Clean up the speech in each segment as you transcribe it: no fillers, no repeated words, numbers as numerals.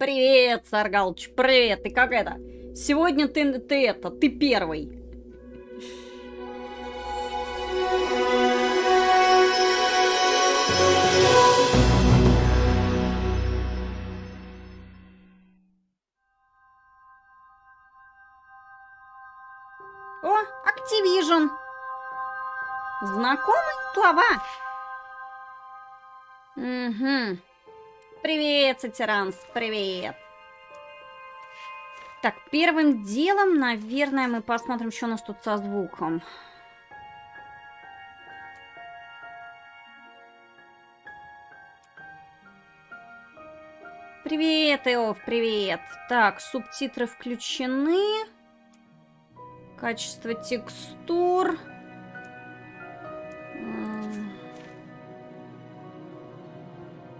Привет, Саргалыч, привет. Ты как это? Сегодня ты первый. О, Activision. Знакомые слова. Угу. Привет, Сатиранс, привет. Так, первым делом, наверное, мы посмотрим, что у нас тут со звуком. Привет, Иов, привет. Так, субтитры включены. Качество текстур.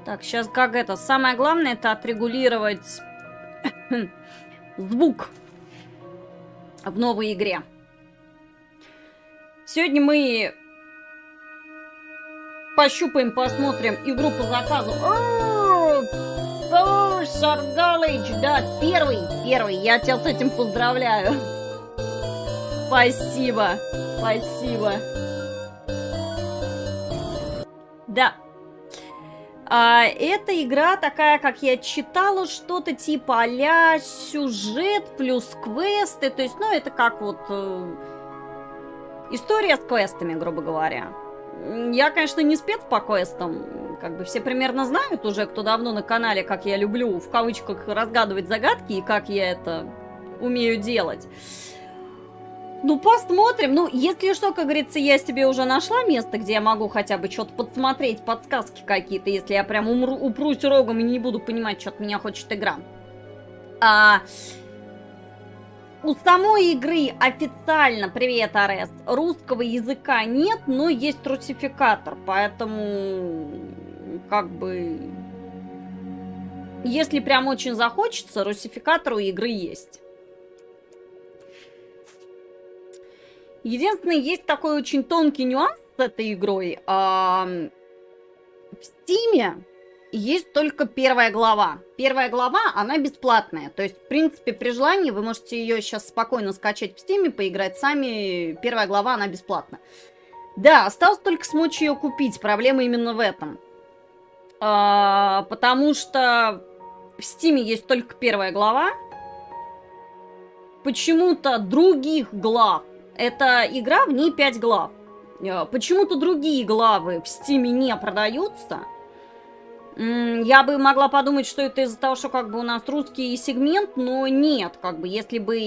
Так, сейчас как это? Самое главное это отрегулировать звук в новой игре. Сегодня мы пощупаем, посмотрим игру по заказу. О, Саргалыч, да, первый, я тебя с этим поздравляю. Спасибо. Да. Эта игра такая, как я читала, что-то типа а-ля сюжет плюс квесты. То есть, ну, это как вот история с квестами, грубо говоря. Я, конечно, не спец по квестам. Как бы все примерно знают уже, кто давно на канале, как я люблю, в кавычках, разгадывать загадки и как я это умею делать. Ну, посмотрим. Ну, если что, как говорится, я себе уже нашла место, где я могу хотя бы что-то подсмотреть, подсказки какие-то, если я прям упрусь рогом и не буду понимать, что от меня хочет игра. У самой игры официально, привет, Арес, русского языка нет, но есть русификатор, поэтому, как бы, если прям очень захочется, русификатор у игры есть. Единственное, есть такой очень тонкий нюанс с этой игрой. В Стиме есть только первая глава. Первая глава, она бесплатная. То есть, в принципе, при желании вы можете ее сейчас спокойно скачать в Стиме, поиграть сами. Первая глава, она бесплатна. Да, осталось только смочь ее купить. Проблема именно в этом. Потому что в Стиме есть только первая глава. Почему-то других глав. Эта игра, в ней 5 глав. Почему-то другие главы в Стиме не продаются. Я бы могла подумать, что это из-за того, что как бы у нас русский сегмент, но нет. Как бы, если бы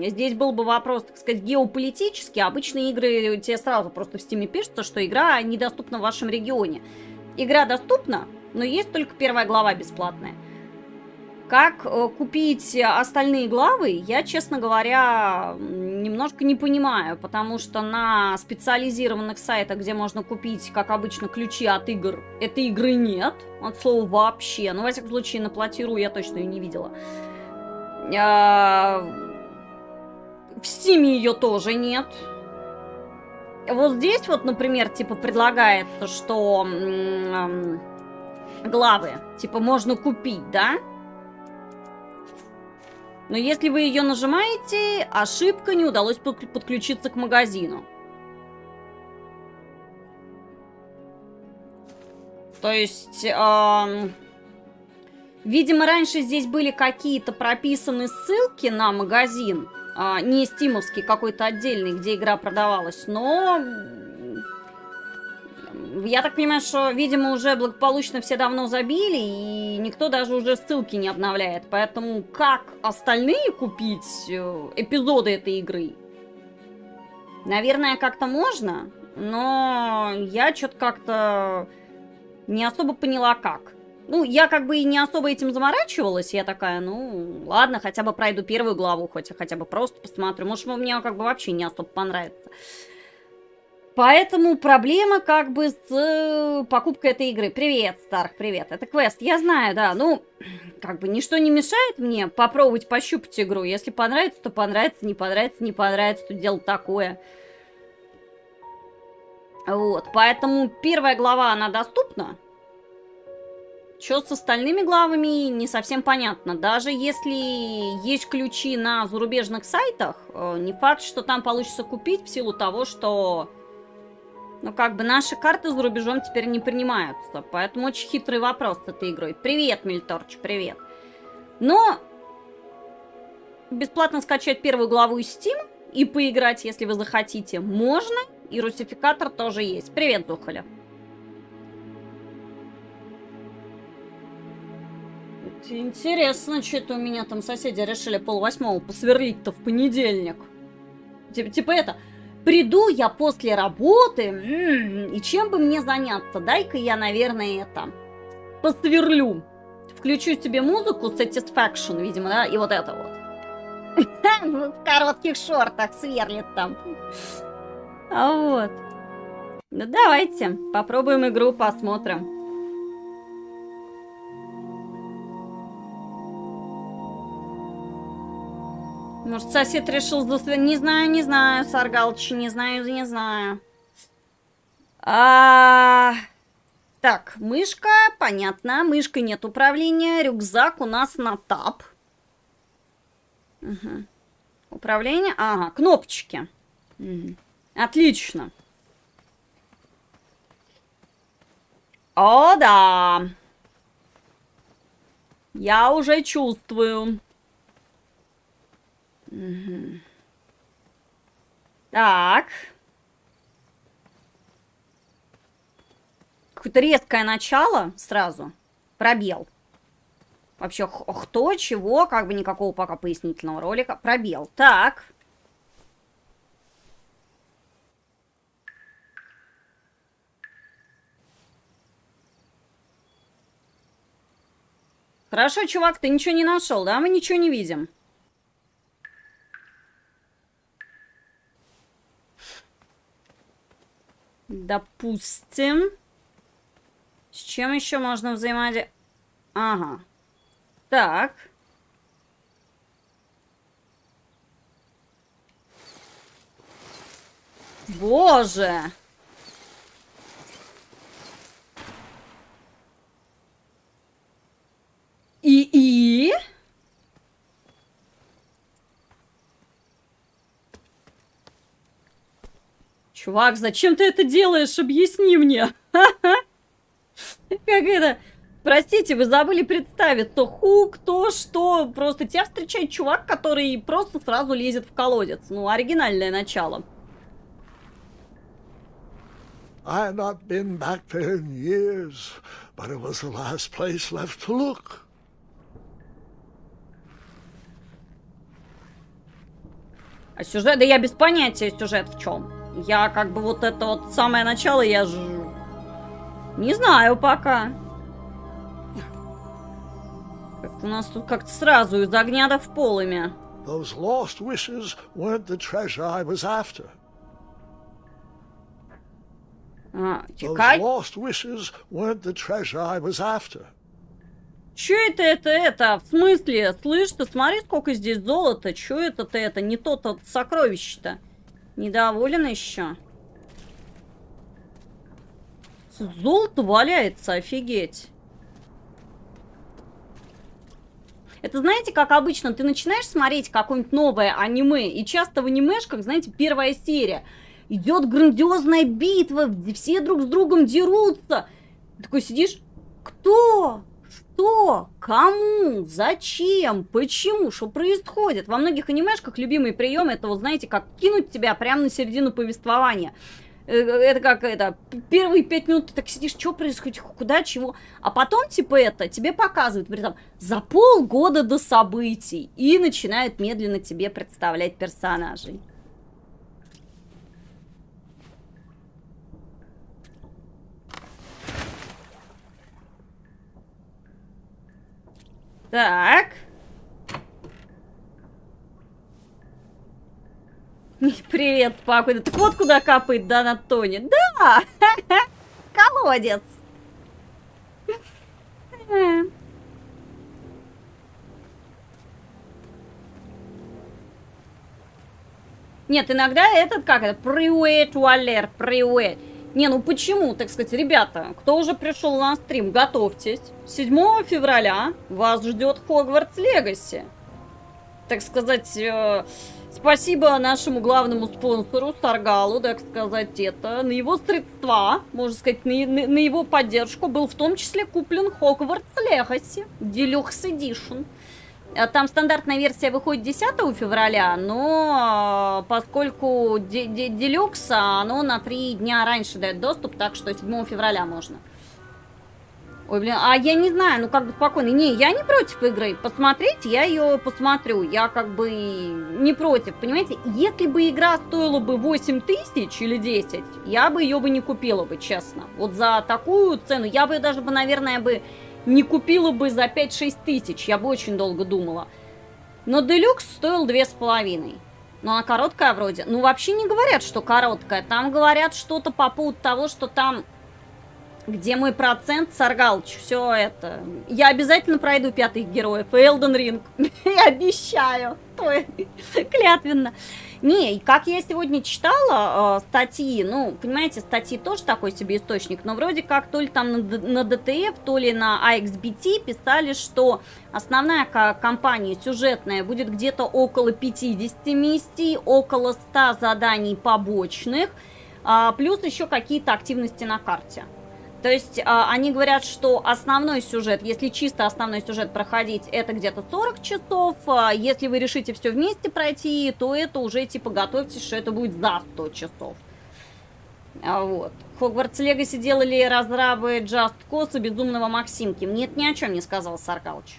здесь был бы вопрос, так сказать, геополитический, обычные игры тебе сразу просто в Стиме пишется, что игра недоступна в вашем регионе. Игра доступна, но есть только первая глава бесплатная. Как купить остальные главы, я, честно говоря, немножко не понимаю, потому что на специализированных сайтах, где можно купить, как обычно, ключи от игр, этой игры нет, от слова вообще. Ну, во всяком случае, на Платиру я точно ее не видела. В Стиме ее тоже нет. Вот здесь вот, например, типа предлагается, что главы, типа, можно купить, да? Но если вы ее нажимаете, ошибка, не удалось подключиться к магазину. То есть, видимо, раньше здесь были какие-то прописаны ссылки на магазин, не стимовский, какой-то отдельный, где игра продавалась, но я так понимаю, что, видимо, уже благополучно все давно забили, и никто даже уже ссылки не обновляет. Поэтому как остальные купить эпизоды этой игры? Наверное, как-то можно, но я что-то как-то не особо поняла, как. Ну, я как бы и не особо этим заморачивалась, я такая, ну, ладно, хотя бы пройду первую главу, хотя бы просто посмотрю. Может, мне как бы вообще не особо понравится. Поэтому проблема как бы с покупкой этой игры. Привет, Старк, привет. Это квест, я знаю, да. Ну, как бы ничто не мешает мне попробовать пощупать игру. Если понравится, то понравится, не понравится, не понравится, то дело такое. Вот, поэтому первая глава, она доступна. Что с остальными главами, не совсем понятно. Даже если есть ключи на зарубежных сайтах, не факт, что там получится купить в силу того, что... Ну, как бы наши карты за рубежом теперь не принимаются. Поэтому очень хитрый вопрос с этой игрой. Привет, Мильторч, привет. Но бесплатно скачать первую главу из Steam и поиграть, если вы захотите, можно. И русификатор тоже есть. Привет, Зухаля. Интересно, что это у меня там соседи решили 7:30 посверлить-то в понедельник. Типа это... Приду я после работы, и чем бы мне заняться? Дай-ка я, наверное, это посверлю. Включу себе музыку Satisfaction, видимо, да, и вот это вот. В коротких шортах сверлит там. А вот. Ну, давайте, попробуем игру, посмотрим. Может, сосед решил засверлить? Не знаю, Саргалыч, не знаю. Так, мышка, понятно. Мышкой нет управления. Рюкзак у нас на тап. Угу. Управление. Ага, кнопочки. Угу. Отлично. О, да. Я уже чувствую. Угу. Так. Какое-то резкое начало сразу. Пробел. Вообще, кто, чего, как бы никакого пока пояснительного ролика. Пробел. Так. Хорошо, чувак, ты ничего не нашел, да? Мы ничего не видим. Допустим. С чем еще можно взаимодействовать? Ага. Так. Боже. И? Чувак, зачем ты это делаешь? Объясни мне. Как это? Простите, вы забыли представить, то кто, что. Просто тебя встречает чувак, который просто сразу лезет в колодец. Ну, оригинальное начало. I've not been back there in years, but it was the last place left to look. А сюжет? Да я без понятия, сюжет в чем. Я как бы вот это вот самое начало, я же... Не знаю пока. Как-то у нас тут как-то сразу из огня да в полымя. Those lost wishes weren't the treasure I was after. Тикай. Those lost wishes weren't the treasure I was after. Чё это? В смысле? Слышь, ты смотри, сколько здесь золота. Чё это? Не то-то сокровище-то. Недоволен еще? Золото валяется, офигеть. Это знаете, как обычно, ты начинаешь смотреть какое-нибудь новое аниме, и часто в анимешках, знаете, первая серия. Идет грандиозная битва, где все друг с другом дерутся. Ты такой сидишь, кто? Что? Кому? Зачем? Почему? Что происходит? Во многих анимешках любимый прием это, вот знаете, как кинуть тебя прямо на середину повествования. Это как это, первые 5 минут ты так сидишь, что происходит, куда, чего. А потом, типа, это тебе показывают, при этом, за полгода до событий. И начинают медленно тебе представлять персонажей. Так. Привет, спокойно. Так вот куда капает, да, на Тони? Да! Колодец. Нет, иногда этот, как это, привет, Валер, привет. Не, ну почему, так сказать, ребята, кто уже пришел на стрим, готовьтесь. 7 февраля вас ждет Хогвартс Легаси. Так сказать, спасибо нашему главному спонсору Старгалу, так сказать, это на его средства, можно сказать, на его поддержку был в том числе куплен Хогвартс Легаси Deluxe Edition. Там стандартная версия выходит 10 февраля, но поскольку Делюкса, оно на 3 дня раньше дает доступ, так что 7 февраля можно. Ой, блин, а я не знаю, ну как бы спокойно. Не, я не против игры. Посмотреть, я ее посмотрю. Я как бы не против, понимаете? Если бы игра стоила бы 8 тысяч или 10, я бы ее бы не купила бы, честно. Вот за такую цену я бы даже, наверное, не купила бы за 5-6 тысяч. Я бы очень долго думала. Но Делюкс стоил 2,5. Ну, она короткая вроде. Ну, вообще не говорят, что короткая. Там говорят что-то по поводу того, что там... Где мой процент, Саргалыч, все это. Я обязательно пройду 5 героев и Элден Ринг. Я обещаю. Клятвенно. Не, как я сегодня читала статьи, ну, понимаете, статьи тоже такой себе источник, но вроде как то ли там на ДТФ, то ли на AXBT писали, что основная кампания сюжетная будет где-то около 50 миссий, около 100 заданий побочных, плюс еще какие-то активности на карте. То есть они говорят, что основной сюжет, если чисто основной сюжет проходить, это где-то 40 часов. Если вы решите все вместе пройти, то это уже типа готовьтесь, что это будет за 100 часов. Вот. Хогвартс Легаси делали разрабы Just Cause и Безумного Максимки. Нет, ни о чем не сказал Саркалыч.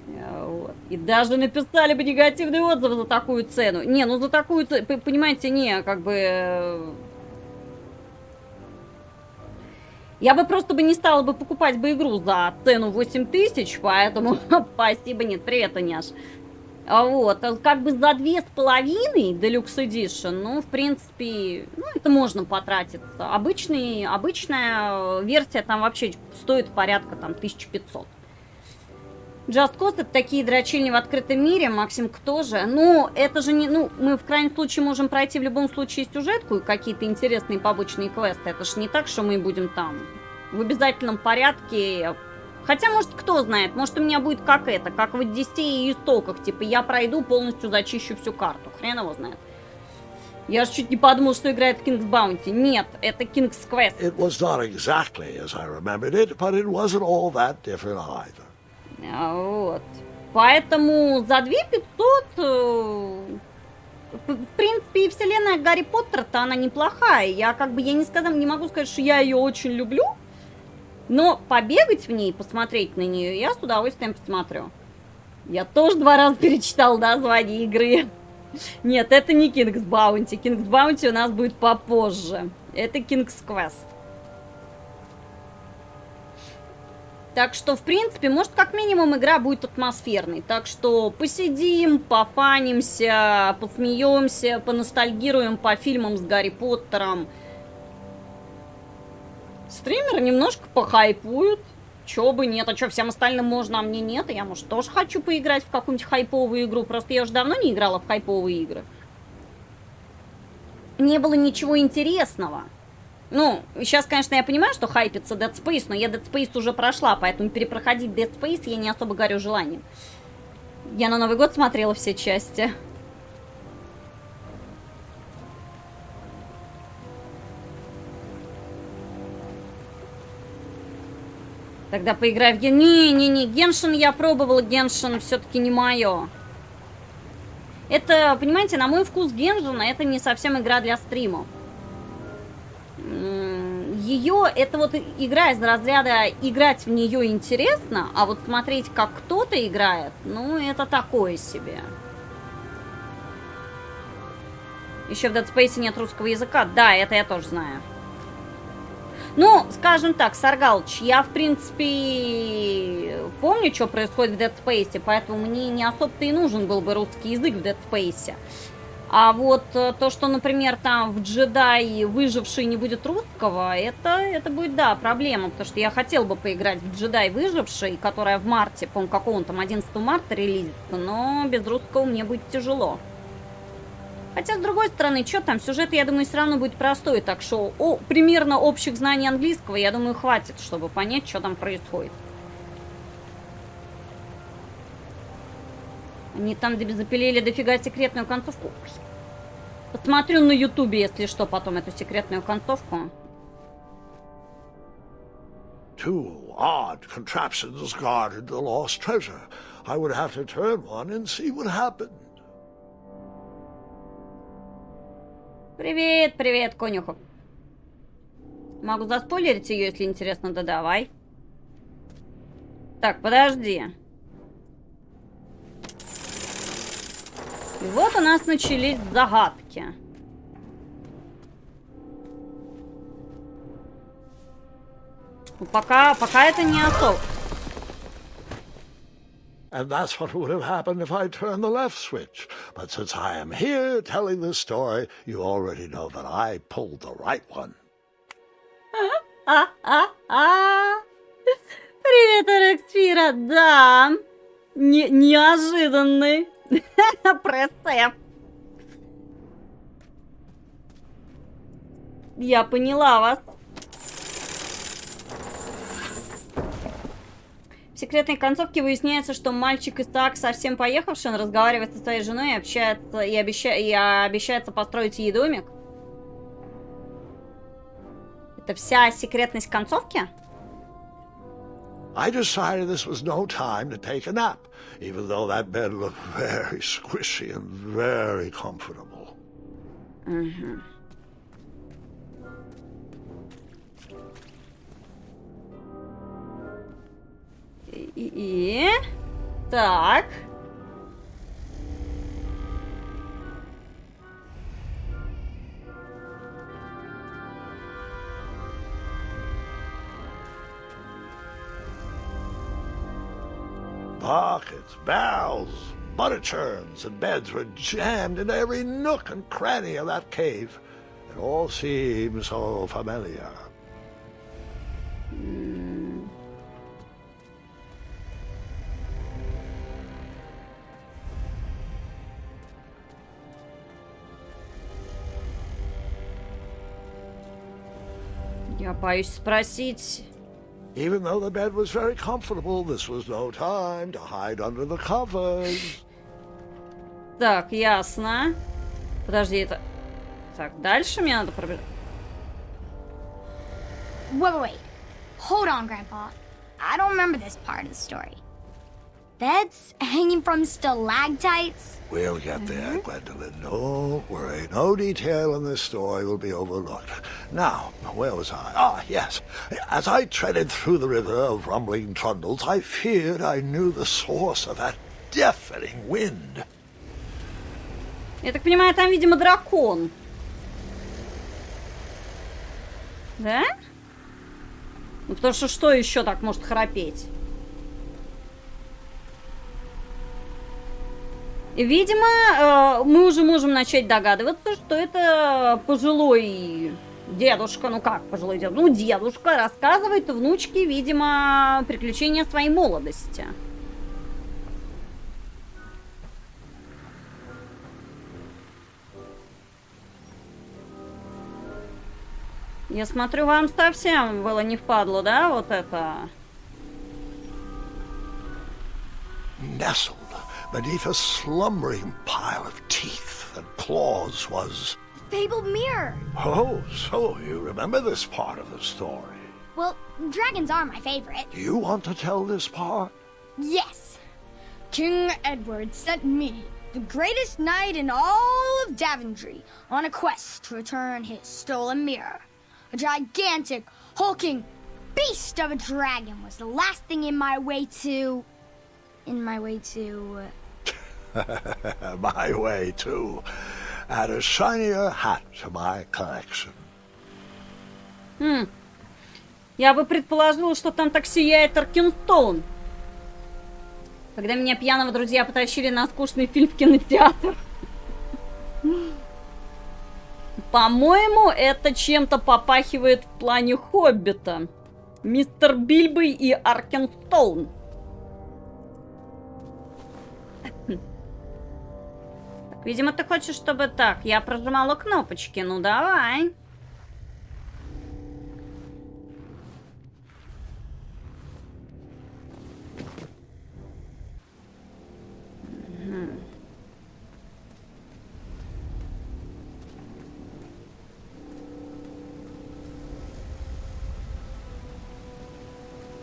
Вот. И даже написали бы негативный отзыв за такую цену. Не, ну за такую цену, понимаете, не, как бы... Я бы просто не стала бы покупать бы игру за цену 8 тысяч, поэтому спасибо, нет, привет, Аняш. Вот, как бы за 2,5 Deluxe Edition, ну, в принципе, ну, это можно потратиться. Обычная версия там вообще стоит порядка там 1500. Just Cause это такие дрочильни в открытом мире, Максим, кто же? Ну, это же не, ну, мы в крайнем случае можем пройти в любом случае сюжетку и какие-то интересные побочные квесты. Это же не так, что мы будем там в обязательном порядке. Хотя, может, кто знает, может, у меня будет как это, как в Одиссее и Истоках, типа, я пройду, полностью зачищу всю карту. Хрен его знает. Я же чуть не подумал, что играет в King's Bounty. Нет, это King's Quest. It was not exactly as I remembered it, but it wasn't all that different either. Вот. Поэтому за 2500, в принципе, и вселенная Гарри Поттера-то она неплохая. Я как бы, не могу сказать, что я ее очень люблю, но побегать в ней, посмотреть на нее, я с удовольствием посмотрю. Я тоже 2 раза перечитал название игры. Нет, это не King's Bounty. King's Bounty у нас будет попозже. Это King's Quest. Так что, в принципе, может, как минимум, игра будет атмосферной. Так что посидим, пофанимся, посмеемся, поностальгируем по фильмам с Гарри Поттером. Стримеры немножко похайпуют. Чё бы нет, а чё, всем остальным можно, а мне нет? Я, может, тоже хочу поиграть в какую-нибудь хайповую игру. Просто я уже давно не играла в хайповые игры. Не было ничего интересного. Ну, сейчас, конечно, я понимаю, что хайпится Dead Space, но я Dead Space уже прошла, поэтому перепроходить Dead Space я не особо горю желанием. Я на Новый год смотрела все части. Тогда поиграй в Не-не-не, Геншин я пробовала, Геншин все-таки не мое. Это, понимаете, на мой вкус Геншина это не совсем игра для стримов. Ее, это вот игра из разряда играть в нее интересно, а вот смотреть, как кто-то играет, ну, это такое себе. Еще в Dead Space нет русского языка. Да, это я тоже знаю. Ну, скажем так, Саргалыч, я, в принципе, помню, что происходит в Dead Space, поэтому мне не особо-то и нужен был бы русский язык в Dead Space. А вот то, что, например, там в Джедай выживший не будет русского, это будет, да, проблема, потому что я хотел бы поиграть в Джедай выживший, которая в марте, по-моему, какого-то там 11 марта релизится, но без русского мне будет тяжело. Хотя, с другой стороны, что там, сюжет, я думаю, все равно будет простой, так что примерно общих знаний английского, я думаю, хватит, чтобы понять, что там происходит. Они там запилили дофига секретную концовку. Посмотрю на ютубе, если что, потом эту секретную концовку. Two odd contraptions guarded the lost treasure. I would have to turn one and see what happened. Привет, привет, конюхов. Могу заспойлерить ее, если интересно, да давай. Так, подожди. И вот у нас начались загадки. Ну, пока это не особо. And that's what would have happened if I turned the left switch. But since I am here telling this story, you already know that I pulled the right one. Привет, Реквесту. Да. Неожиданный. Пресс-эф. Я поняла вас. В секретной концовке выясняется, что мальчик Исаак совсем поехавший, он разговаривает со своей женой и общается, и обещается построить ей домик. Это вся секретность концовки? I decided this was no time to take a nap, even though that bed looked very squishy and very comfortable. Угу. Так. Buckets, barrels, butter churns, and beds were jammed into every nook and cranny of that cave. It all seems so familiar. Я боюсь спросить. Even though the bed was very comfortable, this was no time to hide under the covers. Так, ясно. Подожди, это... Так, дальше мне надо пробежать. Wait. Hold on, Grandpa. I don't remember this part of the story. Beds hanging from stalactites? We'll get there, Gwendolyn. Don't worry. No detail in this story will be overlooked. Now, where was I? Ah, yes. As I treaded through the river of rumbling trundles, I feared I knew the source of that deafening wind. Я так понимаю, там, видимо, дракон. Да? Ну, потому что еще так может храпеть? Видимо, мы уже можем начать догадываться, что это пожилой дедушка, ну как пожилой дедушка, ну дедушка рассказывает внучке, видимо, приключения своей молодости. Я смотрю, вам совсем было не впадло, да, вот это? Nestled beneath a slumbering pile of teeth and claws was... Fabled mirror. Oh, so you remember this part of the story. Well, dragons are my favorite. Do you want to tell this part? Yes. King Edward sent me, the greatest knight in all of Daventry, on a quest to return his stolen mirror. A gigantic, hulking beast of a dragon was the last thing in my way to... My way to add a shinier hat to my collection. Я бы предположила, что там так сияет Аркенстоун. Когда меня пьяного друзья потащили на скучный фильм в кинотеатр. По-моему, это чем-то попахивает в плане Хоббита. Мистер Бильбо и Аркенстоун. Видимо, ты хочешь, чтобы так, я прожимала кнопочки. Ну, давай.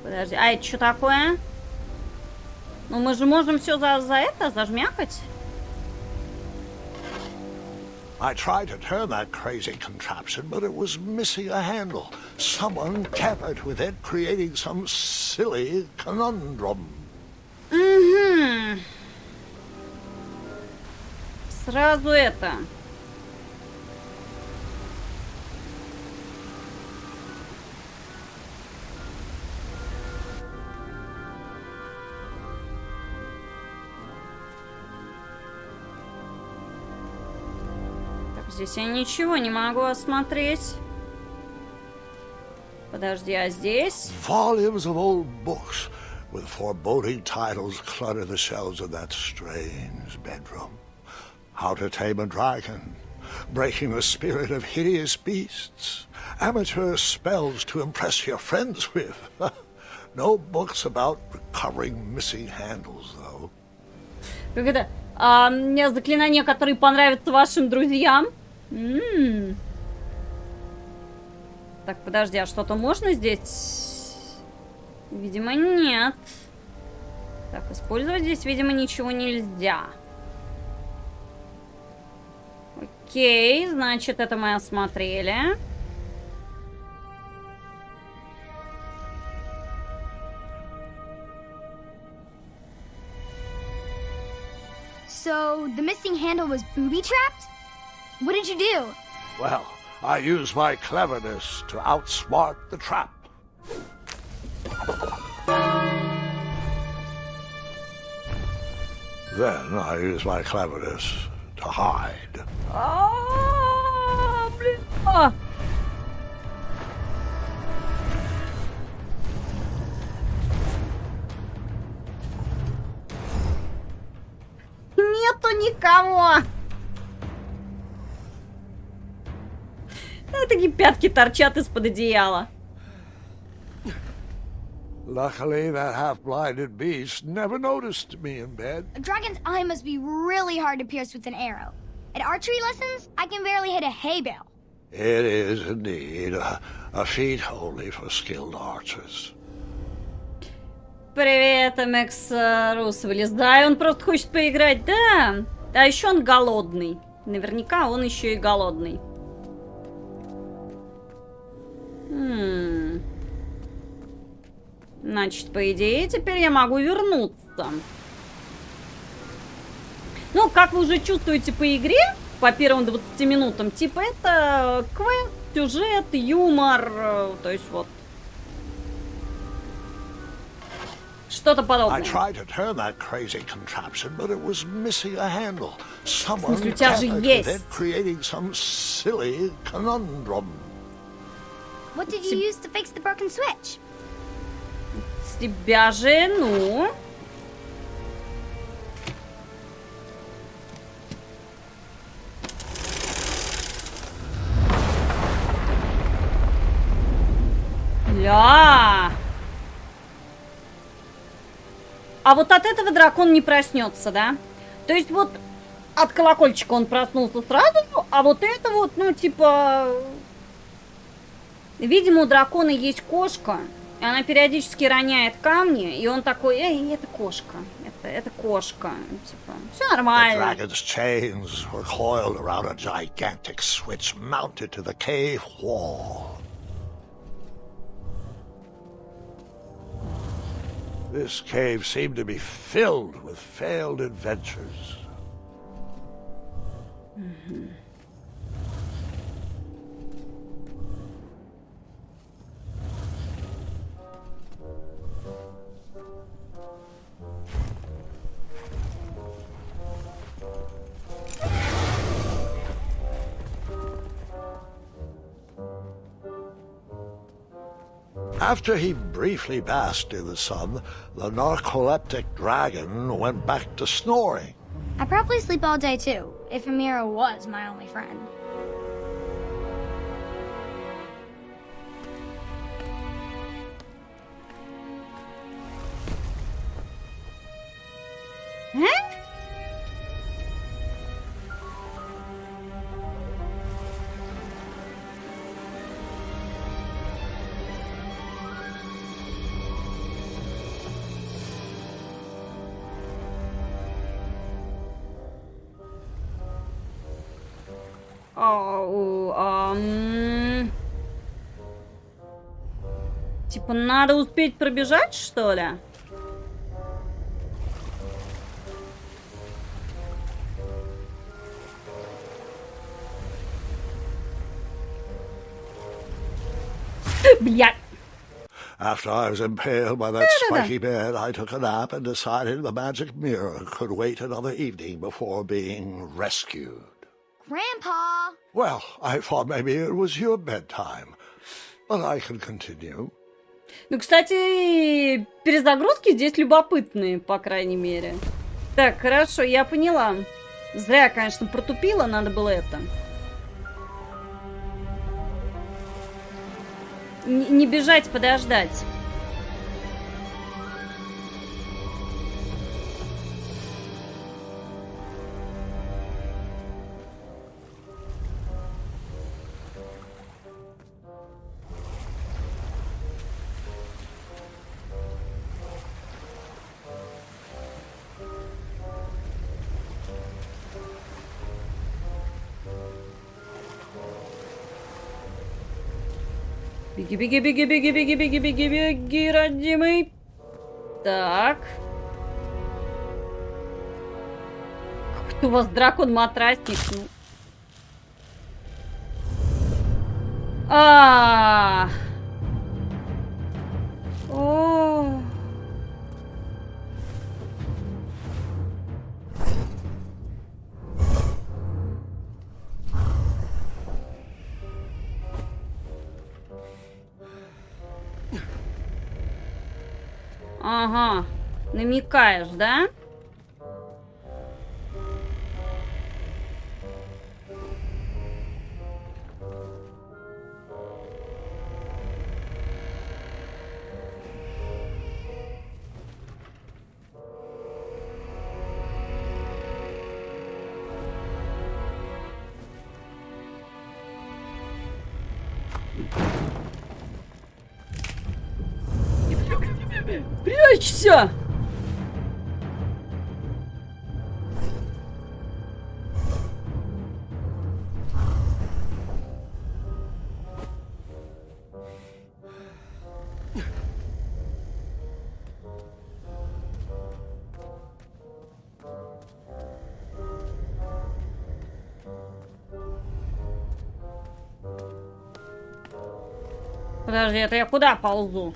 Подожди, а это что такое? Ну мы же можем все за это зажмякать. I tried to turn that crazy contraption, but it was missing a handle. Someone tampered with it, creating some silly conundrum. Угу. Сразу это. Здесь я ничего не могу осмотреть. Подожди, а здесь? Volumes of old books with foreboding titles clutter the shelves of that strange bedroom. How to Tame a Dragon, Breaking the Spirit of Hideous Beasts, Amateur Spells to Impress Your Friends with. No books about recovering missing handles, though. Как это? Заклинания, которые понравятся вашим друзьям. Так, подожди, а что-то можно здесь? Видимо, нет. Так, использовать здесь, видимо, ничего нельзя. Окей, значит, это мы осмотрели. So, the missing handle was booby-trapped? What did you do? Well, I used my cleverness to outsmart the trap. Then I used my cleverness to hide. Блин. Нету никого. Такие пятки торчат из-под одеяла. Luckily, that half-blinded beast never noticed me in bed. A dragon's eye must be really hard to pierce with an arrow. At archery lessons, I can barely hit a hay bale. It is indeed a feat only for skilled archers. Привет, MX Рус, вылезай, он просто хочет поиграть, да? А еще он голодный. Наверняка он еще и голодный. Значит, по идее, теперь я могу вернуться. Ну, как вы уже чувствуете по игре, по первым 20 минутам, типа это квест, сюжет, юмор, то есть вот. Что-то подобное. I tried to turn that crazy contraption, but it was missing a handle. Someone В смысле, у тебя же tampered with есть. it, creating some silly conundrum. What did you use to fix the broken switch? С тебя же, ну... Ля! А вот от этого дракон не проснется, да? То есть вот от колокольчика он проснулся сразу, а вот это вот, ну, типа... Видимо, у дракона есть кошка, и она периодически роняет камни, и он такой, эй, это кошка, это кошка. Типа, все The нормально. dragon's chains were coiled around a gigantic switch mounted to the cave wall. This cave seemed to be filled with failed adventures. After he briefly basked in the sun, the narcoleptic dragon went back to snoring. I'd probably sleep all day too, if Amira was my only friend. Huh? Типа, надо успеть пробежать, что ли? Бля. After I was impaled by that spiky bed, I took a nap and decided the magic mirror could wait another evening before being rescued. Grandpa! Well, I thought maybe it was your bedtime, but I can continue. Ну, кстати, перезагрузки здесь любопытные, по крайней мере. Так, хорошо, я поняла. Зря, конечно, протупила, надо было это. Не бежать, подождать. Беги, беги, беги, беги, беги, беги, беги, беги, родимый. Так. Какой-то у вас дракон-матрасник. Ну. О. Ага, намекаешь, да? Прячься! Подожди, это я куда ползу?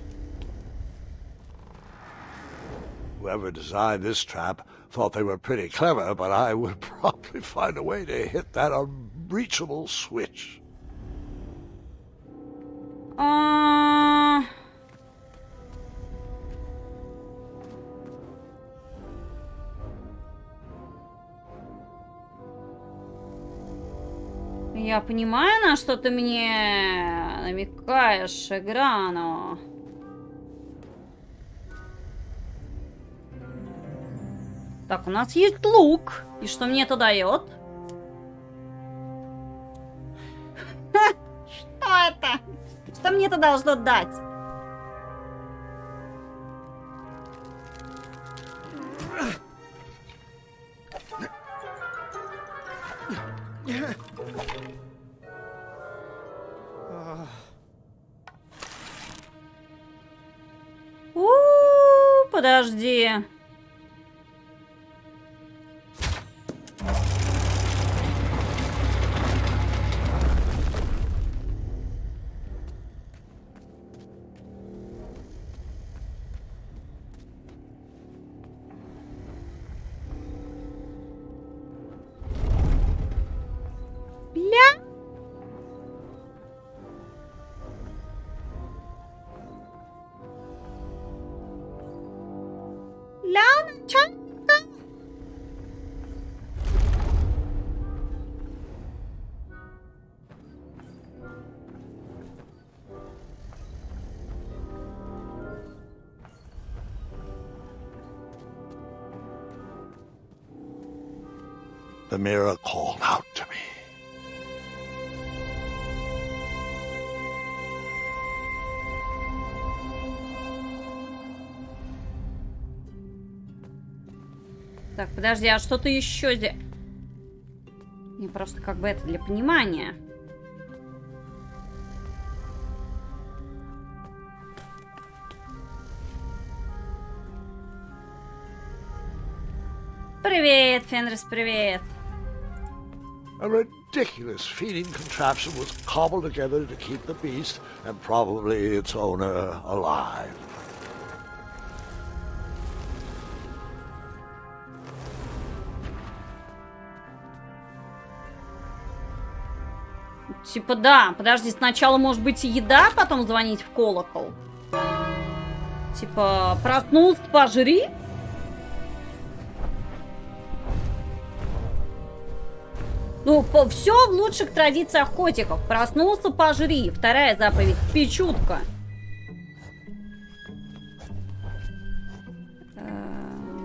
Whoever designed this trap thought they were pretty clever, but I would probably find a way to hit that unreachable switch. Я понимаю, на что ты мне намекаешь, Игра, но... Так, у нас есть лук. И что мне это дает? Что это? Что мне это должно дать? Подожди. Ля. the mirror called out to me. Так, подожди, а что-то еще здесь? Не просто как бы это для понимания. Привет, Фенрис, привет. A ridiculous feeding contraption was cobbled together to keep the beast and probably its owner alive. Типа, да, подожди, сначала может быть и еда, потом звонить в колокол. Типа, проснулся, пожри. Ну, все в лучших традициях котиков. Проснулся, пожри. Вторая заповедь. Печутка.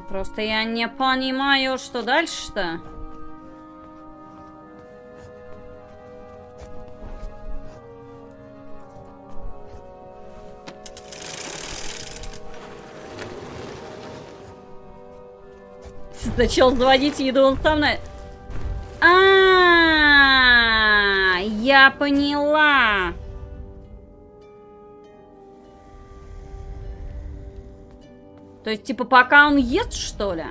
Просто я не понимаю, что дальше-то. Сначала заводить еду, он сам на... Я поняла. То есть, типа, пока он ест, что ли?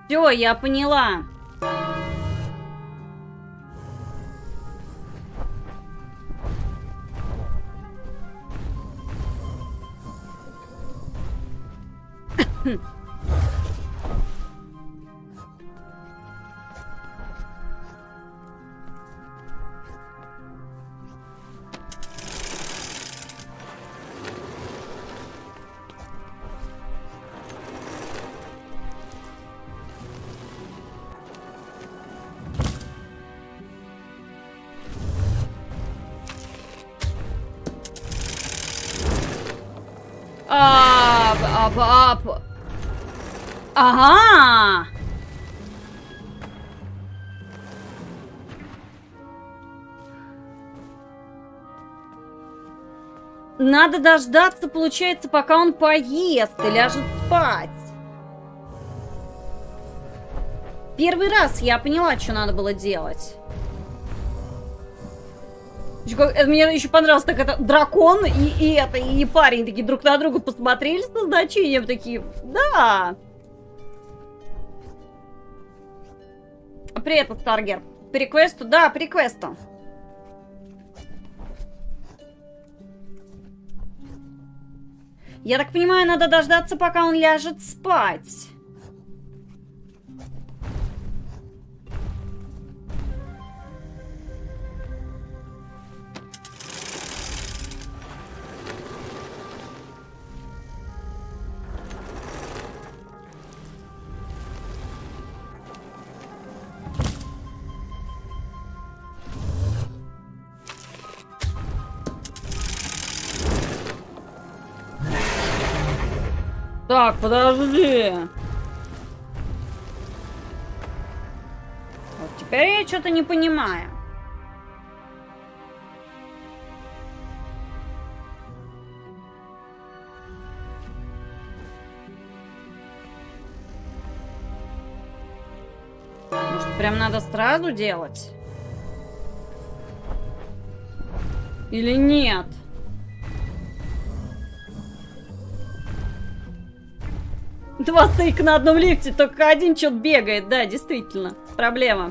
Все, я поняла. Ага. Надо дождаться, получается, пока он поест и ляжет спать. Первый раз я поняла, что надо было делать. Мне еще понравилось, так это дракон и парень такие друг на друга посмотрели с назначением, такие, да. Привет, Старгер. По реквесту? Да, по реквесту. Я так понимаю, надо дождаться, пока он ляжет спать. Так, подожди. Вот теперь я что-то не понимаю. Может, прям надо сразу делать? Или нет? Два стейка на одном лифте, только один что-то бегает. Да, действительно. Проблема.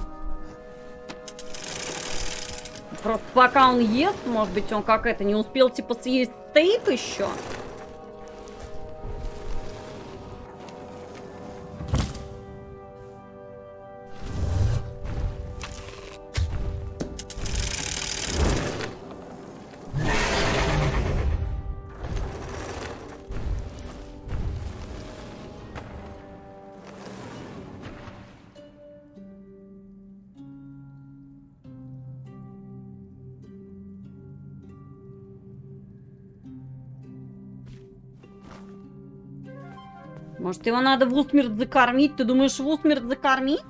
Просто пока он ест, может быть, он как это, не успел типа съесть стейк еще? Может, его надо в усмерть закормить? Ты думаешь, в усмерть закормить?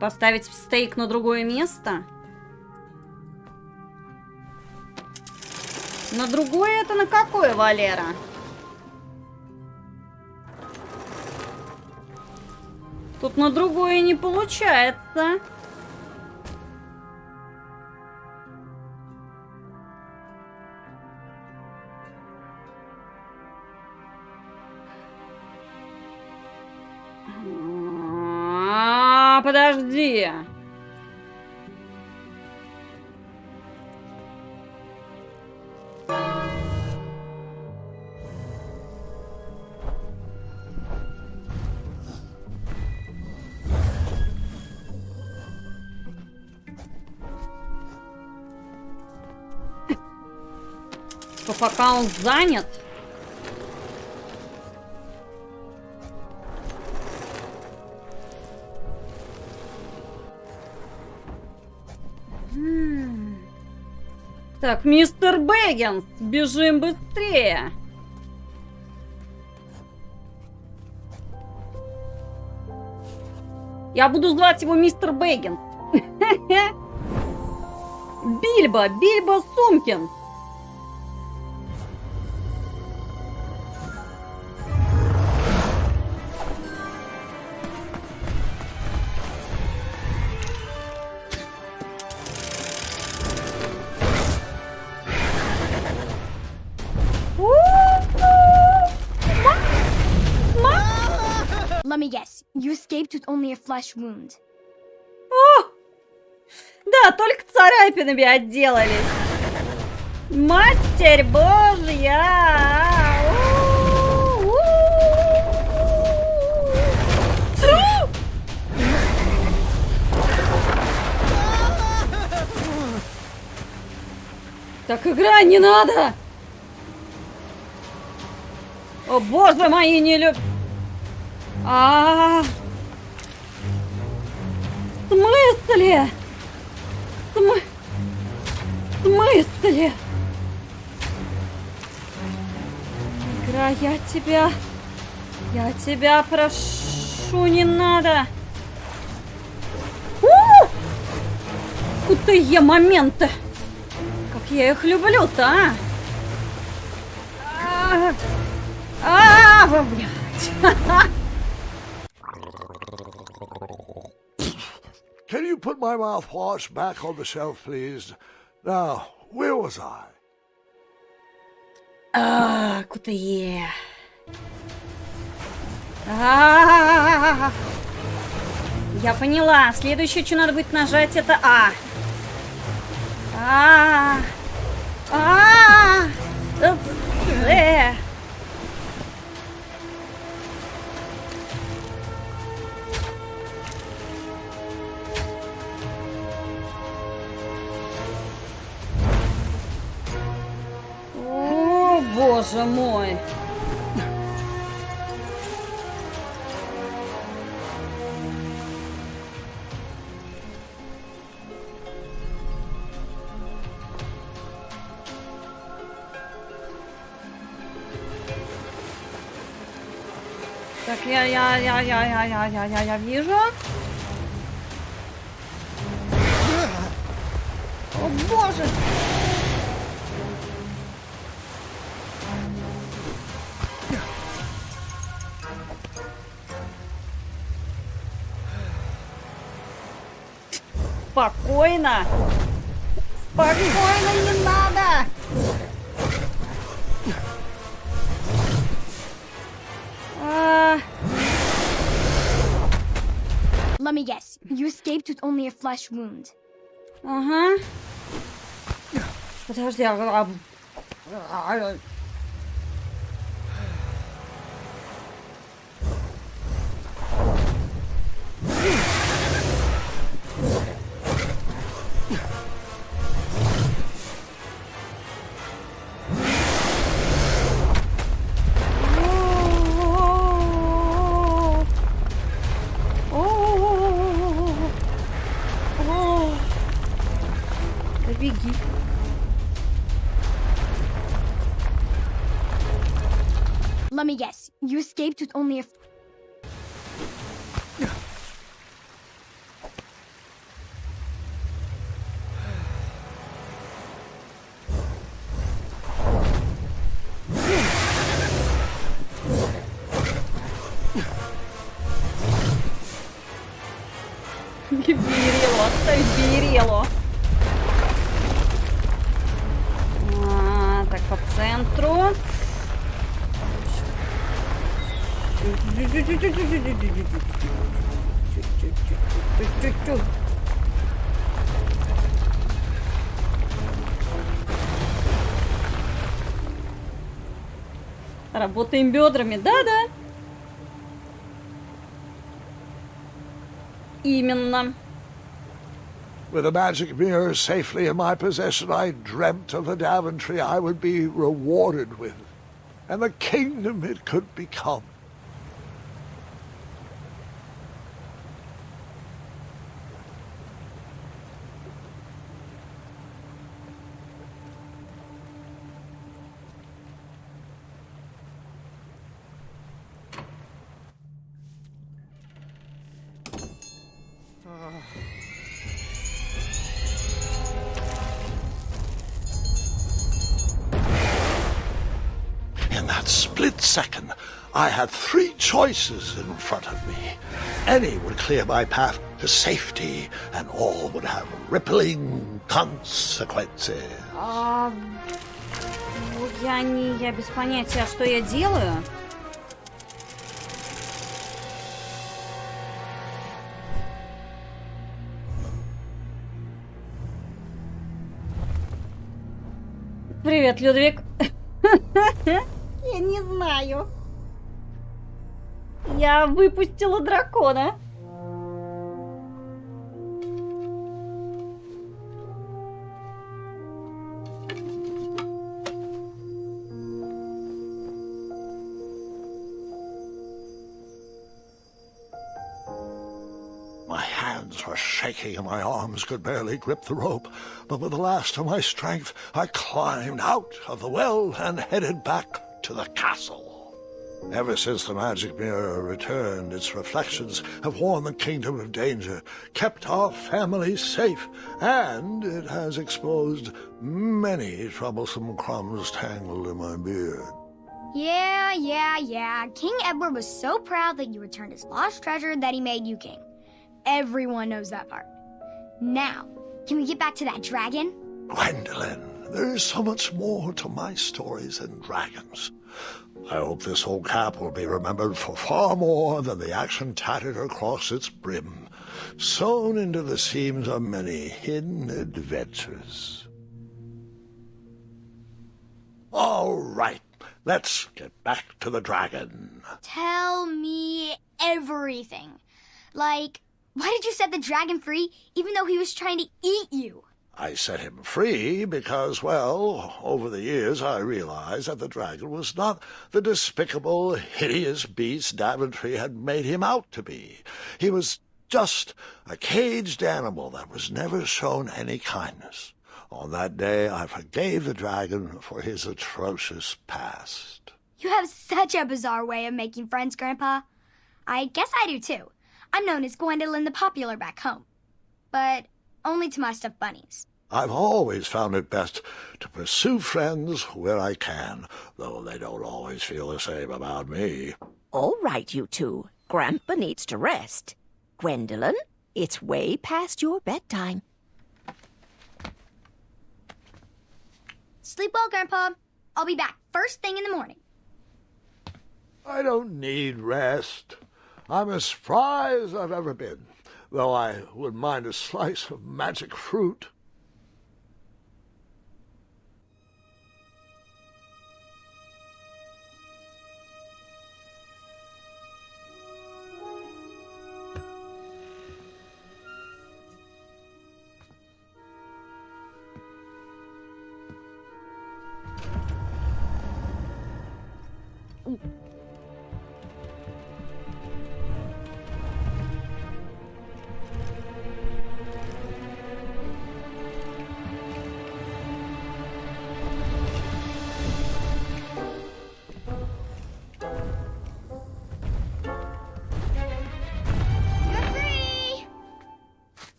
Поставить стейк на другое место? На другое это на какое, Валера? Тут на другое не получается. Подожди. Пока он занят. Так, мистер Бэггинс, бежим быстрее. Я буду звать его мистер Бэггинс. Бильбо Сумкин. Let me guess, you escaped with only a flesh wound. О! Да, только царапинами отделались. Матерь Божья! Так, игра, не надо! О, боже мои, не люб... В смысле? В смысле? Игра, я тебя прошу, не надо. Крутые моменты. Как я их люблю-то, блядь. Can you put my mouthwash back on the shelf, please? Now, where was I? Крутые. Я поняла. Следующее, что надо будет нажать, это О, боже мой. Так, я вижу. О, боже! Спокойно! Спокойно, не надо! Let me guess, you escaped with only a flesh wound. Ага. Подожди, беги. You escaped with only a... Берело, оставить берело. Так, по центру. Работаем бедрами, да-да. Именно. With the magic mirror safely in my possession, I dreamt of the Daventry I would be rewarded with, and the kingdom it could become. In that split second, I had three choices in front of me. Any would clear my path to safety, and all would have rippling consequences. Я без понятия, что я делаю. Привет, Людвиг. Я не знаю. Я выпустила дракона. My hands were shaking and my arms could barely grip the rope, but with the last of my strength, I climbed out of the well and headed back to the castle. Ever since the magic mirror returned, its reflections have warned the kingdom of danger, kept our family safe, and it has exposed many troublesome crumbs tangled in my beard. Yeah. King Edward was so proud that you returned his lost treasure that he made you king. Everyone knows that part. Now, can we get back to that dragon? Gwendolyn, there is so much more to my stories than dragons. I hope this old cap will be remembered for far more than the action tattered across its brim, sewn into the seams of many hidden adventures. All right, let's get back to the dragon. Tell me everything. Like, why did you set the dragon free even though he was trying to eat you? I set him free because, well, over the years I realized that the dragon was not the despicable, hideous beast Daventry had made him out to be. He was just a caged animal that was never shown any kindness. On that day, I forgave the dragon for his atrocious past. You have such a bizarre way of making friends, Grandpa. I guess I do, too. I'm known as Gwendolyn the Popular back home. But only to my stuffed bunnies. I've always found it best to pursue friends where I can, though they don't always feel the same about me. All right, you two. Grandpa needs to rest. Gwendolyn, it's way past your bedtime. Sleep well, Grandpa. I'll be back first thing in the morning. I don't need rest. I'm as spry as I've ever been, though I wouldn't mind a slice of magic fruit.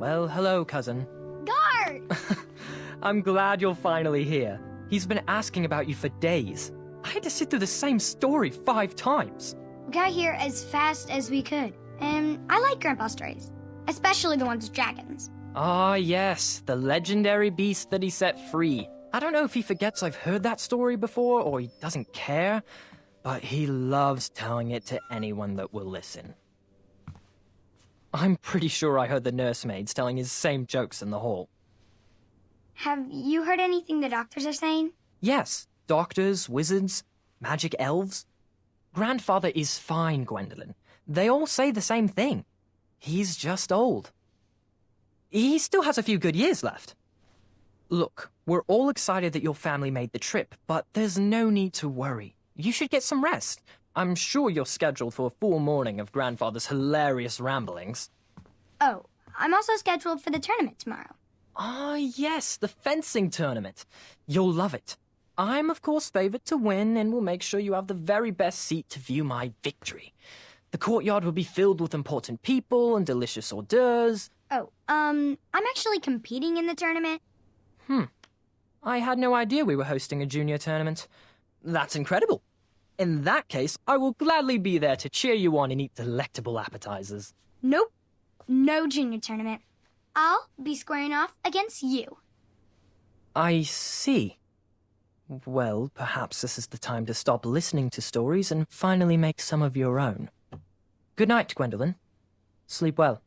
Well, hello, cousin. Guard! I'm glad you're finally here. He's been asking about you for days. I had to sit through the same story 5 times. We got here as fast as we could, and I like Grandpa's stories, especially the ones with dragons. Ah, yes, the legendary beast that he set free. I don't know if he forgets I've heard that story before or he doesn't care, but he loves telling it to anyone that will listen. I'm pretty sure I heard the nursemaids telling his same jokes in the hall. Have you heard anything the doctors are saying? Yes, doctors, wizards, magic elves. Grandfather is fine, Gwendolyn. They all say the same thing. He's just old. He still has a few good years left. Look, we're all excited that your family made the trip, but there's no need to worry. You should get some rest. I'm sure you're scheduled for a full morning of Grandfather's hilarious ramblings. Oh, I'm also scheduled for the tournament tomorrow. Ah, yes, the fencing tournament. You'll love it. I'm, of course, favored to win and will make sure you have the very best seat to view my victory. The courtyard will be filled with important people and delicious hors d'oeuvres. Oh, I'm actually competing in the tournament. I had no idea we were hosting a junior tournament. That's incredible. In that case, I will gladly be there to cheer you on and eat delectable appetizers. Nope, no junior tournament. I'll be squaring off against you. I see. Well, perhaps this is the time to stop listening to stories and finally make some of your own. Good night, Gwendolyn. Sleep well.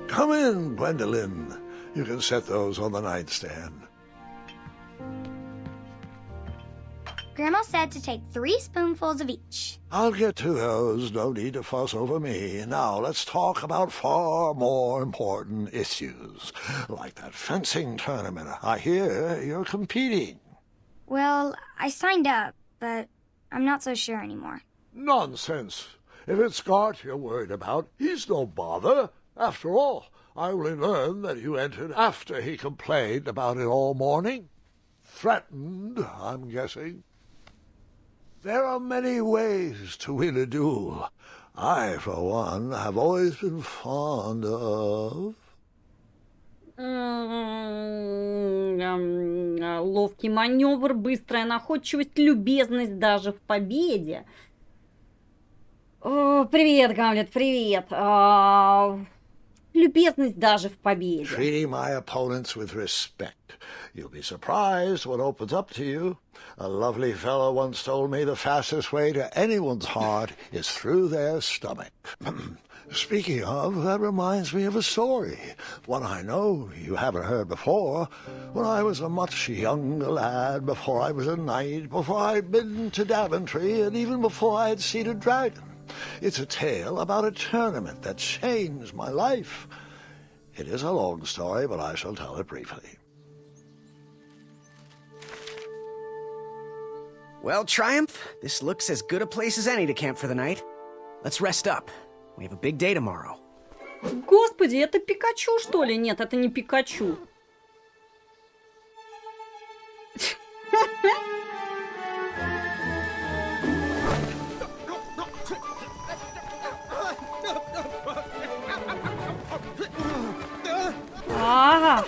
Come in, Gwendolyn. You can set those on the nightstand. Grandma said to take 3 spoonfuls of each. I'll get to those. No need to fuss over me. Now let's talk about far more important issues, like that fencing tournament. I hear you're competing. Well, I signed up, but I'm not so sure anymore. Nonsense. If it's Scott you're worried about, he's no bother. After all, I only learned that you entered after he complained about it all morning. Threatened, I'm guessing. There are many ways to win a duel. I, for one, have always been fond of... Ловкий маневр, быстрая находчивость, любезность даже в победе. Привет, Гамлет, привет. Любезность даже в победе. Treating my opponents with respect. You'll be surprised what opens up to you. A lovely fellow once told me the fastest way to anyone's heart is through their stomach. Speaking of, that reminds me of a story. One I know you haven't heard before. When I was a much younger lad, before I was a knight, before I'd been to Daventry, and even before I had seen a dragon. It's a tale about a tournament that changed my life. It is a long story, but I shall tell it briefly. Well, Triumph, this looks as good a place as any to camp for the night. Let's rest up. We have a big day tomorrow. Господи, это Пикачу, что ли? Нет, это не Пикачу. Ага.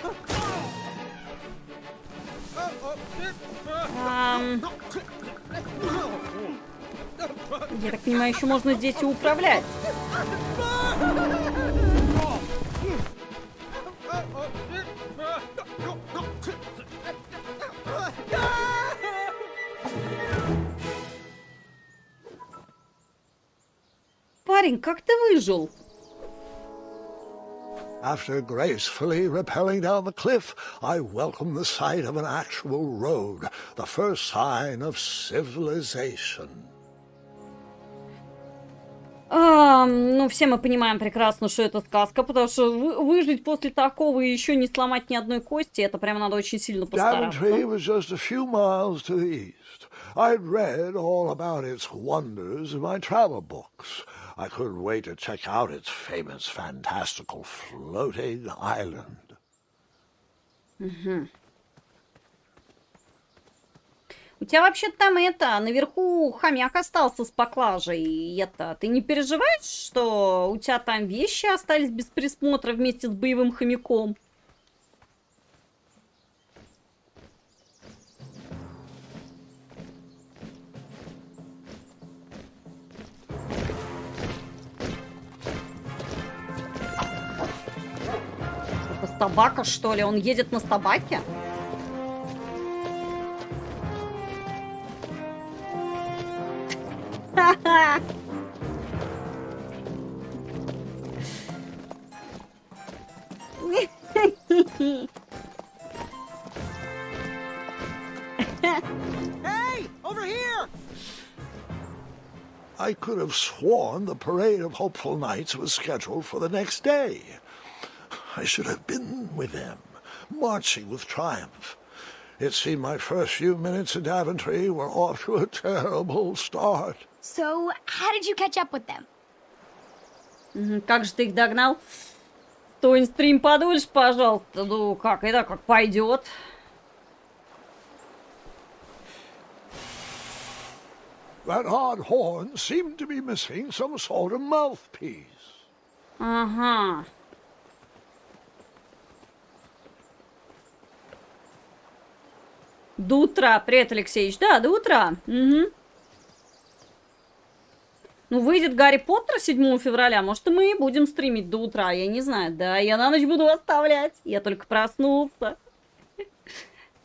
Я так понимаю, еще можно здесь и управлять. Парень, как ты выжил? After gracefully rappelling down the cliff, I welcomed the sight of an actual road, the first sign of civilization. Ну, все мы понимаем прекрасно, что это сказка, потому что выжить после такого и еще не сломать ни одной кости, это прямо надо очень сильно постараться. Daventry was just a few miles to the east. I'd read all about its wonders in my travel books. I couldn't wait to check out its famous, fantastical floating island. Угу. У тебя вообще-то там наверху хомяк остался с поклажей. И ты не переживаешь, что у тебя там вещи остались без присмотра вместе с боевым хомяком? Это собака, что ли? Он едет на собаке? Ха-ха! Hey! Over here! I could have sworn the parade of hopeful knights was scheduled for the next day. I should have been with them, marching with triumph. It seemed my first few minutes in Daventry were off to a terrible start. So, how did you catch up with them? Как же ты их догнал? Тонь, стрим подольше, пожалуйста. Ну, как пойдет. That odd horn seemed to be missing some sort of mouthpiece. Ага. До утра. Привет, Алексеевич. Да, до утра. Угу. Ну, выйдет Гарри Поттер 7 февраля. Может, и мы и будем стримить до утра. Я не знаю. Да, я на ночь буду оставлять. Я только проснулся.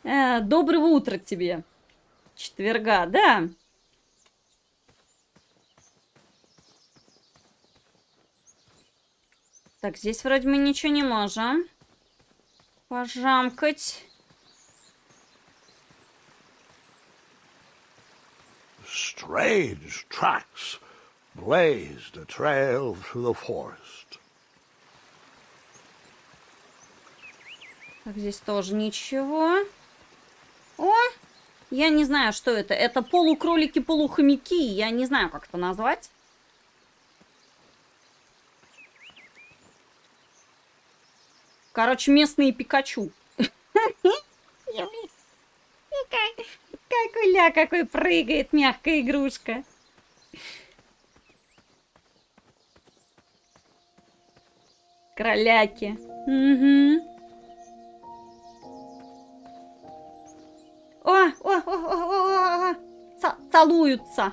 Доброго утра тебе. Четверга, да. Так, здесь вроде мы ничего не можем пожамкать. Strange tracks blazed a trail through the forest. Так, здесь тоже ничего. О! Я не знаю, что это. Это полукролики, полухомяки. Я не знаю, как это назвать. Короче, местные Пикачу. Какой прыгает мягкая игрушка. Кроляки. Угу. О, целуются.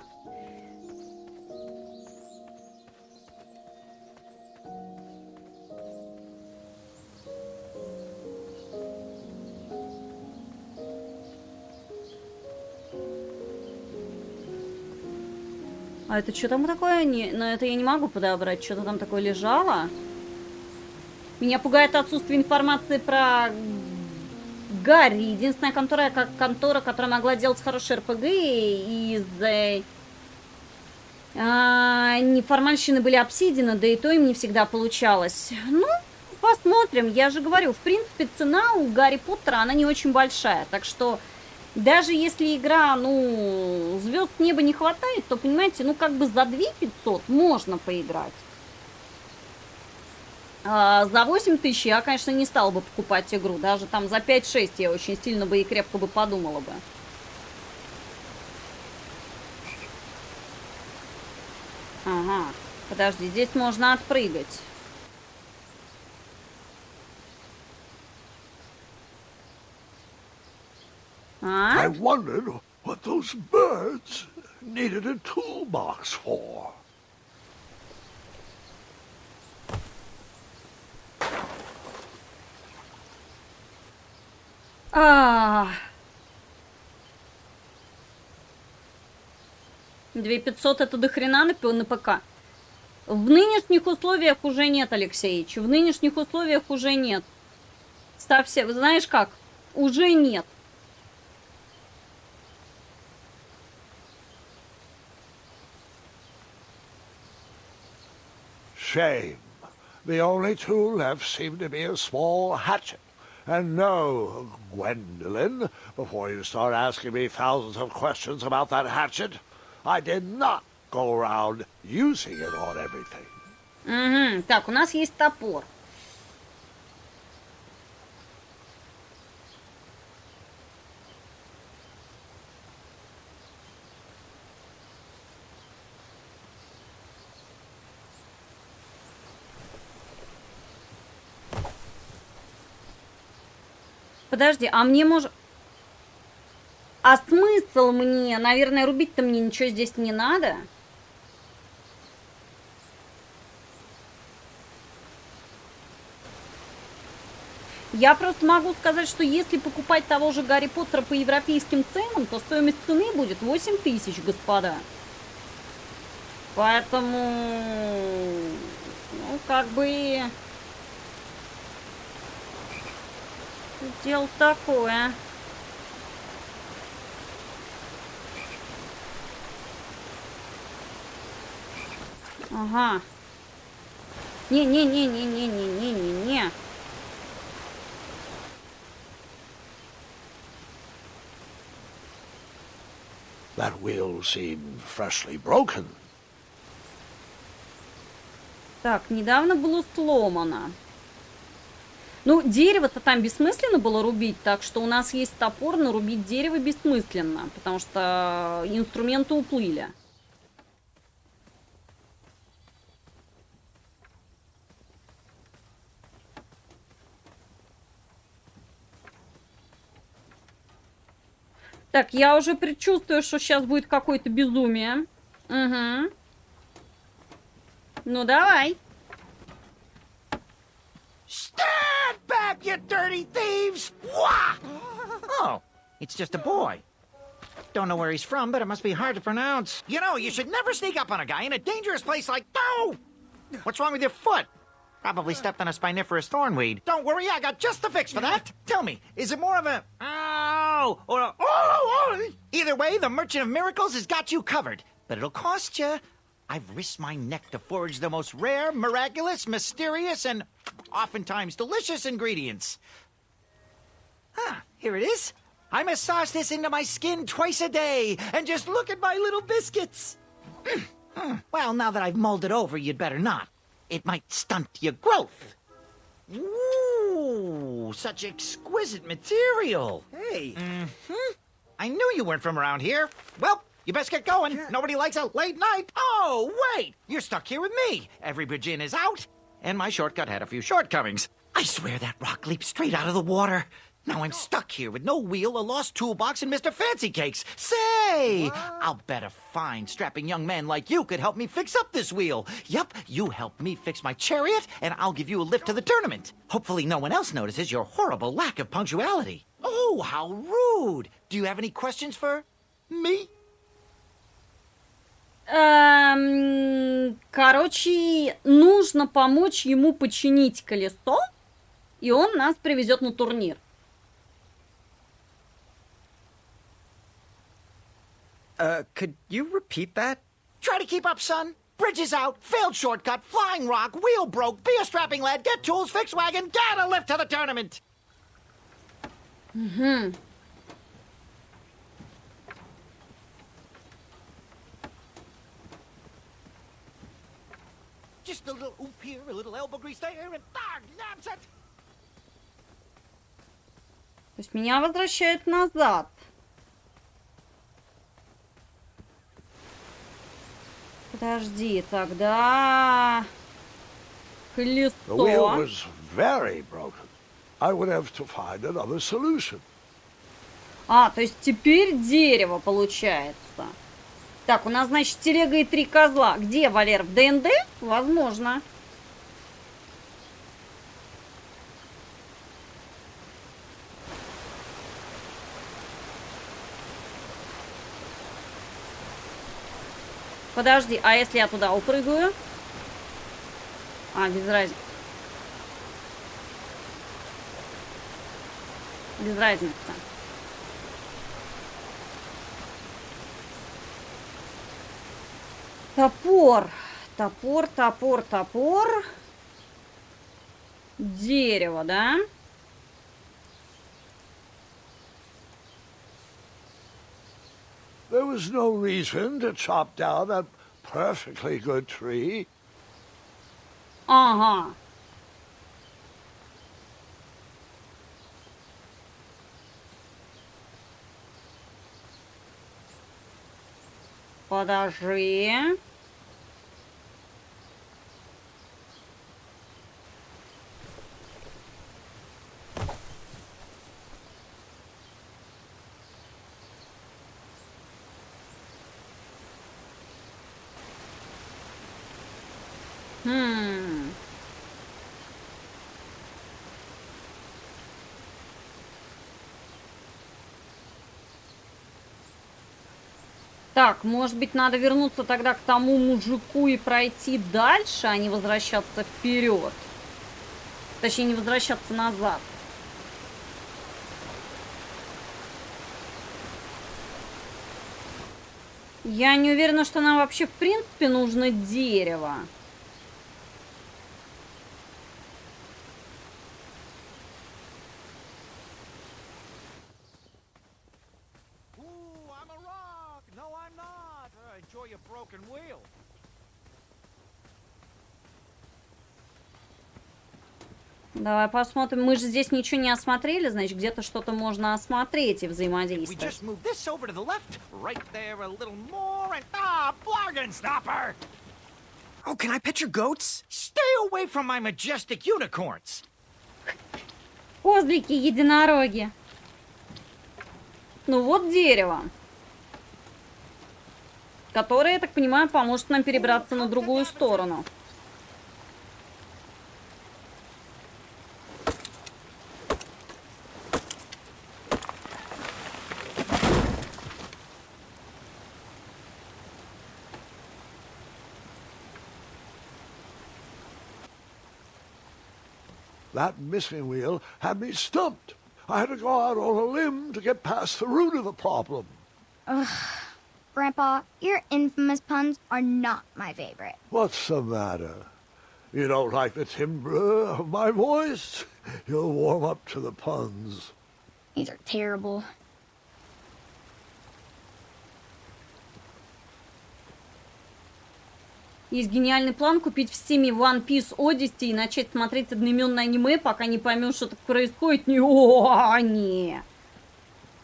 А это что там такое? Но это я не могу подобрать. Что-то там такое лежало. Меня пугает отсутствие информации про Гарри. Единственная контора, которая могла делать хороший РПГ из неформальщины были обсидины, да и то им не всегда получалось. Ну, посмотрим. Я же говорю, в принципе, цена у Гарри Поттера, она не очень большая. Так что даже если игра, ну, звезд неба не хватает, то, понимаете, ну, как бы за 2500 можно поиграть. За 8000 я, конечно, не стала бы покупать игру. Даже там за 5-6 я очень сильно бы и крепко бы подумала бы. Ага, подожди, здесь можно отпрыгать. I wondered what those birds needed a toolbox for. А, 2500 это дохрена на ПК. В нынешних условиях уже нет, Алексеевич. В нынешних условиях уже нет. Ставься, вы знаешь как? Уже нет. Shame. The only tool left seemed to be a small hatchet. And no, Gwendolyn, before you start asking me thousands of questions about that hatchet, I did not go around using it on everything. Угу. Так, у нас есть топор. Подожди, а мне может... А смысл мне? Наверное, рубить-то мне ничего здесь не надо. Я просто могу сказать, что если покупать того же Гарри Поттера по европейским ценам, то стоимость цены будет 8000, господа. Поэтому... Ну, как бы... Дело такое. Ага. Не-не-не-не-не-не-не-не-не. That wheel seemed freshly broken. Так, недавно было сломано. Ну, дерево-то там бессмысленно было рубить, так что у нас есть топор, но рубить дерево бессмысленно, потому что инструменты уплыли. Так, я уже предчувствую, что сейчас будет какое-то безумие. Угу. Ну, давай. Stand back, you dirty thieves! Wah! Oh, it's just a boy. Don't know where he's from, but it must be hard to pronounce. You know, you should never sneak up on a guy in a dangerous place like... Oh! What's wrong with your foot? Probably stepped on a spiniferous thornweed. Don't worry, I got just the fix for that. Tell me, is it more of a... Ow! Or a... Oh! Either way, the Merchant of Miracles has got you covered. But it'll cost you. I've risked my neck to forage the most rare, miraculous, mysterious, and oftentimes delicious ingredients. Ah, here it is. I massage this into my skin twice a day, and just look at my little biscuits. Well, now that I've mulled it over, you'd better not. It might stunt your growth. Ooh, such exquisite material. Hey. I knew you weren't from around here. Well, you best get going. Nobody likes a late night. Oh, wait! You're stuck here with me. Every bridge in is out. And my shortcut had a few shortcomings. I swear that rock leaped straight out of the water. Now I'm stuck here with no wheel, a lost toolbox, and Mr. Fancy Cakes. Say! I'll bet a fine, strapping young man like you could help me fix up this wheel. Yup, you help me fix my chariot, and I'll give you a lift to the tournament. Hopefully no one else notices your horrible lack of punctuality. Oh, how rude! Do you have any questions for me? Короче, нужно помочь ему починить колесо, и он нас привезет на турнир. Could you repeat that? Try to keep up, son. Bridge is out, failed shortcut, flying rock, wheel broke, be a strapping lad, get tools, fix wagon, get a lift to the tournament. Just a little oop here, a little elbow grease there, and naps it. То есть меня возвращают назад. Подожди, тогда... The wheel Колесо. was very broken. I would have to find another solution. А, то есть теперь дерево получается. Так, у нас, значит, телега и 3 козла. Где, Валер? В ДНД? Возможно. Подожди, а если я туда упрыгаю? А, без разницы. Без разницы. Топор. Топор, топор, топор. Дерево, да? There was no reason to chop down that perfectly good tree. Ага. Подожди. Хм. Так, может быть, надо вернуться тогда к тому мужику и пройти дальше, а не возвращаться вперед. Точнее, не возвращаться назад. Я не уверена, что нам вообще в принципе нужно дерево. Ooh, I'm a rock. No, I'm not. Enjoy a broken wheel. Давай посмотрим. Мы же здесь ничего не осмотрели, значит, где-то что-то можно осмотреть и We взаимодействовать. just move this over to the left. Right there a little more and... bargain stopper! Oh, can I pet your goats? Stay away from my majestic unicorns. Козлики, единороги. Ну вот дерево. Которое, я так понимаю, поможет нам перебраться на другую сторону. That missing wheel had me stumped. I had to go out on a limb to get past the root of the problem. Grandpa, your infamous puns are not my favorite. What's the matter? You don't like the timbre of my voice? You'll warm up to the puns. These are terrible. Есть гениальный план купить в Стиме One Piece Odyssey и начать смотреть одноименное аниме, пока не поймешь, что так происходит. Не.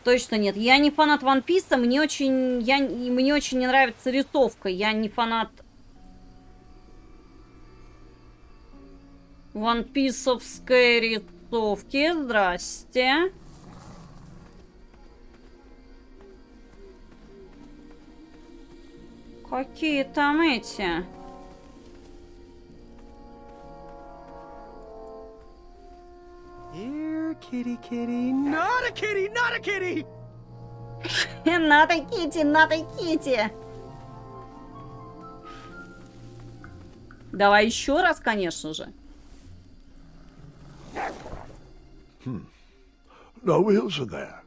Точно нет. Я не фанат One Piece, мне очень не нравится рисовка. Я не фанат One Piece-овской рисовки. Здрасте. Какие там эти? Here, kitty, kitty. Not a kitty, not a kitty! Надо Кити, надо Кити. Давай еще раз, конечно же. No wheels in there.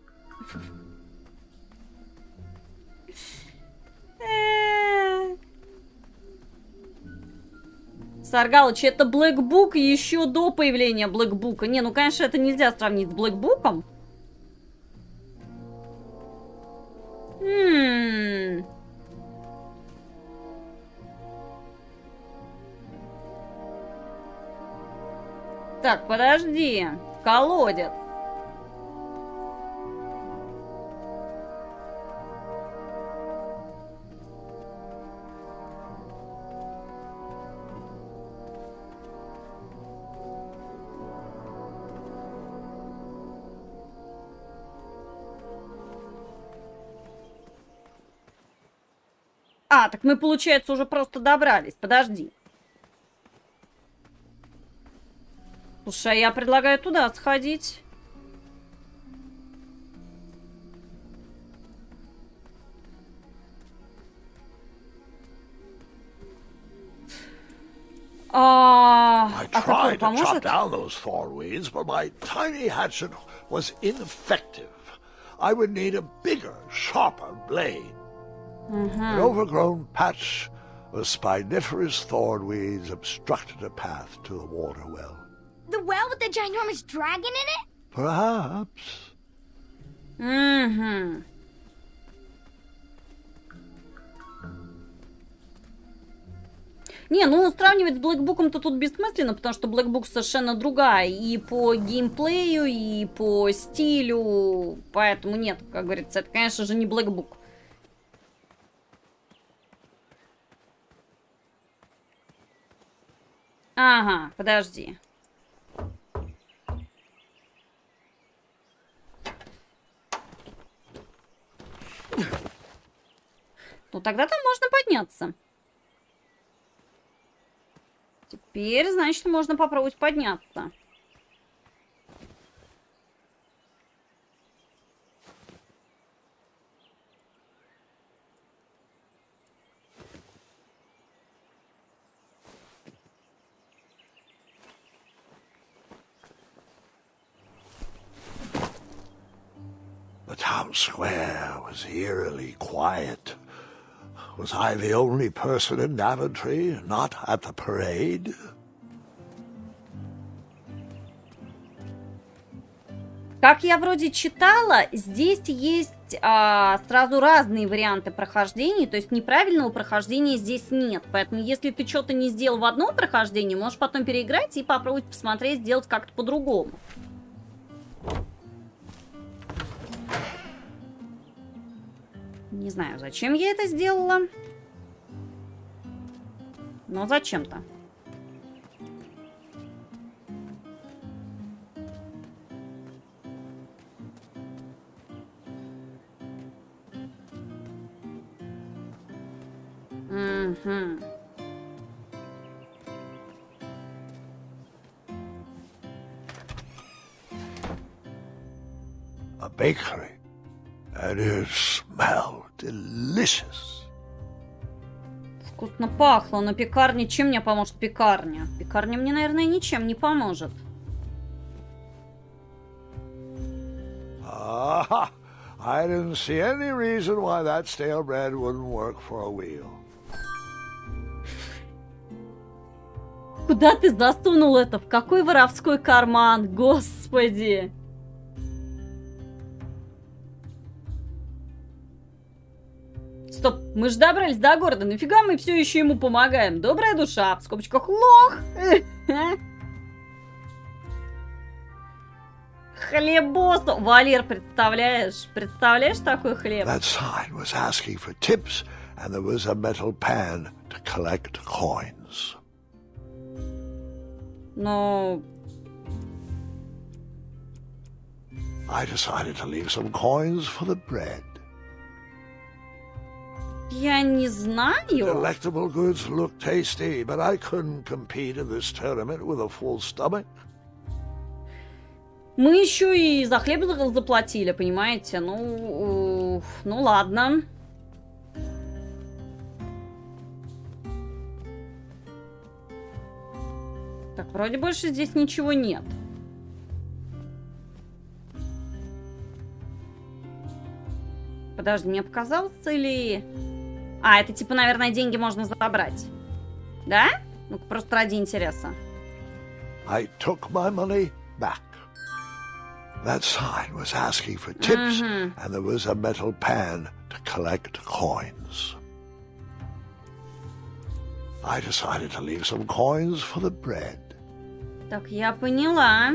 Саргалыч, это Блэкбук еще до появления Блэкбука. Не, ну, конечно, это нельзя сравнить с Блэкбуком. Так, подожди. Колодец. А, так мы, получается, уже просто добрались. Подожди. Слушай, а я предлагаю туда сходить. I какой tried to chop поможет? down those thornweeds, but my tiny hatchet was ineffective. I would need a bigger, sharper blade. An overgrown patch of spiniferous thornweeds obstructed a path to the water well. The well with the ginormous dragon in it? Perhaps. Угу. Не, ну сравнивать с Блэкбуком-то тут бессмысленно, потому что Блэкбук совершенно другая и по геймплею, и по стилю, поэтому нет, как говорится, это, конечно же, не Блэкбук. Ага, подожди. Ну тогда там можно подняться. Теперь, значит, можно попробовать подняться. The town square was eerily quiet. Was I the only person in Daventry not at the parade? Как я вроде читала, здесь есть сразу разные варианты прохождений, то есть неправильного прохождения здесь нет. Поэтому если ты что-то не сделал в одном прохождении, можешь потом переиграть и попробовать посмотреть, сделать как-то по-другому. Не знаю, зачем я это сделала. Но зачем-то. Угу. A bakery. And it smelled delicious. Вкусно пахло, но пекарня... Чем мне поможет пекарня? Пекарня мне, наверное, ничем не поможет. Ah, I didn't see any reason why that stale bread wouldn't work for a wheel. Куда ты засунул это? В какой воровской карман? Господи! Стоп, мы же добрались до города, нафига мы все еще ему помогаем? Добрая душа, в скобочках лох. Хлебосу. Валер, представляешь? Представляешь такой хлеб? That sign was asking for tips, and there was a metal pan to collect coins. Ну... I decided to leave some coins for the bread. Я не знаю. Delectable goods look tasty, but I couldn't compete in this tournament with a full stomach. Мы еще и за хлеб заплатили, понимаете? Ну ладно. Так, вроде больше здесь ничего нет. Подожди, мне показалось или... А, это типа, наверное, деньги можно забрать. Да? Ну-ка, просто ради интереса. I took my money back. That sign was asking for tips, and there was a metal pan to collect coins. I decided to leave some coins for the bread. Так, я поняла.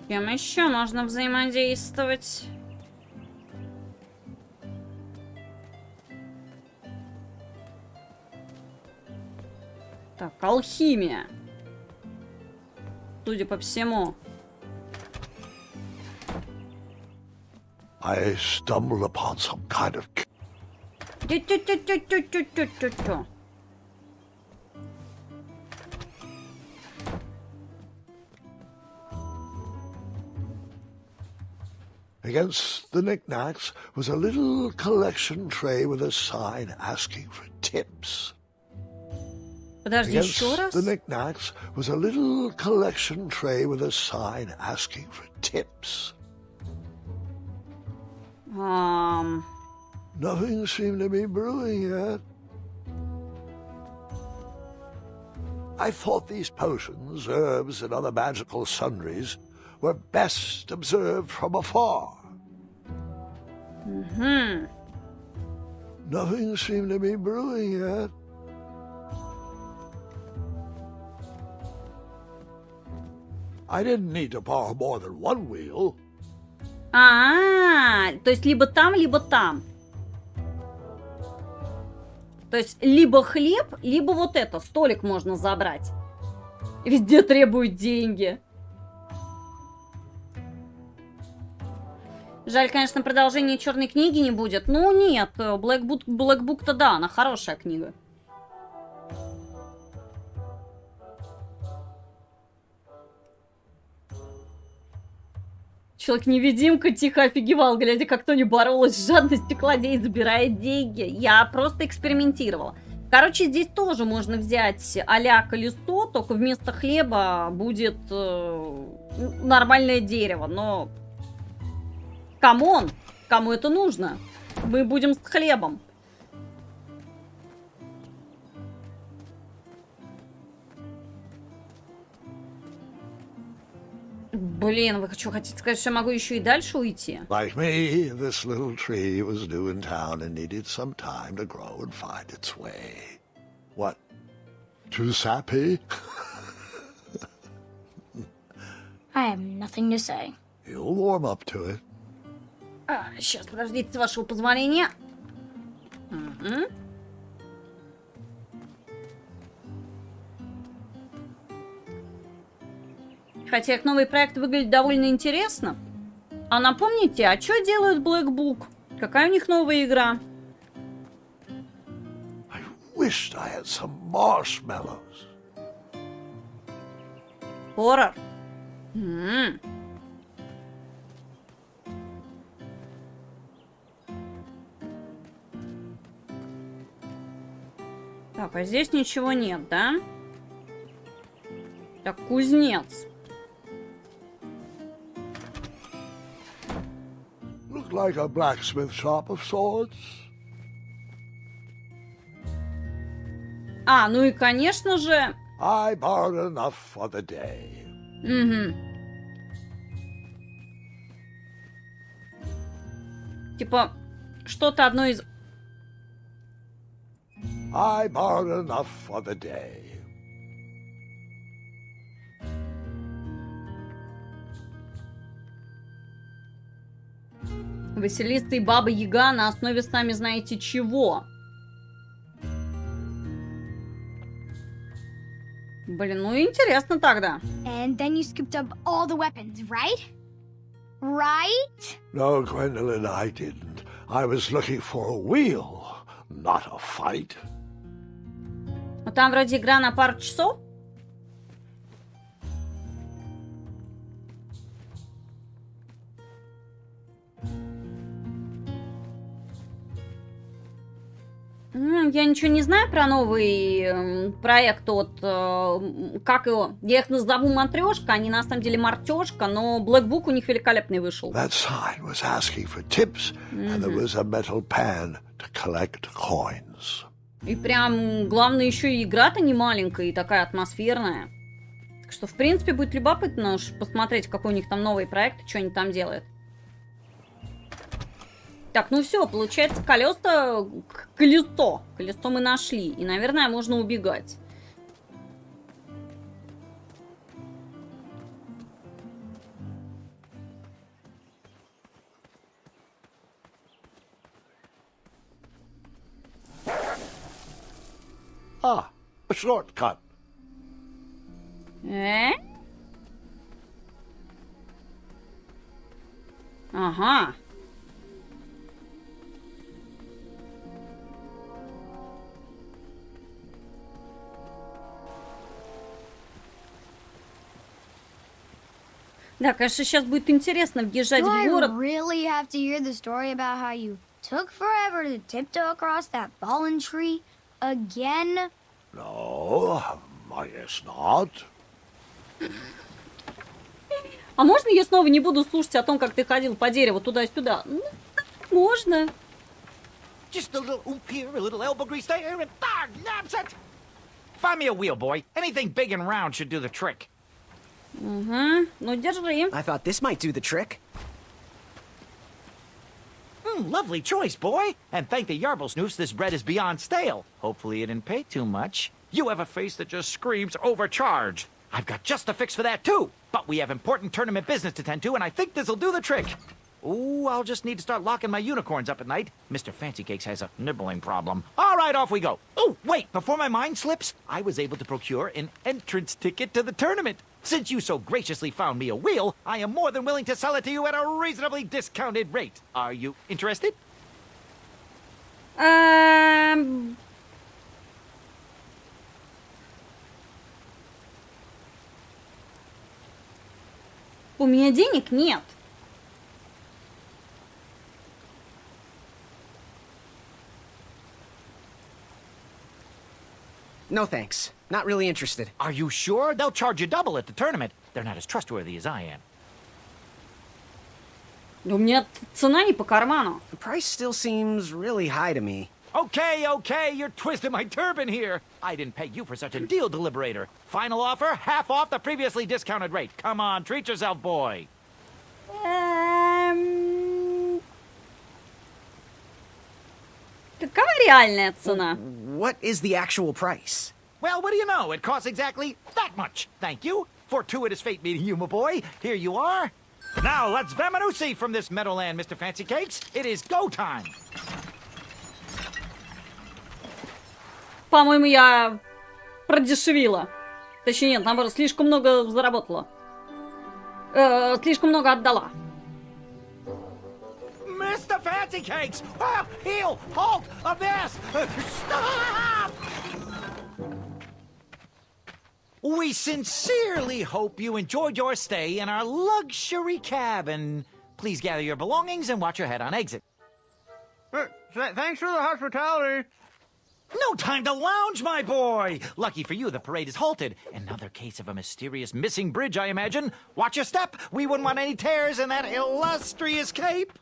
С кем еще можно взаимодействовать? Так, алхимия. Судя по всему. I stumbled upon some kind of... Тю-тю-тю-тю-тю-тю-тю-тю. Against the knickknacks was a little collection tray with a sign asking for tips. Подожди, Against еще раз? the knickknacks was a little collection tray with a sign asking for tips. Nothing seemed to be brewing yet. I thought these potions, herbs, and other magical sundries were best observed from afar. Nothing seemed to be brewing yet. I didn't need to borrow more than one wheel. То есть либо там, либо там. То есть либо хлеб, либо вот это, столик можно забрать. Везде требуют деньги. Жаль, конечно, продолжения черной книги не будет. Ну, нет, Блэкбук-то да, она хорошая книга. Человек-невидимка тихо офигевал, глядя, как Тони боролась с жадностью кладей, забирая деньги. Я просто экспериментировала. Короче, здесь тоже можно взять а-ля колесо, только вместо хлеба будет нормальное дерево. Но, камон, кому это нужно? Мы будем с хлебом. Блин, вы что, хотите сказать, что я могу еще и дальше уйти? Like me, this little tree was new in town and needed some time to grow and find its way. What? Too sappy? I have nothing to say. You'll warm up to it. Сейчас, подождите, с вашего позволения. Угу. Хотя их новый проект выглядит довольно интересно. А напомните, а что делают Black Book? Какая у них новая игра? I wished I had some marshmallows. Хоррор. Так, а здесь ничего нет, да? Так, кузнец. Looked like a blacksmith shop of sorts. А, ну и, конечно же... I borrowed enough for the day. Угу. Типа, что-то одно из... I borrowed enough for the day. Василиса и Баба Яга на основе сами знаете чего. Блин, ну интересно тогда. And then you scooped up all the weapons, right? Right? No, Gwendolyn, I didn't. I was looking for a wheel, not a fight. Ну там вроде игра на пару часов. Я ничего не знаю про новый проект от... как его? Я их назову Матрешка, они на самом деле Мартешка, но Black Book у них великолепный вышел. That sign was asking for tips, and there was a metal pan to collect coins. И прям, главное, еще и игра-то не маленькая и такая атмосферная. Так что, в принципе, будет любопытно уж посмотреть, какой у них там новый проект и что они там делают. Так, ну все, получается, колесо мы нашли. И, наверное, можно убегать. Ah, a shortcut. Ага. Да, конечно, сейчас будет интересно въезжать Do в I город. really have to hear the story about how you took forever to tiptoe across that fallen tree again? No, I guess not. А можно я снова не буду слушать о том, как ты ходил по дереву туда-сюда? Ну, можно. Just a little oop here, a little elbow grease there, and that's it. Find me a wheel, boy. Anything big and round should do the trick. Угу, ну держи. I thought this might do the trick. Lovely choice, boy. And thank the Yarblesnoofs, this bread is beyond stale. Hopefully it didn't pay too much. You have a face that just screams overcharged. I've got just a fix for that, too. But we have important tournament business to tend to, and I think this'll do the trick. Ooh, I'll just need to start locking my unicorns up at night. Mr. Fancy Cakes has a nibbling problem. All right, off we go. Oh, wait, before my mind slips, I was able to procure an entrance ticket to the tournament. Since you so graciously found me a wheel, I am more than willing to sell it to you at a reasonably discounted rate. Are you interested? У меня денег нет. No thanks. Not really interested. Are you sure? They'll charge you double at the tournament. They're not as trustworthy as I am. У меня цена не по карману. The price still seems really high to me. Okay, you're twisting my turban here. I didn't pay you for such a deal, Deliberator. Final offer, half off the previously discounted rate. Come on, treat yourself, boy. Какова реальная цена? What is the actual price? Well, what do you know? It costs exactly that much. Thank you. Fortuitous fate meeting you, my boy. Here you are. Now, let's Vamanusi from this Meadowland, Mr. Fancy Cakes. It is go time. По-моему, я продешевила. Точнее, нет, наоборот, слишком много заработала. Слишком много отдала. Mr. Fancy Cakes! Oh, heel! Halt! Abyss! Stop! We sincerely hope you enjoyed your stay in our luxury cabin. Please gather your belongings and watch your head on exit. Thanks for the hospitality. No time to lounge, my boy! Lucky for you, the parade is halted. Another case of a mysterious missing bridge, I imagine. Watch your step! We wouldn't want any tears in that illustrious cape!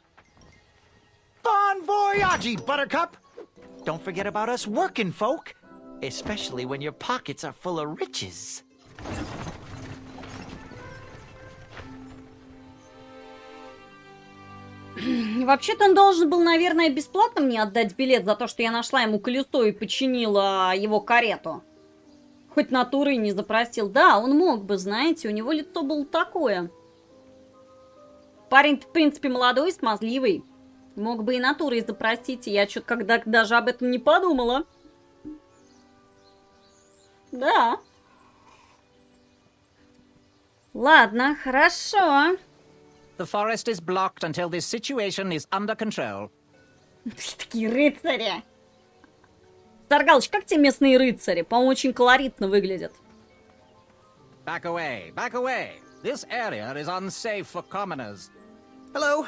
Bon voyage, Buttercup! Don't forget about us working folk, especially when your pockets are full of riches. Вообще-то он должен был, наверное, бесплатно мне отдать билет за то, что я нашла ему колесо и починила его карету. Хоть натурой не запросил. Да, он мог бы, знаете, у него лицо было такое. Парень, в принципе, молодой, смазливый. Мог бы и натурой запросить, я что-то когда даже об этом не подумала. Да. Ладно, хорошо. The forest is blocked until this situation is under control. Такие рыцари. Саргалыч, как те местные рыцари? По-моему, очень колоритно выглядят. Back away, back away. This area is unsafe for commoners. Hello.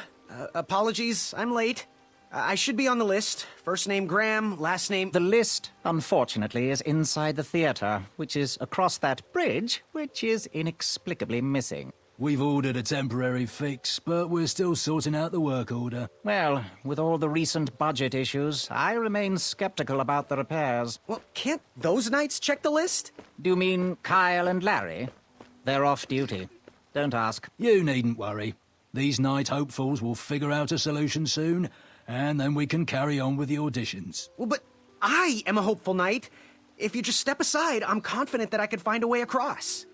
Apologies, I'm late. I should be on the list. First name Graham, last name... The list, unfortunately, is inside the theater, which is across that bridge, which is inexplicably missing. We've ordered a temporary fix, but we're still sorting out the work order. Well, with all the recent budget issues, I remain skeptical about the repairs. Well, can't those knights check the list? Do you mean Kyle and Larry? They're off duty. Don't ask. You needn't worry. These night hopefuls will figure out a solution soon, and then we can carry on with the auditions. Well, but I am a hopeful knight. If you just step aside, I'm confident that I could find a way across.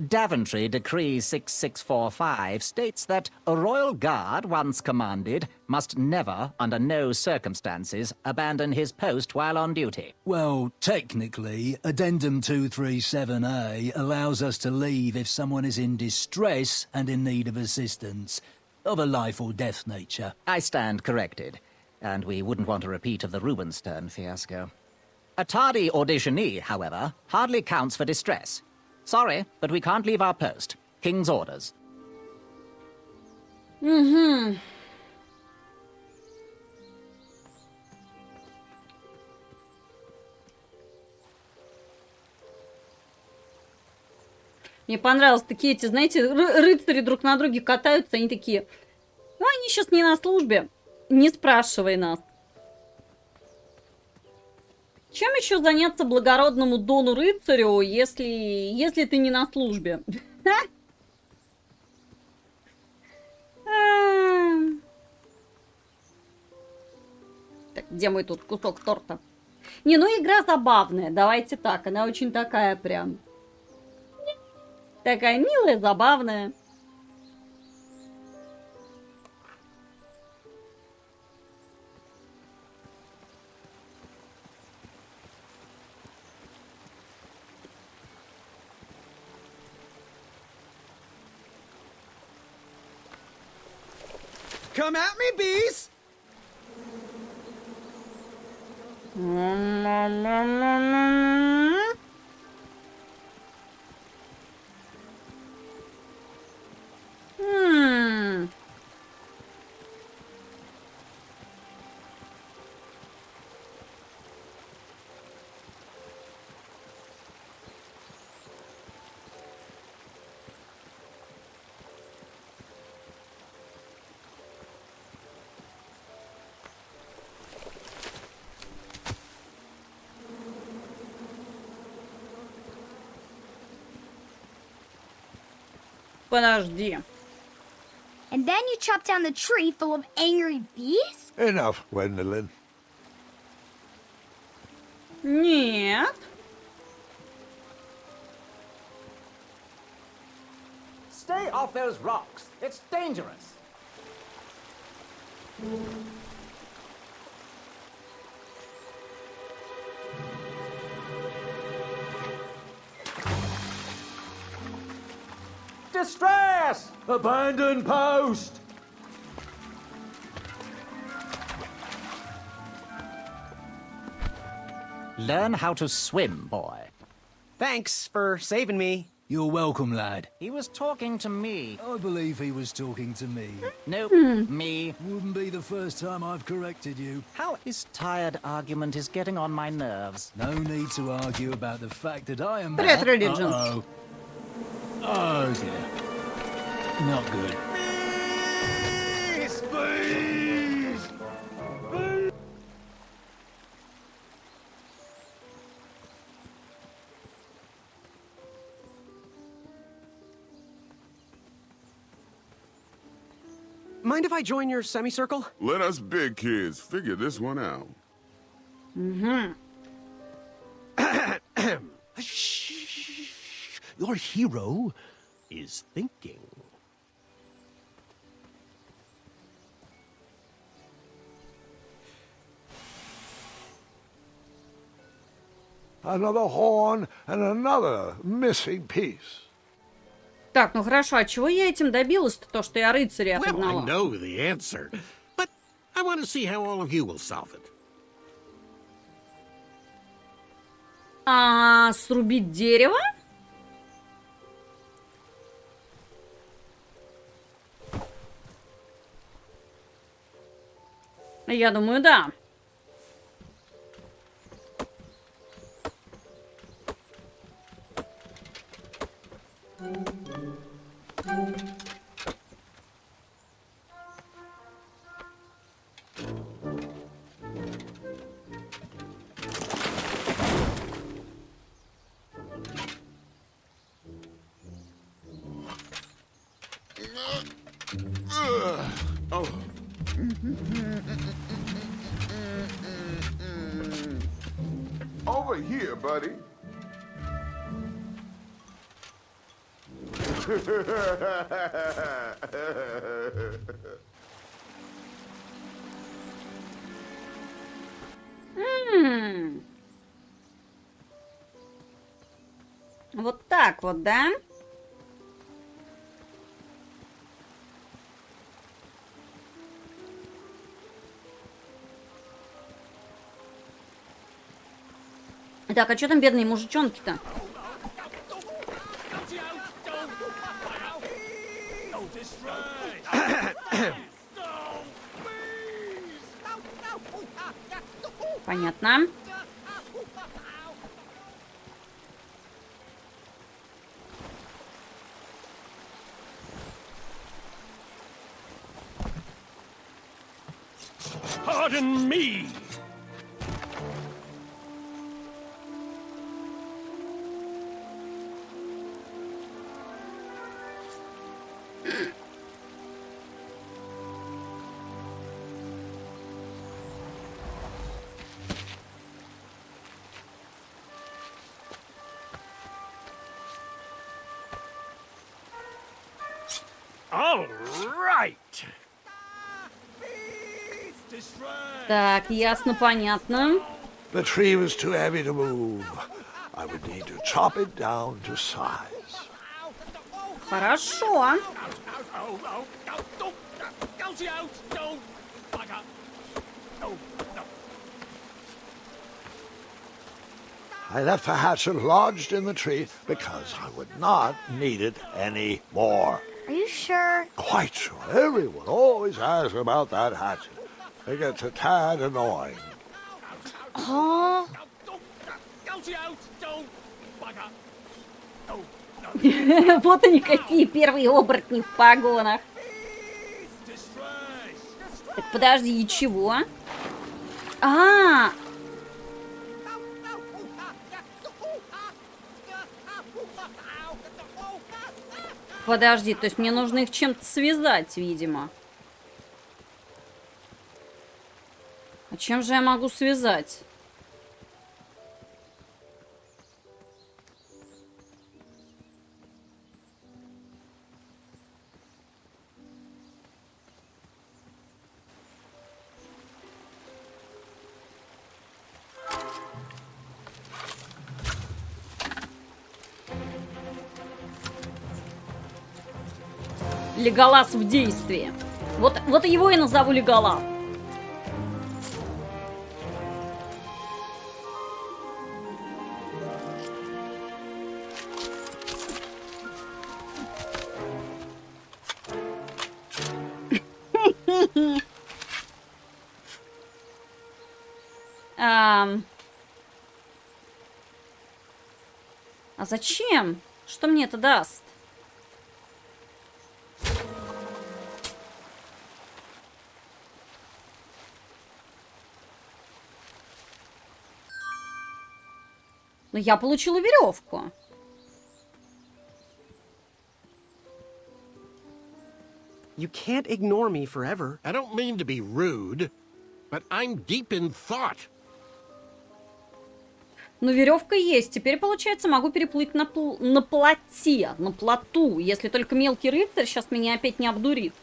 Daventry Decree 6645 states that a royal guard once commanded must never, under no circumstances, abandon his post while on duty. Well, technically, Addendum 237A allows us to leave if someone is in distress and in need of assistance, of a life or death nature. I stand corrected, and we wouldn't want a repeat of the Rubenstern fiasco. A tardy auditionee, however, hardly counts for distress. Sorry, but we can't leave our post. King's orders. Угу. Мне понравилось, такие эти, знаете, рыцари друг на друге катаются, они такие, ну, они сейчас не на службе, не спрашивай нас. Чем еще заняться благородному дону рыцарю, если ты не на службе? Так, где мой тут кусок торта? Не, ну игра забавная, давайте так, она очень такая прям. Такая милая, забавная. Come at me, bees! Подожди. And then you chop down the tree full of angry bees? Enough, Gwendolyn. Нет. Stay off those rocks. It's dangerous. Distress! Abandon post! Learn how to swim, boy. Thanks for saving me. You're welcome, lad. He was talking to me. I believe he was talking to me. Nope, me. Wouldn't be the first time I've corrected you. How this tired argument is getting on my nerves. No need to argue about the fact that I am... Привет, religion. Uh-oh. Oh, dear. Not good. Please, please! Mind if I join your semicircle? Let us big kids figure this one out. Shh. Your hero is thinking. Another horn and another missing piece. Так, ну хорошо, а чего я этим добилась-то, то, что я рыцаря Well, I отогнала? know the answer, but I want to see how all of you will solve it. А, срубить дерево? Я думаю, да. Oh. Over here, buddy. Вот так вот, да? Так, а что там бедные мужичонки-то? Понятно. Pardon me. All right. Так, ясно, понятно. The tree was too heavy to move. I would need to chop it down to size. Хорошо. I left the hatchet lodged in the tree because I would not need it any more. Are you sure? Quite sure. Everyone always asks about that hatchet. It gets a tad annoying. Oh. Вот они какие первые оборотни в погонах. Так, подожди, и чего? А, подожди, то есть мне нужно их чем-то связать, видимо. А чем же я могу связать? Леголас в действии. Вот его я назову Леголас. А зачем? Что мне это даст? Но я получила веревку. You can't ignore me forever. I don't mean to be rude, but I'm deep in thought. Ну, веревка есть. Теперь, получается, могу переплыть на плоте, на плоту. Если только мелкий рыцарь сейчас меня опять не обдурит.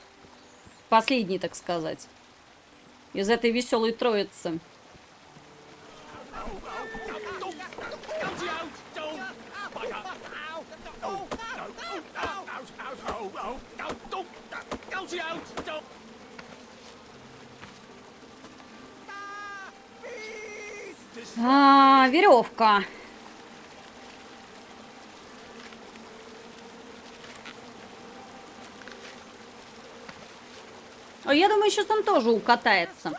Последний, так сказать. Из этой веселой троицы. Веревка. Я думаю, сейчас он тоже укатается.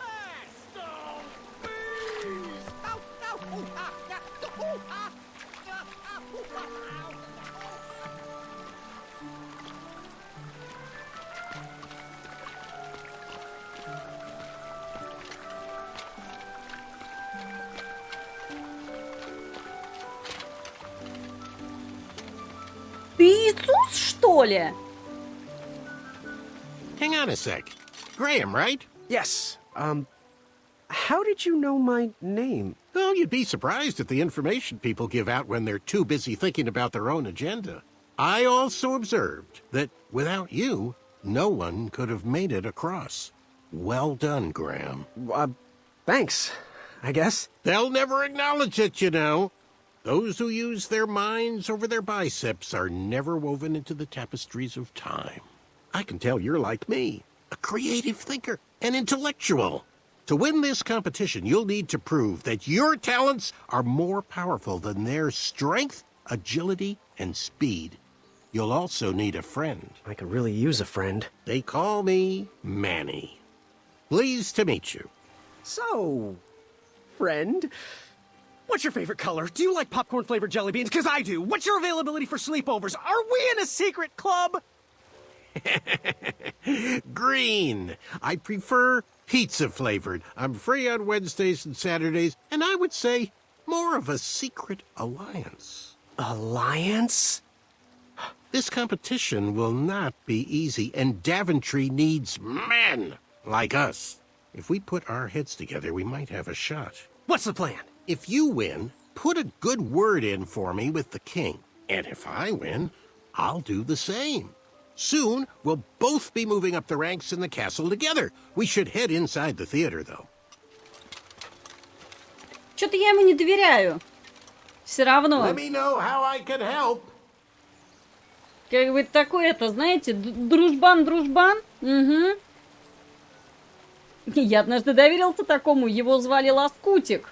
Ты Иисус, что ли? Hang on a sec. Graham, right? Yes. How did you know my name? Well, you'd be surprised at the information people give out when they're too busy thinking about their own agenda. I also observed that without you, no one could have made it across. Well done, Graham. Thanks, I guess. They'll never acknowledge it, you know. Those who use their minds over their biceps are never woven into the tapestries of time. I can tell you're like me, a creative thinker, an intellectual. To win this competition, you'll need to prove that your talents are more powerful than their strength, agility, and speed. You'll also need a friend. I could really use a friend. They call me Manny. Pleased to meet you. So, friend, what's your favorite color? Do you like popcorn-flavored jelly beans? Because I do. What's your availability for sleepovers? Are we in a secret club? Green. I prefer pizza-flavored. I'm free on Wednesdays and Saturdays, and I would say more of a secret alliance. Alliance? This competition will not be easy, and Daventry needs men like us. If we put our heads together, we might have a shot. What's the plan? If you win, put a good word in for me with the king. And if I win, I'll do the same. Soon, we'll both be moving up the ranks in the castle together. We should head inside the theater, though. Что-то я ему не доверяю. Все равно. Let me know how I can help. Как бы такой, это, знаете, дружбан. Угу. Я однажды доверился такому, его звали Лоскутик.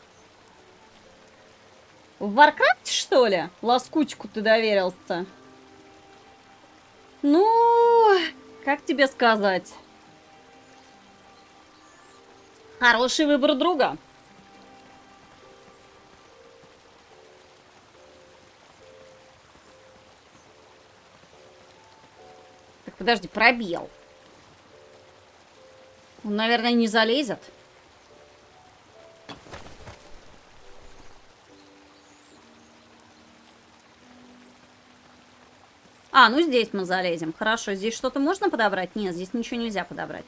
В Варкрафте, что ли? Лоскутику ты доверился? Ну, как тебе сказать? Хороший выбор друга. Так, подожди, пробел. Он, наверное, не залезет. А, ну здесь мы залезем. Хорошо, здесь что-то можно подобрать? Нет, здесь ничего нельзя подобрать.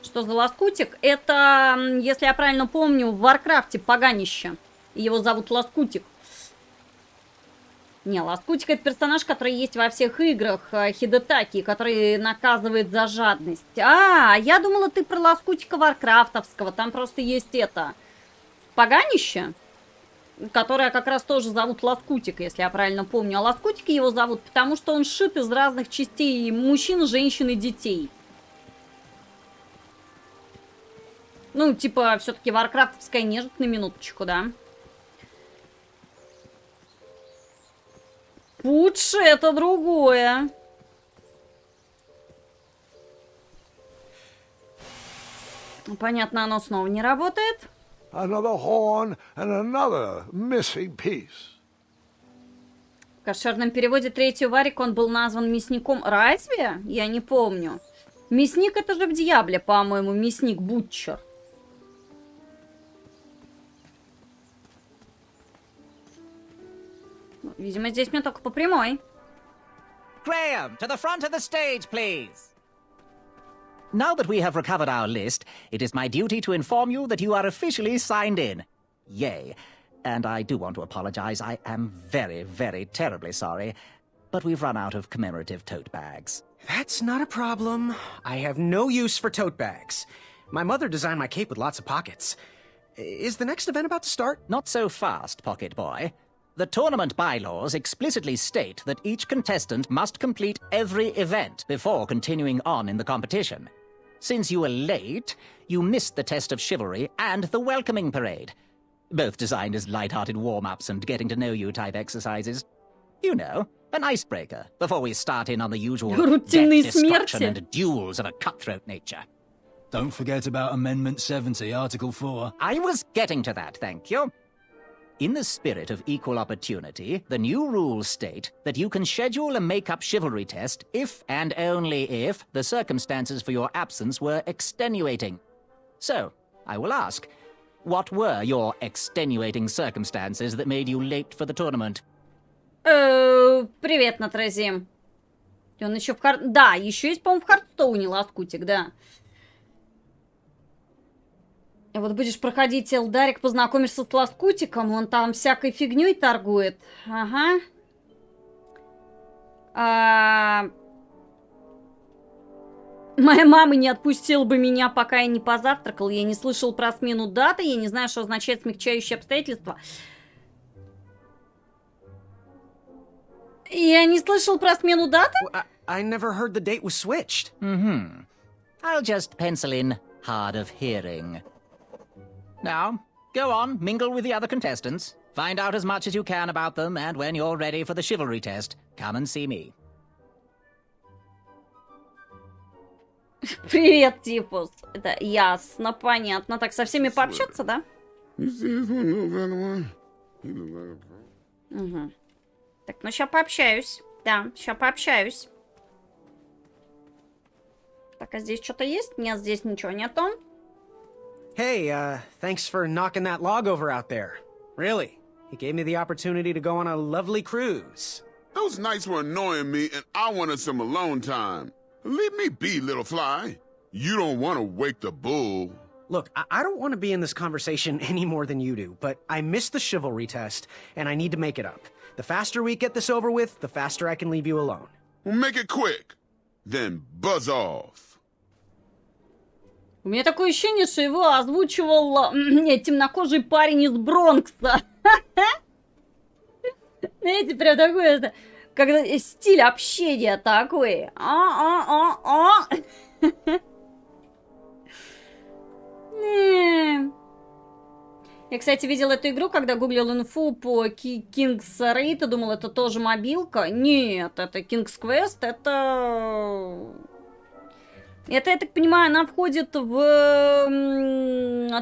Что за лоскутик? Это, если я правильно помню, в Варкрафте поганище. Его зовут Лоскутик. Не, Лоскутик — это персонаж, который есть во всех играх Хидетаки, который наказывает за жадность. А, я думала, ты про Лоскутика варкрафтовского. Там просто есть это поганище, которое как раз тоже зовут Лоскутик, если я правильно помню. А Лоскутик его зовут, потому что он сшит из разных частей мужчин, женщин и детей. Ну, типа, все-таки варкрафтовская нежить на минуточку, да? Лучше это другое. Понятно, оно снова не работает. Another horn and another missing piece. В кошерном переводе третью варик он был назван мясником. Разве? Я не помню. Мясник — это же в Дьябле, по-моему, мясник Бутчер. Видимо, здесь мне только по прямой. Graham, to the front of the stage, please. Now that we have recovered our list, it is my duty to inform you that you are officially signed in. Yay. And I do want to apologize. I am very, very terribly sorry. But we've run out of commemorative tote bags. That's not a problem. I have no use for tote bags. My mother designed my cape with lots of pockets. Is the next event about to start? Not so fast, Pocket Boy. The tournament bylaws explicitly state that each contestant must complete every event before continuing on in the competition. Since you were late, you missed the test of chivalry and the welcoming parade. Both designed as light-hearted warm-ups and getting-to-know-you type exercises. You know, an icebreaker before we start in on the usual death, destruction and duels of a cutthroat nature. Don't forget about Amendment 70, Article 4. I was getting to that, thank you. In the spirit of equal opportunity, the new rules state that you can schedule a make-up chivalry test if and only if the circumstances for your absence were extenuating. So, I will ask, what were your extenuating circumstances that made you late for the tournament? Привет, Натразим. Он еще в Да, еще есть, по-моему, в Хардстоуне Лоскутик, да. Вот будешь проходить Элдарик, познакомишься с Лоскутиком, он там всякой фигней торгует. Ага. Моя мама не отпустила бы меня, пока я не позавтракал. Я не слышал про смену даты, я не знаю, что означает смягчающие обстоятельства. Я не слышал про смену даты? I never heard the date was switched. I'll just pencil in hard of hearing. Now, go on, mingle with the other contestants. Find out as much as you can about them, and when you're ready for the chivalry test, come and see me. Привет, Типус. Это ясно, понятно. Так, со всеми пообщаться, да? Угу. Так, ну сейчас пообщаюсь. Да, сейчас пообщаюсь. Так, а здесь что-то есть? Нет, здесь ничего нету. Hey, thanks for knocking that log over out there. Really, it gave me the opportunity to go on a lovely cruise. Those nights were annoying me, and I wanted some alone time. Leave me be, little fly. You don't want to wake the bull. Look, I don't want to be in this conversation any more than you do, but I missed the chivalry test, and I need to make it up. The faster we get this over with, the faster I can leave you alone. Well, make it quick. Then buzz off. У меня такое ощущение, что его озвучивал темнокожий парень из Бронкса. Знаете, прям такой, это, когда стиль общения такой. Я, кстати, видела эту игру, когда гуглил инфу по King's Raid, и думал, это тоже мобилка. Нет, это King's Quest, это, я так понимаю, она входит в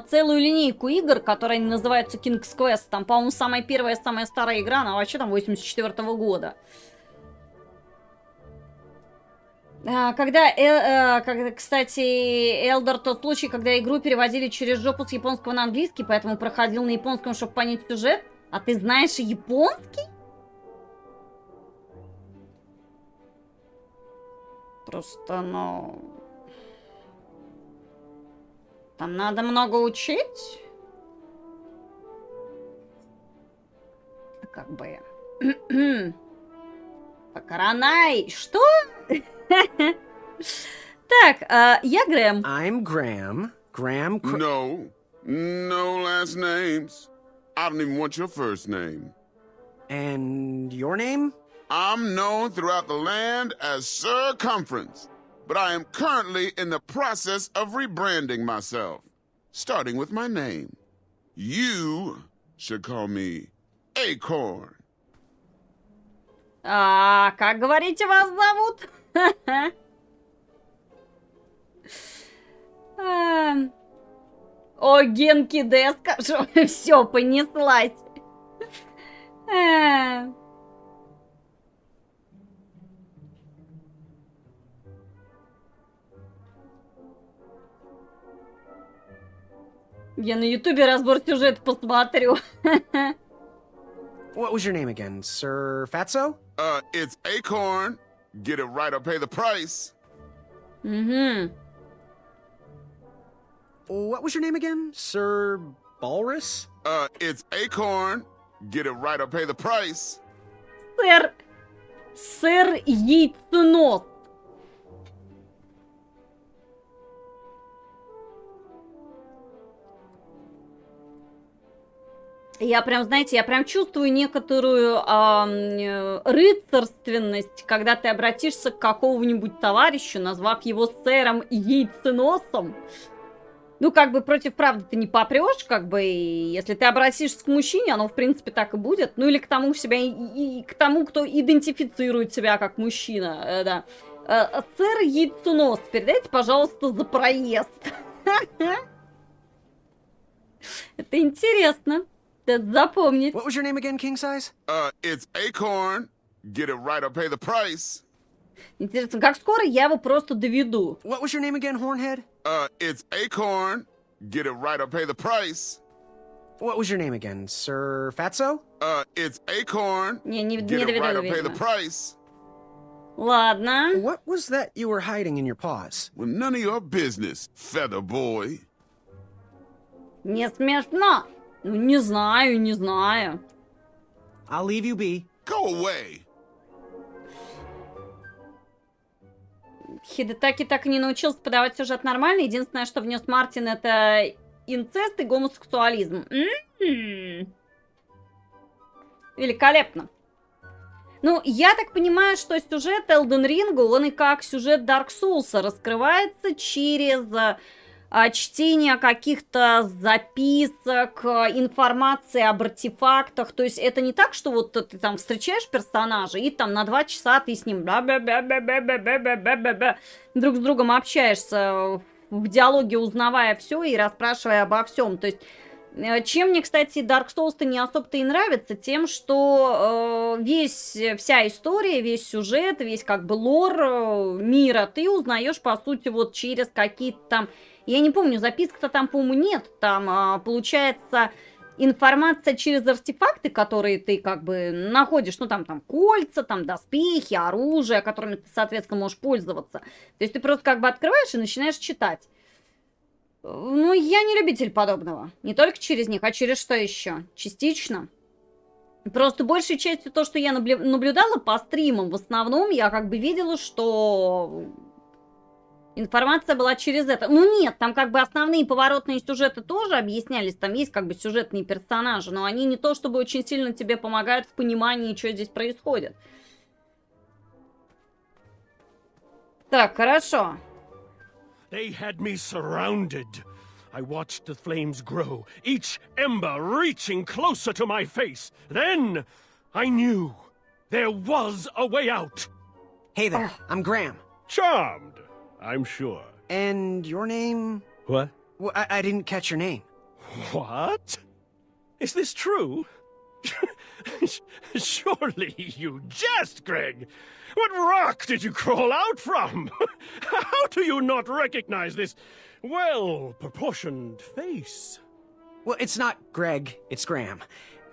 целую линейку игр, которые называются King's Quest. Там, по-моему, самая первая, самая старая игра, она вообще там 84-го года. Когда, кстати, Элдер тот случай, когда игру переводили через жопу с японского на английский, поэтому проходил на японском, чтобы понять сюжет. А ты знаешь японский? Просто, ну... Там надо много учить. Как бы... Покаранай! Что? Так, я Грэм. I'm Graham. Graham... No. No last names. I don't even want your first name. And your name? I'm known throughout the land as Circumference, but I am currently in the process of rebranding myself, starting with my name. You should call me Acorn. Как говорите, вас зовут? О, Генки Д, скажу. Все, понеслась. Я на ютубе разбор сюжета посмотрю. What was your name again? Sir Fatso? It's Acorn. Get it right or pay the price. What was your name again? Sir Balrus? It's Acorn. Get it right or pay the price. Сэр Яйценос. Я прям, знаете, я прям чувствую некоторую рыцарственность, когда ты обратишься к какому-нибудь товарищу, назвав его сэром Яйценосом. Ну, как бы против правды ты не попрешь, как бы, и если ты обратишься к мужчине, оно, в принципе, так и будет. Ну, или к тому, и к тому, кто идентифицирует себя как мужчина, да. Сэр Яйценос, передайте, пожалуйста, за проезд. Это интересно. Запомнить. What was your name again, King Size? It's Acorn. Get it right or pay the price. Интересно, как скоро я его просто доведу? What was your name again, Hornhead? It's Acorn. Get it right or pay the price. What was your name again, Sir Fatso? It's Acorn. Не Get it доведу, right or pay the видимо. price. Ладно. What was that you were hiding in your paws? Well, none of your business, feather boy. Не смешно. Ну, не знаю, не знаю. I'll leave you be. Go away. Хидетаки так и не научился подавать сюжет нормально. Единственное, что внес Мартин, это инцест и гомосексуализм. Великолепно. Ну, я так понимаю, что сюжет Elden Ring, он и как сюжет Dark Souls раскрывается через чтение каких-то записок, информации об артефактах. То есть это не так, что вот ты там встречаешь персонажа, и там на 2 часа ты с ним друг с другом общаешься, в диалоге узнавая все и расспрашивая обо всем. То есть чем мне, кстати, Dark Souls-то не особо-то и нравится, тем, что вся история, весь сюжет, весь как бы лор мира ты узнаешь, по сути, вот через какие-то там... Я не помню, записок-то там, по-моему, нет. Там, получается, информация через артефакты, которые ты как бы находишь. Ну, там кольца, там доспехи, оружие, которыми ты, соответственно, можешь пользоваться. То есть ты просто как бы открываешь и начинаешь читать. Ну, я не любитель подобного. Не только через них, а через что еще? Частично. Просто большей частью то, что я наблюдала по стримам, в основном я как бы видела, что... Информация была через это. Ну нет, там как бы основные поворотные сюжеты тоже объяснялись. Там есть как бы сюжетные персонажи, но они не то чтобы очень сильно тебе помогают в понимании, что здесь происходит. Так, хорошо. They had me surrounded. I watched the flames grow, each ember reaching closer to my face. Then I knew there was a way out. Hey there, I'm Graham. Charmed, I'm sure. And your name? What? Well, I didn't catch your name. What? Is this true? Surely you jest, Greg. What rock did you crawl out from? How do you not recognize this well-proportioned face? Well, it's not Greg, it's Graham.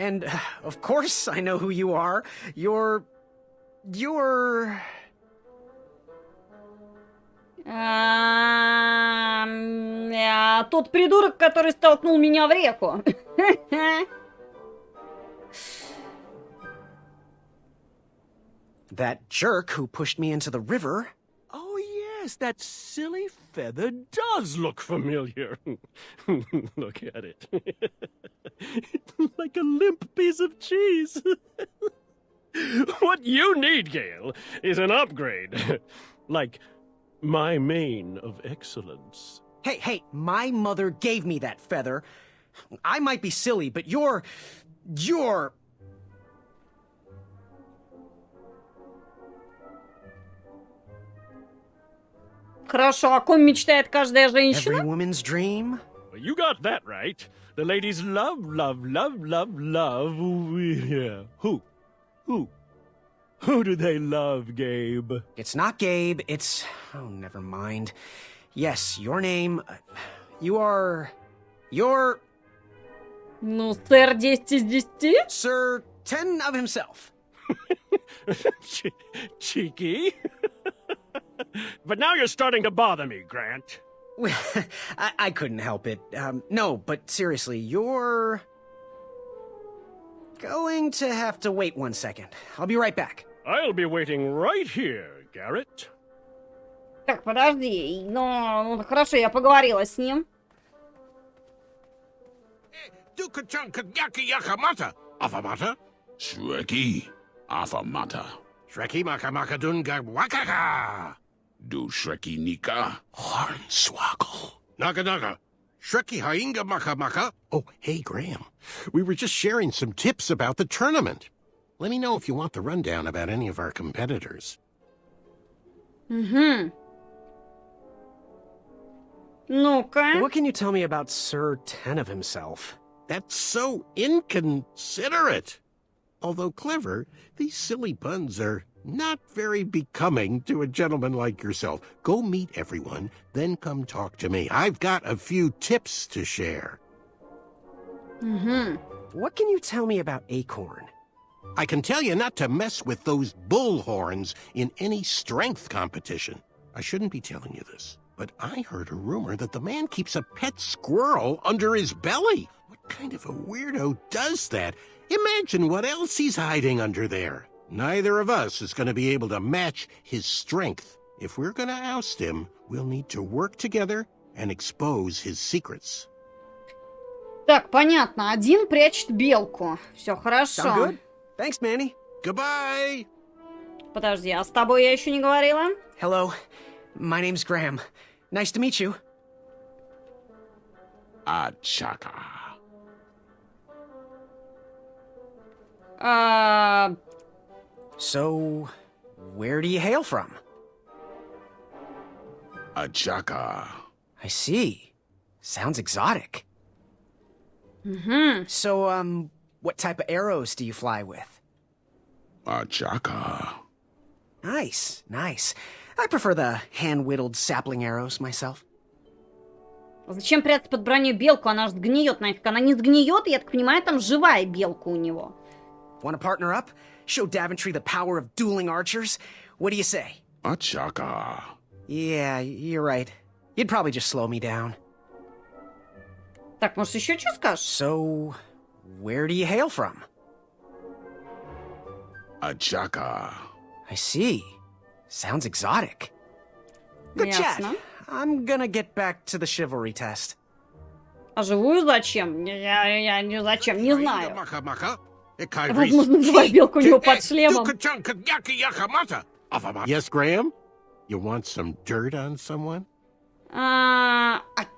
And, of course, I know who you are. You're... Тот придурок, который столкнул меня в реку. That jerk who pushed me into the river. Oh, yes, that silly feather does look familiar. Look at it. Like a limp piece of cheese. What you need, Gale, is an upgrade. Like my mane of excellence. Hey, my mother gave me that feather. I might be silly, but you're... Хорошо, о ком мечтает каждая Every женщина? woman's dream? Well, you got that right. The ladies love. Yeah. Who? Who do they love, Gabe? It's not Gabe, it's... Oh, never mind. Yes, your name... You're... Ну, сэр 10 из 10? Sir 10 of himself. Cheeky. But now you're starting to bother me, Grant. I couldn't help it. No, but seriously, you're... going to have to wait 1 second. I'll be right back. I'll be waiting right here, Garrett. Так, подожди. Ну, хорошо, я поговорила с ним. Shrekky, Afamata. Shreki Makamaka Dunga Wakaka. Do Shrekky Nika. Hornswoggle. Naga. Shreki Hainga Makamaka. Oh, hey, Graham. We were just sharing some tips about the tournament. Let me know if you want the rundown about any of our competitors. Угу. Ну-ка. What can you tell me about Sir 10 of himself? That's so inconsiderate. Although clever, these silly puns are not very becoming to a gentleman like yourself. Go meet everyone, then come talk to me. I've got a few tips to share. Угу. What can you tell me about Acorn? I can tell you not to mess with those bullhorns in any strength competition. I shouldn't be telling you this, but I heard a rumor that the man keeps a pet squirrel under his belly. What kind of a weirdo does that? Imagine what else he's hiding under there. Neither of us is going to be able to match his strength. If we're going to oust him, we'll need to work together and expose his secrets. Так, понятно. Один прячет белку. Все хорошо. Sound good? Thanks, Manny. Goodbye! Подожди, а с тобой я еще не говорила? Hello, my name's Graham. Nice to meet you. Achaka. So, where do you hail from? Achaka. I see. Sounds exotic. Угу. So, what type of arrows do you fly with? Achaka. Nice. I prefer the hand-whittled sapling arrows myself. Зачем прятать под броней белку? Она же сгниет нафиг. Она не сгниет, я так понимаю, там живая белка у него. Want to partner up? Show Daventry the power of dueling archers? What do you say? Achaka. Yeah, you're right. You'd probably just slow me down. Так, может, еще что скажешь? So, where do you hail from? Achaka. I see. Sounds exotic. Good Ясно. chat. I'm gonna get back to the chivalry test. А живую зачем? Я не зачем, не знаю. Возможно, Возможно, белка у него под шлемом. Yes, Graham? You want some dirt on someone?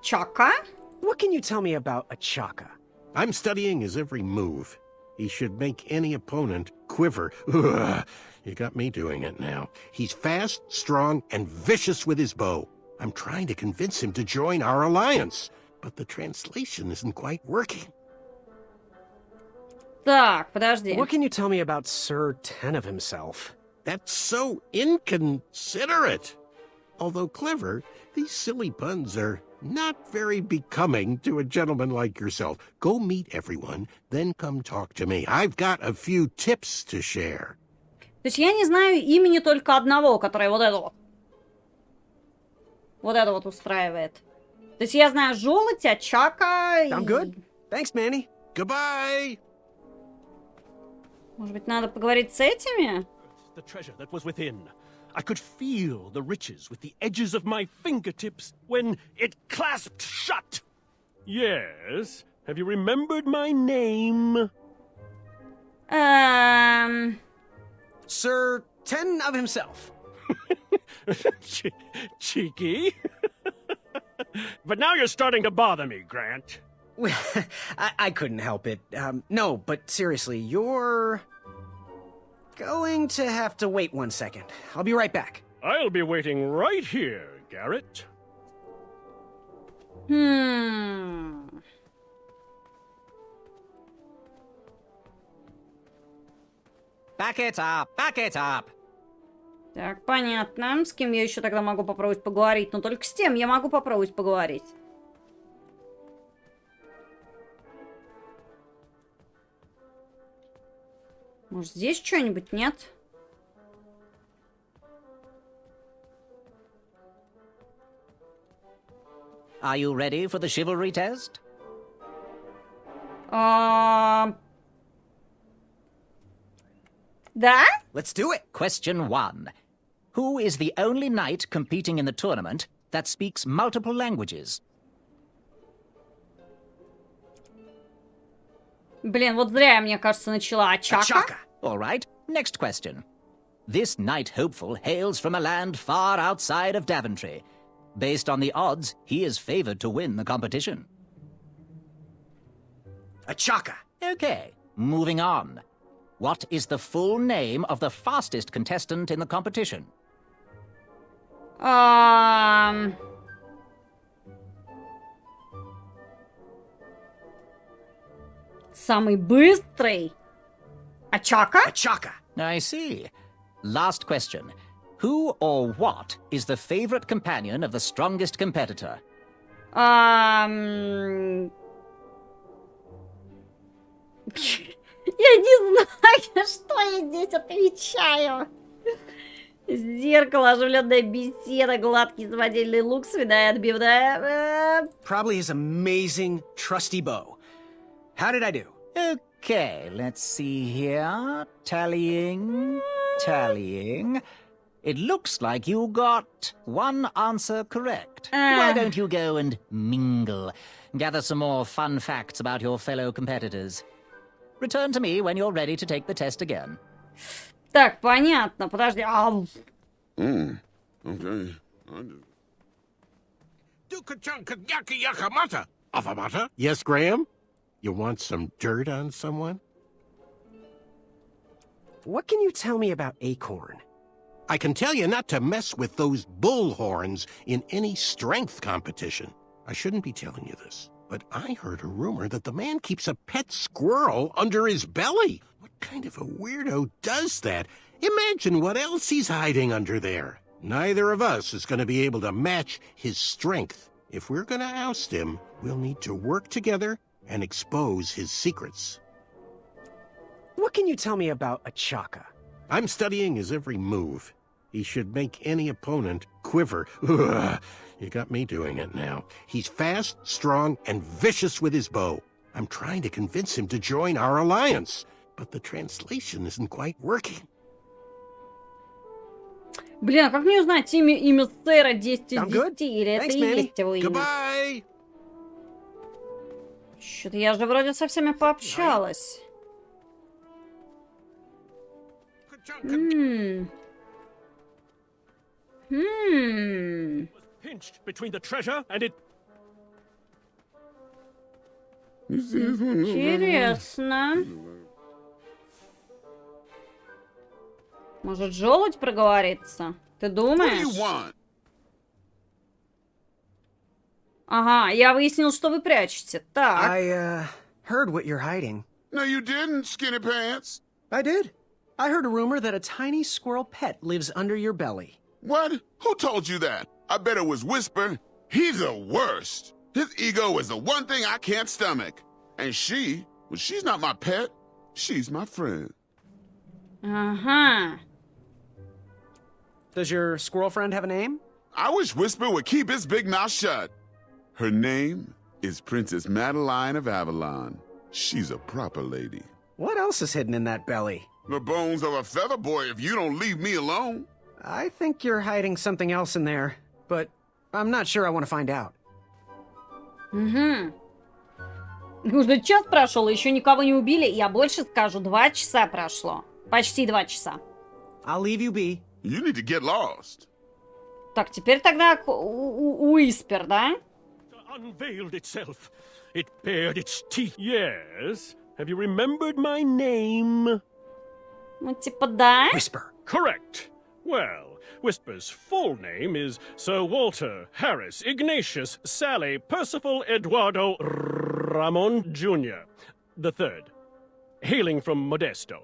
Чака? What can you tell me about a Chaka? I'm studying his every move. He should make any opponent quiver. Ugh, you got me doing it now. He's fast, strong, and vicious with his bow. I'm trying to convince him to join our alliance, but the translation isn't quite working. Так, подожди. What can you tell me about Sir Ten of himself? That's so inconsiderate. Although clever, these silly puns are not very becoming to a gentleman like yourself. Go meet everyone, then come talk to me. I've got a few tips to share. То есть я не знаю имени только одного, которое вот это вот. Вот это вот устраивает. То есть я знаю Желудя, Чака... I'm good. Thanks, Manny. Goodbye! Может быть, надо поговорить с этими? The treasure that was within. I could feel the riches with the edges of my fingertips when it clasped shut. Yes. Have you remembered my name? Sir Ten of himself. Cheeky. But now you're starting to bother me, Grant. I couldn't help it. No, but seriously, you're going to have to wait 1 second. I'll be right back. I'll be waiting right here, Garrett. Back it up! Back it up! Так, понятно. С кем я еще тогда могу попробовать поговорить? Но только с тем я могу попробовать поговорить. Может, здесь что-нибудь нет? Are you ready for the chivalry test? Да? Let's do it. Question 1. Who is the only knight competing in the tournament that speaks multiple languages? Блин, вот зря я, мне кажется, начала. Чака? All right. Next question. This knight hopeful hails from a land far outside of Daventry. Based on the odds, he is favored to win the competition. A Chaka. Okay, moving on. What is the full name of the fastest contestant in the competition? Самый быстрый? Чака? A Chaka. I see. Last question. Who or what is the favorite companion of the strongest competitor? Я не знаю, что я здесь отвечаю. Зеркало, оживленная беседа, гладкий самодельный лук, свиная отбивная. Probably his amazing trusty bow. How did I do? Okay, let's see here. Tallying. It looks like you got one answer correct. Why don't you go and mingle? Gather some more fun facts about your fellow competitors. Return to me when you're ready to take the test again. Так, понятно. Подожди. Okay. Yes, Graham? You want some dirt on someone? What can you tell me about Acorn? I can tell you not to mess with those bullhorns in any strength competition. I shouldn't be telling you this, but I heard a rumor that the man keeps a pet squirrel under his belly. What kind of a weirdo does that? Imagine what else he's hiding under there. Neither of us is going to be able to match his strength. If we're going to oust him, we'll need to work together and expose his secrets. What can you tell me about a Chaka? I'm studying his every move. He should make any opponent quiver. Ugh, you got me doing it now. He's fast, strong, and vicious with his bow. I'm trying to convince him to join our alliance, but the translation isn't quite working. Блин, а как мне узнать имя сэра 10 из I'm good. 10? Или это Thanks, и Manny. есть его имя? Goodbye. Что-то я же вроде со всеми пообщалась. Pinched between the treasure and it. Интересно. Может, желудь проговорится? Ты What do you думаешь? want? Ага, я выяснил, что вы прячете. Так. I heard what you're hiding. No, you didn't, skinny pants. I did. I heard a rumor that a tiny squirrel pet lives under your belly. What? Who told you that? I bet it was Whisper. He's the worst. His ego is the one thing I can't stomach. And well, she's not my pet. She's my friend. Ага. Does your squirrel friend have a name? I wish Whisper would keep his big mouth shut. Her name is Princess Madeline of Avalon. She's a proper lady. What else is hidden in that belly? The bones of a feather boy if you don't leave me alone. I think you're hiding something else in there, but I'm not sure I want to find out. Угу. Уже час прошел, еще никого не убили. Я больше скажу, 2 часа прошло. Почти 2 часа. I'll leave you be. You need to get lost. Так, теперь тогда Уиспер, да? Unveiled itself. It bared its teeth. Yes. Have you remembered my name? Ну, типа, да. Whisper. Correct. Well, Whisper's full name is Sir Walter Harris Ignatius Sally Percival Eduardo Ramon Jr. the Third, hailing from Modesto.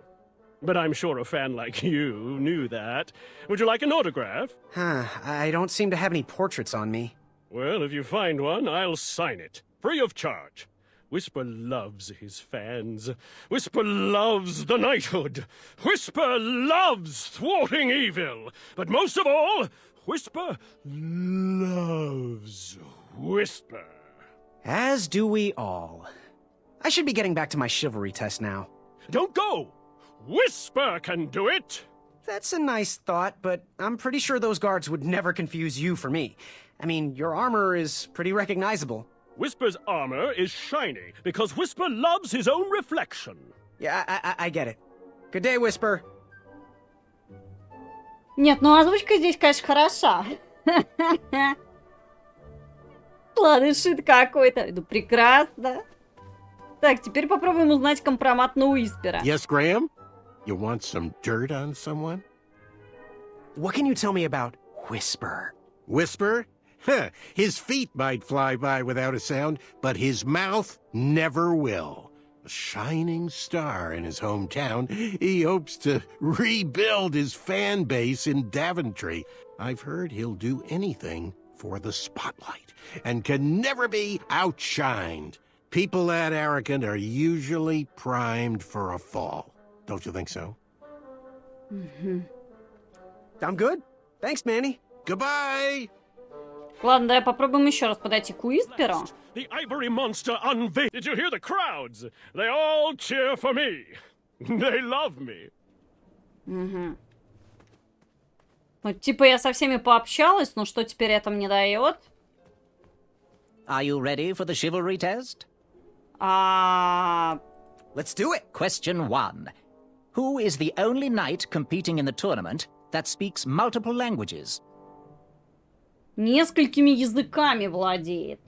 But I'm sure a fan like you knew that. Would you like an autograph? I don't seem to have any portraits on me. Well, if you find one, I'll sign it, free of charge. Whisper loves his fans. Whisper loves the knighthood. Whisper loves thwarting evil. But most of all, Whisper loves Whisper. As do we all. I should be getting back to my chivalry test now. Don't go! Whisper can do it! That's a nice thought, but I'm pretty sure those guards would never confuse you for me. I mean, your armor is pretty recognizable. Whisper's armor is shiny because Whisper loves his own reflection. Yeah, I get it. Good day, Whisper. Нет, ну озвучка здесь, конечно, хороша. Ладно, шит какой-то. Ну, прекрасно. Так, теперь попробуем узнать компромат на Уиспера. Yes, Graham? You want some dirt on someone? What can you tell me about Whisper? Whisper? Huh, his feet might fly by without a sound, but his mouth never will. A shining star in his hometown, he hopes to rebuild his fan base in Daventry. I've heard he'll do anything for the spotlight, and can never be outshined. People that arrogant are usually primed for a fall. Don't you think so? Mm-hmm. I'm good. Thanks, Manny. Goodbye! Ладно, давай попробуем еще раз подойти к Уисперу. The ivory monster unveiled. Did you hear the crowds? They all cheer for me. They love me. Угу. Вот, типа, я со всеми пообщалась, но что теперь это мне дает? Are you ready for the chivalry test? Let's do it. Question 1. Who is the only knight competing in the tournament that speaks multiple languages? Несколькими языками владеет.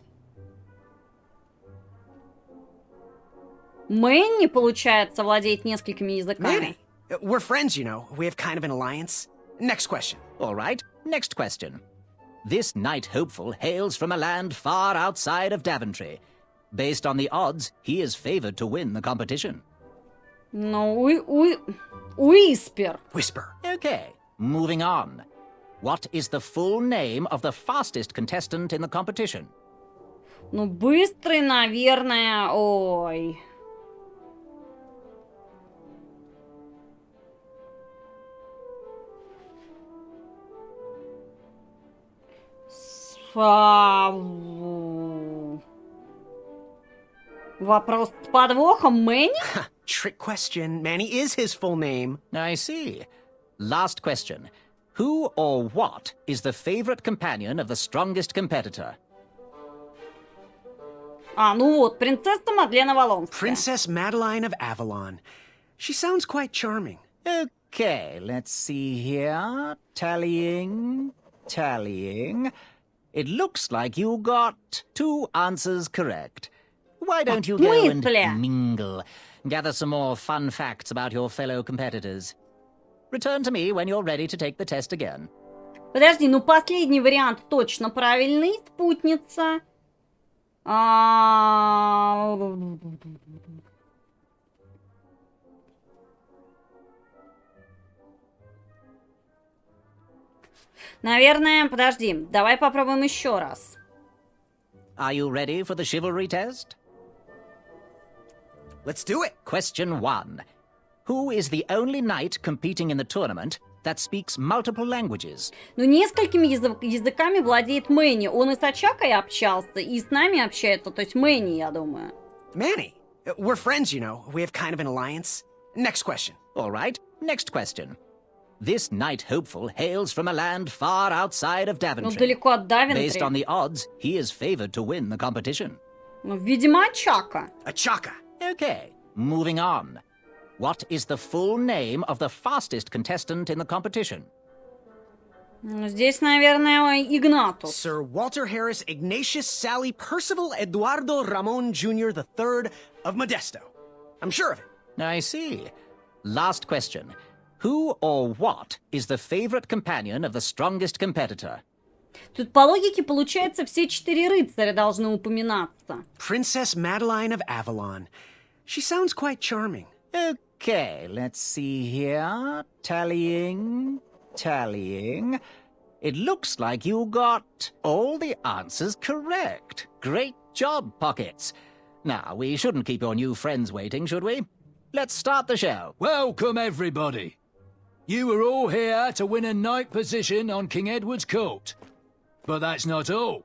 Мэнни, получается, владеет несколькими языками. Manny, we're friends, you know. We have kind of an alliance. Next question. All right, next question. This knight hopeful hails from a land far outside of Daventry. Based on the odds, he is favored to win the competition. Ну, Уиспер. Whisper. Okay, moving on. What is the full name of the fastest contestant in the competition? Ну, быстрый, наверное, ой. Вопрос с подвохом, Мэнни? Trick question. Manny is his full name. I see. Last question. Who or what is the favorite companion of the strongest competitor? Ну вот, принцесса Мадлена Валонская. Princess Madeline of Avalon. She sounds quite charming. Okay, let's see here. Tallying. It looks like you got 2 answers correct. Why don't you go and mingle? Gather some more fun facts about your fellow competitors. Return to me when you're ready to take the test again. Подожди, ну последний вариант точно правильный, спутница. Наверное, подожди, давай попробуем еще раз. Are you ready for the chivalry test? Let's do it. Question 1. Who is the only knight competing in the tournament that speaks multiple languages? Ну, несколькими языками владеет Мэнни. Он и с Очакой общался, и с нами общается. То есть Мэнни, я думаю. Manny. We're friends, you know. We have kind of an alliance. Next question. All right, next question. This knight hopeful hails from a land far outside of Daventry. Ну, далеко от Давентри. Based on the odds, he is favored to win the competition. Ну, видимо, Очака. Achaka. Okay, moving on. What is the full name of the fastest contestant in the competition? Ну, здесь, наверное, Игнатус. Sir Walter Harris Ignatius Sally Percival Eduardo Ramon Jr. III of Modesto. I'm sure of it. I see. Last question. Who or what is the favorite companion of the strongest competitor? Тут по логике, получается, все 4 рыцаря должны упоминаться. Princess Madeline of Avalon. She sounds quite charming. Okay, let's see here. Tallying. It looks like you got all the answers correct. Great job, Pockets. Now, we shouldn't keep your new friends waiting, should we? Let's start the show. Welcome, everybody. You are all here to win a knight position on King Edward's court. But that's not all.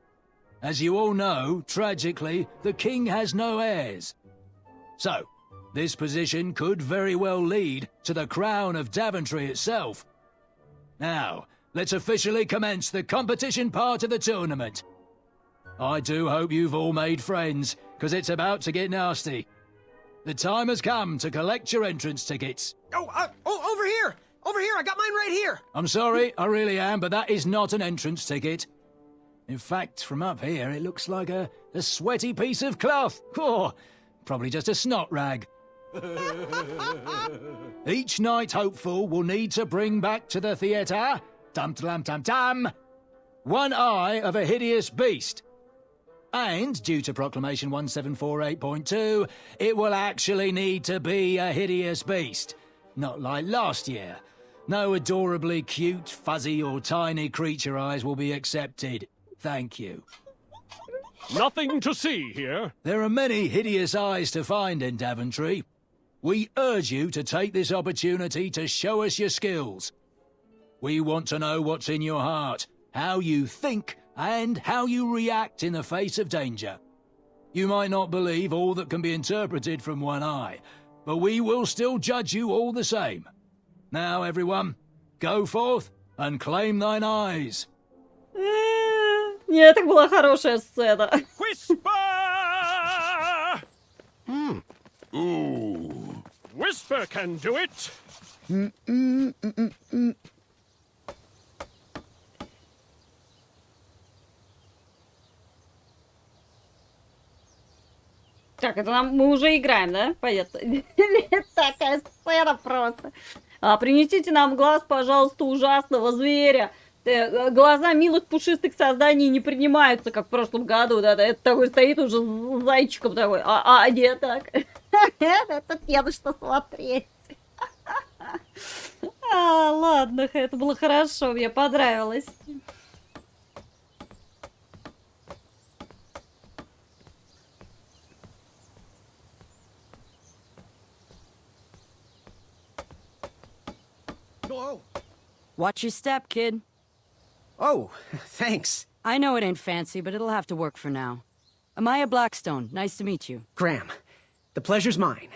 As you all know, tragically, the king has no heirs. So, this position could very well lead to the crown of Daventry itself. Now, let's officially commence the competition part of the tournament. I do hope you've all made friends, because it's about to get nasty. The time has come to collect your entrance tickets. Oh, over here! Over here, I got mine right here! I'm sorry, I really am, but that is not an entrance ticket. In fact, from up here, it looks like a sweaty piece of cloth. Oh, probably just a snot rag. Each knight hopeful will need to bring back to the theatre, dum-dum-dum-dum, one eye of a hideous beast. And, due to Proclamation 1748.2, it will actually need to be a hideous beast. Not like last year. No adorably cute, fuzzy or tiny creature eyes will be accepted. Thank you. Nothing to see here. There are many hideous eyes to find in Daventry. We urge you to take this opportunity to show us your skills. We want to know what's in your heart, how you think, and how you react in the face of danger. You might not believe all that can be interpreted from one eye, but we will still judge you all the same. Now, everyone, go forth and claim thine eyes. Нет, это была хорошая сцена. Whisper! Ooh. Whisper can do it. Так, это мы уже играем, да? Понятно. Такая сцена просто. Принесите нам глаз, пожалуйста, ужасного зверя. Глаза милых пушистых созданий не принимаются, как в прошлом году. Да, это такой стоит уже с зайчиком такой. Не так. Это не на что смотреть. Ладно, это было хорошо, мне понравилось. Whoa. Watch your step, kid. Oh, thanks. I know it ain't fancy, but it'll have to work for now. Amaya Blackstone, nice to meet you. Graham, the pleasure's mine.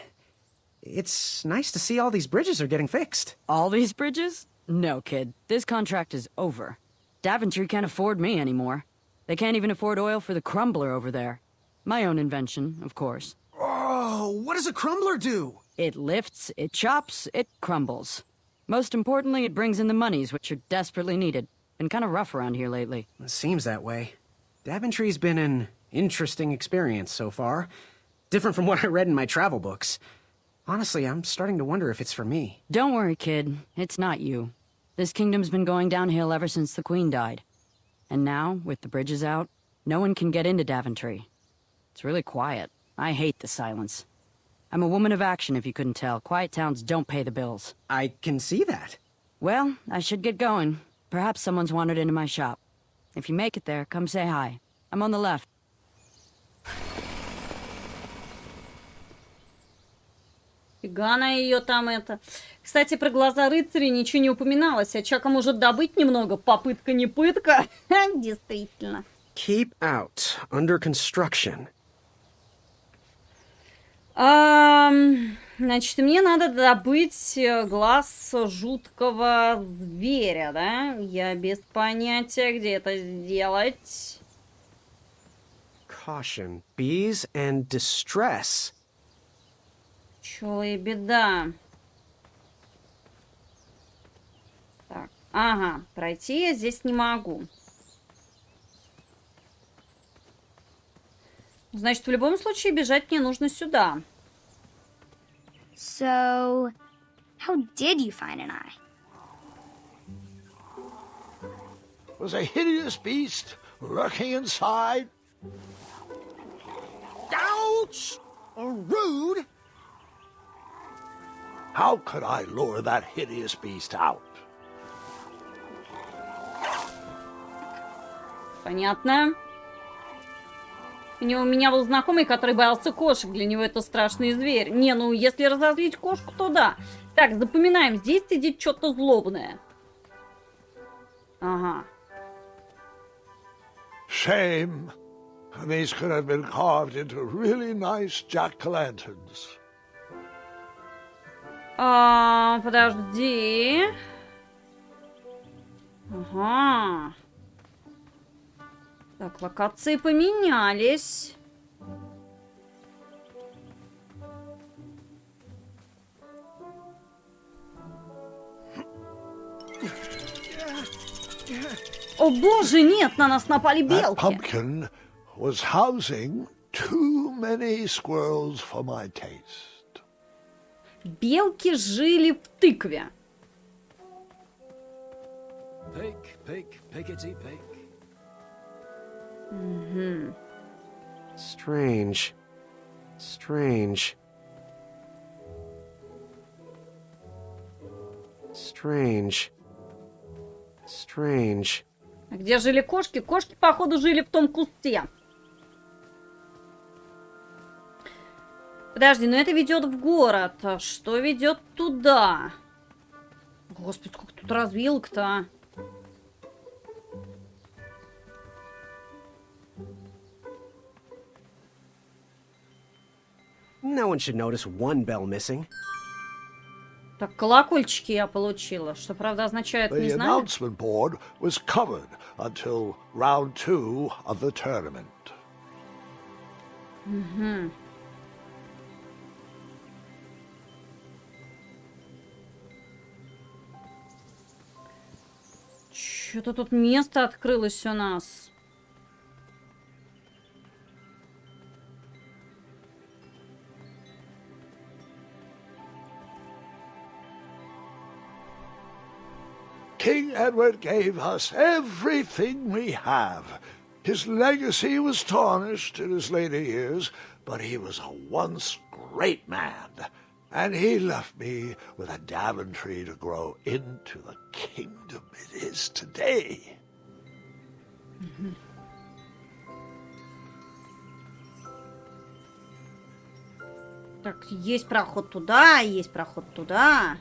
It's nice to see all these bridges are getting fixed. All these bridges? No, kid. This contract is over. Daventry can't afford me anymore. They can't even afford oil for the crumbler over there. My own invention, of course. Oh, what does a crumbler do? It lifts, it chops, it crumbles. Most importantly, it brings in the monies, which are desperately needed. Been kind of rough around here lately. It seems that way. Daventry's been an interesting experience so far. Different from what I read in my travel books. Honestly, I'm starting to wonder if it's for me. Don't worry, kid. It's not you. This kingdom's been going downhill ever since the Queen died. And now, with the bridges out, no one can get into Daventry. It's really quiet. I hate the silence. I'm a woman of action, if you couldn't tell. Quiet towns don't pay the bills. I can see that. Well, I should get going. Perhaps someone's wandered into my shop. If you make it there, come say hi. I'm on the left. Фига на ее там это. Кстати, про глаза рыцаря ничего не упоминалось. А Чака может добыть немного. Попытка не пытка. Действительно. Keep out. Under construction. Значит, мне надо добыть глаз жуткого зверя, да? Я без понятия, где это сделать. Caution. Bees and distress. Пчелы и беда. Так, ага, пройти я здесь не могу. Значит, в любом случае бежать мне нужно сюда. So, how did you find an eye? Was a hideous beast lurking inside. Ouch! Rude! How could I lure that hideous beast out? Понятно. У меня был знакомый, который боялся кошек. Для него это страшный зверь. Не, ну если разозлить кошку, то да. Так, запоминаем. Здесь сидит что-то злобное. Ага. Shame. These could have been carved into really nice jack-o'-lanterns. Подожди. Ага. Так, локации поменялись. О боже, нет, на нас напали That белки. pumpkin was housing too many squirrels for my taste. Белки жили в тыкве. Pick, pick, pickety, pick. Угу. Strange. Strange. Strange. Strange. А где жили кошки? Кошки, походу, жили в том кусте. Подожди, но это ведет в город. А что ведет туда? Господи, сколько тут развилок-то, а? No one should notice one bell missing. Так, колокольчики я получила. Что, правда, означает, не The знаю. announcement board was covered until round 2 of the tournament. Угу. Что-то тут место открылось у нас. King Edward gave us everything we have. His legacy was tarnished in his later years, but he was a once great man, and he left me with a Daventry to grow into the kingdom it is today. Так, есть проход туда, есть проход туда.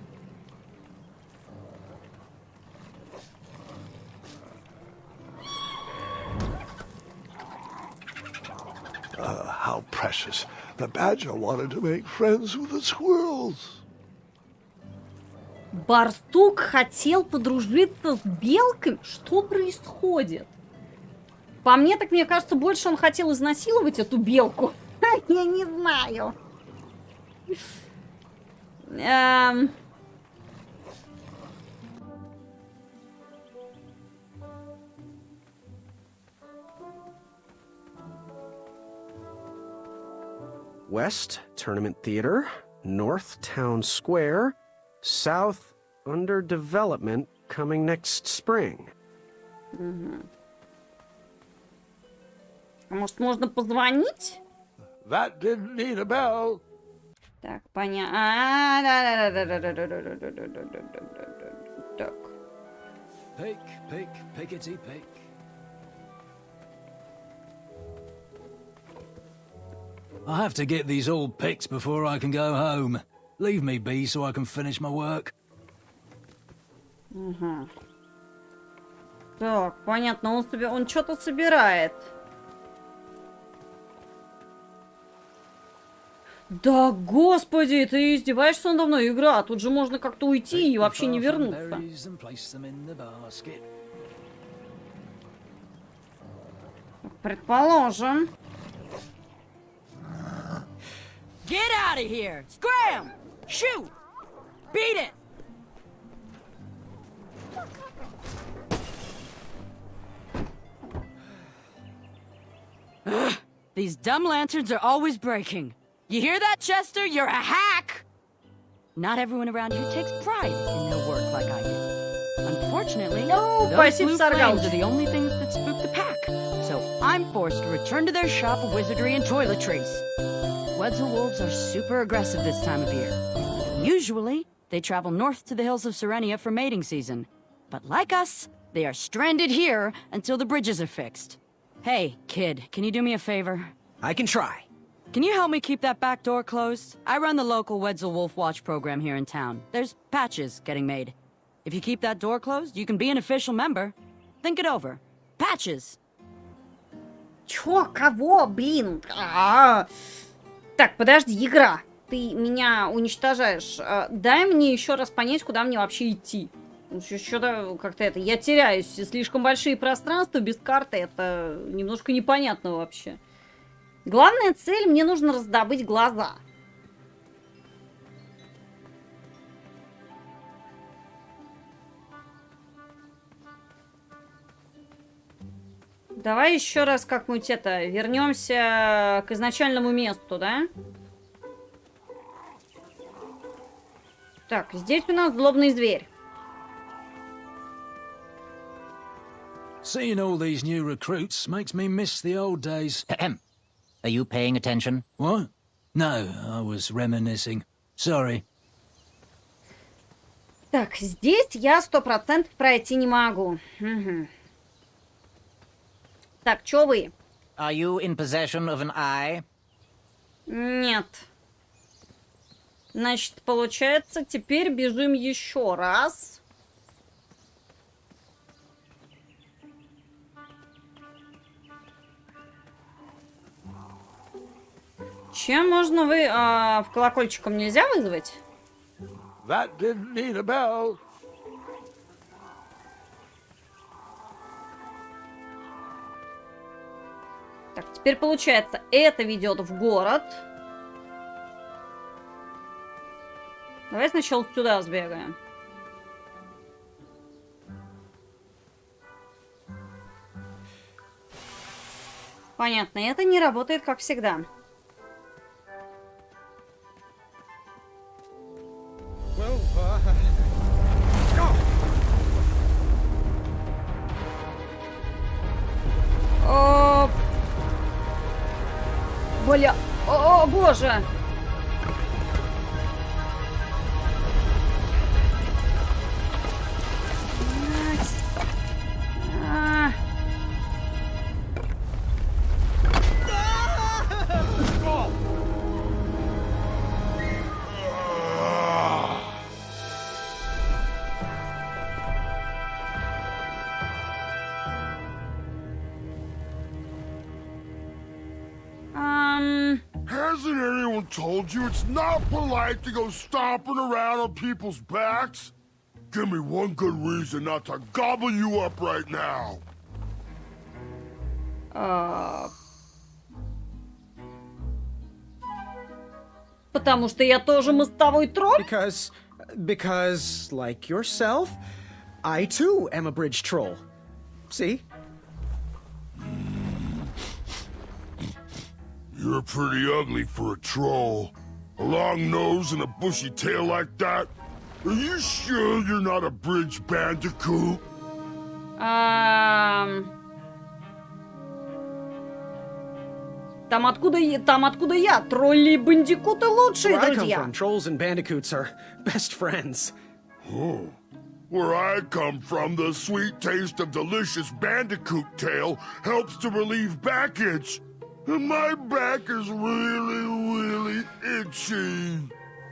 How precious. The badger wanted to make friends with the squirrels. Барсук хотел подружиться с белками? Что происходит? По мне, так мне кажется, больше он хотел изнасиловать эту белку. Я не знаю. West, Tournament Theater. North, Town Square. South, under development, coming next spring. Может, можно позвонить? That didn't need a bell. Так, понятно. Так. Pick, pick, pickety pick. I have to get these all picked before I can go home. Leave me be so I can finish my work. Угу. Так, понятно, он что-то собирает. Да, господи, ты издеваешься надо мной, игра? Тут же можно как-то уйти и вообще не вернуться. Предположим. Get out of here! Scram! Shoot! Beat it! Ugh, these dumb lanterns are always breaking. You hear that, Chester? You're a hack! Not everyone around here takes pride in their work like I do. Unfortunately, those blue flames are the only things that spook the pack. So I'm forced to return to their shop of wizardry and toiletries. Wetzel wolves are super aggressive this time of year. Usually, they travel north to the hills of Serenia for mating season. But like us, they are stranded here until the bridges are fixed. Hey, kid, can you do me a favor? I can try. Can you help me keep that back door closed? I run the local Wetzel Wolf Watch program here in town. There's patches getting made. If you keep that door closed, you can be an official member. Think it over. Patches! Чё? Кого? Блин. Так, подожди, игра. Ты меня уничтожаешь. Дай мне еще раз понять, куда мне вообще идти. Что-то как-то это... Я теряюсь. Слишком большие пространства без карты. Это немножко непонятно вообще. Главная цель, мне нужно раздобыть глаза. Давай еще раз как-нибудь это... Вернемся к изначальному месту, да? Так, здесь у нас злобный зверь. Seeing all these new recruits makes me miss the old days. Are you paying attention? What? No, I was reminiscing. Sorry. Так, здесь я 100% пройти не могу. Угу. Так, чё вы? Are you in possession of an eye? Нет. Значит, получается, теперь бежим еще раз. Чем можно вы... в колокольчиком нельзя вызвать? That didn't need a bell. Так, теперь получается, это ведет в город. Давай сначала сюда сбегаем. Понятно, это не работает, как всегда. Бля, о, боже! Hasn't anyone told you it's not polite to go stomping around on people's backs? Give me one good reason not to gobble you up right now. Потому что я тоже мостовой тролль? Because, like yourself, I too am a bridge troll. See? You're pretty ugly for a troll. A long nose and a bushy tail like that? Are you sure you're not a bridge bandicoot? Там откуда я. Тролли и бандикуты лучшие Where I come друзья. from, trolls and bandicoots are best friends. Oh. Where I come from, the sweet taste of delicious bandicoot tail helps to relieve backage. And my back is really, really itchy.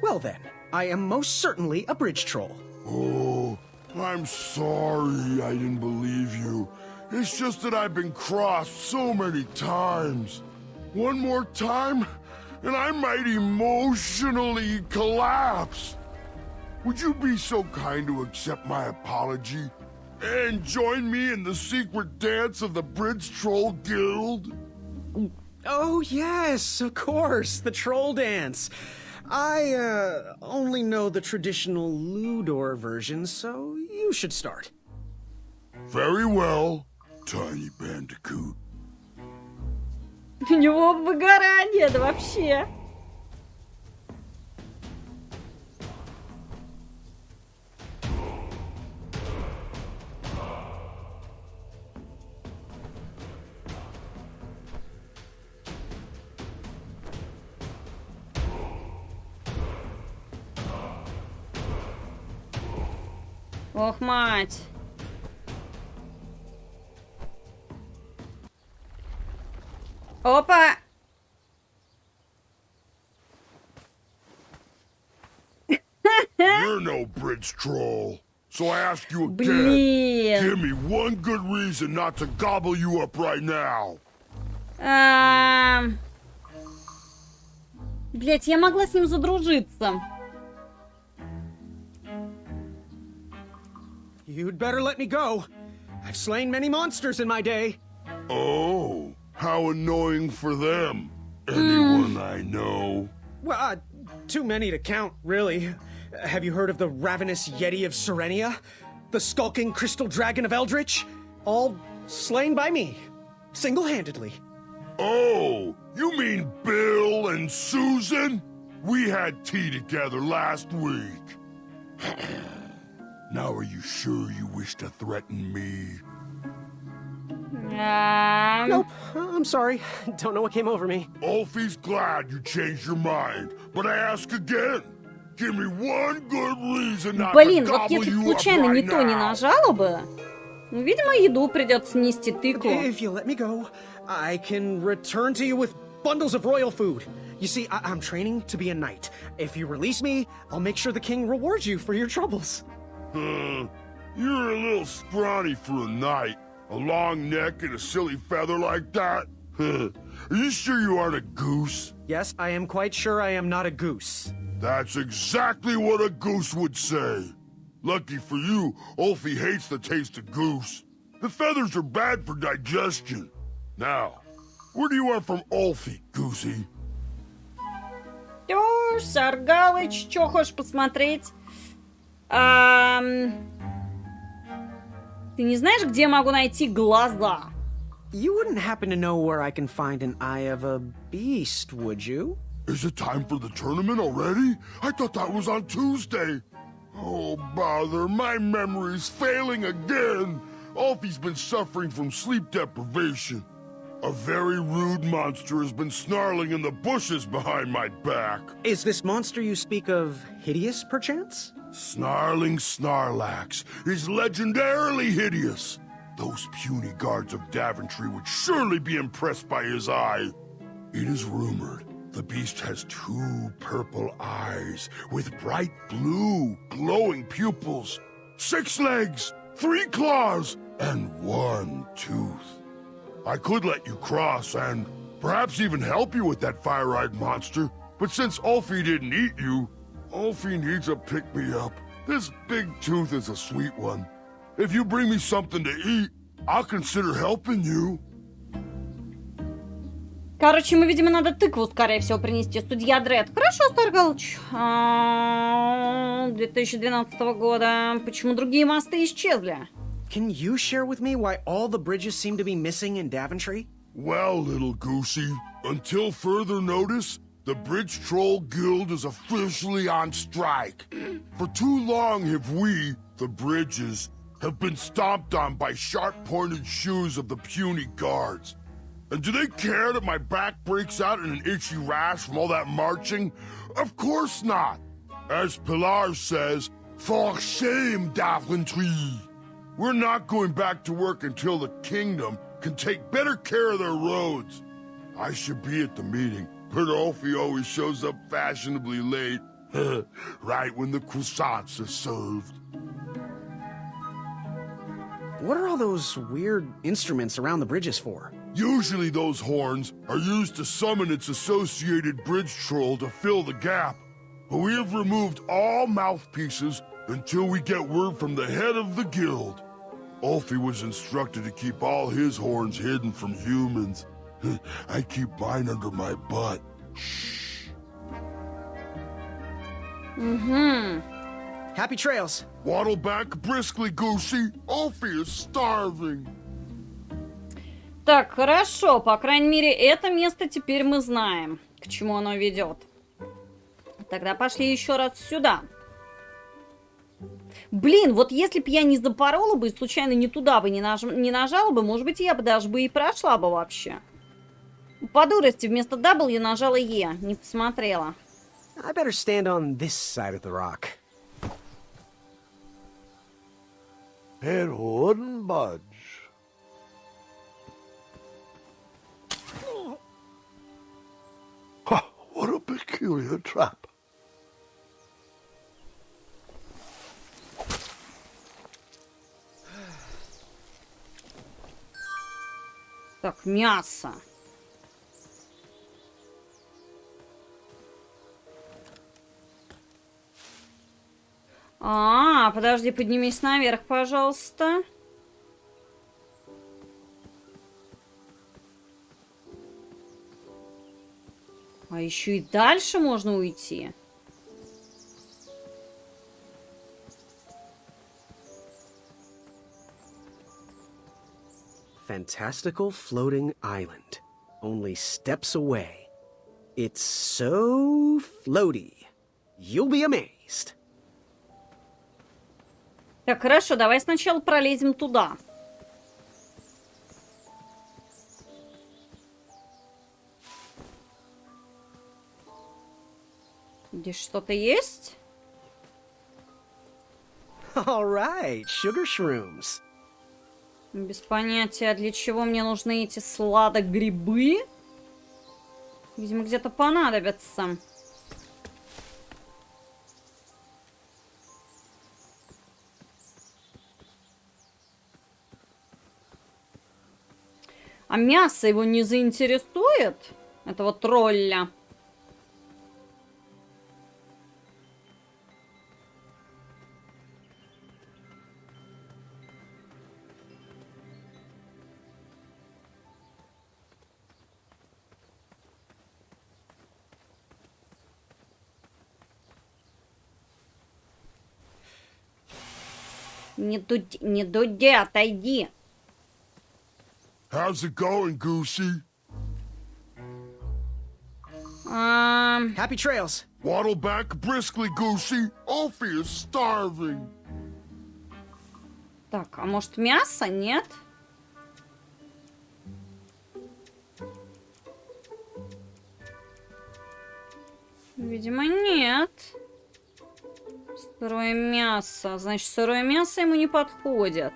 Well then, I am most certainly a bridge troll. Oh, I'm sorry I didn't believe you. It's just that I've been crossed so many times. One more time, and I might emotionally collapse. Would you be so kind to accept my apology and join me in the secret dance of the Bridge Troll Guild? Oh yes, of course, the troll dance. I only know the traditional Ludor version, so you should start. Very well, Tiny Bandicoot. У него выгорание, да вообще. Ох, мать. Опа! You're no bridge troll. So I ask you again, Блин. give me one good reason not to gobble you up right now. Блять, я могла с ним задружиться. You'd better let me go. I've slain many monsters in my day. Oh, how annoying for them. Anyone I know. Well, too many to count, really. Have you heard of the ravenous Yeti of Serenia? The skulking crystal dragon of Eldritch? All slain by me. Single-handedly. Oh, you mean Bill and Susan? We had tea together last week. Now are you sure you wish to threaten me? Nope, I'm sorry. Don't know what came over me. Ulfie's glad you changed your mind, but I ask again. Give me one good reason not Блин, to вот gobble если you up случайно не right то не now. нажала бы, ну, видимо, еду придется нести тыкву. If you let me go, I can return to you with bundles of royal food. You see, I'm training to be a knight. If you release me, I'll make sure the king rewards you for your troubles. You're a little scrawny for a knight. A long neck and a silly feather like that? Are you sure you aren't a goose? Yes, I am quite sure I am not a goose. That's exactly what a goose would say. Lucky for you, Ulfie hates the taste of goose. The feathers are bad for digestion. Now, where do you want from Ulfie, Goosey? Тёж, Саргалыч, чё хочешь посмотреть? Ты не знаешь, где могу найти глаза? You wouldn't happen to know where I can find an eye of a beast, would you? Is it time for the tournament already? I thought that was on Tuesday. Oh, bother, my memory's failing again. Ulfie's been suffering from sleep deprivation. A very rude monster has been snarling in the bushes behind my back. Is this monster you speak of hideous, perchance? Snarling Snarlax is legendarily hideous. Those puny guards of Daventry would surely be impressed by his eye. It is rumored the beast has 2 purple eyes with bright blue, glowing pupils, 6 legs, 3 claws, and 1 tooth. I could let you cross and perhaps even help you with that fire-eyed monster, but since Ulfie didn't eat you, Ulfie needs a pick-me-up, This big tooth is a sweet one. If you bring me something to eat, I'll consider helping you. Короче, ему, видимо, надо тыкву, скорее всего, принести. Судья Дред. Хорошо, Старгалыч. 2012 года. Почему другие мосты исчезли? Can you share with me why all the bridges seem to be missing in Daventry? Well, little goosey, until further notice, the Bridge Troll Guild is officially on strike. For too long have we, the bridges, have been stomped on by sharp-pointed shoes of the puny guards. And do they care that my back breaks out in an itchy rash from all that marching? Of course not. As Pilar says, for shame, Daventry. We're not going back to work until the kingdom can take better care of their roads. I should be at the meeting, but Alfie always shows up fashionably late, right when the croissants are served. What are all those weird instruments around the bridges for? Usually those horns are used to summon its associated bridge troll to fill the gap. But we have removed all mouthpieces until we get word from the head of the guild. Alfie was instructed to keep all his horns hidden from humans. I keep mine under my butt. Shh. Happy trails. Waddle back briskly, Goosey. Alfie is starving. Так, хорошо. По крайней мере, это место теперь мы знаем, к чему оно ведет. Тогда пошли еще раз сюда. Блин, вот если бы я не запорола бы и случайно не туда бы не нажала бы, может быть, я бы даже бы и прошла бы вообще. По дурости вместо W нажала E, не посмотрела. I better stand on this side of the rock. It wouldn't budge. Huh, what a peculiar trap. Так, мясо. Подожди, поднимись наверх, пожалуйста. А еще и дальше можно уйти. Fantastical floating island. Only steps away. It's so floaty. You'll be amazed. Так, хорошо, давай сначала пролезем туда. Здесь что-то есть? All right, sugar shrooms. Без понятия, для чего мне нужны эти сладогрибы. Видимо, где-то понадобятся. А мясо его не заинтересует? Этого тролля? Не дуди, отойди. How's it going, Goosey? Happy trails. Waddle back briskly, Goosey. Alfie is starving. Так, а может мясо? Нет? Видимо, нет. Сырое мясо. Значит, сырое мясо ему не подходит.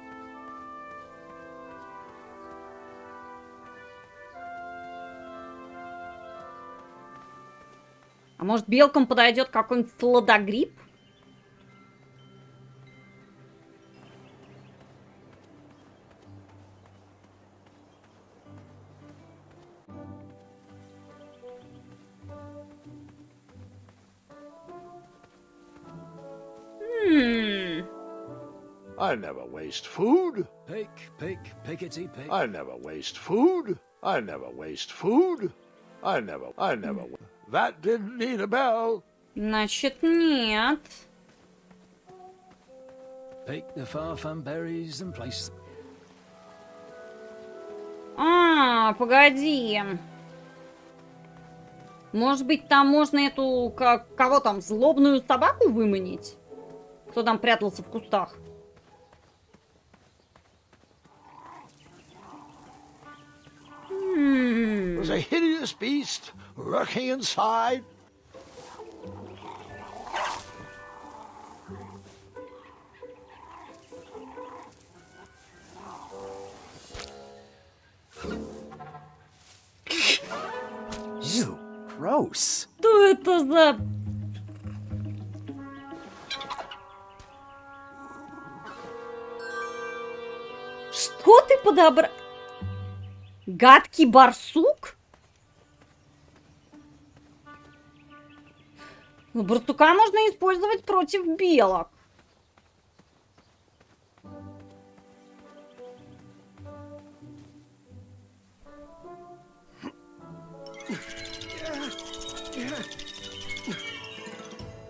А может, белкам подойдет какой-нибудь сладогриб? I never waste food. Pick, pickety, pick. I never waste food. I never waste food. I never. That didn't need a bell. Значит, нет. Pick the far-fun berries and place them. Погоди. Может быть, там можно эту... Кого там? Злобную собаку выманить? Кто там прятался в кустах? There's a hideous beast lurking inside. Ew, gross. Что это за... Что ты подобрал? Гадкий барсук? Ну, барсука можно использовать против белок.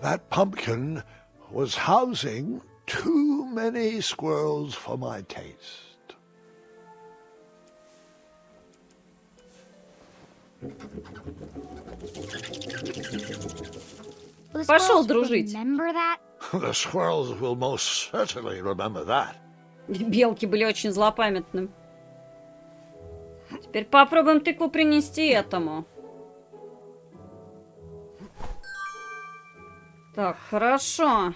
That pumpkin was housing too many squirrels for my taste. Пошел дружить. Remember that? The squirrels will most certainly remember that. Белки были очень злопамятны. Теперь попробуем тыкву принести этому. Так, хорошо.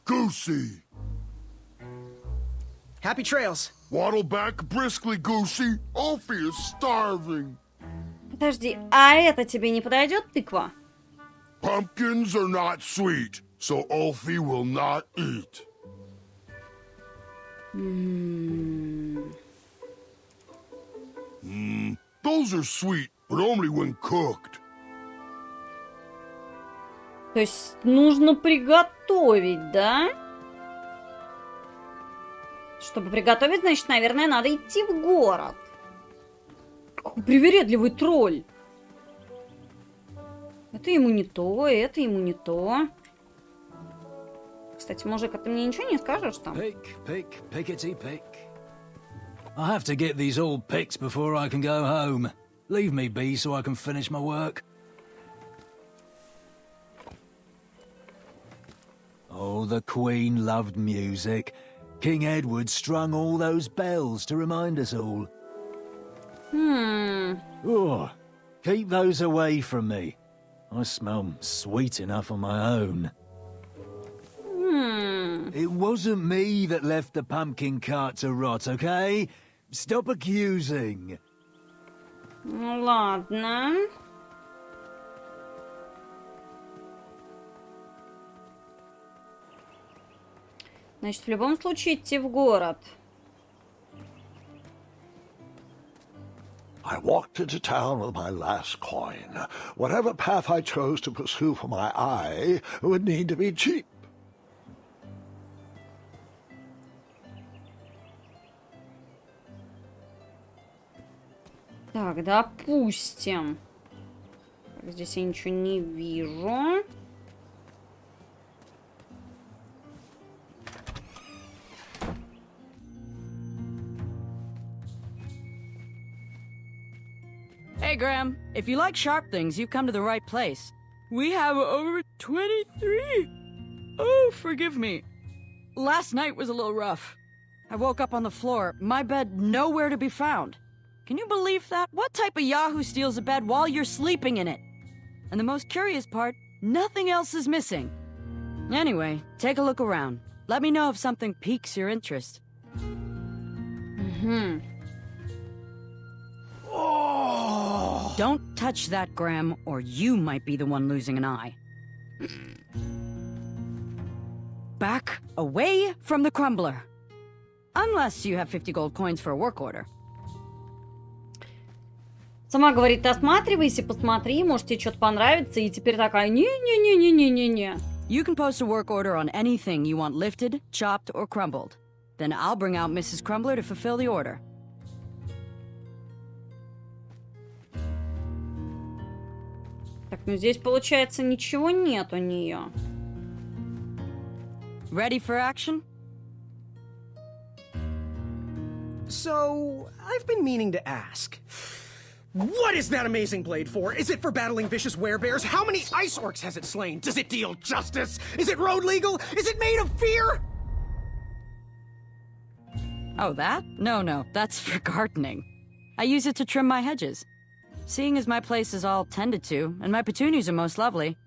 Goosey! Happy trails. Waddle back briskly, Goosey. Alfie is starving. Подожди, а это тебе не подойдет, тыква? Pumpkins are not sweet, so Alfie will not eat. Those are sweet, but only when cooked. То есть нужно приготовить, да? Чтобы приготовить, значит, наверное, надо идти в город. Какой привередливый тролль. Это ему не то, это ему не то. Кстати, мужик, а ты мне ничего не скажешь там? Pickety, pick. I have to get these all picked before I can go home. Leave me be so I can finish my work. Oh, the Queen loved music. King Edward strung all those bells to remind us all. Oh, keep those away from me. I smell sweet enough on my own. It wasn't me that left the pumpkin cart to rot, okay? Stop accusing. Ну ладно. Значит, в любом случае идти в город. I walked into town with my last coin. Whatever path I chose to pursue for my eye would need to be cheap. Так, допустим. Так, здесь я ничего не вижу. Hey, Graham. If you like sharp things, you've come to the right place. We have over 23. Oh, forgive me. Last night was a little rough. I woke up on the floor, my bed nowhere to be found. Can you believe that? What type of yahoo steals a bed while you're sleeping in it? And the most curious part, nothing else is missing. Anyway, take a look around. Let me know if something piques your interest. Oh! Don't touch that, Graham, or you might be the one losing an eye. Back away from the crumbler. Unless you have 50 gold coins for a work order. Сама говорит, осматривайся, посмотри, может тебе что-то понравится, и теперь такая, не-не-не-не-не-не. You can post a work order on anything you want lifted, chopped, or crumbled. Then I'll bring out Mrs. Crumbler to fulfill the order. Так, ну здесь, получается, ничего нет у нее. Ready for action? So, I've been meaning to ask. What is that amazing blade for? Is it for battling vicious werebears? How many ice orcs has it slain? Does it deal justice? Is it road legal? Is it made of fear? Oh, that? No, that's for gardening. I use it to trim my hedges. Seeing as my place is all tended to, and my petunias are most lovely,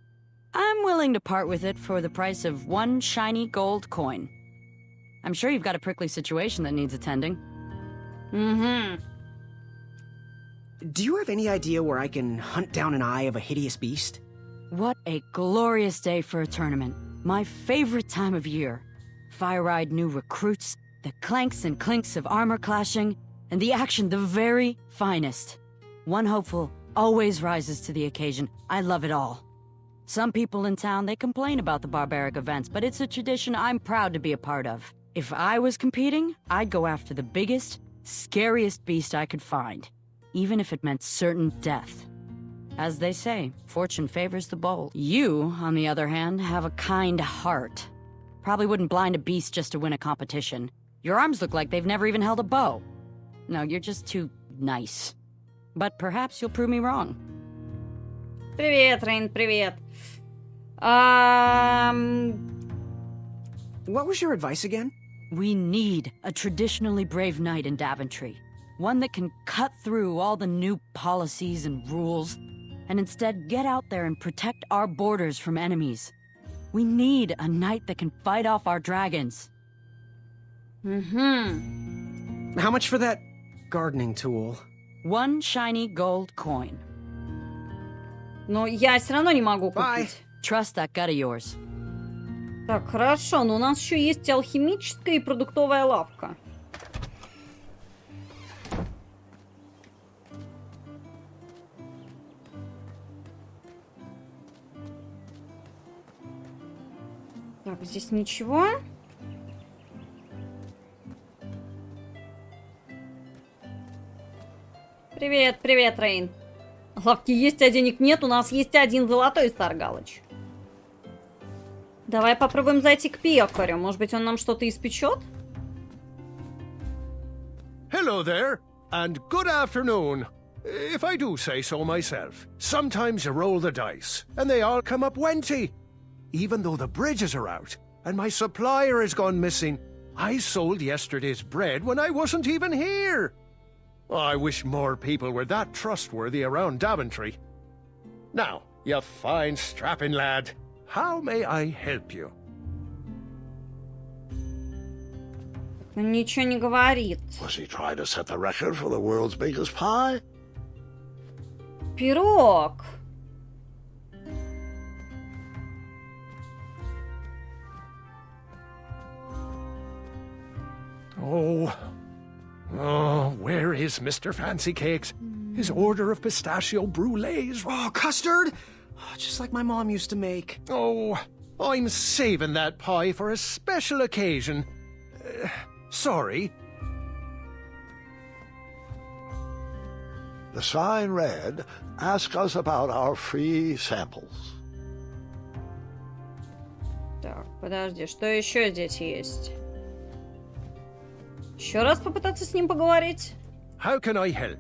I'm willing to part with it for the price of 1 shiny gold coin. I'm sure you've got a prickly situation that needs attending. Mm-hmm. Do you have any idea where I can hunt down an eye of a hideous beast? What a glorious day for a tournament. My favorite time of year. Fire-eyed new recruits, the clanks and clinks of armor clashing, and the action the very finest. One hopeful always rises to the occasion. I love it all. Some people in town, they complain about the barbaric events, but it's a tradition I'm proud to be a part of. If I was competing, I'd go after the biggest, scariest beast I could find, even if it meant certain death. As they say, fortune favors the bold. You, on the other hand, have a kind heart. Probably wouldn't blind a beast just to win a competition. Your arms look like they've never even held a bow. No, you're just too nice. But perhaps you'll prove me wrong. Привет, Рейн, привет. What was your advice again? We need a traditionally brave knight in Daventry. One that can cut through all the new policies and rules, and instead get out there and protect our borders from enemies. We need a knight that can fight off our dragons. Mm-hmm. How much for that gardening tool? 1 shiny gold coin. Но я все равно не могу Bye. купить. Trust that gut of yours. Так, хорошо, но у нас еще есть алхимическая и продуктовая лавка. Так, здесь ничего. Привет, привет, Рейн. Лавки есть, а денег нет. У нас есть 1 золотой, Старгалыч. Давай попробуем зайти к пекарю. Может быть, он нам что-то испечет? Hello there, and good afternoon. If I do say so myself, sometimes you roll the dice, and they all come up wenty. Even though the bridges are out, and my supplier has gone missing, I sold yesterday's bread when I wasn't even here. I wish more people were that trustworthy around Daventry. Now, you fine strapping lad, how may I help you? Ничего не говорит. Was he trying to set the record for the world's biggest pie? Пирог. Oh, where is Mr. Fancy Cakes? His order of pistachio brulees. Oh, custard? Oh, just like my mom used to make. Oh, I'm saving that pie for a special occasion. Sorry. The sign read, "Ask us about our free samples." Так, подожди, что еще здесь есть? Еще раз попытаться с ним поговорить? How can I help?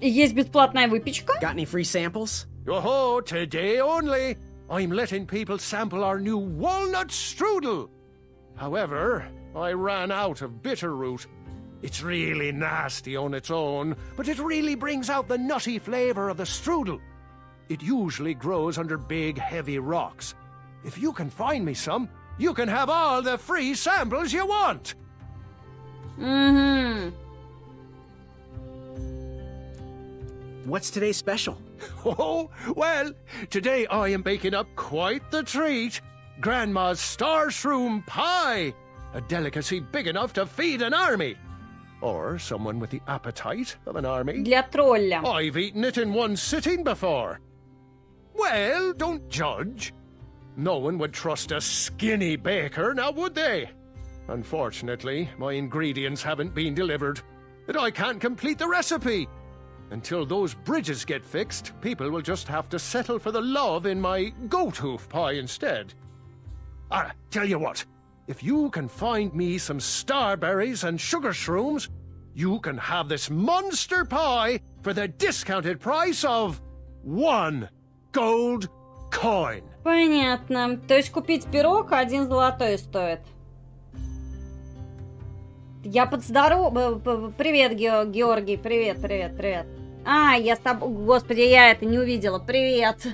Есть бесплатная выпечка? Got any free samples? Oh, today only. I'm letting people sample our new walnut strudel. However, I ran out of bitter root. It's really nasty on its own, but it really brings out the nutty flavor of the strudel. It usually grows under big, heavy rocks. If you can find me some, you can have all the free samples you want. Mm-hmm. What's today's special? Oh, well, today I am baking up quite the treat. Grandma's star shroom pie. A delicacy big enough to feed an army. Or someone with the appetite of an army. Для тролля. I've eaten it in one sitting before. Well, don't judge. No one would trust a skinny baker, now would they? Unfortunately, my ingredients haven't been delivered, and I can't complete the recipe. Until those bridges get fixed, people will just have to settle for the love in my goat hoof pie instead. Tell you what, if you can find me some starberries and sugar shrooms, you can have this monster pie for the discounted price of 1 gold coin. Понятно. То есть купить пирог 1 золотой стоит. Я Привет, Георгий. Привет. А, я с тобой... Господи, я это не увидела. Привет.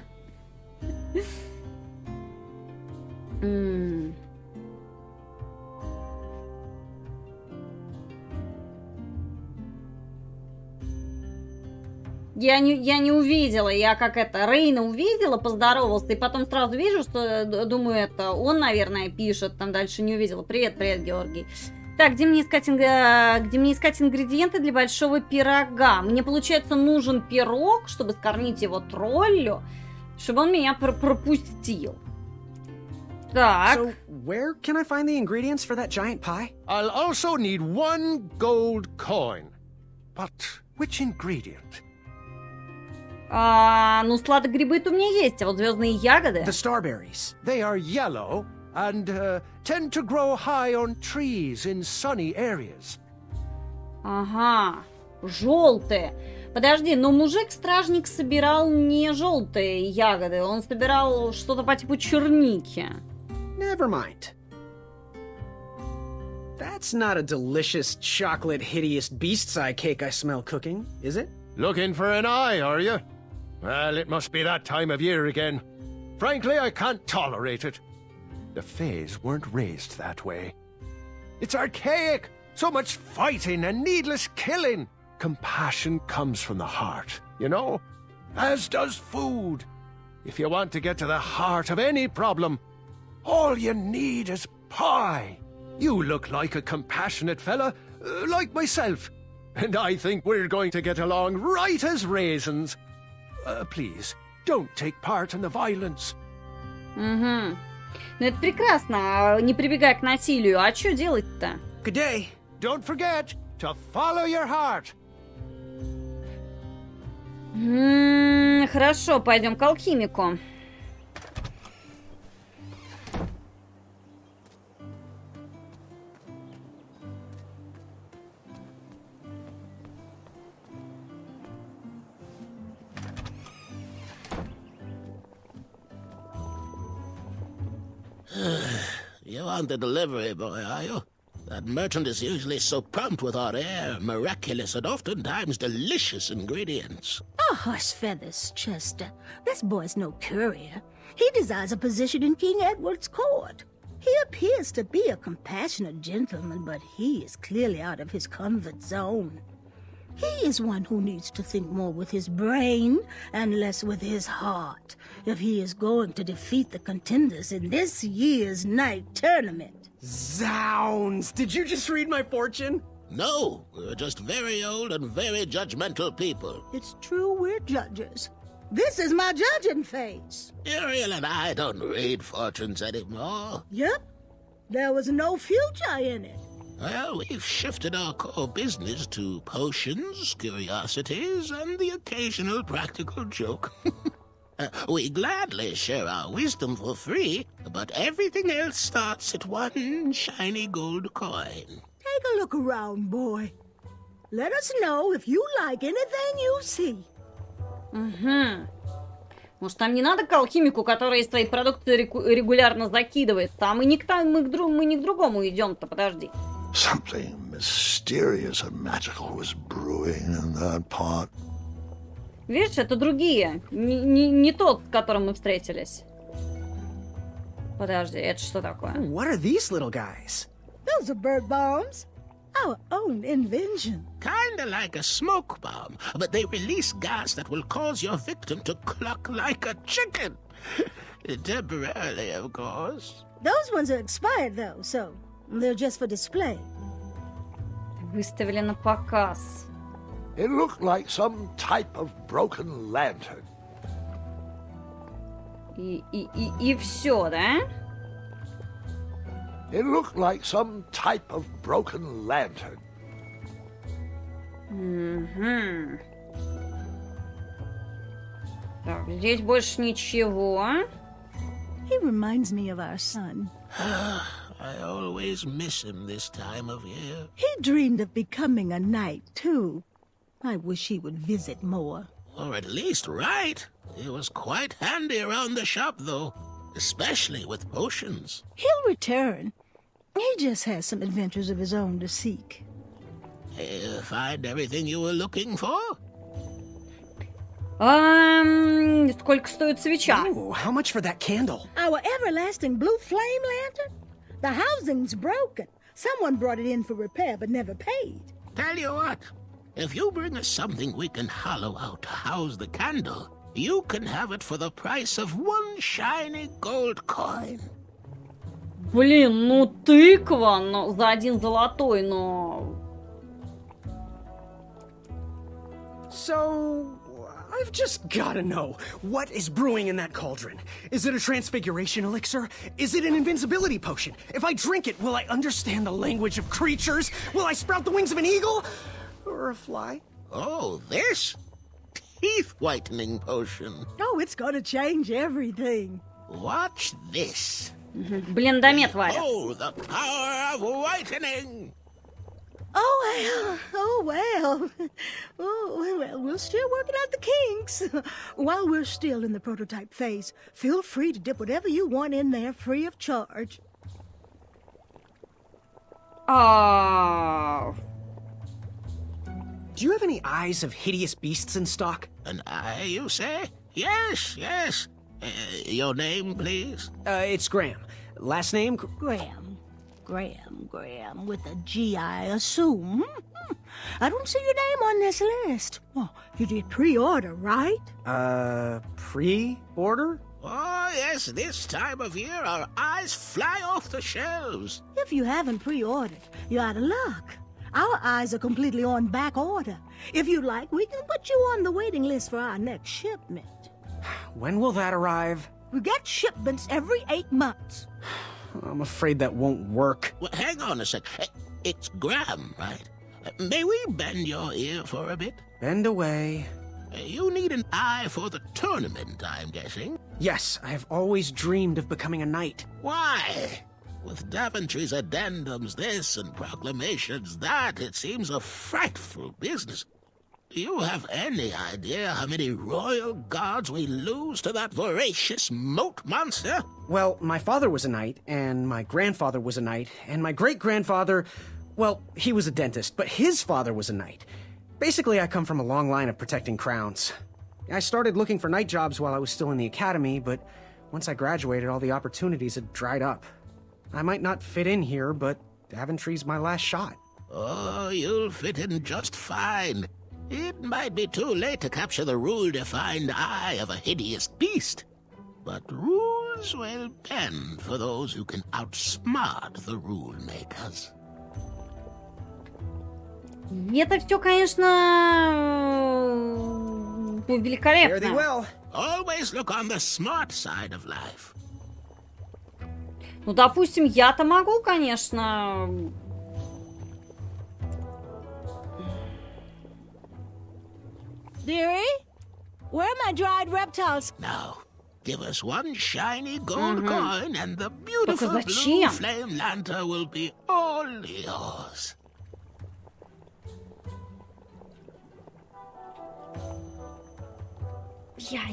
Я не увидела, я как это, Рейна увидела, поздоровался, и потом сразу вижу, что, думаю, это он, наверное, пишет, там дальше не увидела. Привет, Георгий. Так, где мне искать ингредиенты для большого пирога? Мне, получается, нужен пирог, чтобы скормить его троллю, чтобы он меня пропустил. Так. So, where can I find the ingredients for that giant pie? I'll also need 1 gold coin. But which ingredient? Ну, сладогрибы-то у меня есть, а вот звездные ягоды... The starberries. They are yellow and tend to grow high on trees in sunny areas. Ага, желтые. Подожди, но мужик-стражник собирал не желтые ягоды, он собирал что-то по типу черники. Never mind. That's not a delicious chocolate hideous beast's eye cake I smell cooking, is it? Looking for an eye, are you? Well, it must be that time of year again. Frankly, I can't tolerate it. The Fays weren't raised that way. It's archaic. So much fighting and needless killing. Compassion comes from the heart, you know? As does food. If you want to get to the heart of any problem, all you need is pie. You look like a compassionate fella, like myself. And I think we're going to get along right as raisins. Please, don't take part in the violence. Угу. Ну это прекрасно, не прибегай к насилию. А что делать-то? Good day. Don't forget to follow your heart. Хорошо, пойдем к алхимику. You aren't the delivery boy, are you? That merchant is usually so prompt with our rare, miraculous, and oftentimes delicious ingredients. Oh, horse feathers, Chester. This boy's no courier. He desires a position in King Edward's court. He appears to be a compassionate gentleman, but he is clearly out of his comfort zone. He is one who needs to think more with his brain and less with his heart if he is going to defeat the contenders in this year's night tournament. Zounds! Did you just read my fortune? No, we're just very old and very judgmental people. It's true we're judges. This is my judging phase. Ariel and I don't read fortunes anymore. Yep. There was no future in it. Well, we've shifted our core business to potions, curiosities, and the occasional practical joke. We gladly share our wisdom for free, but everything else starts at 1 shiny gold coin. Take a look around, boy. Let us know if you like anything you see. Угу. Может, там не надо к алхимику, который свои продукты регулярно закидывает? Там мы не к другому идем-то, подожди. Something mysterious and magical was brewing in that pot. Видишь, это другие. Не тот, с которым мы встретились. Подожди, это что такое? What are these little guys? Those are bird bombs. Our own invention. Kinda like a smoke bomb, but they release gas that will cause your victim to cluck like a chicken. Temporarily, of course. Those ones are expired, though, so they're just for display. Выставили на показ. It looked like some type of broken lantern. И все, да? It looked like some type of broken lantern. Угу. Так, здесь больше ничего. He reminds me of our son. I always miss him this time of year. He dreamed of becoming a knight, too. I wish he would visit more. Or at least write. He was quite handy around the shop, though. Especially with potions. He'll return. He just has some adventures of his own to seek. Find everything you were looking for? Сколько стоит свеча? Ooh, how much for that candle? Our everlasting blue flame lantern? The housing's broken. Someone brought it in for repair but never paid. Tell you what, if you bring us something we can hollow out to house the candle, you can have it for the price of one shiny gold coin. Блин, ну тыква, но за 1 золотой, но... So, I've just gotta know, what is brewing in that cauldron? Is it a transfiguration elixir? Is it an invincibility potion? If I drink it, will I understand the language of creatures? Will I sprout the wings of an eagle? Or a fly? Oh, this? Teeth whitening potion. Oh, it's gonna change everything. Watch this. Блендомет варят. Oh, the power of whitening! Oh, well. Oh, well, we're still working out the kinks. While we're still in the prototype phase, feel free to dip whatever you want in there free of charge. Do you have any eyes of hideous beasts in stock? An eye, you say? Yes. Your name, please? It's Graham. Last name? Graham, with a G, I assume. I don't see your name on this list. Oh, you did pre-order, right? Pre-order? Oh, yes, this time of year our eyes fly off the shelves. If you haven't pre-ordered, you're out of luck. Our eyes are completely on back order. If you'd like, we can put you on the waiting list for our next shipment. When will that arrive? We get shipments every 8 months. I'm afraid that won't work. Well, hang on a sec. It's Graham, right? May we bend your ear for a bit? Bend away. You need an eye for the tournament, I'm guessing. Yes, I have always dreamed of becoming a knight. Why? With Daventry's addendums this and proclamations that, it seems a frightful business. Do you have any idea how many royal guards we lose to that voracious moat monster? Well, my father was a knight, and my grandfather was a knight, and my great-grandfather, well, he was a dentist, but his father was a knight. Basically, I come from a long line of protecting crowns. I started looking for knight jobs while I was still in the academy, but once I graduated, all the opportunities had dried up. I might not fit in here, but Daventry's my last shot. Oh, you'll fit in just fine. It might be too late to capture the rule-defined eye of a hideous beast, but rules will bend for those who can outsmart the rule-makers. Это все, конечно, великолепно. Fare thee well. Always look on the smart side of life. Ну, допустим, я-то могу, конечно... Dearie, where are my dried reptiles? Now, give us one shiny gold coin and the beautiful Только blue зачем? flame lantern will be all yours.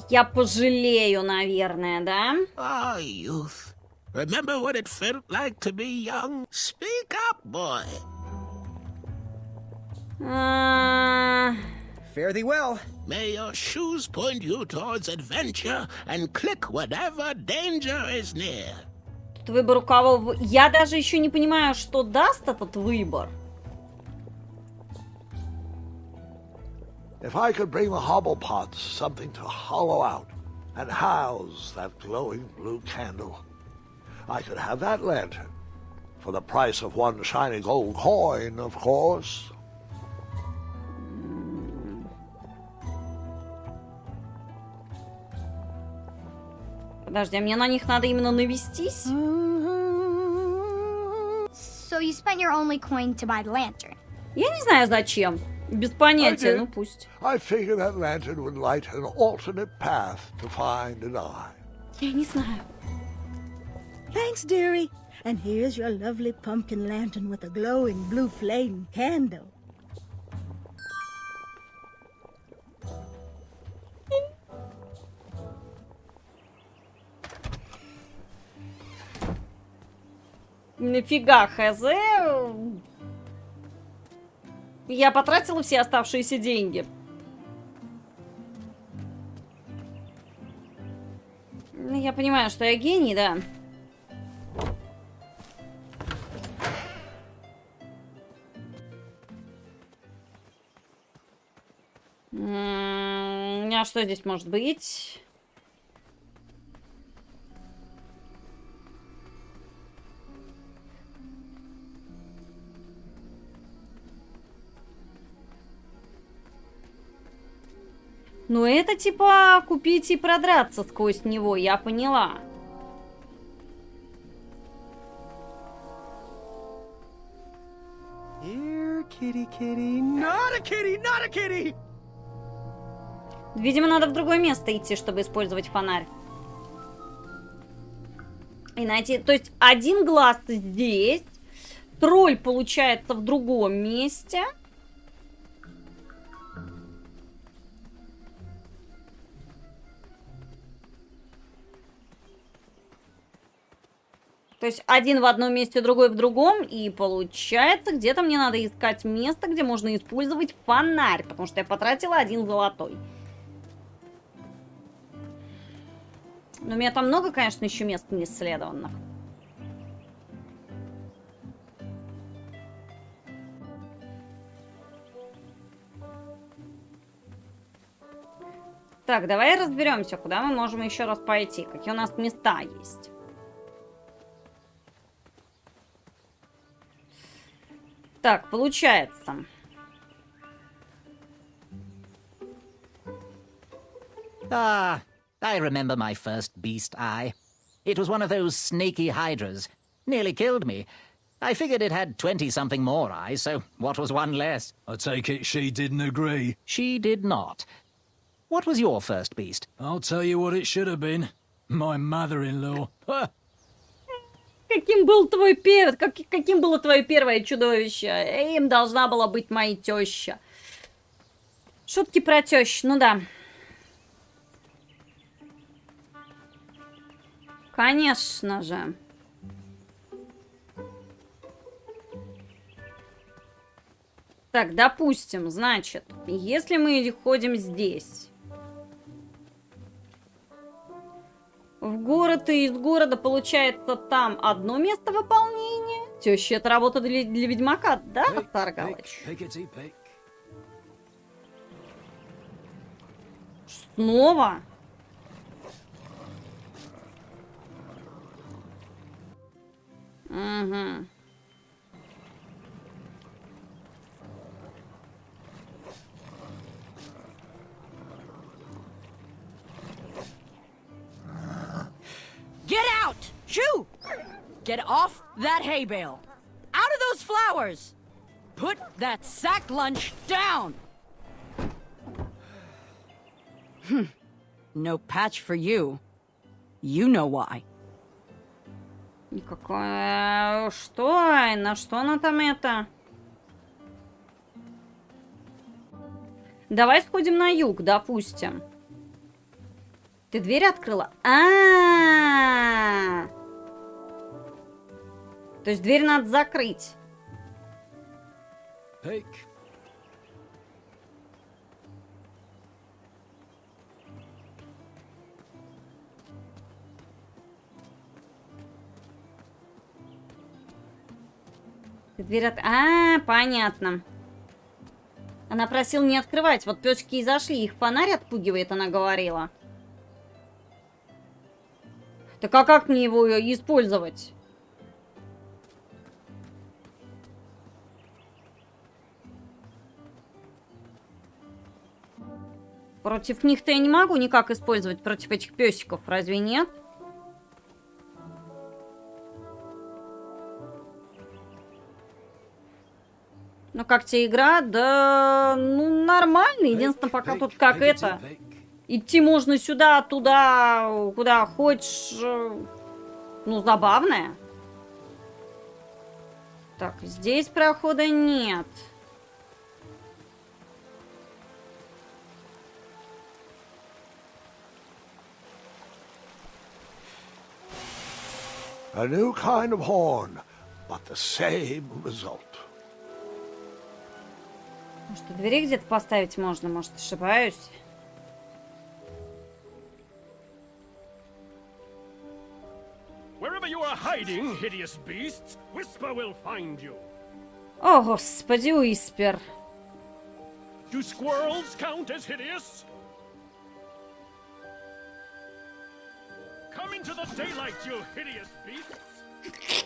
Я пожалею, наверное, да? Ah, youth. Remember what it felt like to be young? Speak up, boy. Fare thee well. May your shoes point you towards adventure and click whenever danger is near. Тут выбор у кого... Я даже еще не понимаю, что даст этот выбор. If I could bring the hobblepots something to hollow out and house that glowing blue candle, I could have that lantern for the price of one shiny gold coin, of course. Подожди, а мне на них надо именно навестись? So you spent your only coin to buy the lantern. Я не знаю зачем. Без понятия, ну пусть. I figured that lantern would light an alternate path to find an eye. Я не знаю. Thanks, dearie. And here's your lovely pumpkin lantern with a glowing blue flame candle. Нафига, хз? Я потратила все оставшиеся деньги. Ну, я понимаю, что я гений, да. А что здесь может быть? Ну, это типа купить и продраться сквозь него, я поняла. Here, kitty, kitty, not a kitty, not a kitty! Видимо, надо в другое место идти, чтобы использовать фонарь. И найти... То есть, один глаз здесь. Тролль, получается, в другом месте. То есть один в одном месте, другой в другом. И получается, где-то мне надо искать место, где можно использовать фонарь. Потому что я потратила 1 золотой. Но у меня там много, конечно, еще мест не исследованных. Так, давай разберемся, куда мы можем еще раз пойти. Какие у нас места есть. Так, получается. I remember my first beast eye. It was one of those snaky hydras. Nearly killed me. I figured it had 20-something more eyes, so what was one less? I take it she didn't agree. She did not. What was your first beast? I'll tell you what it should have been. My mother-in-law. Каким был твой каким было твое первое чудовище? Им должна была быть моя теща. Шутки про тещу, ну да. Конечно же. Так, допустим, значит, если мы ходим здесь, в город и из города, получается, там одно место выполнения. Теща, это работа для ведьмака, да, Таргалыч? Снова? Угу. Get out! Shoo! Get off that hay bale! Out of those flowers! Put that sack lunch down! No patch for you. You know why. Никакое... Что? На что она там это? Давай сходим на юг, допустим. Ты дверь открыла? А-а-а! То есть дверь надо закрыть. Дверь от... А, понятно. Она просила не открывать. Вот песики и зашли. Их фонарь отпугивает, она говорила. Так а как мне его использовать? Против них-то я не могу никак использовать, против этих песиков, разве нет? Ну, как тебе игра? Да, ну, нормально. Единственное, пока тут как это... Идти можно сюда, туда, куда хочешь. Ну, забавная. Так, здесь прохода нет. A new kind of horn, but the same result. Может, и двери где-то поставить можно? Может, ошибаюсь? Wherever you are hiding, hideous beasts, Whisper will find you. О, господи, Уиспер. Do squirrels count as hideous? Come into the daylight, you hideous beasts.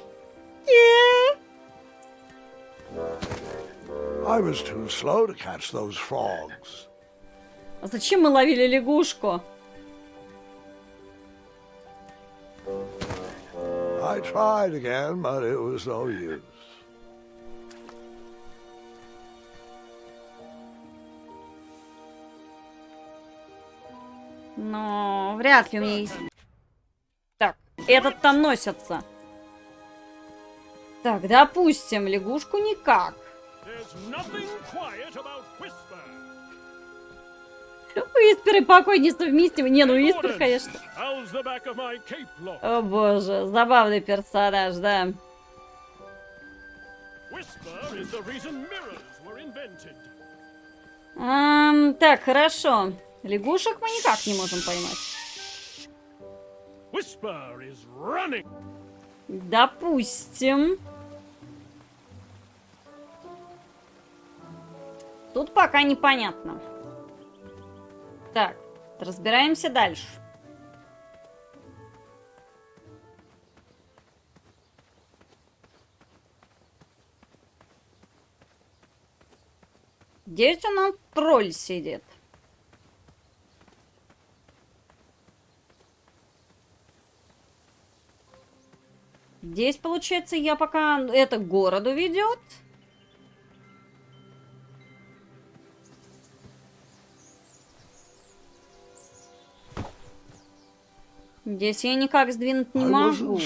I was too slow to catch those frogs. А зачем мы ловили лягушку? I tried again, but it was no use. Но вряд ли у меня есть... Так, этот там носится. Так, допустим, лягушку никак. Уиспер и покой несовместимы. Не, ну Уиспер, конечно. О боже, забавный персонаж, да. Так, хорошо. Лягушек мы никак не можем поймать. Допустим. Тут пока непонятно. Так, разбираемся дальше. Здесь у нас тролль сидит. Здесь, получается, я пока... Это к городу ведет. Здесь я никак сдвинуть не могу.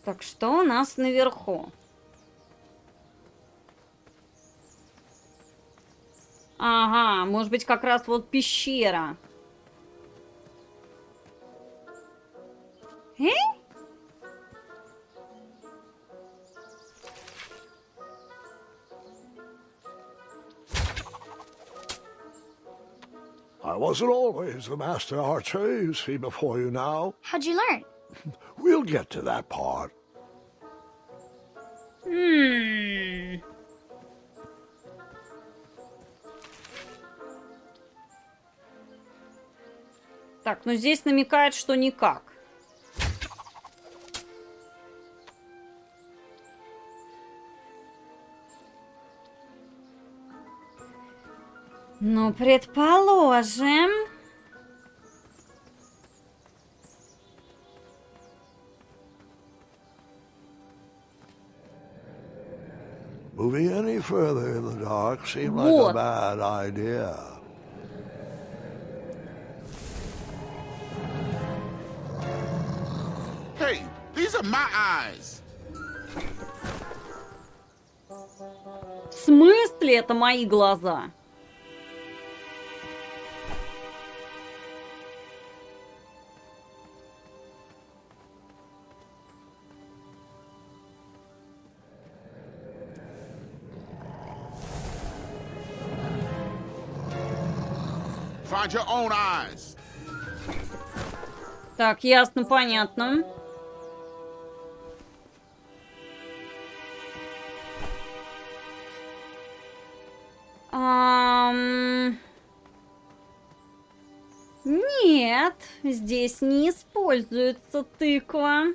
Так, что у нас наверху? Ага, может быть, как раз вот пещера. I wasn't always the master archer you see before you now. How'd you learn? We'll get to that part. Так, ну здесь намекает, что никак. Ну, предположим. Moving any further in the dark seemed like a bad idea. Hey, these are my eyes. В смысле это мои глаза? Find your own eyes. Так, ясно, понятно. Нет, здесь не используется тыква.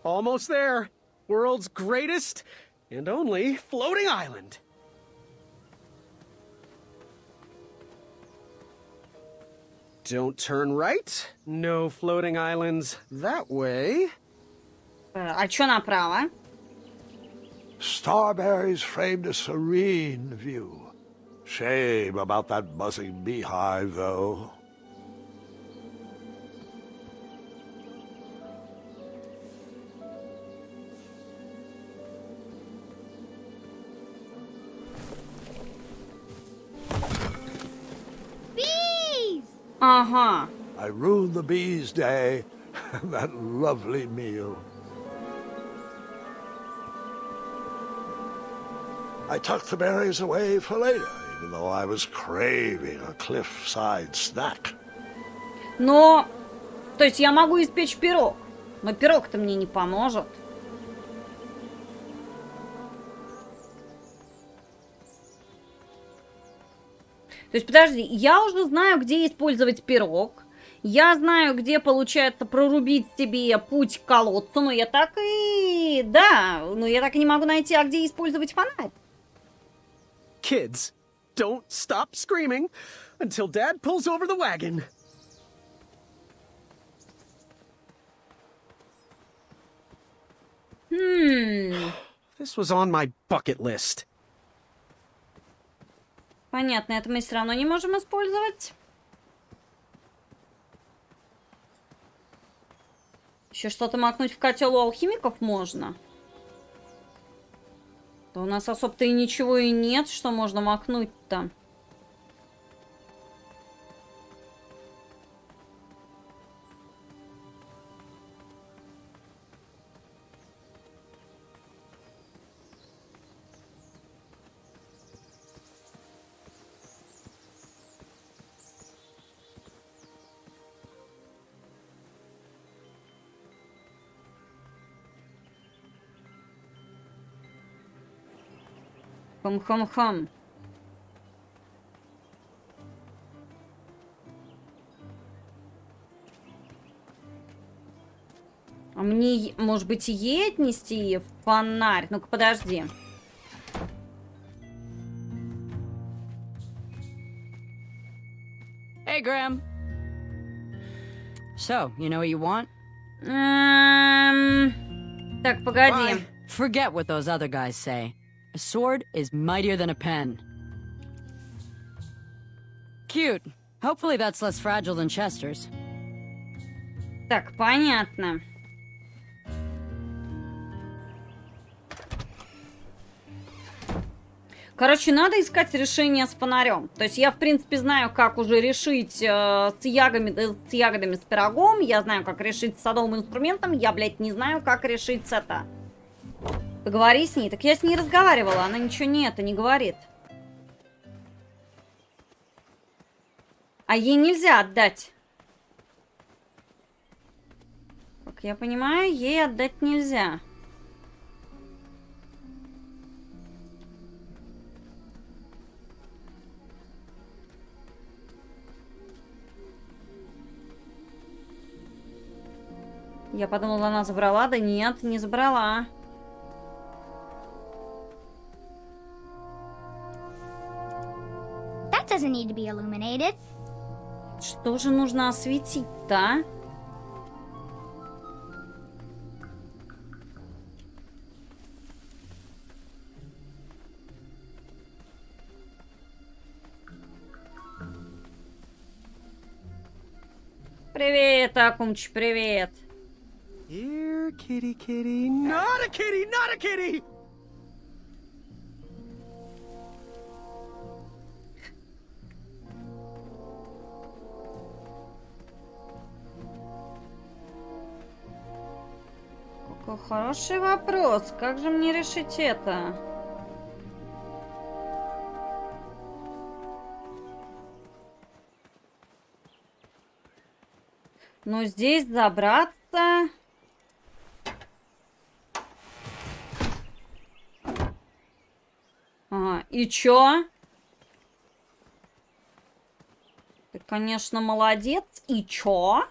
Almost there. World's greatest and only floating island. Don't turn right. No floating islands that way. А чё направо? Starberries framed a serene view. Shame about that buzzing beehive, though. Bees! Ага. I ruined the bees' day and that lovely meal. I tucked the berries away for later, even though I was craving a cliffside snack. Но, то есть я могу испечь пирог, но пирог-то мне не поможет. То есть, подожди, я уже знаю, где использовать пирог. Я знаю, где, получается, прорубить себе путь к колодцу, но я так и... Да, но я так и не могу найти, а где использовать фонарь. Kids, don't stop screaming until Dad pulls over the wagon. This was on my bucket list. Понятно, это мы все равно не можем использовать. Еще что-то макнуть в котел у алхимиков можно. Да у нас особо-то и ничего и нет, что можно макнуть-то. Хам-хам-хам. А мне, может быть, и ей отнести фонарь? Ну-ка, подожди. Hey, Graham. So, you know what you want? Так, погоди. Bye. Forget what those other guys say. A sword is mightier than a pen. Cute. Hopefully that's less fragile than Chester's. Так, понятно. Короче, надо искать решение с фонарем. То есть я, в принципе, знаю, как уже решить с ягодами, с пирогом. Я знаю, как решить с садовым инструментом. Я, блядь, не знаю, как решить с это. Поговори с ней. Так я с ней разговаривала. Она ничего не говорит. А ей нельзя отдать. Как я понимаю, ей отдать нельзя. Я подумала, она забрала. Да нет, не забрала. That doesn't need to be illuminated. Что же нужно осветить-то, а? Привет, Акумч, привет. Here, kitty, kitty. Not a kitty, not a kitty! Какой хороший вопрос. Как же мне решить это? Но здесь забраться... Ага, и чё? Ты, конечно, молодец. И чё?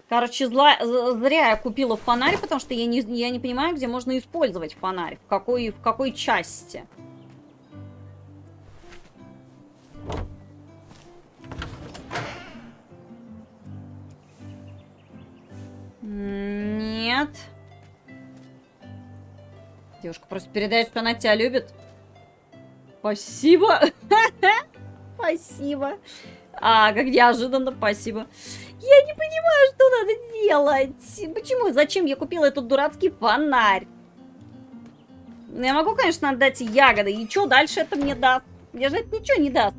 Короче, зря я купила фонарь, потому что я не понимаю, где можно использовать фонарь. В какой части. Нет. Девушка просто передает, что она тебя любит. Спасибо. Спасибо. А, как неожиданно, спасибо. Я не понимаю, что надо делать. Почему? Зачем я купила этот дурацкий фонарь? Я могу, конечно, отдать ягоды. И что дальше это мне даст? Мне же это ничего не даст.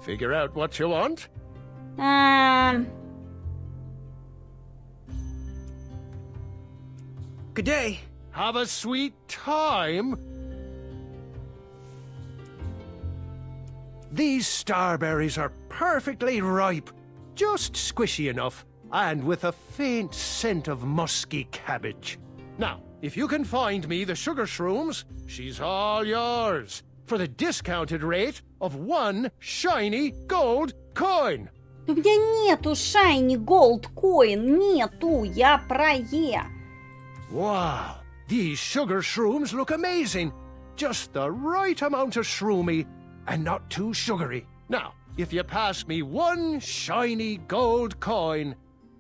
Figure out what you want? Good day. Have a sweet time. These starberries are perfectly ripe, just squishy enough, and with a faint scent of musky cabbage. Now, if you can find me the sugar shrooms, she's all yours, for the discounted rate of 1 shiny gold coin. У меня нету shiny gold coin, нету, я про Е. Wow, these sugar shrooms look amazing. Just the right amount of shroomy and not too sugary. Now, if you pass me 1 shiny gold coin,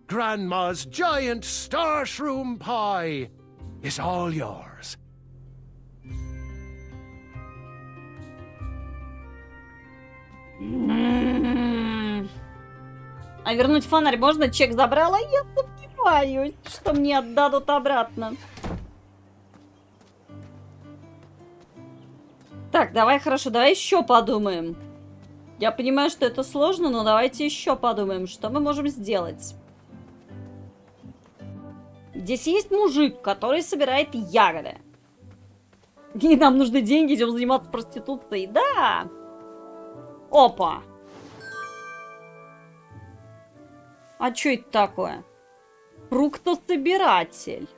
Grandma's giant star shroom pie is all yours. А вернуть фонарь можно? Чек забрала? Я сомневаюсь, что мне отдадут обратно. Так, давай, хорошо, давай еще подумаем. Я понимаю, что это сложно, но давайте еще подумаем, что мы можем сделать. Здесь есть мужик, который собирает ягоды. И нам нужны деньги, идем заниматься проституцией. Да! Опа! А что это такое? Фруктособиратель.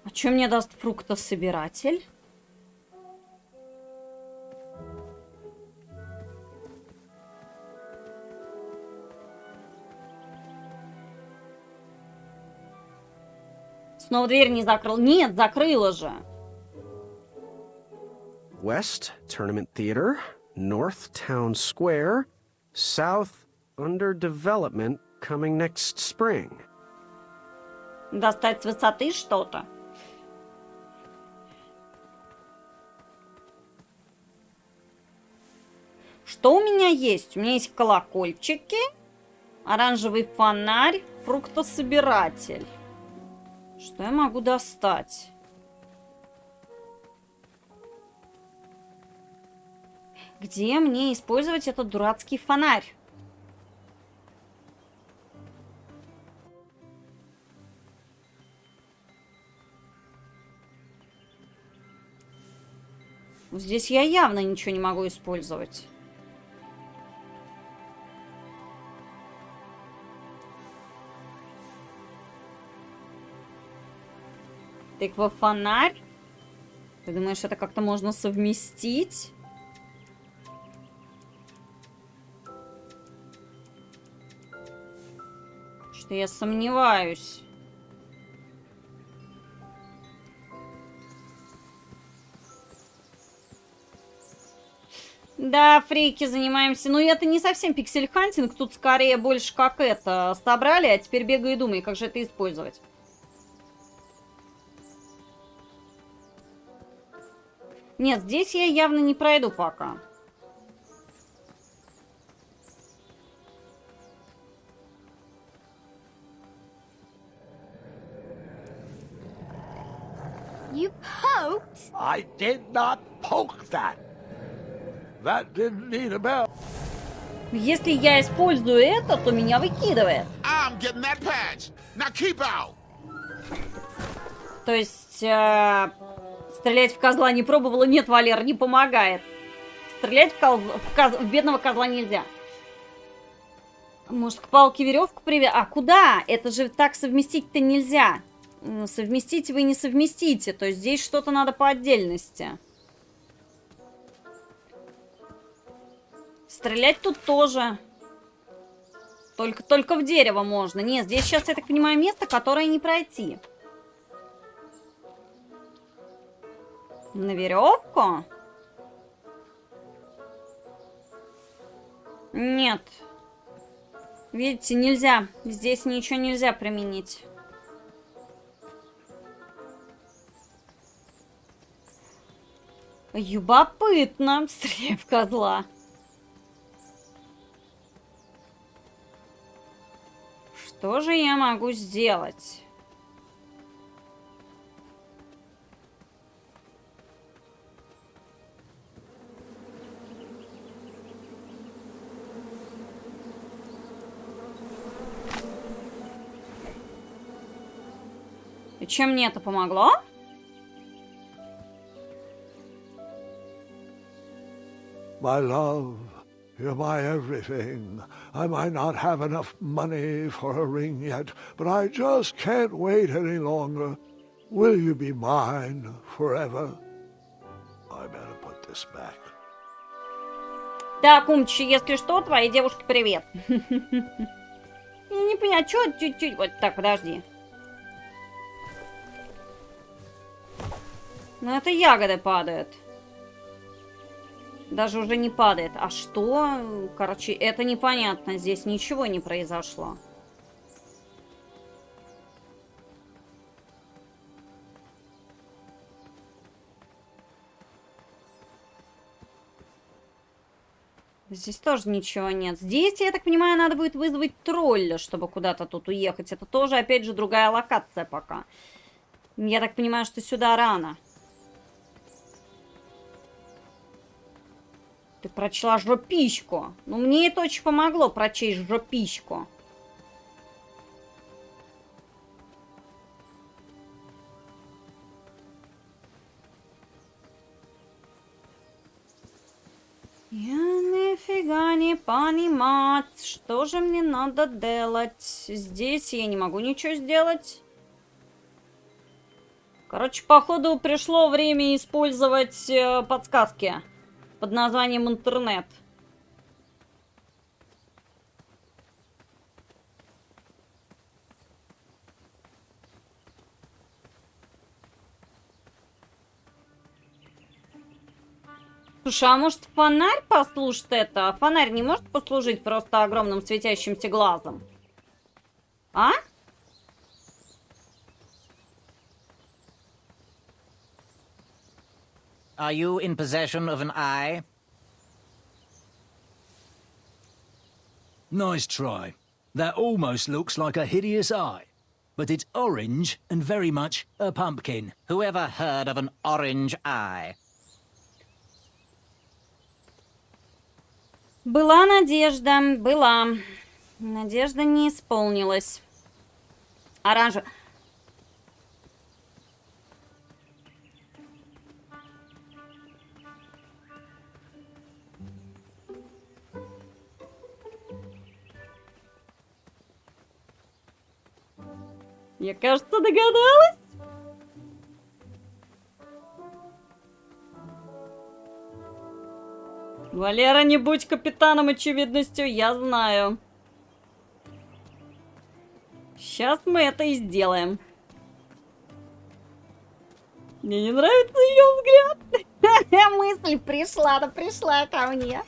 А что мне даст фруктособиратель? Снова дверь не закрыл. Нет, закрыла же. West Tournament Theater, North Town Square, South under development coming next spring. Достать с высоты что-то. Что у меня есть? У меня есть колокольчики, оранжевый фонарь, фруктособиратель. Что я могу достать? Где мне использовать этот дурацкий фонарь? Здесь я явно ничего не могу использовать. Тыква-фонарь. Ты думаешь, это как-то можно совместить? Что я сомневаюсь. Да, фрейки занимаемся. Но это не совсем пиксель-хантинг. Тут скорее больше как это. Собрали, а теперь бегай и думай, как же это использовать. Нет, здесь я явно не пройду пока. You poked? I did not poke that. That didn't need a bell. Если я использую это, то меня выкидывает. I'm getting that patch. Now keep out. То есть, стрелять в козла не пробовала? Нет, Валера, не помогает. Стрелять в бедного козла нельзя. Может, к палке веревку привязать? А куда? Это же так совместить-то нельзя. Совместить вы не совместите. То есть здесь что-то надо по отдельности. Стрелять тут тоже. Только в дерево можно. Нет, здесь сейчас, я так понимаю, место, которое не пройти. На веревку? Нет. Видите, нельзя. Здесь ничего нельзя применить. Любопытно. Стреляй в козла. Что же я могу сделать? И чем мне это помогло? My love, you're my everything. I might not have enough money for a ring yet, but I just can't wait any longer. Will you be mine forever? I better put this back. Так, умчи, если что, твоей девушке привет. Я не поняла, что чуть-чуть... Вот так, подожди. Ну, это ягоды падают. Даже уже не падает. А что? Короче, это непонятно. Здесь ничего не произошло. Здесь тоже ничего нет. Здесь, я так понимаю, надо будет вызвать тролля, чтобы куда-то тут уехать. Это тоже, опять же, другая локация пока. Я так понимаю, что сюда рано. Ты прочла жопищку. Ну, мне это очень помогло прочесть жопищку. Я нифига не понимать, что же мне надо делать. Здесь я не могу ничего сделать. Короче, походу пришло время использовать подсказки под названием интернет. Слушай, а может фонарь послушать это? А фонарь не может послужить просто огромным светящимся глазом? А? Are you in possession of an eye? Nice try. That almost looks like a hideous eye. But it's orange and very much a pumpkin. Whoever heard of an orange eye? Была надежда, была. Надежда не исполнилась. Оранжевый. Я, кажется, догадалась. Валера, не будь капитаном очевидностью, я знаю. Сейчас мы это и сделаем. Мне не нравится ее взгляд. Мысль пришла, да пришла ко мне.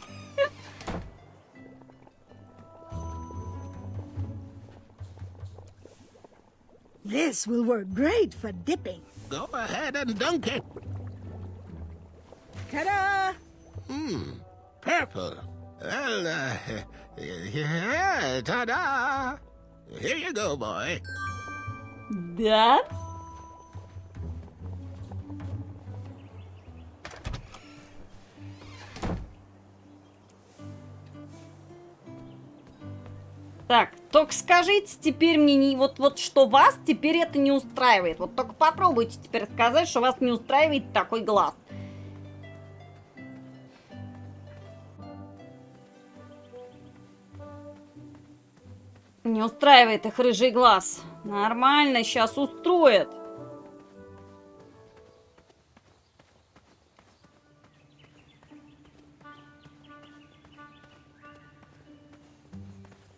This will work great for dipping. Go ahead and dunk it. Ta-da! Purple. Well, yeah, ta-da! Here you go, boy. Да? Так, только скажите теперь мне, не, вот что вас теперь это не устраивает. Вот только попробуйте теперь сказать, что вас не устраивает такой глаз. Не устраивает их рыжий глаз. Нормально, сейчас устроят.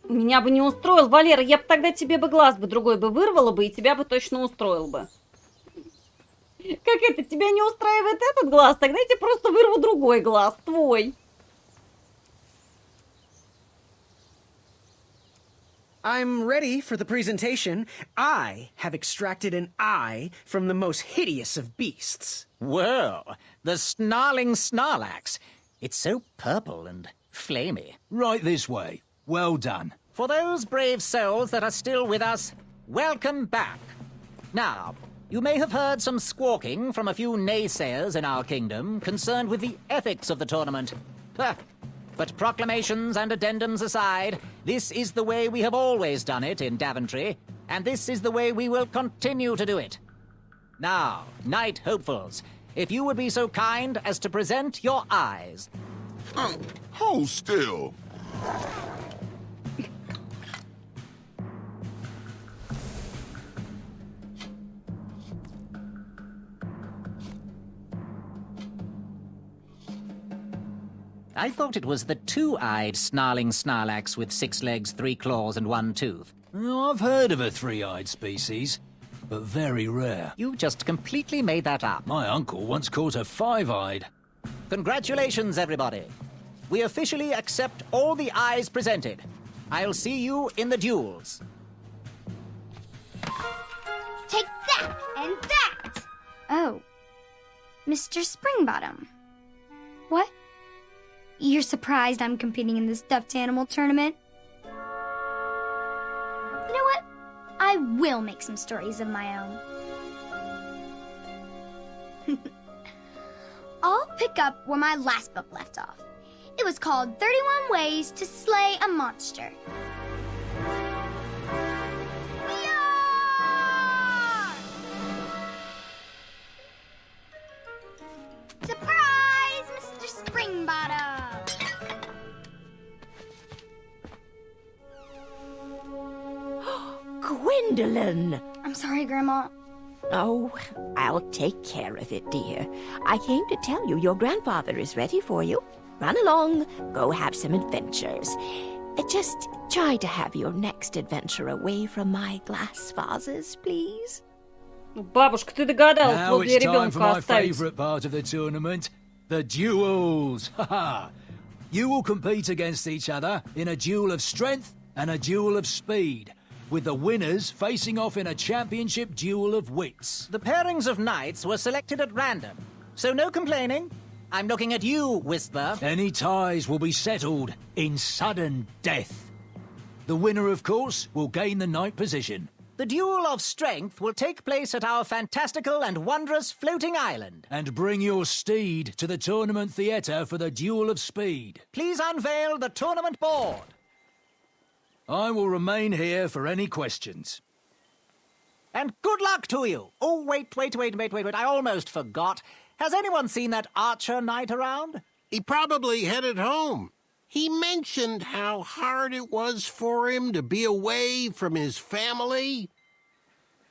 Меня бы не устроил, Валера, я бы тогда тебе бы глаз бы другой бы вырвала бы, и тебя бы точно устроил бы. Как это, тебя не устраивает этот глаз? Тогда я тебе просто вырву другой глаз, твой. I'm ready for the presentation. I have extracted an eye from the most hideous of beasts. Whoa, the snarling Snarlax. It's so purple and flamey. Right this way. Well done. For those brave souls that are still with us, welcome back. Now, you may have heard some squawking from a few naysayers in our kingdom concerned with the ethics of the tournament. But proclamations and addendums aside, this is the way we have always done it in Daventry, and this is the way we will continue to do it. Now, Knight Hopefuls, if you would be so kind as to present your eyes. Hold still. I thought it was the two-eyed snarling Snarlax with 6 legs, 3 claws, and 1 tooth. I've heard of a three-eyed species, but very rare. You just completely made that up. My uncle once caught a 5-eyed. Congratulations, everybody. We officially accept all the eyes presented. I'll see you in the duels. Take that and that! Oh, Mr. Springbottom. What? You're surprised I'm competing in the stuffed animal tournament? You know what? I will make some stories of my own. I'll pick up where my last book left off. It was called 31 Ways to Slay a Monster. Surprise, Mr. Springbottom! Gwendolyn! I'm sorry, Grandma. Oh, I'll take care of it, dear. I came to tell you your grandfather is ready for you. Run along, go have some adventures. Just try to have your next adventure away from my glass vases, please. Бабушка, ты догадалась Now возле it's time for ребенка my оставить. favourite part of the tournament, the duels. Haha! You will compete against each other in a duel of strength and a duel of speed, with the winners facing off in a championship duel of wits. The pairings of knights were selected at random, so no complaining. I'm looking at you, Whisper. Any ties will be settled in sudden death. The winner, of course, will gain the knight position. The duel of strength will take place at our fantastical and wondrous floating island. And bring your steed to the tournament theatre for the duel of speed. Please unveil the tournament board. I will remain here for any questions. And good luck to you. Oh, wait. I almost forgot. Has anyone seen that archer knight around? He probably headed home. He mentioned how hard it was for him to be away from his family.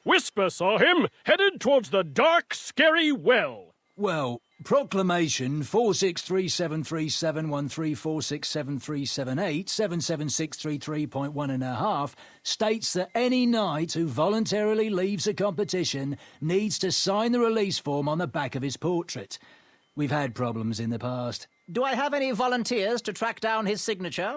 Whisper saw him headed towards the dark, scary well. Well, Proclamation 463737134673787763.1.5 states that any knight who voluntarily leaves a competition needs to sign the release form on the back of his portrait. We've had problems in the past. Do I have any volunteers to track down his signature?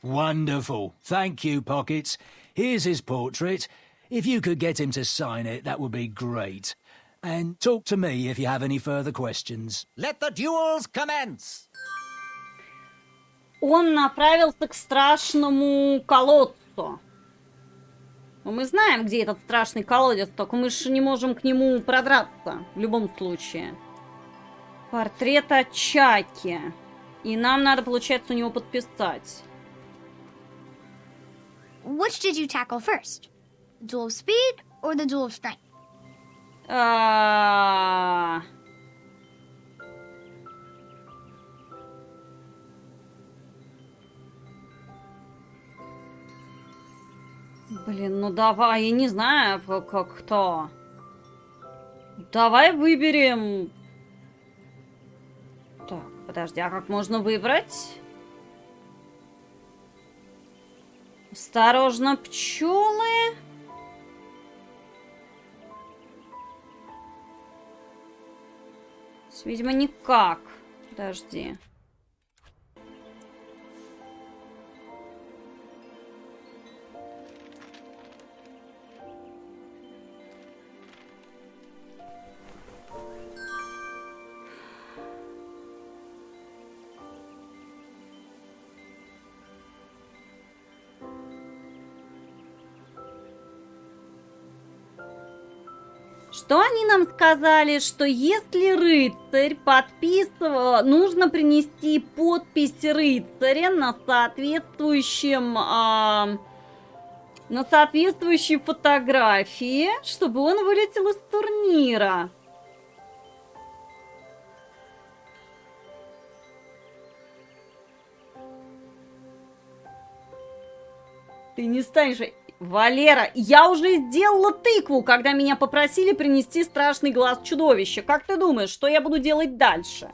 Wonderful. Thank you, Pockets. Here's his portrait. If you could get him to sign it, that would be great. And talk to me if you have any further questions. Let the duels commence! Он направился к страшному колодцу. Но мы знаем, где этот страшный колодец, только мы же не можем к нему продраться в любом случае. Портрет от Чаки. И нам надо, получается, у него подписать. which did you tackle first? The duel of speed or the duel of strength? Блин, ну давай, я не знаю, как кто. Давай выберем... Так, подожди, а как можно выбрать? Осторожно, пчелы. Видимо, никак. Подожди. Что они нам сказали? Что если рыцарь подписывал, нужно принести подпись рыцаря на соответствующей фотографии, чтобы он вылетел из турнира. Ты не станешь... Валера, я уже сделала тыкву, когда меня попросили принести страшный глаз чудовища. Как ты думаешь, что я буду делать дальше?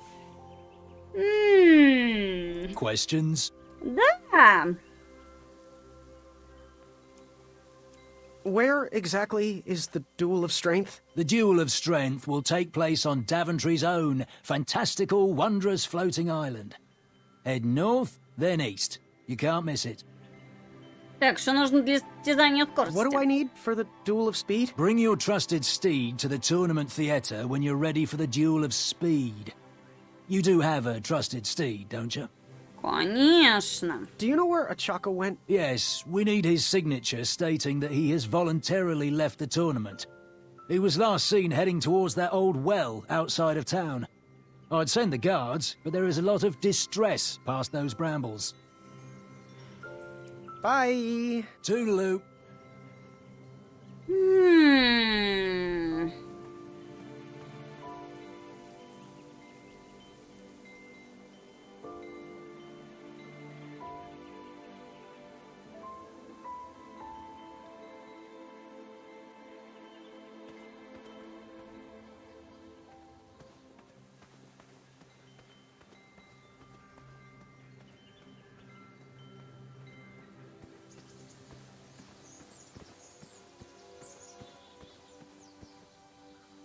Questions? Да. Where exactly is the Duel of Strength? The Duel of Strength will take place on Daventry's own fantastical, wondrous floating island. Head north, then east. You can't miss it. Так, что нужно для состязания скорости? What do I need for the Duel of Speed? Bring your trusted steed to the tournament theatre when you're ready for the Duel of Speed. You do have a trusted steed, don't you? Конечно. Do you know where Achaka went? Yes, we need his signature stating that he has voluntarily left the tournament. He was last seen heading towards that old well outside of town. I'd send the guards, but there is a lot of distress past those brambles. Bye. Toodaloo.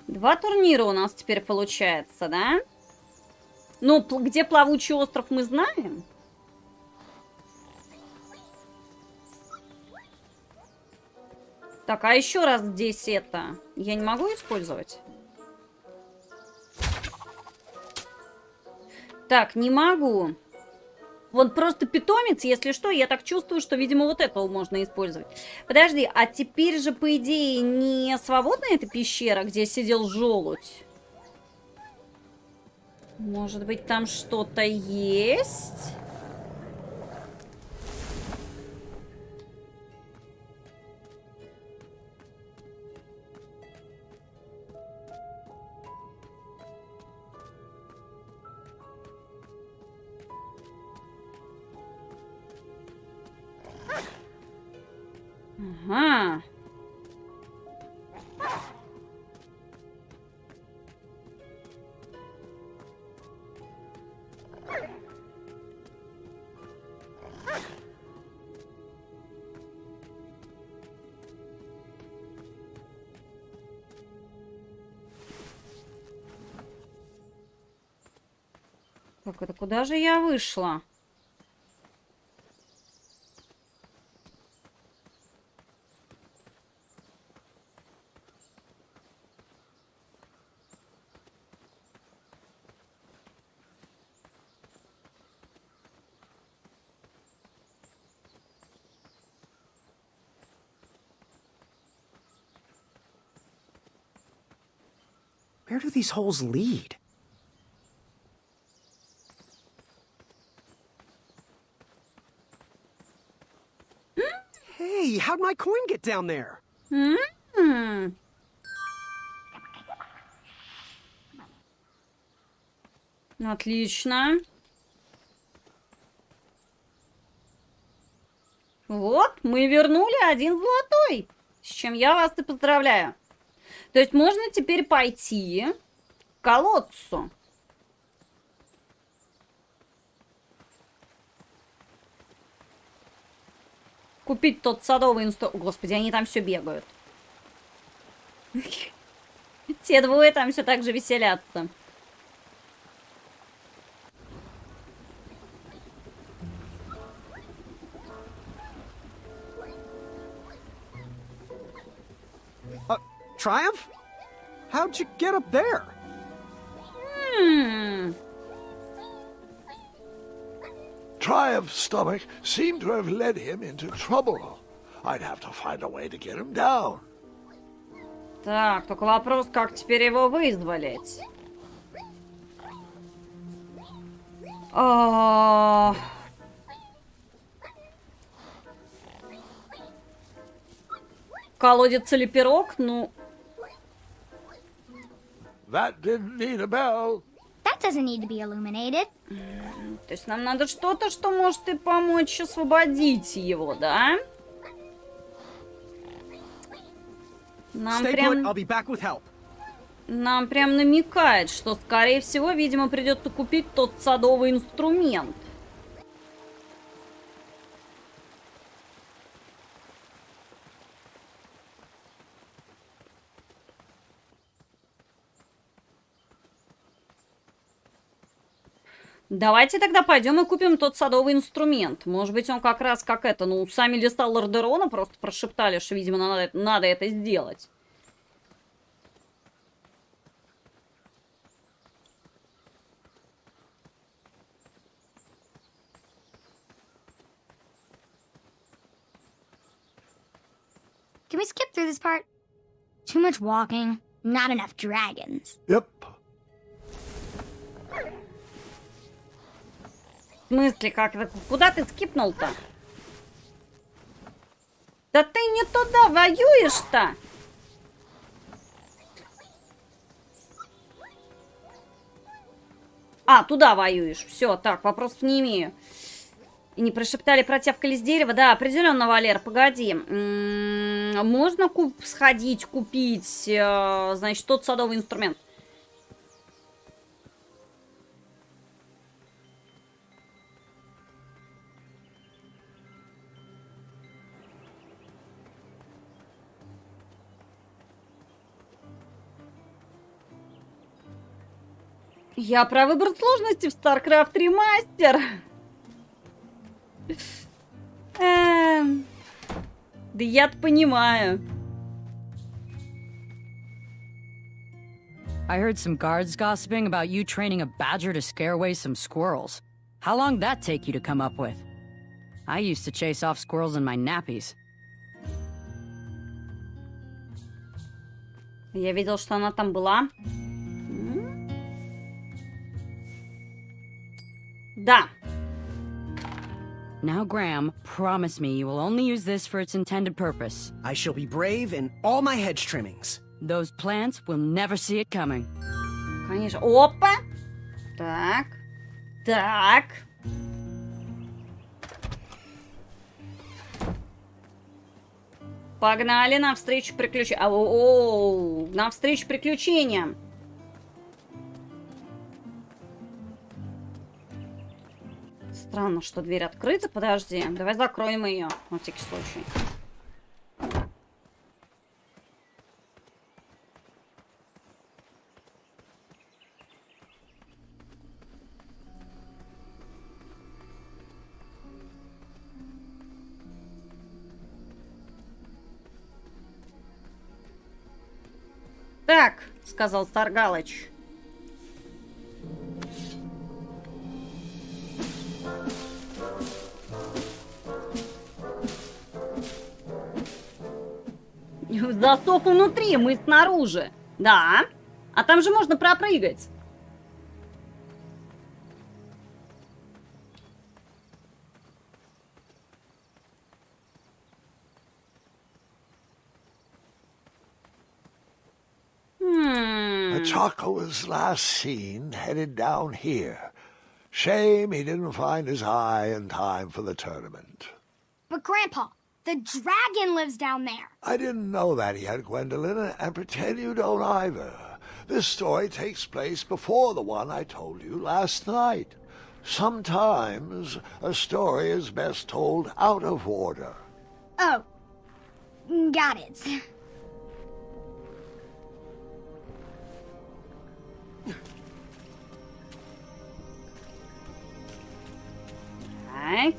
Два турнира у нас теперь получается, да? Ну, где плавучий остров, мы знаем. Так, а еще раз здесь это... Я не могу использовать? Так, не могу. Вон просто питомец, если что, я так чувствую, что, видимо, вот этого можно использовать. Подожди, а теперь же, по идее, не свободная эта пещера, где сидел желудь? Может быть, там что-то есть? Ага. Так, это куда же я вышла? Where do these holes lead? Hey, how'd my coin get down there? Отлично. Вот, мы вернули 1 золотой, с чем я вас и поздравляю. То есть можно теперь пойти к колодцу. Купить тот садовый инструмент. Господи, они там все бегают. Те двое там все так же веселятся. Triumph? How'd you get up there? Triumph's stomach seemed to have led him into trouble. I'd have to find a way to get him down. Так, только вопрос, как теперь его вызволить? Колодец или пирог? Ну... That didn't need a bell. That doesn't need to be illuminated. То есть нам надо что-то, что может и помочь освободить его, да? Нам прям намекает, что, скорее всего, видимо, придется купить тот садовый инструмент. Давайте тогда пойдем и купим тот садовый инструмент. Может быть, он как раз как это, ну, сами листа Лордерона просто прошептали, что, видимо, надо это сделать. Can we skip through this part? Too much walking, not enough dragons. Yep. В смысле, как это? Куда ты скипнул-то? Да ты не туда воюешь-то! А, туда воюешь. Все, так, вопросов не имею. И не прошептали протявкали с дерева? Да, определенно, Валер, погоди. Можно сходить, купить, значит, тот садовый инструмент? Я про выбор сложности в StarCraft Remaster. Да я-то понимаю. I heard some guards gossiping about you training a badger to scare away some squirrels. How long did that take you to come up with? I used to chase off squirrels in my nappies. Я видел, что она там была. Да. Now, Graham, promise me you will only use this for its intended purpose. I shall be brave in all my hedge trimmings. Those plants will never see it coming. Конечно. Опа! Так. Так. Погнали навстречу приключениям. Навстречу приключениям. Странно, что дверь открыта. Подожди. Давай закроем ее. На всякий случай. Так, сказал Старгалыч. Засов внутри, мы снаружи. Да. А там же можно пропрыгать. Chaka was last seen headed down here. Shame he didn't find his eye in time for the tournament. But Grandpa, the dragon lives down there. I didn't know that yet, Gwendolyn, and pretend you don't either. This story takes place before the one I told you last night. Sometimes a story is best told out of order. Oh, got it. Так.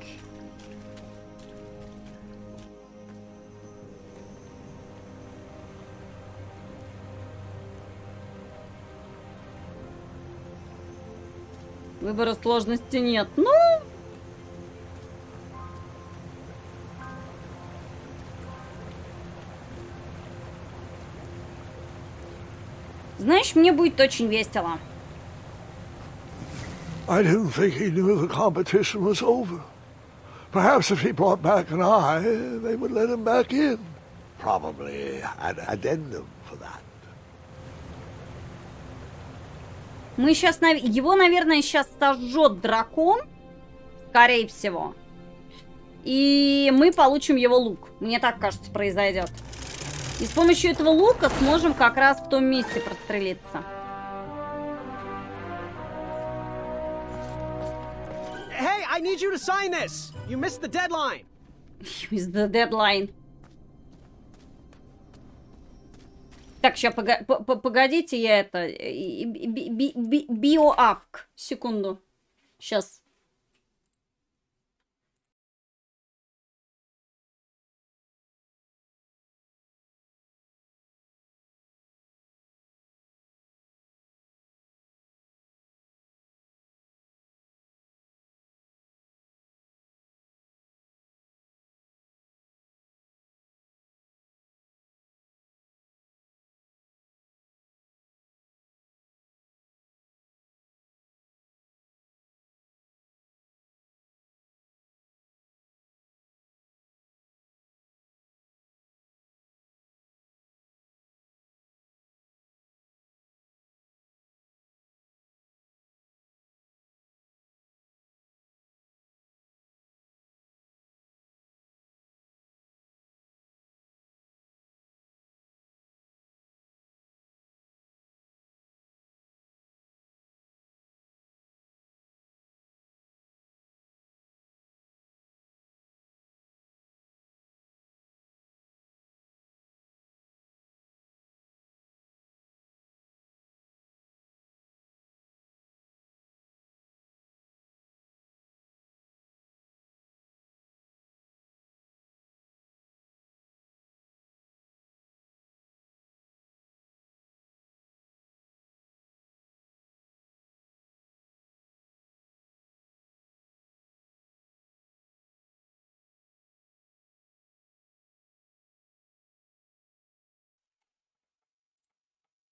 Выбора сложности нет. Ну... Знаешь, мне будет очень весело. I didn't think he knew the competition was over. Perhaps if he brought back an eye, they would let him back in. Probably an addendum for that. Мы сейчас... Его, наверное, сейчас сожжет дракон. Скорее всего. И мы получим его лук. Мне так кажется, произойдет. И с помощью этого лука сможем как раз в том месте прострелиться. Hey, I need you to sign this. You missed the deadline. You missed the deadline. Так, сейчас погодите, я это... Биоавк. Секунду. Сейчас.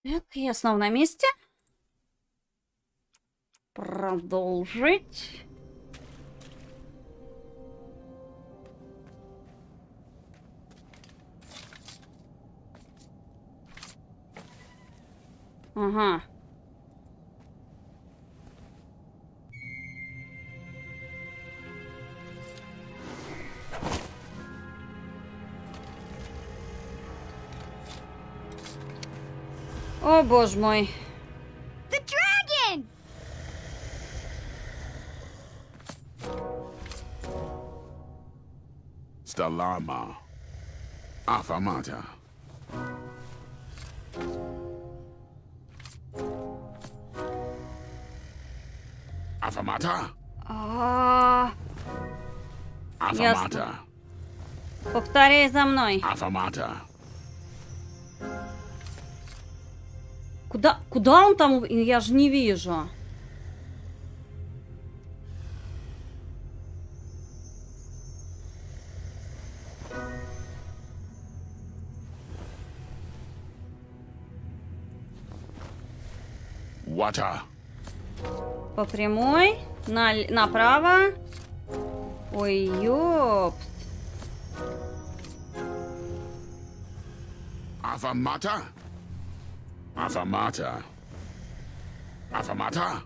Так, я снова на месте. Продолжить. Ага. О, боже мой. The dragon! Stalama. Afamata. Afamata? Afamata. Повторяй за мной. Afamata. Куда он там? Я же не вижу. Water. По прямой. Направо. Ой, ёпт. Afamata? Afamata. Affamata?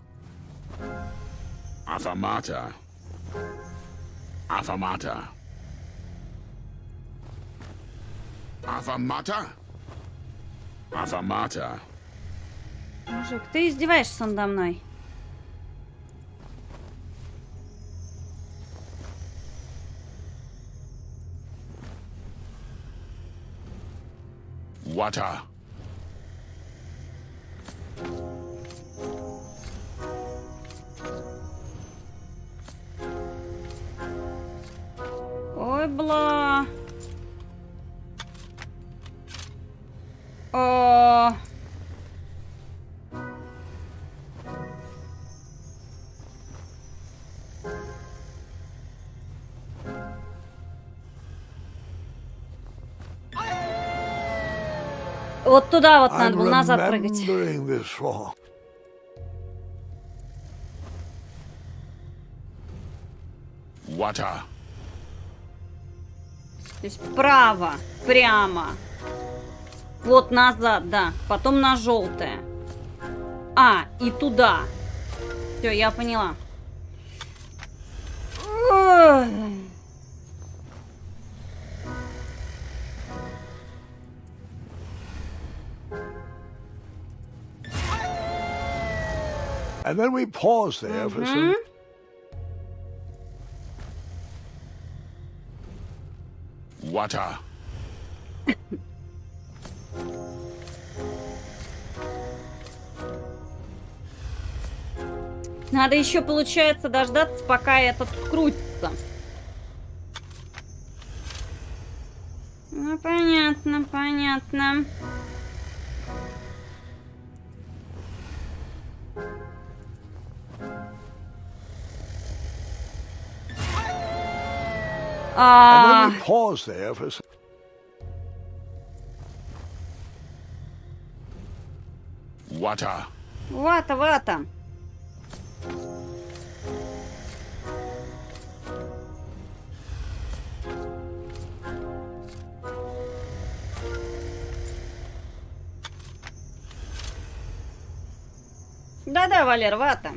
Affamata. Affamata. Affamata? Affamata. Мужик, ты издеваешься надо мной. Water. Ой, бла. О. Вот туда вот надо было назад прыгать. Water. То есть вправо, прямо. Вот назад, да. Потом на желтое. А, и туда. Все, я поняла. And then we pause there for some... Water. Надо еще, получается, дождаться, пока этот крутится. Ну, понятно, понятно. And then we pause there for some... Water. Вата, вата. Да-да, Валер, вата.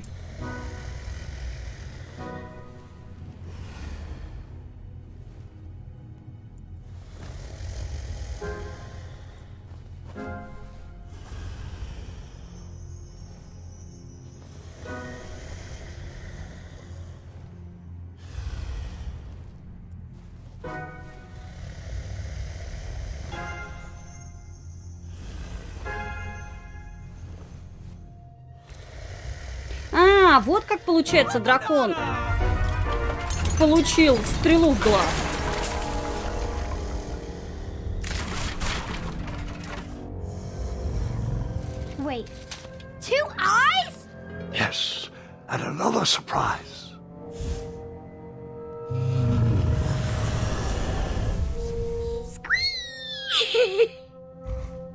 А, вот как получается дракон получил стрелу в глаз. Wait, 2 eyes? Yes, and another surprise.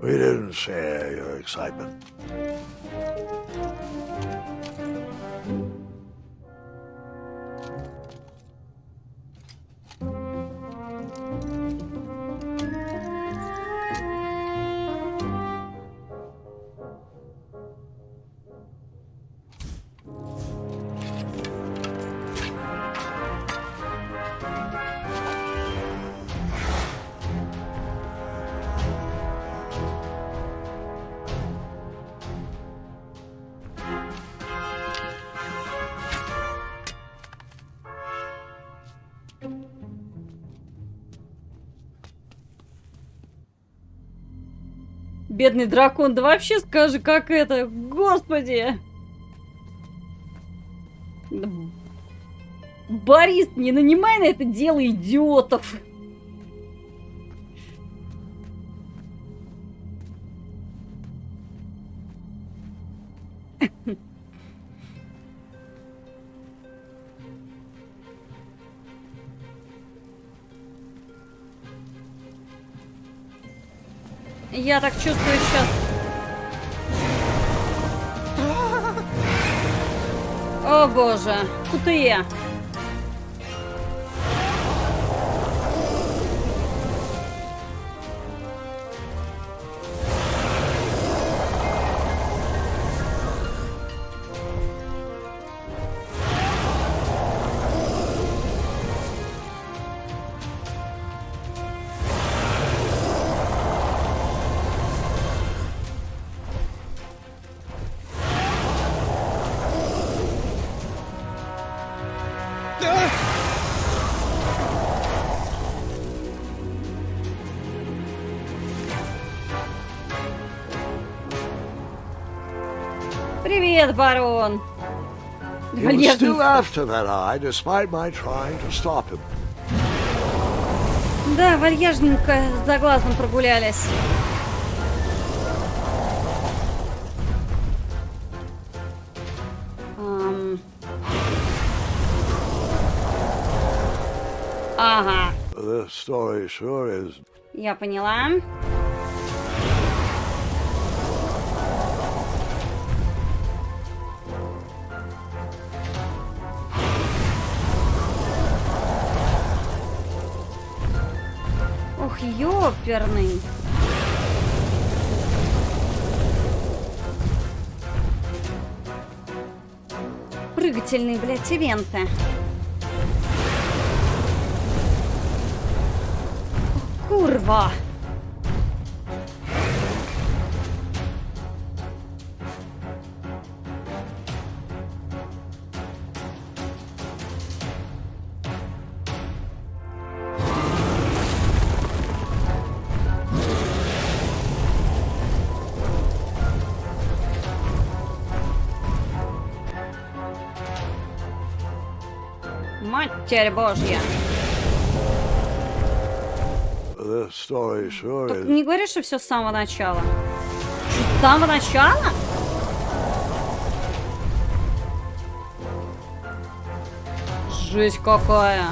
We didn't share your excitement. Бедный дракон, да вообще скажи, как это, господи! Борис, не нанимай на это дело идиотов! Я так чувствую сейчас. О боже, кутые. Привет, барон. He was still after that eye, despite my trying to stop him. Да, вальяжненько за глазом прогулялись. Ага. The story sure is. Я поняла. Ох, ёперный. Прыгательные, блядь, ивенты. Курва. Матерь Божья. The story sure Только is. не говори, что все с самого начала. Что, с самого начала? Жесть какая.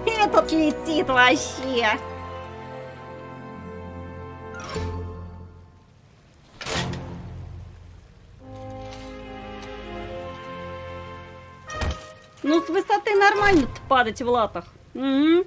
Этот летит вообще. Ну, с высоты нормально падать в латах. Угу.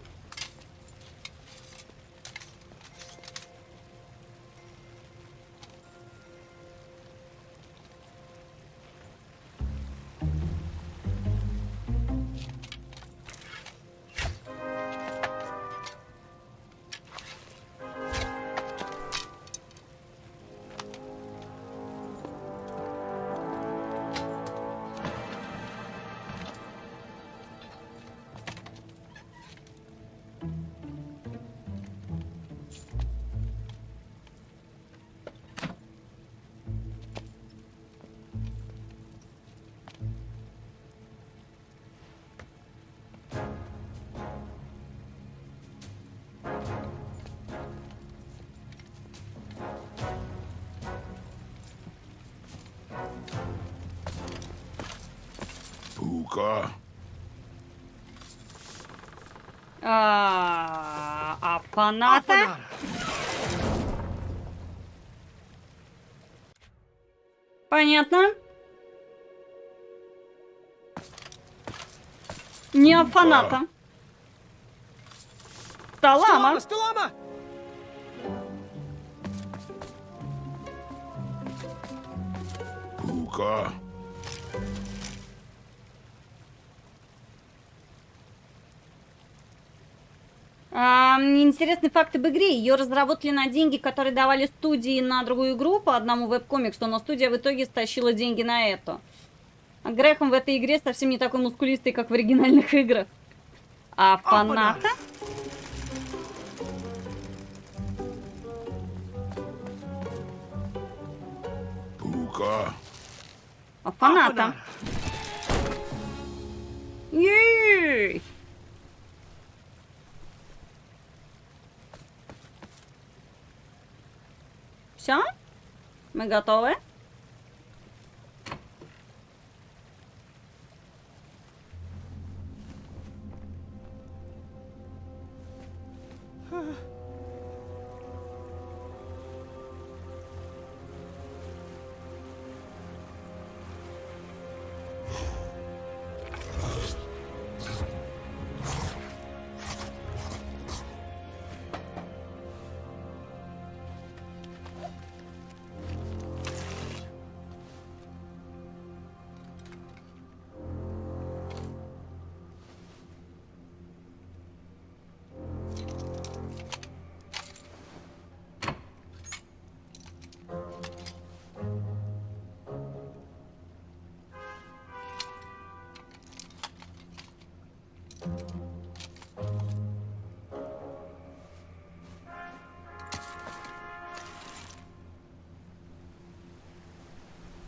Пука. Апаната? Понятно. Не афаната. Талама. Сталама! Пука. Интересный факт об игре. Ее разработали на деньги, которые давали студии на другую игру по одному веб-комиксу, но студия в итоге стащила деньги на эту. А Грэхэм в этой игре совсем не такой мускулистый, как в оригинальных играх. А фаната? Пока. Афаната. Ей! Все? Мы готовы?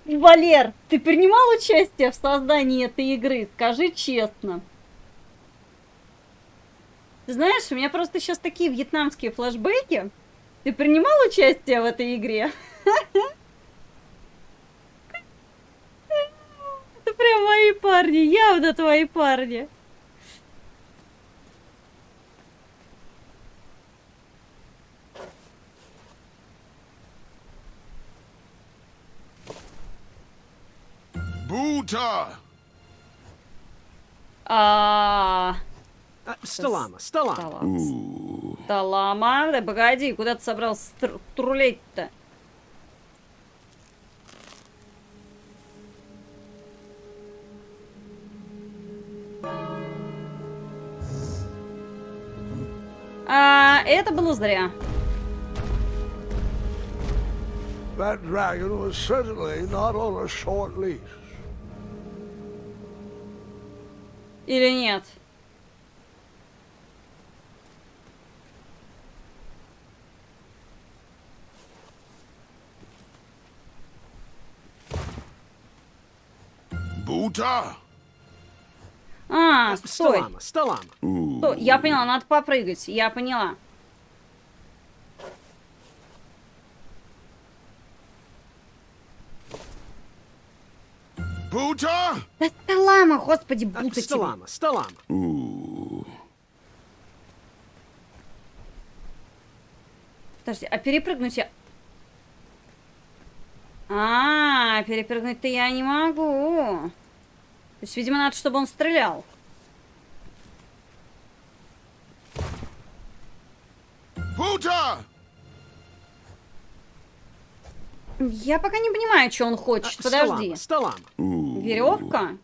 Валер, ты принимал участие в создании этой игры? Скажи честно. Ты знаешь, у меня просто сейчас такие вьетнамские флешбеки. Ты принимал участие в этой игре? Это прям мои парни, явно твои парни. Buta! Сталама. Сталама. Да погоди, куда ты собрался трулеть-то? Это было зря. That dragon was certainly not on a short leash. Или нет? Buta! Стой. Сталама. Стой. Я поняла, надо попрыгать. Я поняла. Buta! Да Сталама, господи, бута тебе. Сталама. Подожди, а перепрыгнуть я... перепрыгнуть-то я не могу. То есть, видимо, надо, чтобы он стрелял. Buta! Я пока не понимаю, что он хочет. Подожди. Сталама. Веревка?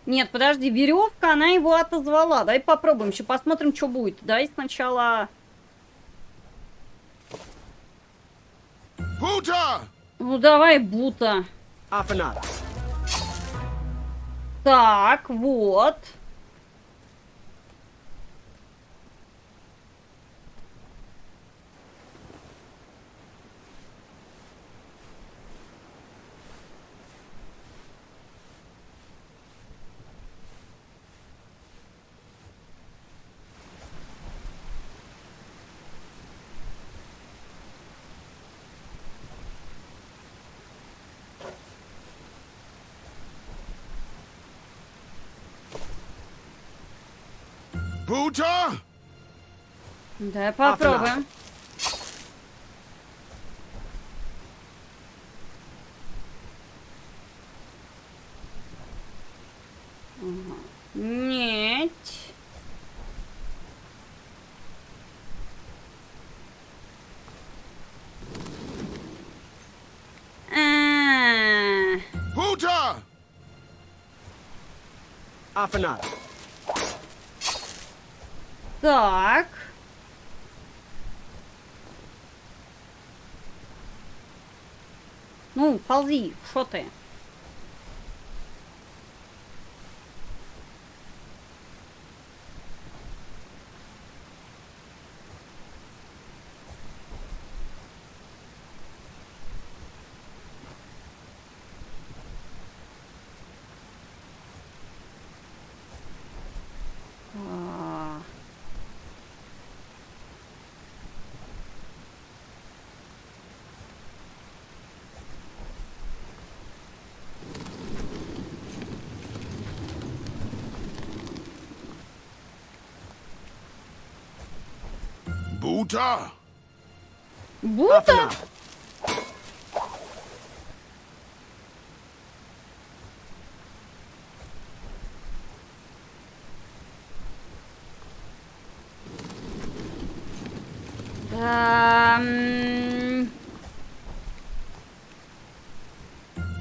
Нет, подожди, веревка, она его отозвала. Давай попробуем, еще посмотрим, что будет. Давай сначала... Buta! Ну, давай, бута. Афаната. Так, вот. Buta! Давай попробуем. Нет. Buta! Афаната. Так. Ну, ползи, что ты? Buta! Бута?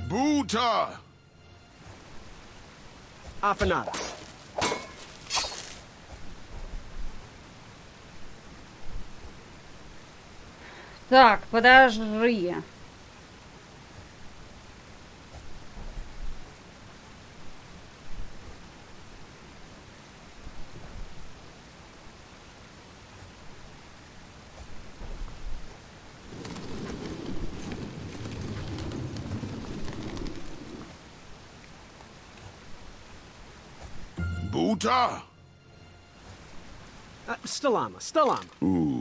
Buta! Afanada. Так, подожди. Buta! Stalama, Stalama. Ooh.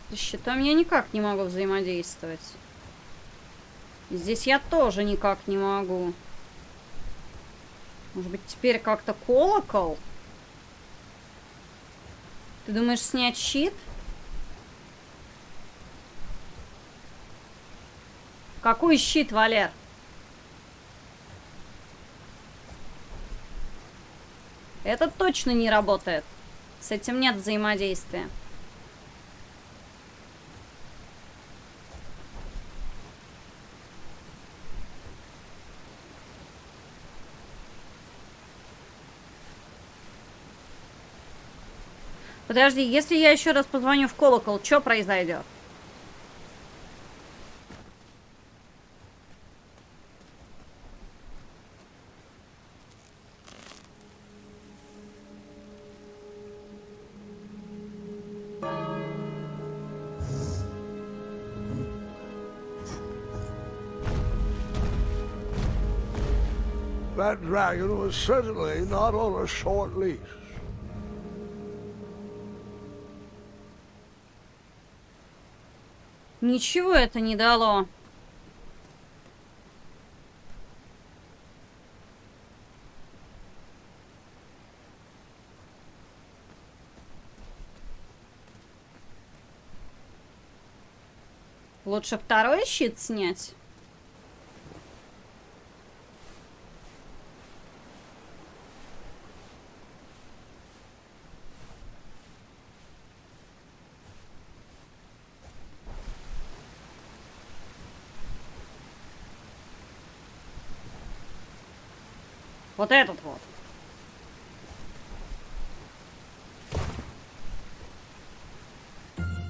С щитом я никак не могу взаимодействовать. И здесь я тоже никак не могу. Может быть, теперь как-то колокол? Ты думаешь снять щит? Какой щит, Валер? Этот точно не работает. С этим нет взаимодействия. Подожди, если я еще раз позвоню в колокол, что произойдет? That dragon was certainly not on a short leash. Ничего это не дало. Лучше второй щит снять. Вот этот вот.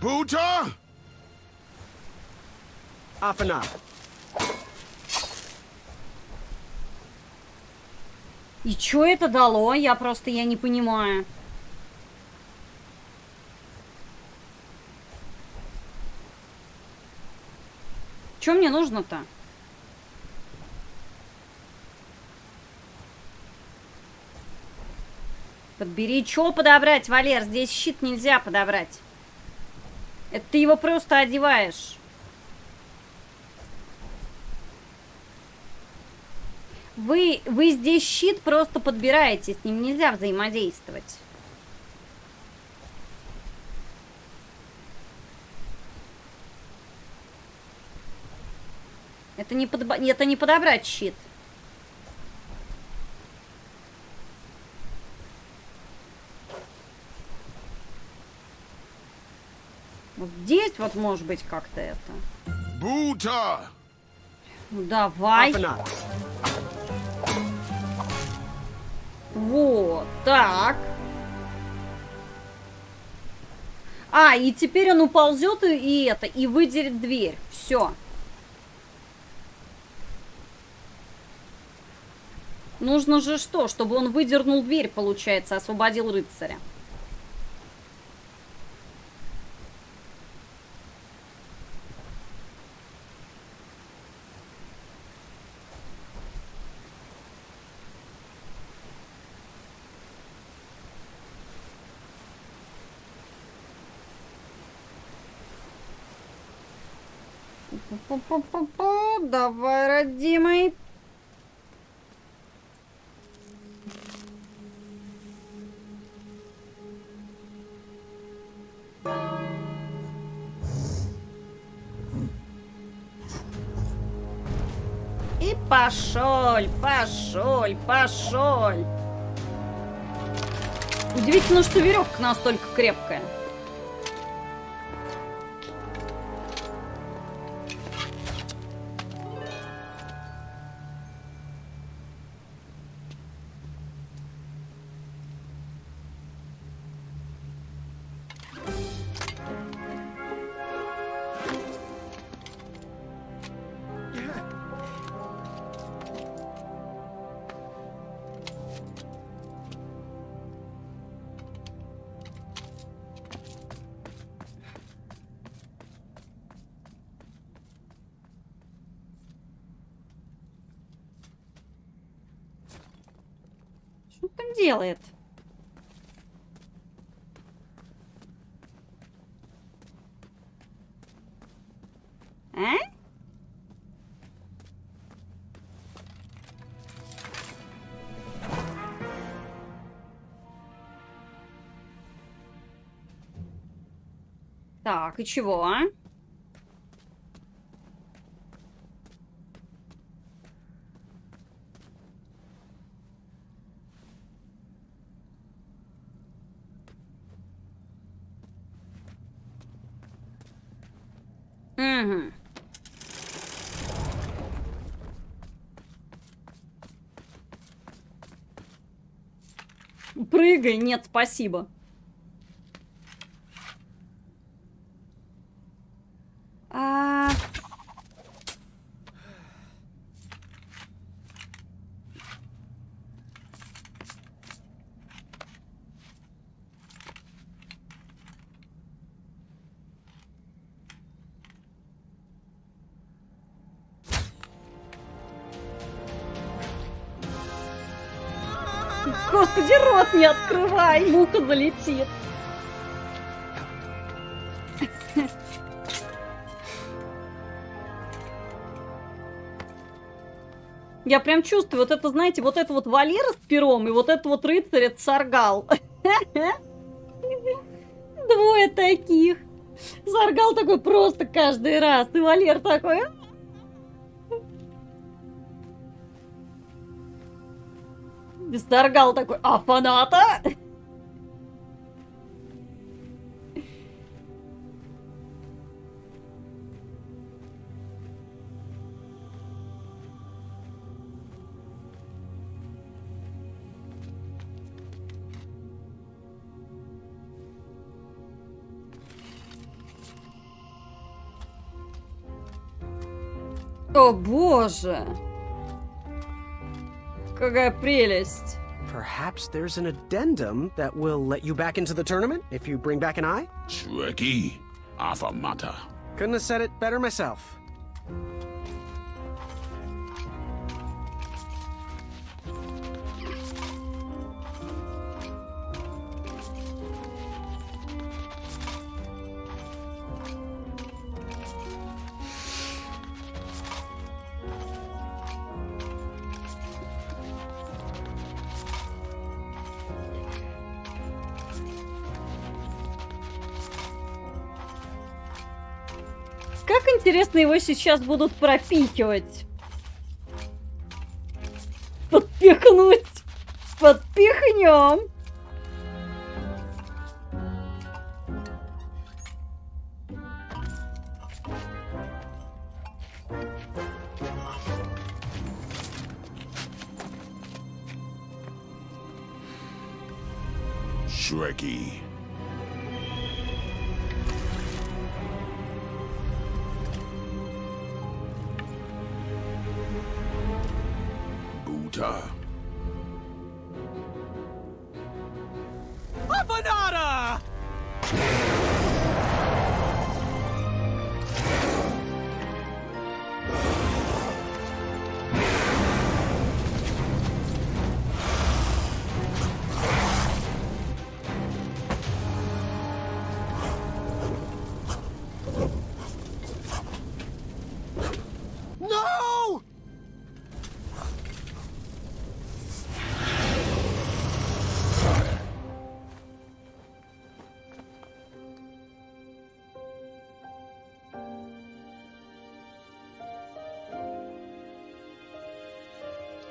Buta! Afanada. И что это дало? Я не понимаю. Что мне нужно-то? Подбери, что подобрать, Валер? Здесь щит нельзя подобрать. Это ты его просто одеваешь. Вы здесь щит просто подбираете, с ним нельзя взаимодействовать. Это не подобрать щит. Вот здесь вот может быть как-то это. Buta! Ну давай. Вот, так. А, и теперь он уползет и выдерет дверь. Все. Нужно же что? Чтобы он выдернул дверь, получается, освободил рыцаря. Давай, родимый. И пошёль. Удивительно, что веревка настолько крепкая. Что он там делает? А? Так, и чего, а? Угу. Прыгай, нет, спасибо. Господи, рот не открывай, муха залетит. Я прям чувствую, вот это, знаете, вот это вот Валера с пером и вот это вот рыцарь, это Саргал. Двое таких. Саргал такой просто каждый раз, и Валер такой... Саргал такой, а фаната? О боже! Какая прелесть! Perhaps there's an addendum that will let you back into the tournament if you bring back an eye? Shrekky, Afamata. Couldn't have said it better myself. Как интересно его сейчас будут пропихивать. Подпихнуть. Подпихнем. Shrekky. Buta.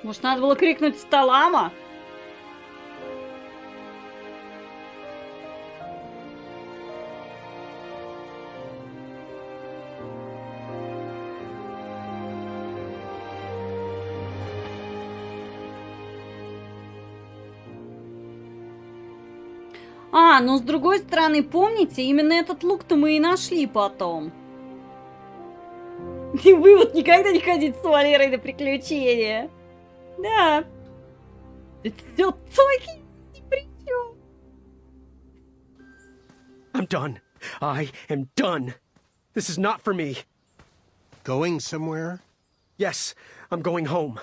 Может, надо было крикнуть «Сталама»? А, но с другой стороны, помните, именно этот лук-то мы и нашли потом. И вывод: никогда не ходить с Валерой на приключения. Да. Это все Цойки ни при чем. I'm done. I am done. This is not for me. Going somewhere? Yes, I'm going home,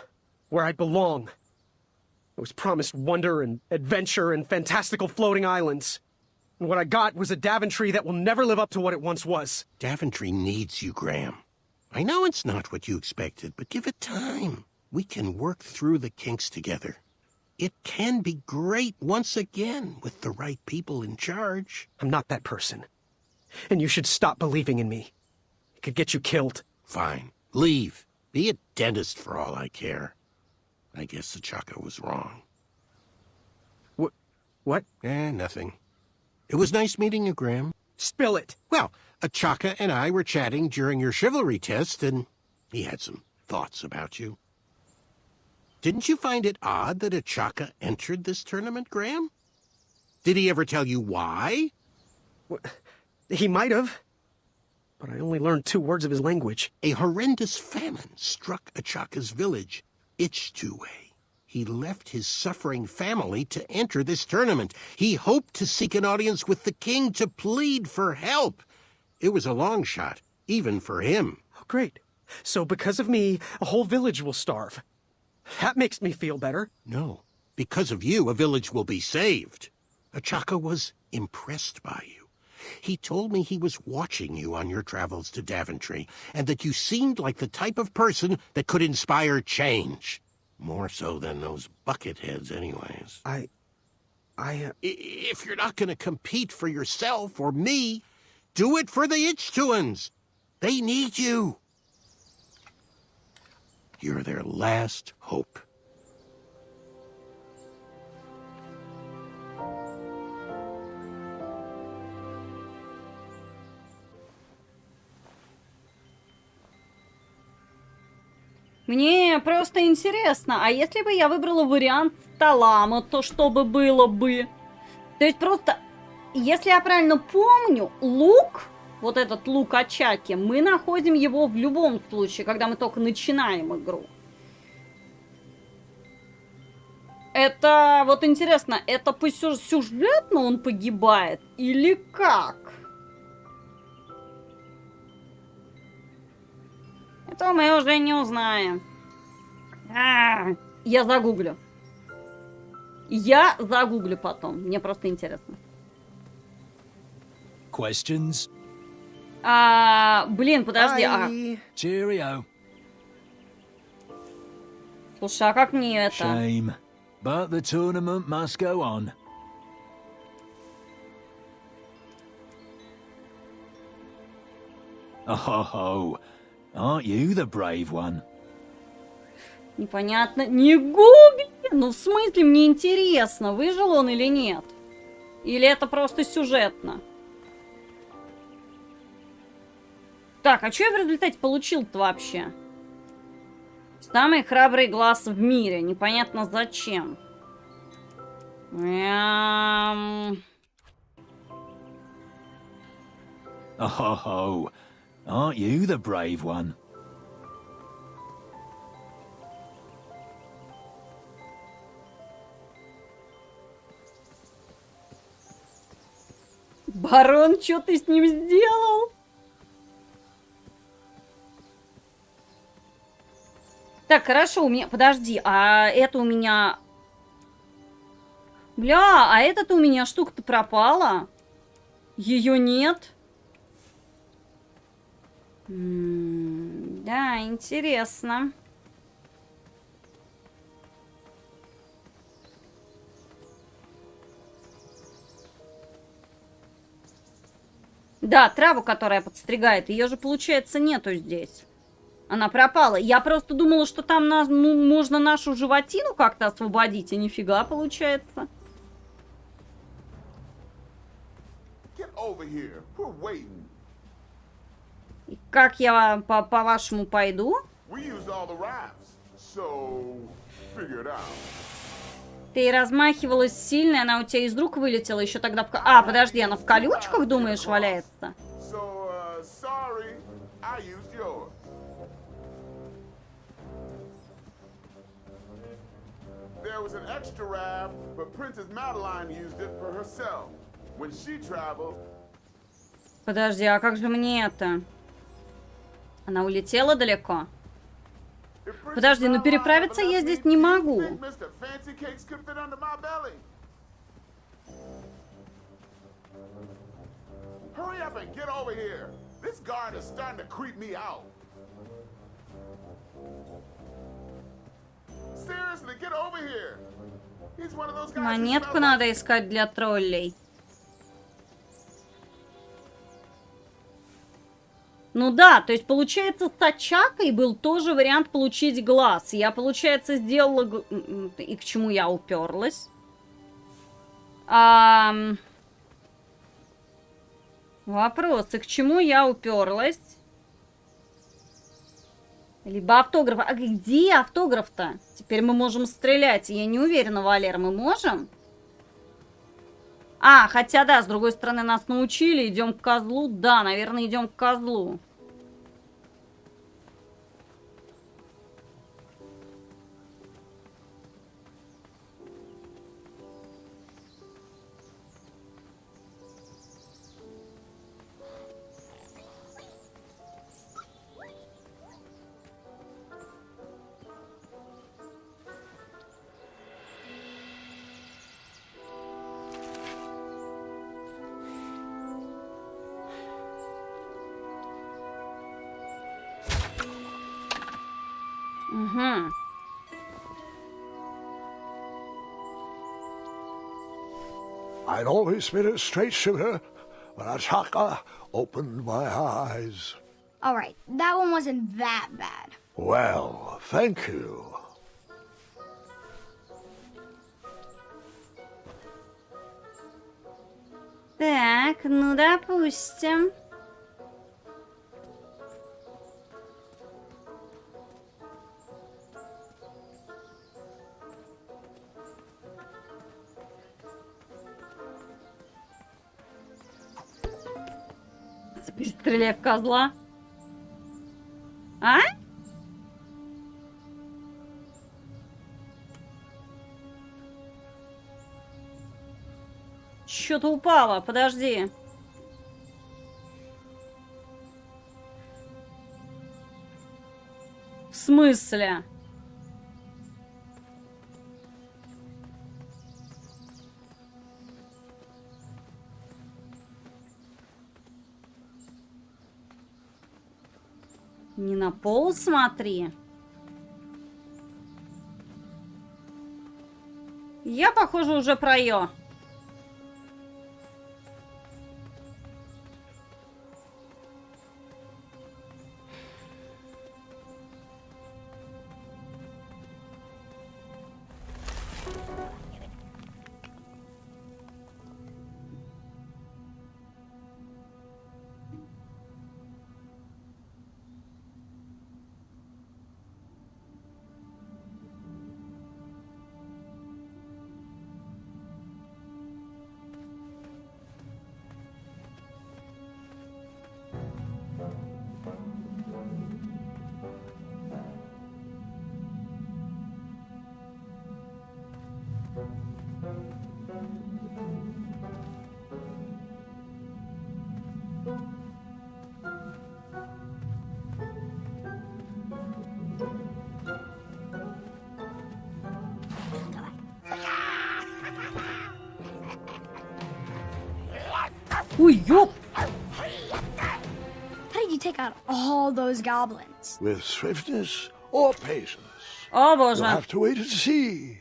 where I belong. I was promised wonder and adventure and fantastical floating islands. And what I got was a Daventry that will never live up to what it once was. Daventry needs you, Graham. I know it's not what you expected, but give it time. We can work through the kinks together. It can be great once again with the right people in charge. I'm not that person. And you should stop believing in me. It could get you killed. Fine. Leave. Be a dentist for all I care. I guess Achaka was wrong. What? Nothing. It was nice meeting you, Graham. Spill it. Well, Achaka and I were chatting during your chivalry test, and he had some thoughts about you. Didn't you find it odd that Achaka entered this tournament, Graham? Did he ever tell you why? He might have. But I only learned 2 words of his language. A horrendous famine struck Achaka's village. Ichtuwe. He left his suffering family to enter this tournament. He hoped to seek an audience with the king to plead for help. It was a long shot, even for him. Oh, great. So because of me, a whole village will starve. That makes me feel better. No. Because of you, a village will be saved. Achaka was impressed by you. He told me he was watching you on your travels to Daventry, and that you seemed like the type of person that could inspire change. More so than those bucket heads, anyways. If you're not going to compete for yourself or me, do it for the Ichtuans. They need you. You're their last hope. Мне просто интересно, а если бы я выбрала вариант Талама, то что бы было бы? То есть просто, если я правильно помню, лук, вот этот лук Ачаки, мы находим его в любом случае, когда мы только начинаем игру. Это, вот интересно, это сюжетно он погибает или как? Это мы уже не узнаем. Я загуглю. Я загуглю потом. Мне просто интересно. Questions? Блин, подожди. Cheerio. Слушай, а как мне это? Shame. But the tournament must go on. Oh, aren't you the brave one? Непонятно. Не гугли! Ну, в смысле, мне интересно, выжил он или нет? Или это просто сюжетно? Так, а что я в результате получил-то вообще? Самый храбрый глаз в мире. Непонятно зачем. Oh, aren't you the brave one? Барон, что ты с ним сделал? Так, хорошо, у меня... Подожди, а это у меня... Бля, а эта-то у меня штука-то пропала. Ее нет. Да, интересно. Да, траву, которая подстригает, ее же, получается, нету здесь. Она пропала. Я просто думала, что там можно нашу животину как-то освободить, а нифига получается. И как я, по-вашему, пойду? Ты размахивалась сильно, она у тебя из рук вылетела еще тогда А, подожди, она в колючках, думаешь, валяется? There was an extra raft, but Princess Madeline used it for herself. When she traveled... Подожди, а как же мне это? Она улетела далеко? Подожди, ну переправиться я здесь не могу. Hurry up and get over here. This guard is starting to creep me out. Seriously, get over here. He's one of those guys. Монетку надо искать для троллей. Ну да, то есть, получается, с тачакой был тоже вариант получить глаз. Я, получается, сделала... И к чему я уперлась? Вопрос, и к чему я уперлась? Либо автограф. А где автограф-то? Теперь мы можем стрелять. Я не уверена, Валер, мы можем? А, хотя да, с другой стороны нас научили. Идем к козлу. Да, наверное, идем к козлу. Угу. I'd always been a straight shooter, but Ataka opened my eyes. All right, that one wasn't that bad. Well, thank you. Так, ну допустим. Стреляй в козла. А? Что-то упало, подожди. В смысле? Не на пол смотри. Я, похоже, уже проё. Ой, ёп! How did you take out all those goblins? With swiftness or patience. О, боже. You'll have to wait and see.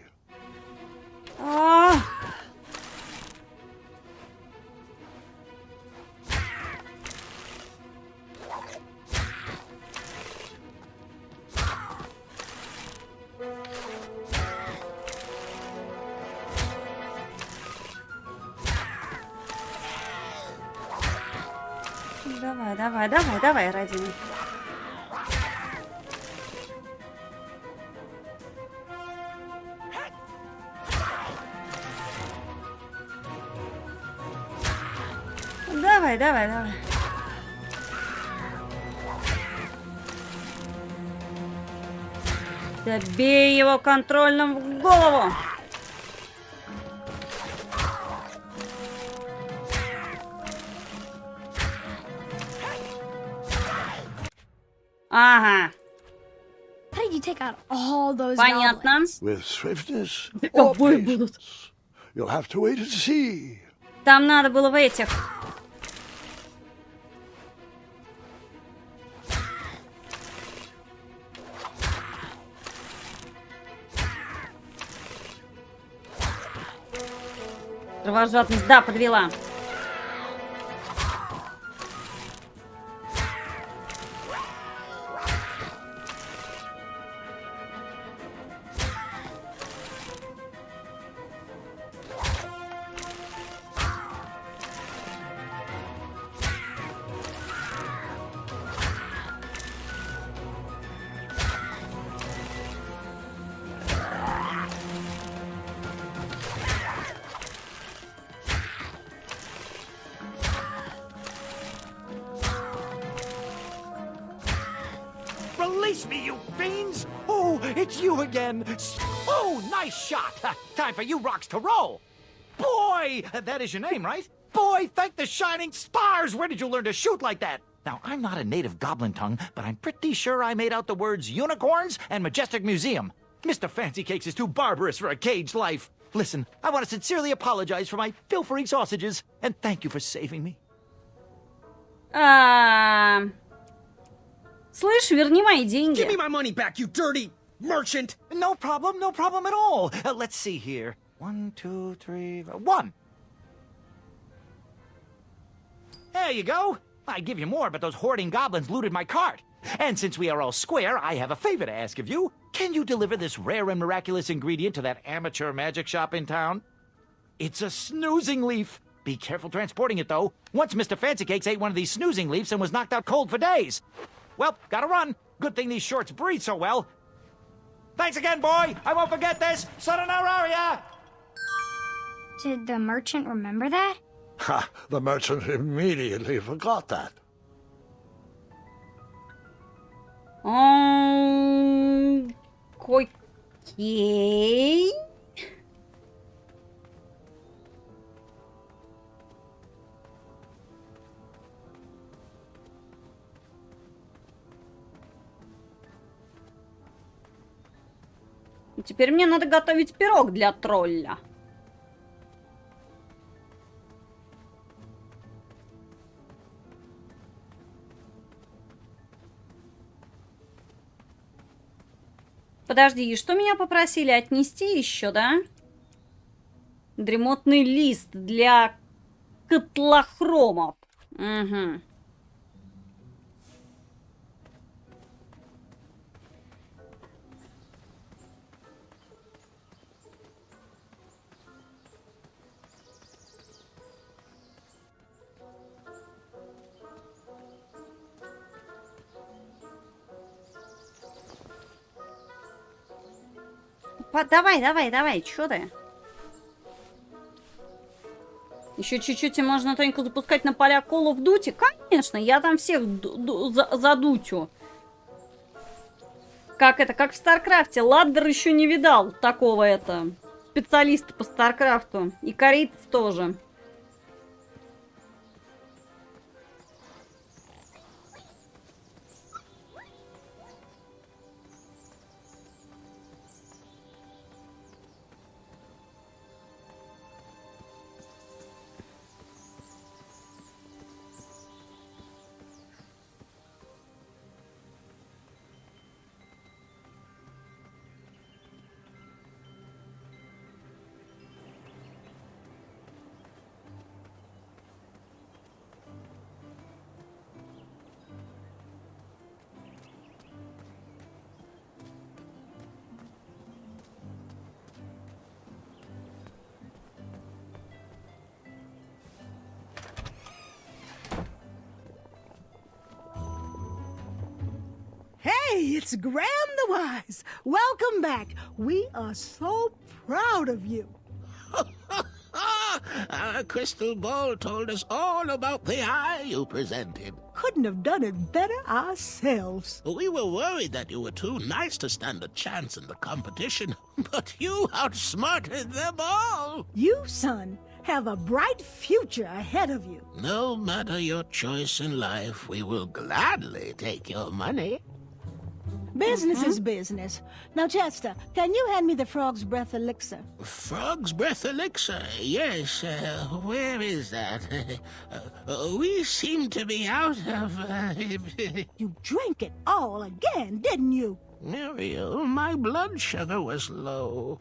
Давай, давай, давай, давай, родимый. Давай, давай, давай. Добей его контрольным в голову. Ага. How did you take out all those Понятно. goblins? With swiftness О, or будут. patience. You'll have to wait and see. Там надо было в этих. Кровожадность, да, подвела. Release me, you fiends! Oh, it's you again! Oh, nice shot! Time for you rocks to roll! Boy! That is your name, right? Boy, thank the shining stars! Where did you learn to shoot like that? Now, I'm not a native goblin tongue, but I'm pretty sure I made out the words unicorns and majestic museum. Mr. Fancy Cakes is too barbarous for a caged life. Listen, I want to sincerely apologize for my pilfering sausages, and thank you for saving me. Слышь, верни мои деньги. Give me my money back, you dirty merchant! No problem at all. Let's see here. 1, 2, 3, 1. There you go. I'd give you more, but those hoarding goblins looted my cart. And since we are all square, I have a favor to ask of you. Can you deliver this rare and miraculous ingredient to that amateur magic shop in town? It's a snoozing leaf. Be careful transporting it, though. Once Mr. Fancy Cakes ate one of these snoozing leaves and was knocked out cold for days. Well, gotta run. Good thing these shorts breathe so well. Thanks again, boy. I won't forget this. Sayonara. Did the merchant remember that? Ha! The merchant immediately forgot that. Окей. Теперь мне надо готовить пирог для тролля. Подожди, и что меня попросили отнести еще, да? Дремотный лист для котлохромов. Угу. Давай, чё ты? Еще чуть-чуть и можно тоненько запускать на поля Call of Duty. Конечно, я там всех задутю. Как это, как в Старкрафте. Ладдер еще не видал такого специалиста по Старкрафту. И корейцев тоже. Hey, it's Graham the Wise. Welcome back. We are so proud of you. Our crystal ball told us all about the eye you presented. Couldn't have done it better ourselves. We were worried that you were too nice to stand a chance in the competition, but you outsmarted them all. You, son, have a bright future ahead of you. No matter your choice in life, we will gladly take your money. Business is business. Now, Chester, can you hand me the frog's breath elixir? Frog's breath elixir? Yes. Where is that? We seem to be out of... You drank it all again, didn't you? Muriel, my blood sugar was low.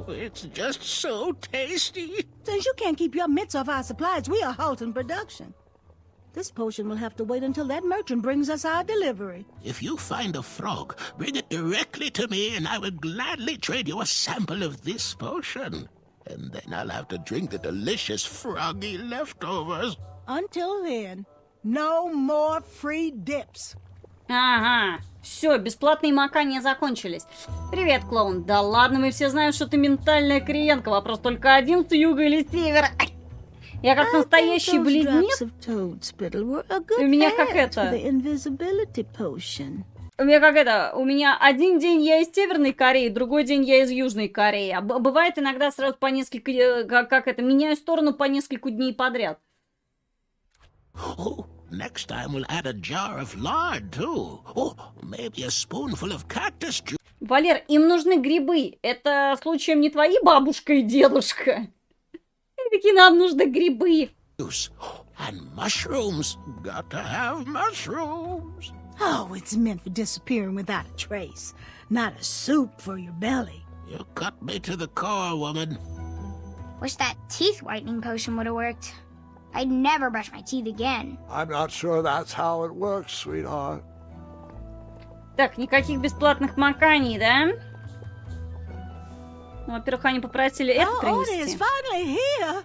It's just so tasty. Since you can't keep your mitts off our supplies, we are halting production. This potion will have to wait until that merchant brings us our delivery. If you find a frog, bring it directly to me and I will gladly trade you a sample of this potion. And then I'll have to drink the delicious froggy leftovers. Until then, no more free dips. Ага, все, бесплатные макания закончились. Привет, клоун. Да ладно, мы все знаем, что ты ментальная криенка. Вопрос только один, с юга или севера. Я как настоящий близнец. У меня как это... У меня как это... У меня один день я из Северной Кореи, другой день я из Южной Кореи. А бывает иногда сразу по несколько... Как это... Меняю сторону по несколько дней подряд. Next time we'll add a jar of lard, too. Oh, maybe a spoonful of cactus juice. Валер, им нужны грибы. Это случаем не твои бабушка и дедушка? Такие, нам нужны грибы. And mushrooms. Got to have mushrooms. Oh, it's meant for disappearing without a trace. Not a soup for your belly. You cut me to the core, woman. Wish that teeth whitening potion would have worked. I'd never brush my teeth again. I'm not sure that's how it works, sweetheart. Так, никаких бесплатных маканий, да? Во-первых, они попросили это принести. It's finally here.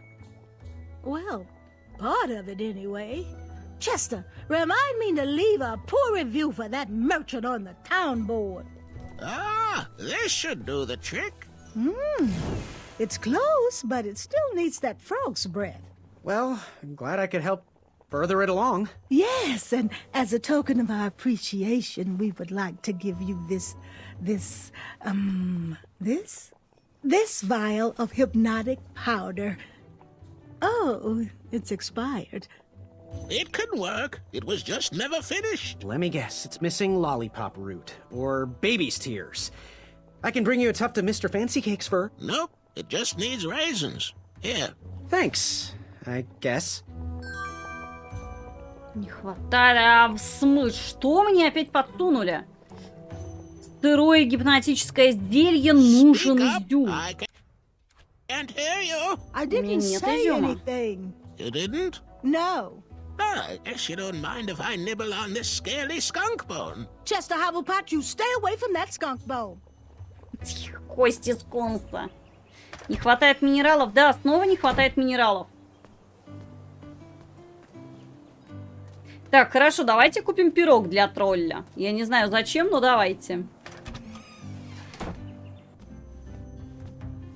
Well, part of it anyway. Chester, remind me to leave a poor review for that merchant on the town board. Ah, this should do the trick. It's close, but it still needs that frog's breath. Well, I'm glad I could help further it along. Yes, and as a token of our appreciation, we would like to give you this vial of hypnotic powder. Oh, it's expired. It can work. It was just never finished. Let me guess. It's missing lollipop root. Or baby's tears. I can bring you a tuft of Mr. Fancy Cake's fur. Nope. It just needs raisins. Here. Thanks, I guess. Не хватает. А в смысле? Что мне опять подсунули? Сырое гипнотическое зелье нужен изюм. I didn't say anything. You didn't? No. I guess you don't mind if I nibble on this scaly skunk bone. Chester Hubblepot, you stay away from that skunk bone. Кости скунса. Не хватает минералов. Да, снова не хватает минералов. Так, хорошо, давайте купим пирог для тролля. Я не знаю зачем, но давайте.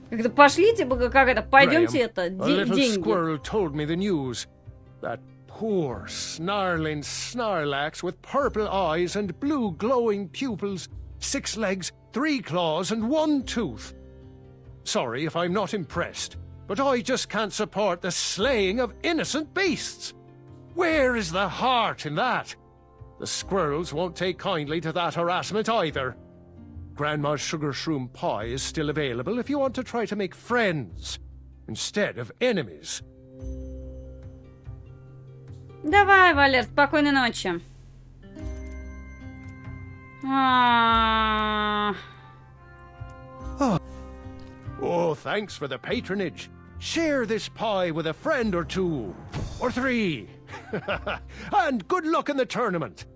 Как-то пошлите, как это, пойдемте это, деньги. Squirrel told me the news. That poor, snarling Snarlax with purple eyes and blue glowing pupils, 6 legs, 3 claws and 1 tooth. Sorry if I'm not impressed, but I just can't support the slaying of innocent beasts. Where is the heart in that? The squirrels won't take kindly to that harassment either. Grandma's sugar shroom pie is still available if you want to try to make friends instead of enemies. Давай, Валер, спокойной ночи. Oh, thanks for the patronage. Share this pie with a friend or 2, or 3. And good luck in the tournament.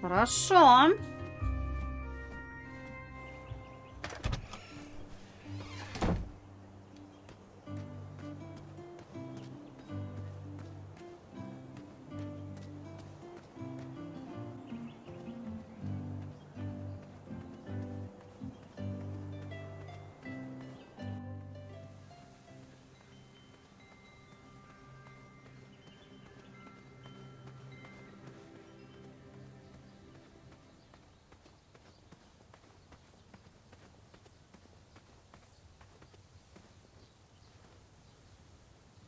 Хорошо.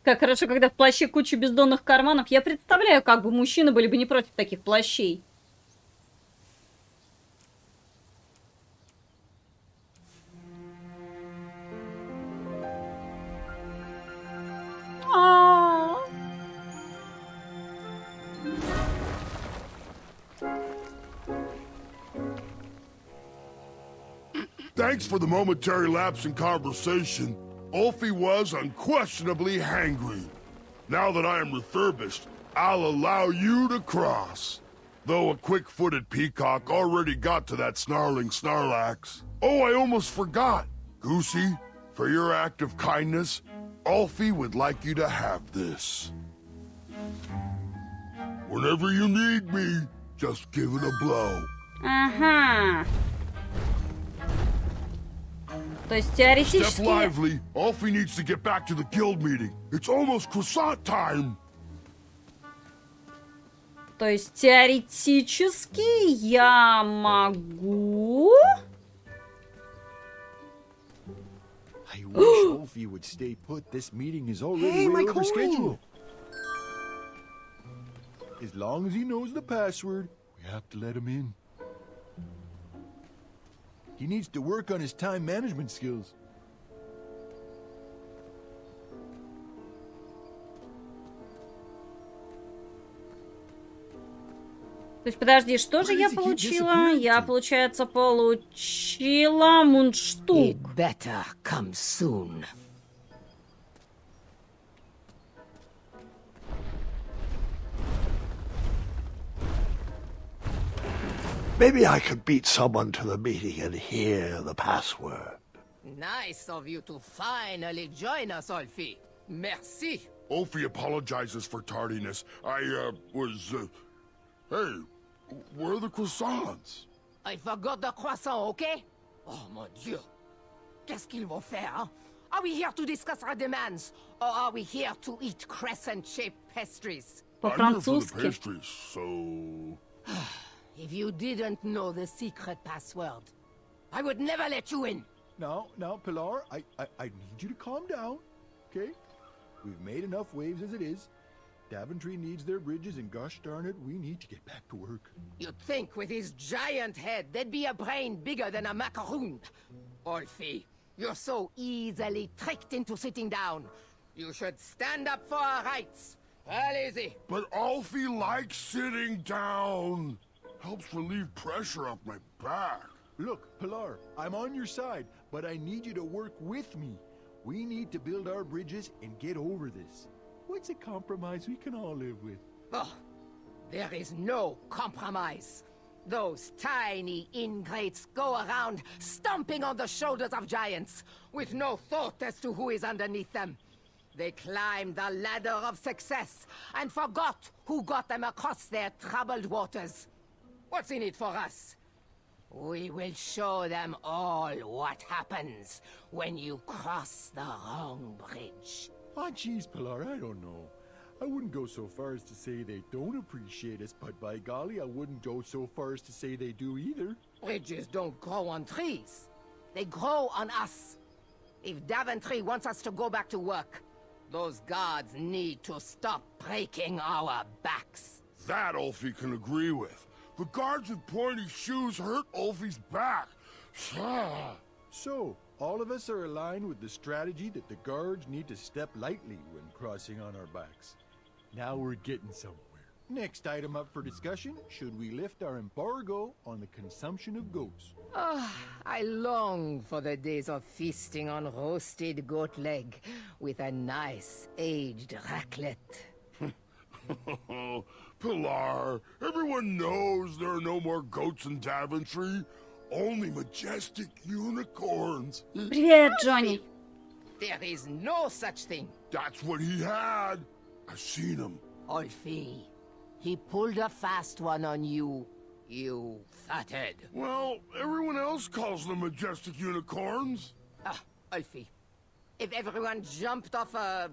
Как хорошо, когда в плаще куча бездонных карманов. Я представляю, как бы мужчины были бы не против таких плащей. Thanks for the momentary lapse in conversation. Ulfie was unquestionably hangry. Now that I am refurbished, I'll allow you to cross. Though a quick-footed peacock already got to that snarling Snarlax. Oh, I almost forgot. Goosey, for your act of kindness, Ulfie would like you to have this. Whenever you need me, just give it a blow. Ага. То есть Step теоретически... lively. Ulfie needs to get back to the guild meeting. It's almost croissant time. То есть теоретически я могу... I wish Ulfie would stay put. This meeting is already way over schedule. As long as he knows the password, we have to let him in. He needs to work on his time management skills. То есть, подожди, что же я получила? Я, получается, получила мундштук. He'd better come soon. Maybe I could beat someone to the meeting and hear the password. Nice of you to finally join us, Ulfie. Merci. Ulfie apologizes for tardiness. I, Hey, where are the croissants? I forgot the croissant, okay? Oh, mon Dieu. Qu'est-ce qu'ils vont faire, hein? Are we here to discuss our demands? Or are we here to eat crescent-shaped pastries? I'm here for the pastries, so... If you didn't know the secret password, I would never let you in. Now, Pilar, I need you to calm down, okay? We've made enough waves as it is. Daventry needs their bridges, and gosh darn it, we need to get back to work. You'd think with his giant head, there'd be a brain bigger than a macaroon. Ulfie, you're so easily tricked into sitting down. You should stand up for our rights. Allez-y. But Ulfie likes sitting down. Helps relieve pressure off my back. Look, Pilar, I'm on your side, but I need you to work with me. We need to build our bridges and get over this. What's a compromise we can all live with? Oh, there is no compromise. Those tiny ingrates go around stomping on the shoulders of giants, with no thought as to who is underneath them. They climbed the ladder of success and forgot who got them across their troubled waters. What's in it for us? We will show them all what happens when you cross the wrong bridge. Oh, geez, Pilar, I don't know. I wouldn't go so far as to say they don't appreciate us, but by golly, I wouldn't go so far as to say they do either. Bridges don't grow on trees. They grow on us. If Daventry wants us to go back to work, those guards need to stop breaking our backs. That Ulfie can agree with. The guards with pointy shoes hurt Ulfie's back. So, all of us are aligned with the strategy that the guards need to step lightly when crossing on our backs. Now we're getting somewhere. Next item up for discussion, should we lift our embargo on the consumption of goats? Oh, I long for the days of feasting on roasted goat leg with a nice aged raclette. Pilar, everyone knows there are no more goats in Daventry. Only majestic unicorns. Привет, Джонни. There is no such thing. That's what he had. I've seen him. Ulfie, he pulled a fast one on you, you fathead. Well, everyone else calls them majestic unicorns. Ah, Ulfie, if everyone jumped off well,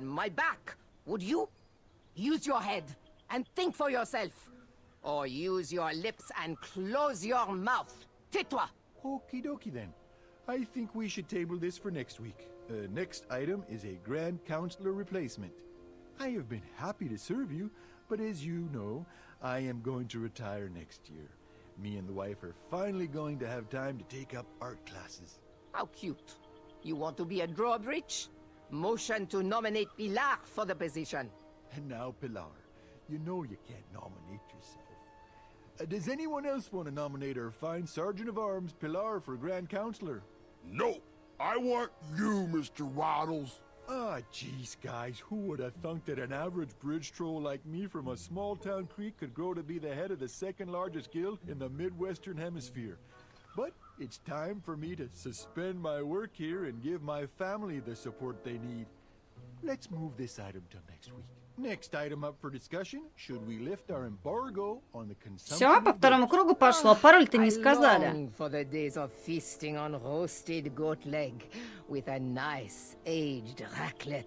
my back, would you? Use your head and think for yourself. Or use your lips and close your mouth. Tais-toi. Okie dokie then. I think we should table this for next week. Next item is a Grand Counselor replacement. I have been happy to serve you, but as you know, I am going to retire next year. Me and the wife are finally going to have time to take up art classes. How cute. You want to be a drawbridge? Motion to nominate Pilar for the position. And now, Pilar, you know you can't nominate yourself. Does anyone else want to nominate our fine Sergeant of Arms, Pilar, for Grand Counselor? No, I want you, Mr. Waddles. Ah, jeez, guys, who would have thunk that an average bridge troll like me from a small-town creek could grow to be the head of the second-largest guild in the Midwestern Hemisphere? But it's time for me to suspend my work here and give my family the support they need. Let's move this item till next week. Next item up for discussion, should we lift our embargo on the consumption Все, по второму кругу пошло. Пароль-то не сказали. I long for the days of feasting on roasted goat leg with a nice aged raclette.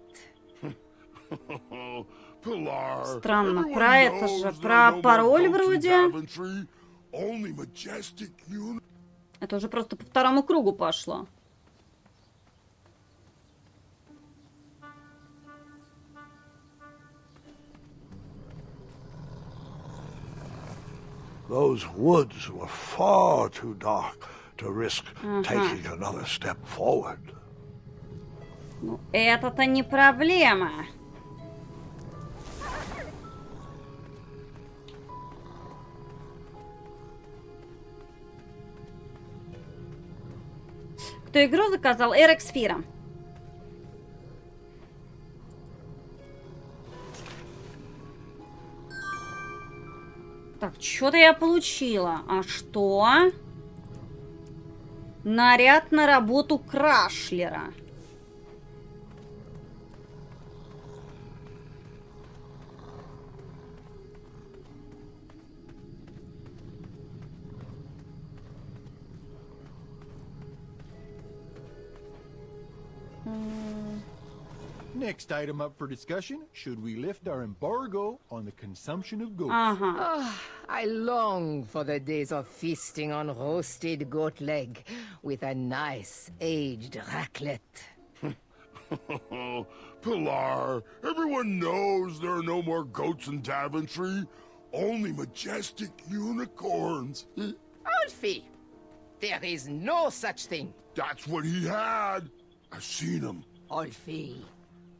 Pilar, Странно, everyone про это knows же, there are про no more пароль goats in вроде. Daventry, only majestic Это уже просто по второму кругу пошло. Those woods were far too dark to risk taking another step forward. Ну, это-то не проблема. Кто игру заказал? Эрексфира. Так, что-то я получила. А что? Наряд на работу Крашлера. Next item up for discussion, should we lift our embargo on the consumption of goats? I long for the days of feasting on roasted goat leg with a nice aged raclette. Pilar, everyone knows there are no more goats in Daventry, only majestic unicorns. Alfie, there is no such thing. That's what he had. I've seen him. Alfie,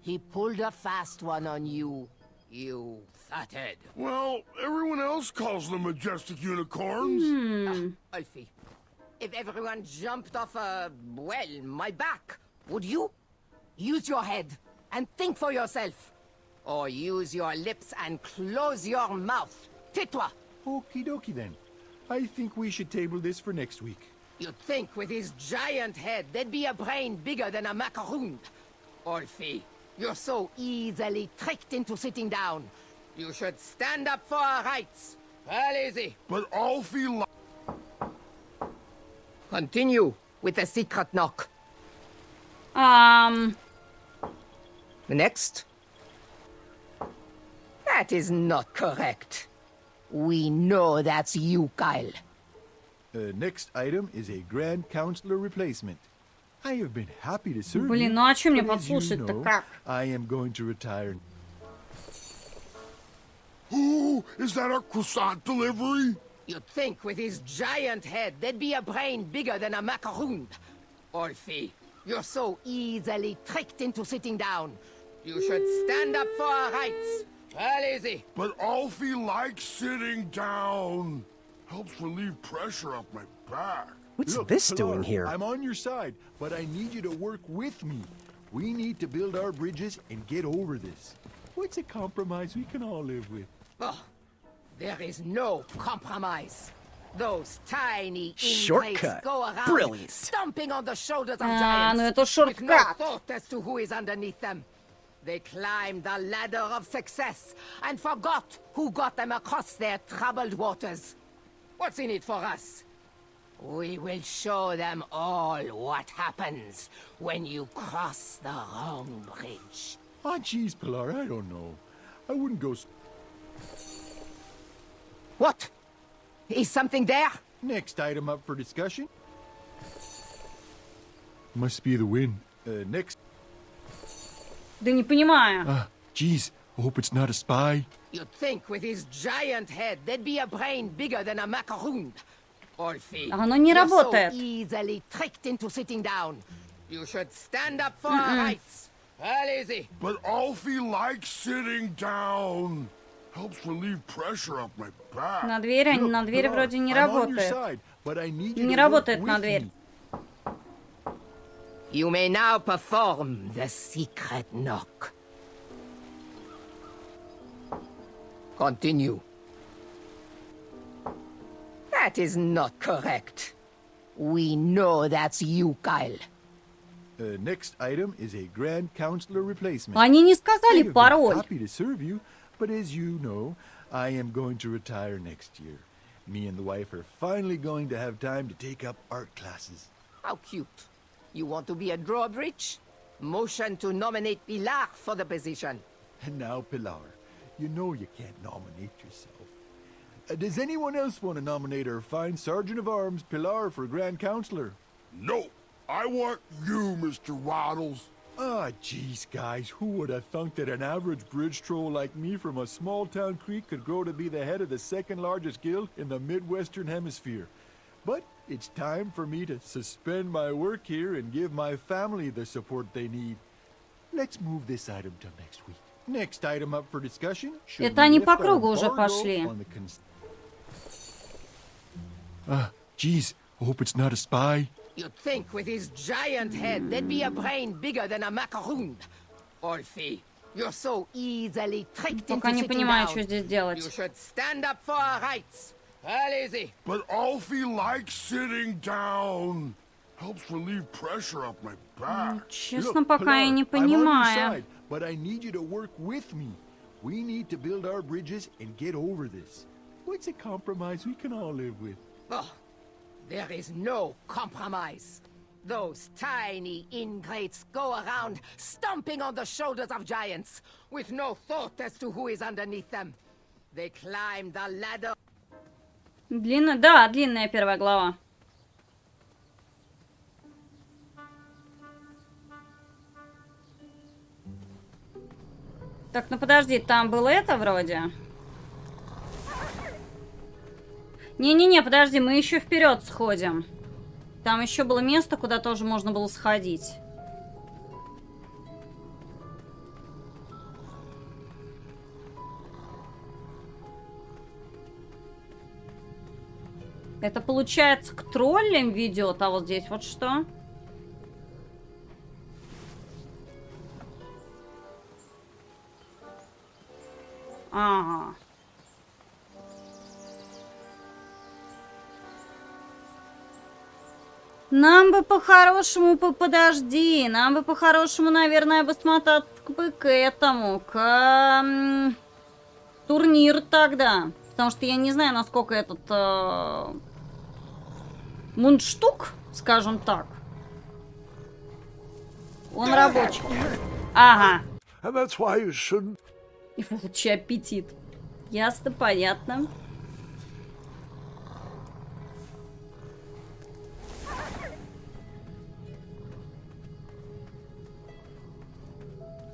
he pulled a fast one on you, you fathead. Well, everyone else calls them majestic unicorns. Alfie, if everyone jumped off my back, would you? Use your head and think for yourself. Or use your lips and close your mouth. Tais-toi. Okie dokie then. I think we should table this for next week. You'd think with his giant head, there'd be a brain bigger than a macaroon. Alfie, you're so easily tricked into sitting down. You should stand up for our rights. Well, easy. But Alfie... Continue with the secret knock. Next. That is not correct. We know that's you, Kyle. Next item is a Grand Counselor replacement. I have been happy to serve Блин, you, ну а чё мне but as you подслушать-то know, как? I am going to retire. Ooh, is that our croissant delivery? You'd think with his giant head, there'd be a brain bigger than a macaroon. Alfie, you're so easily tricked into sitting down. You should stand up for our rights. Well, easy. But Alfie likes sitting down. Helps relieve pressure off my back. What's Look, this Pilar, doing here? I'm on your side, but I need you to work with me. We need to build our bridges and get over this. What's a compromise we can all live with? Oh, there is no compromise. Those tiny Shortcut. ingrates go around Brilliant. stomping on the shoulders of А, giants ну это with no шорткат. thought as to who is underneath them. They climbed the ladder of success and forgot who got them across their troubled waters. What's in it for us? We will show them all what happens when you cross the wrong bridge. Ah, geez, Pilar, I don't know. I wouldn't go... What? Is something there? Next item up for discussion. Must be the wind. Next. Да не понимаю. Jeez, I hope it's not a spy. You'd think with his giant head, there'd be a brain bigger than a macaroon. Olfie, Оно не you're so работает. easily tricked into sitting down. You should stand up for our rights. Well, easy. But Alfie likes sitting down. Helps relieve pressure up my back. На двери вроде не работает. Не работает на дверь. You may now perform the secret knock. Continue. That is not correct. We know that's you, Kyle. Next item is a Grand Counselor replacement. Они не сказали I have been пароль. happy to serve you, but as you know, I am going to retire next year. Me and the wife are finally going to have time to take up art classes. How cute. You want to be a drawbridge? Motion to nominate Pilar for the position. And now, Pilar, you know you can't nominate yourself. Does anyone else want to nominate our fine Sergeant of Arms, Pilar, for Grand Counselor? No, I want you, Mr. Waddles. Geez, guys, who would have thunk that an average bridge troll like me from a small-town creek could grow to be the head of the second-largest guild in the Midwestern Hemisphere? But it's time for me to suspend my work here and give my family the support they need. Let's move this item till next week. Next item up for discussion. Это они по кругу уже пошли. Geez, I hope it's not a spy. You'd think with his giant head, there'd be a brain bigger than a macaroon. Olfie, you're so easily tricked into Пока не sitting понимаю, down. что здесь делать. You should stand up for our rights. Well, easy. But Alfie likes sitting down. Helps relieve pressure up my back. Честно, пока я не понимаю. But I need you to work with me. We need to build our bridges and get over this. What's a compromise we can all live with? Oh, there is no compromise. Those tiny ingrates go around stomping on the shoulders of giants with no thought as to who is underneath them. They climb the ladder. Длинная первая глава. Так, ну подожди, там было это вроде? Не-не-не, подожди, мы еще вперед сходим. Там еще было место, куда тоже можно было сходить. Это, получается, к троллям ведет, а вот здесь вот что? Ага. Нам бы по-хорошему, подожди, нам бы по-хорошему, наверное, бы смотаться к этому, к турниру тогда. Потому что я не знаю, насколько этот мундштук, скажем так, он рабочий. Ага. И волчий аппетит. Ясно, понятно.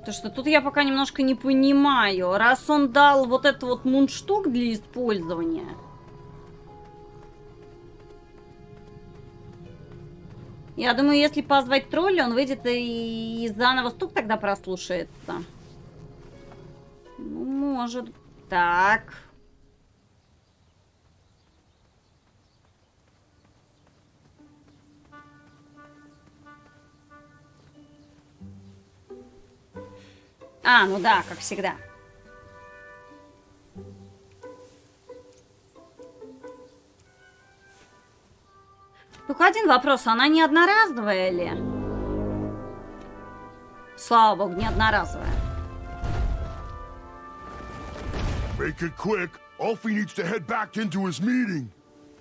То что тут я пока немножко не понимаю. Раз он дал вот этот вот мундштук для использования. Я думаю, если позвать тролля, он выйдет и заново стук тогда прослушается. Ну, может. Так. А, ну да, как всегда. Только один вопрос, она не одноразовая ли? Слава богу, не одноразовая. Make it quick. Alfie needs to head back into his meeting.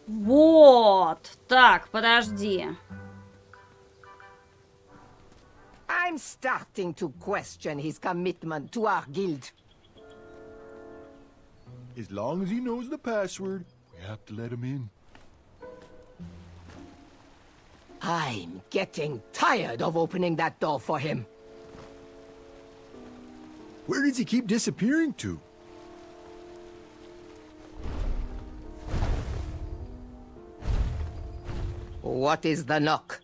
Вот. Так, подожди. I'm starting to question his commitment to our guild. As long as he knows the password, we have to let him in. I'm getting tired of opening that door for him. Where does he keep disappearing to? What is the knock?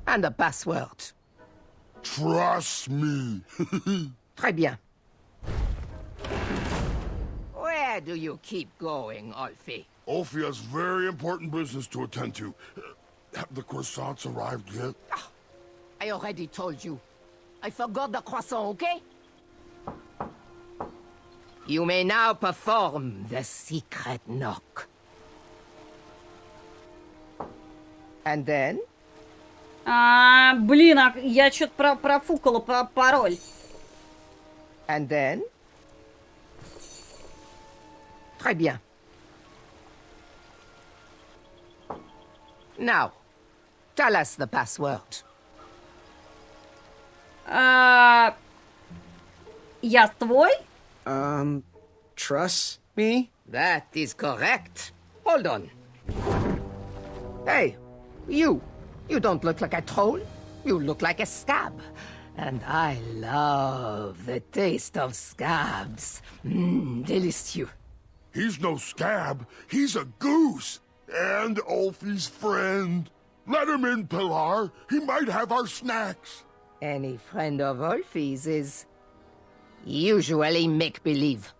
And the password. Trust me. Très bien. Where do you keep going, Alfie? Alfie has very important business to attend to. Have the croissants arrived yet? I already told you. I forgot the croissant, okay? You may now perform the secret knock. And then? Блин, я что-то профукала пароль. And then? Très bien. Now, tell us the password. Я твой? Trust me? That is correct. Hold on. Hey, you don't look like a troll. You look like a scab. And I love the taste of scabs. Delicious. He's no scab. He's a goose. And Alfie's friend. Let him in, Pilar. He might have our snacks. Any friend of Alfie's is usually make-believe.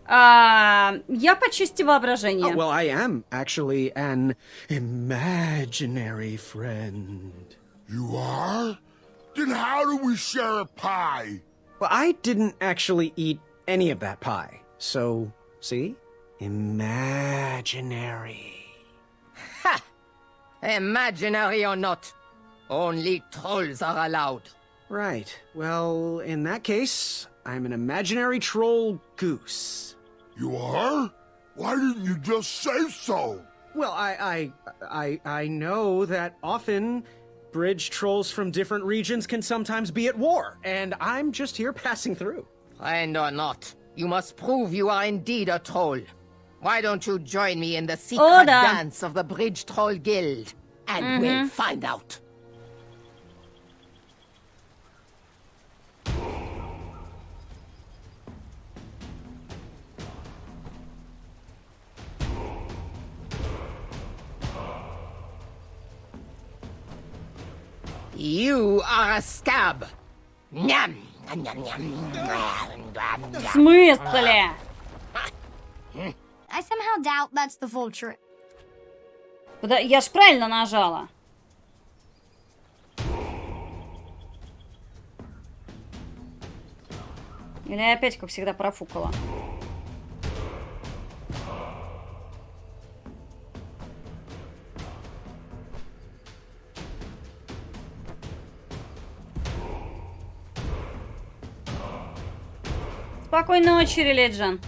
Я по части воображения. Oh, well, I am actually an imaginary friend. You are? Then how do we share a pie? Well, I didn't actually eat any of that pie. So, see? Imaginary. Ha! Imaginary or not, only trolls are allowed. Right. Well, in that case, I'm an imaginary troll goose. You are? Why didn't you just say so? Well, I know that often bridge trolls from different regions can sometimes be at war, and I'm just here passing through. Friend or not, you must prove you are indeed a troll. Why don't you join me in the secret dance of the Bridge Troll Guild, and we'll find out. You are a scab. Nyam. В смысле? I somehow doubt that's the full truth. Я ж правильно нажала. Или я опять, как всегда, профукала? Спокойной ночи, Релиджен.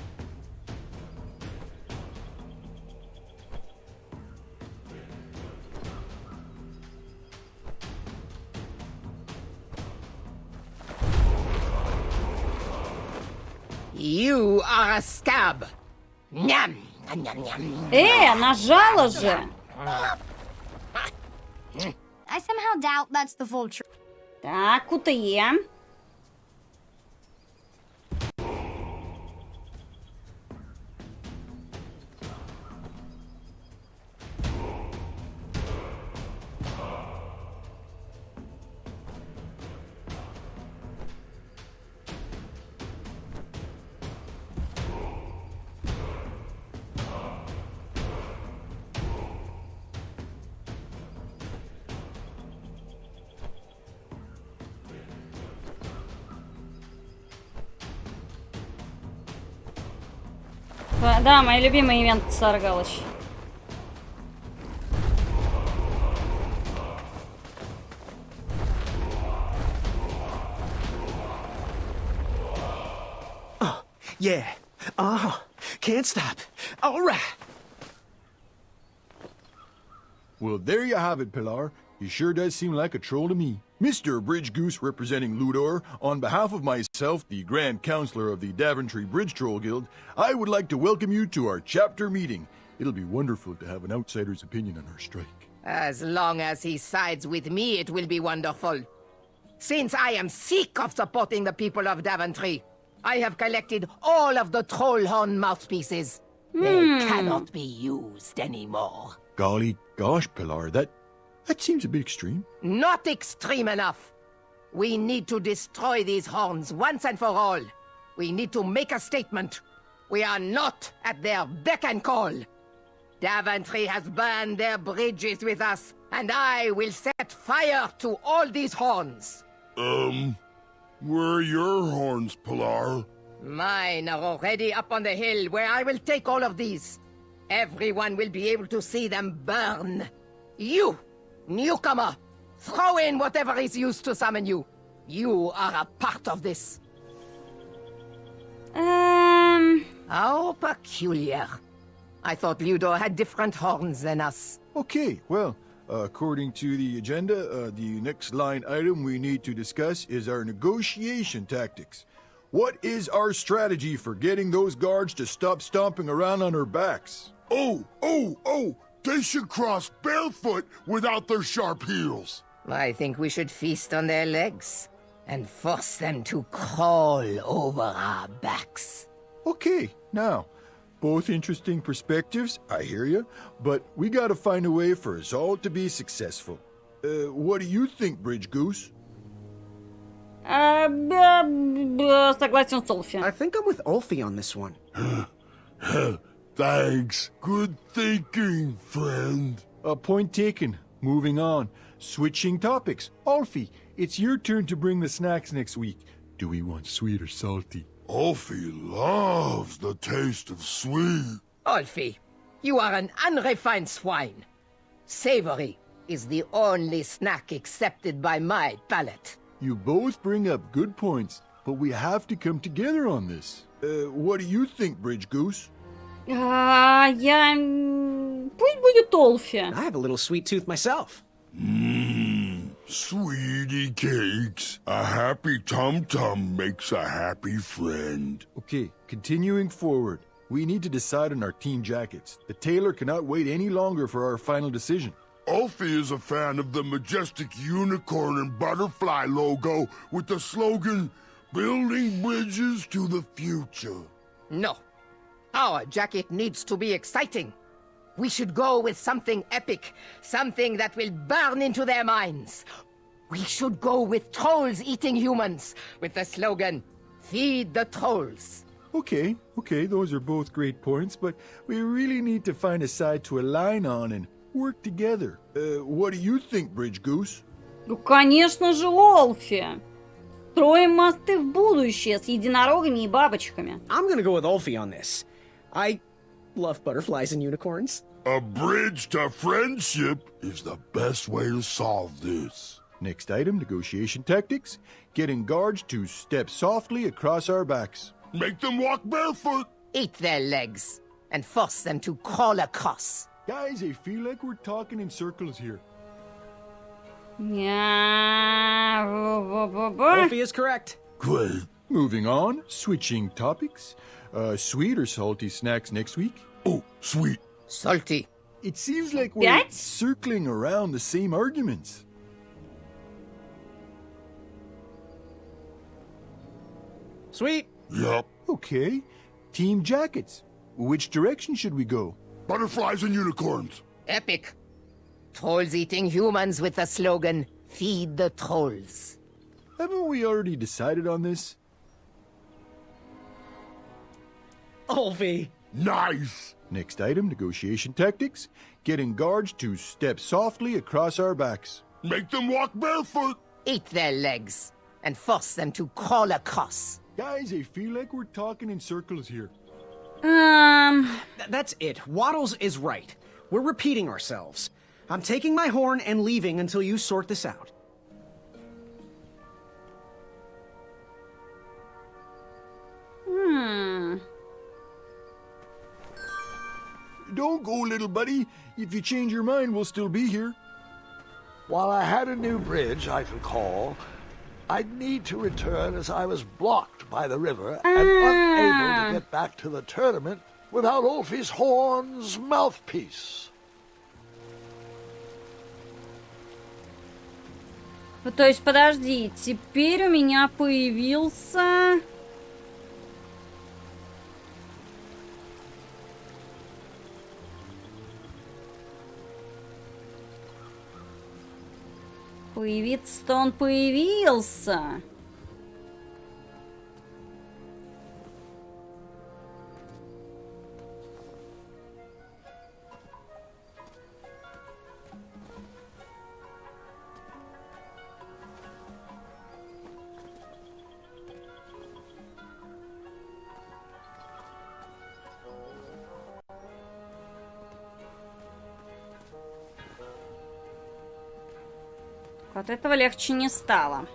You are a scab. Nyam. Нажала же. I somehow doubt that's the full truth. Так, КТЕ. Да, мои любимые ивенты Саргалыч. Oh, yeah. Can't stop. All right. Well, there you have it, Pilar. He sure does seem like a troll to me. Mr. Bridge Goose representing Ludor, on behalf of myself, the Grand Counselor of the Daventry Bridge Troll Guild, I would like to welcome you to our chapter meeting. It'll be wonderful to have an outsider's opinion on our strike. As long as he sides with me, it will be wonderful. Since I am sick of supporting the people of Daventry, I have collected all of the troll horn mouthpieces. They cannot be used anymore. Golly gosh, Pilar, that seems a bit extreme. Not extreme enough. We need to destroy these horns once and for all. We need to make a statement. We are not at their beck and call. Daventry has burned their bridges with us, and I will set fire to all these horns. Where are your horns, Pilar? Mine are already up on the hill where I will take all of these. Everyone will be able to see them burn. You, newcomer, throw in whatever is used to summon you. You are a part of this. How peculiar. I thought Ludo had different horns than us. Okay, well, according to the agenda, the next line item we need to discuss is our negotiation tactics. What is our strategy for getting those guards to stop stomping around on our backs? Oh! They should cross barefoot without their sharp heels. I think we should feast on their legs and force them to crawl over our backs. Okay, now, both interesting perspectives, I hear you, but we gotta find a way for us all to be successful. What do you think, Bridge Goose? Согласен с Олфи. I think I'm with Ulfie on this one. Thanks. Good thinking, friend. Point taken. Moving on. Switching topics. Alfie, it's your turn to bring the snacks next week. Do we want sweet or salty? Alfie loves the taste of sweet. Alfie, you are an unrefined swine. Savory is the only snack accepted by my palate. You both bring up good points, but we have to come together on this. What do you think, Bridge Goose? Пусть будет Олфи. I have a little sweet tooth myself. Sweetie cakes. A happy tum-tum makes a happy friend. Okay, continuing forward. We need to decide on our team jackets. The tailor cannot wait any longer for our final decision. Alfie is a fan of the majestic unicorn and butterfly logo with the slogan, "Building bridges to the future." No. Our jacket needs to be exciting. We should go with something epic, something that will burn into their minds. We should go with trolls eating humans, with the slogan, "Feed the trolls." Okay, those are both great points, but we really need to find a side to align on and work together. What do you think, Bridge Goose? Ну, конечно же, Олфи. Строим мосты в будущее с единорогами и бабочками. I'm gonna go with Ulfie on this. I love butterflies and unicorns. A bridge to friendship is the best way to solve this. Next item, negotiation tactics. Getting guards to step softly across our backs. Make them walk barefoot. Eat their legs and force them to crawl across. Guys, I feel like we're talking in circles here. Ulfie is correct. Great. Moving on, switching topics. Sweet or salty snacks next week? Oh, sweet. Salty. It seems like we're circling around the same arguments. Sweet. Yup. Okay. Team jackets. Which direction should we go? Butterflies and unicorns. Epic. Trolls eating humans with the slogan, "Feed the trolls." Haven't we already decided on this? Ulfie. Nice. Next item, negotiation tactics. Getting guards to step softly across our backs. Make them walk barefoot. Eat their legs and force them to crawl across. Guys, I feel like we're talking in circles here. That's it. Waddles is right. We're repeating ourselves. I'm taking my horn and leaving until you sort this out. Don't go, little buddy. If you change your mind, we'll still be here. While I had a new bridge I could call, I'd need to return as I was blocked by the river and unable to get back to the tournament without Ulfi's horn's mouthpiece. То есть, подожди, теперь у меня появился... Появиться-то он появился. От этого легче не стало.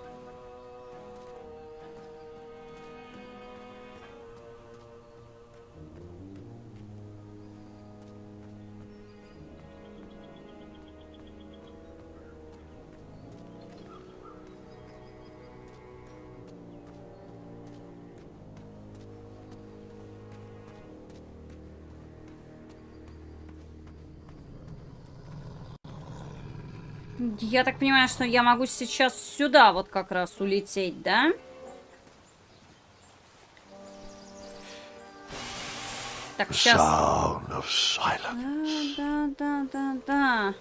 Я так понимаю, что я могу сейчас сюда вот как раз улететь, да? Так, сейчас... Да.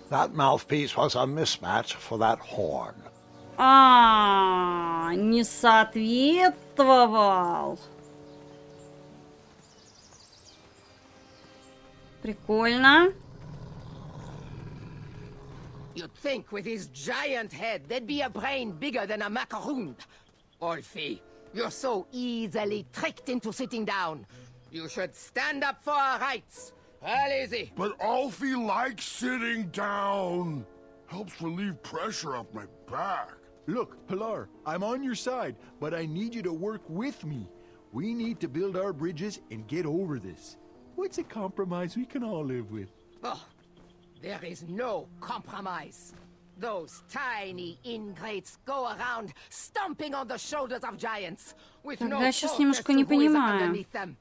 That mouthpiece was a mismatch for that horn. Не соответствовал. Прикольно. You'd think with his giant head, there'd be a brain bigger than a macaroon. Ulfi, you're so easily tricked into sitting down. You should stand up for our rights. Well, easy. But Alfie likes sitting down. Helps relieve pressure off my back. Look, Pilar, I'm on your side, but I need you to work with me. We need to build our bridges and get over this. What's a compromise we can all live with? Oh, there is no compromise. Those tiny ingrates go around stomping on the shoulders of giants with no Я сейчас thought as немножко to не who is понимаю. underneath them.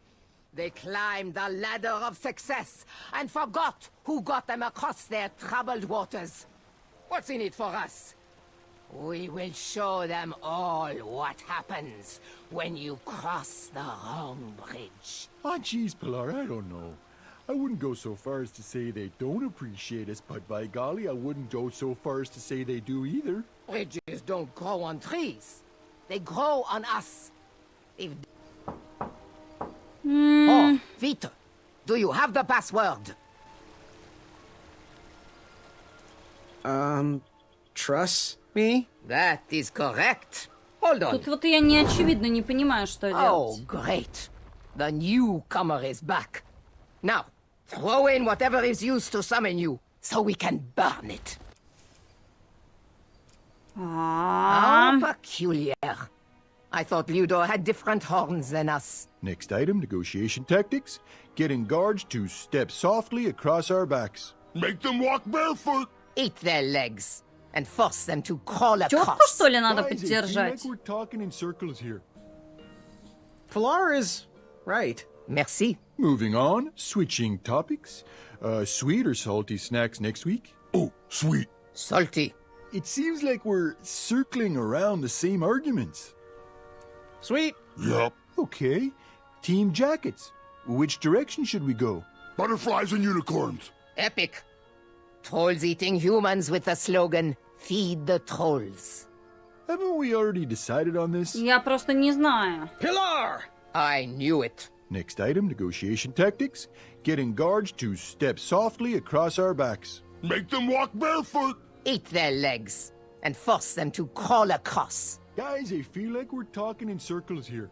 They climbed the ladder of success and forgot who got them across their troubled waters. What's in it for us? We will show them all what happens when you cross the wrong bridge. Ah, geez, Pilar, I don't know. I wouldn't go so far as to say they don't appreciate us, but by golly, I wouldn't go so far as to say they do either. Bridges don't grow on trees. They grow on us. If... Oh, Vita, do you have the password? Trust me? That is correct. Hold on. Тут вот я не очевидно не понимаю, что Oh, делать. great. The newcomer is back. Now, throw in whatever is used to summon you, so we can burn it. How peculiar. I thought Ludo had different horns than us. Next item, negotiation tactics. Getting guards to step softly across our backs. Make them walk barefoot. Eat their legs and force them to crawl Тётку, across. что ли, надо Guys, I feel поддержать? like we're talking in circles here. Pilar is right. Merci. Moving on, switching topics. Sweet or salty snacks next week? Oh, sweet. Salty. It seems like we're circling around the same arguments. Sweet. Yup. Okay. Team jackets. Which direction should we go? Butterflies and unicorns. Epic. Trolls eating humans with the slogan, Feed the Trolls. Haven't we already decided on this? Я просто не знаю. Pilar! I knew it. Next item, negotiation tactics. Getting guards to step softly across our backs. Make them walk barefoot. Eat their legs and force them to crawl across. Guys, I feel like we're talking in circles here.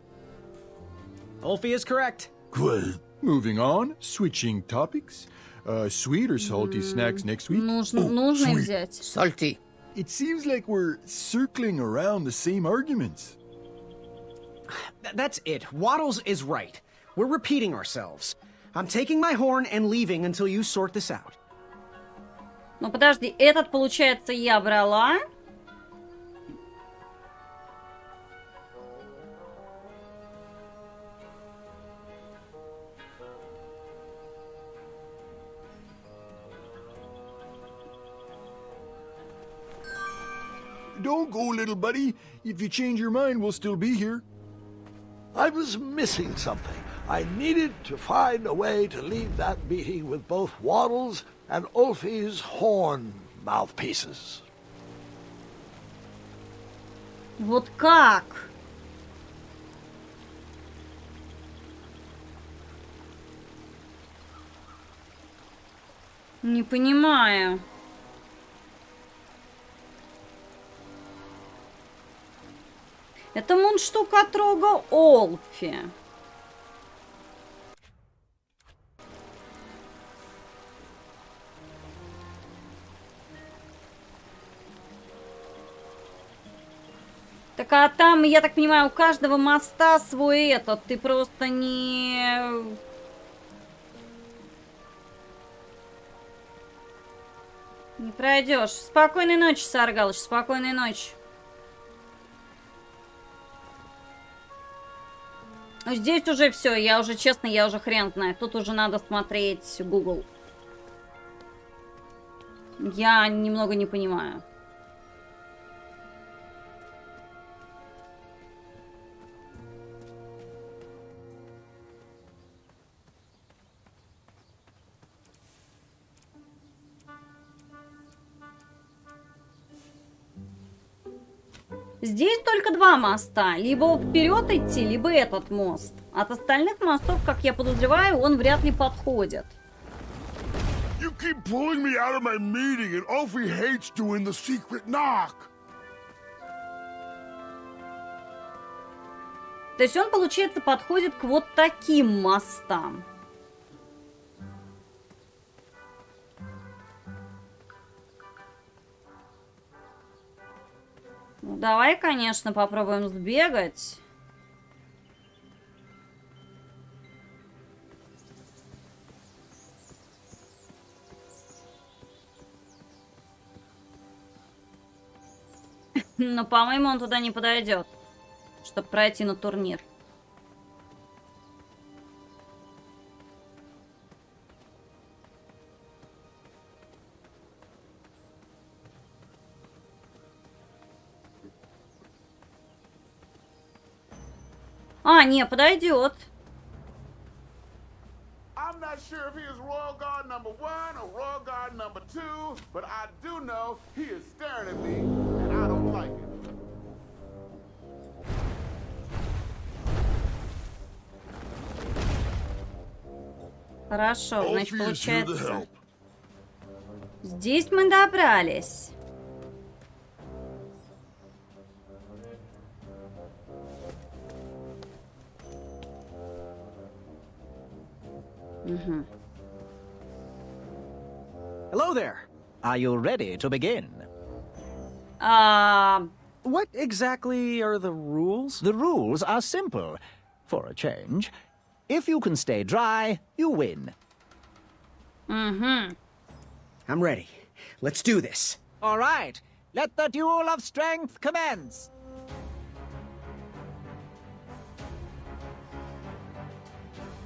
Ulfi is correct. Great. Moving on, switching topics. Sweet or salty snacks next week? Нужно взять. Salty. It seems like we're circling around the same arguments. That's it. Waddles is right. We're repeating ourselves. I'm taking my horn and leaving until you sort this out. Ну подожди, этот, получается, я брала. Don't go, little buddy. If you change your mind, we'll still be here. I was missing something. I needed to find a way to leave that meeting with both Waddles and Ulfie's horn mouthpieces. Вот как? Не понимаю. Это мундштук от рога Олфи. Так, а там, я так понимаю, у каждого моста свой этот. Ты просто не... Не пройдешь. Спокойной ночи, Саргалыч, спокойной ночи. Здесь уже все, я уже, честно, я уже хрен знаю. Тут уже надо смотреть Google. Я немного не понимаю. Здесь только два моста. Либо вперед идти, либо этот мост. От остальных мостов, как я подозреваю, он вряд ли подходит. You keep pulling me out of my meeting, and Ulfie hates doing the secret knock. То есть он, получается, подходит к вот таким мостам. Ну, давай, конечно, попробуем сбегать. Но, по-моему, он туда не подойдет, чтобы пройти на турнир. А, не, подойдет. I'm not sure if he is Royal Guard number 1 or Royal Guard number 2, but I do know he is staring at me, and I don't like it. Хорошо, значит, получается... Здесь мы добрались. Hello there. Are you ready to begin? What exactly are the rules? The rules are simple. For a change, if you can stay dry, you win. I'm ready. Let's do this. All right. Let the duel of strength commence.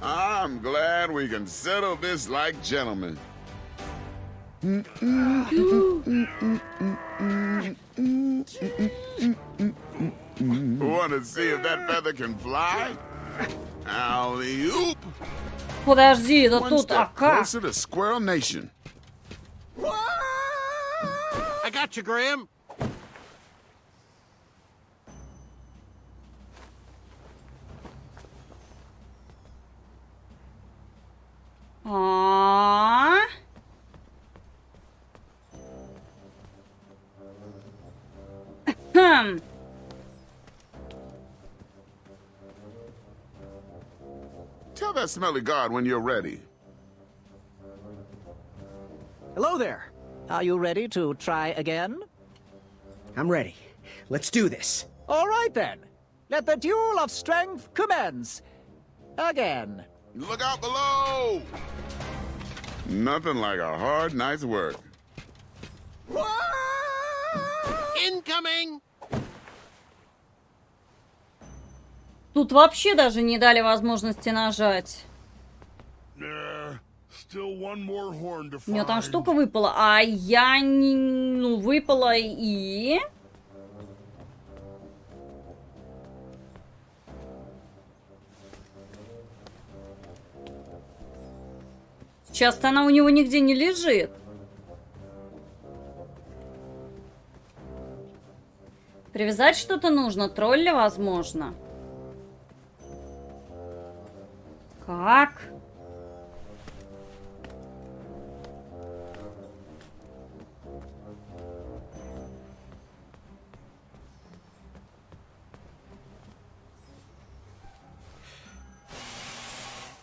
I'm glad we can settle this like gentlemen. Want to see if that feather can fly? Alley-oop! Подожди, это One тут, а step как? closer to Squirrel Nation. I got you, Graham. А? Хм. Tell that smelly guard when you're ready. Hello there. Are you ready to try again? I'm ready. Let's do this. All right then. Let the duel of strength commence. Again. Look out below! Nothing like a hard night's work. Incoming! Тут вообще даже не дали возможности нажать. Still one more horn to У меня там find. штука выпала, а я не... Ну, выпала и... Сейчас-то она у него нигде не лежит. Привязать что-то нужно, тролля, возможно. Как?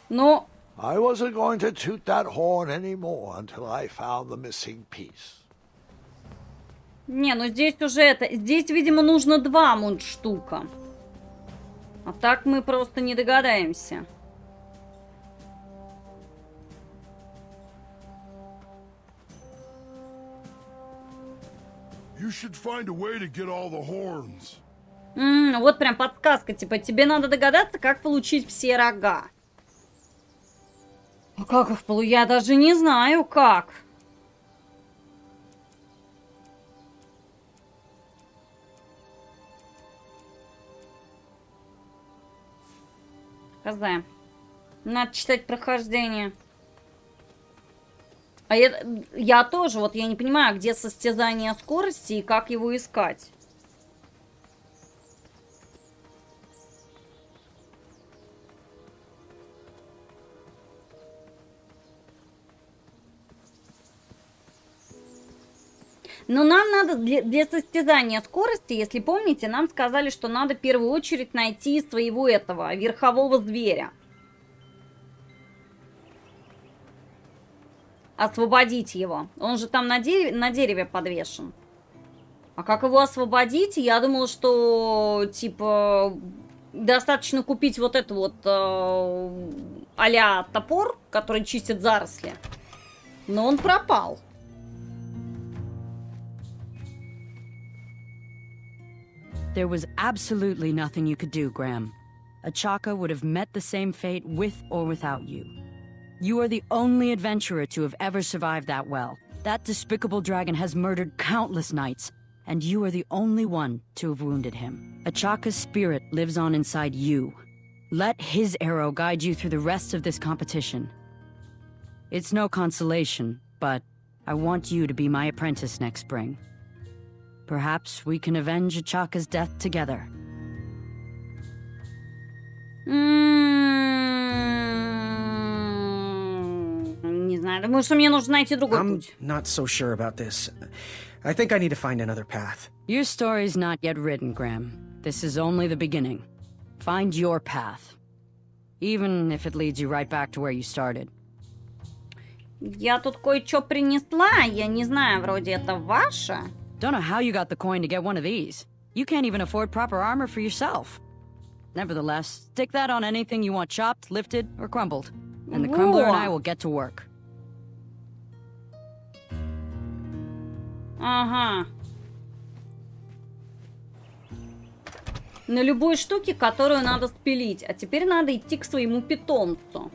Ну... I wasn't going to toot that horn anymore until I found the missing piece. Не, ну здесь уже это... Здесь, видимо, нужно 2 мундштука. А так мы просто не догадаемся. You should find a way to get all the horns. Вот прям подсказка, типа, тебе надо догадаться, как получить все рога. А как их получить? Я даже не знаю, как. Хз. Надо читать прохождение. А я тоже, вот я не понимаю, где состязание скорости и как его искать. Но нам надо для состязания скорости, если помните, нам сказали, что надо в первую очередь найти своего этого верхового зверя. Освободить его. Он же там на дереве подвешен. А как его освободить? Я думала, что типа достаточно купить вот это вот а-ля топор, который чистит заросли. Но он пропал. There was absolutely nothing you could do, Graham. Achaka would have met the same fate with or without you. You are the only adventurer to have ever survived that well. That despicable dragon has murdered countless knights, and you are the only one to have wounded him. Achaka's spirit lives on inside you. Let his arrow guide you through the rest of this competition. It's no consolation, but I want you to be my apprentice next spring. Perhaps we can avenge Achaka's death together. Не знаю, думаю, что мне нужно найти другой путь. I'm not so sure about this. I think I need to find another path. Your story's not yet written, Graham. This is only the beginning. Find your path. Even if it leads you right back to where you started. Я тут кое-что принесла, я не знаю, вроде это ваше. Don't know how you got the coin to get one of these. You can't even afford proper armor for yourself. Nevertheless, stick that on anything you want chopped, lifted, or crumbled. And the crumbler and I will get to work. Ага. На любой штуке, которую надо спилить. А теперь надо идти к своему питомцу.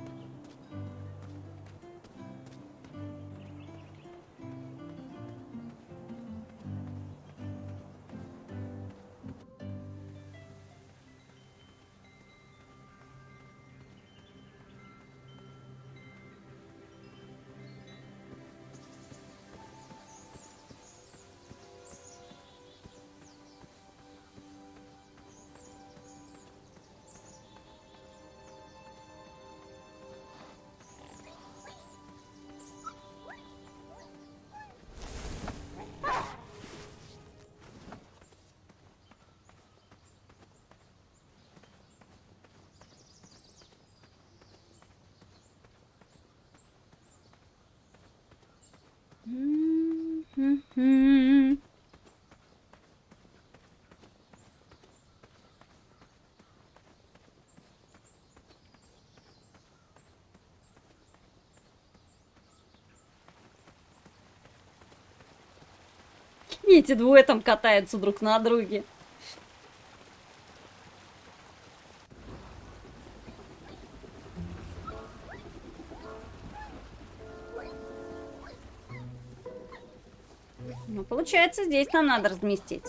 Эти двое там катаются друг на друге. Ну, получается, здесь нам надо разместить.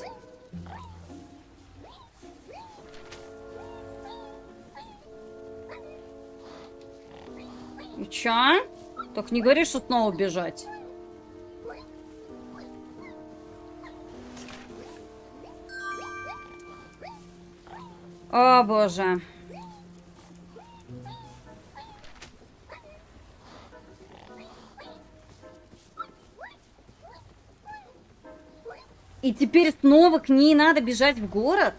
И чё? Только не говори, что снова бежать. О, боже. И теперь снова к ней надо бежать в город?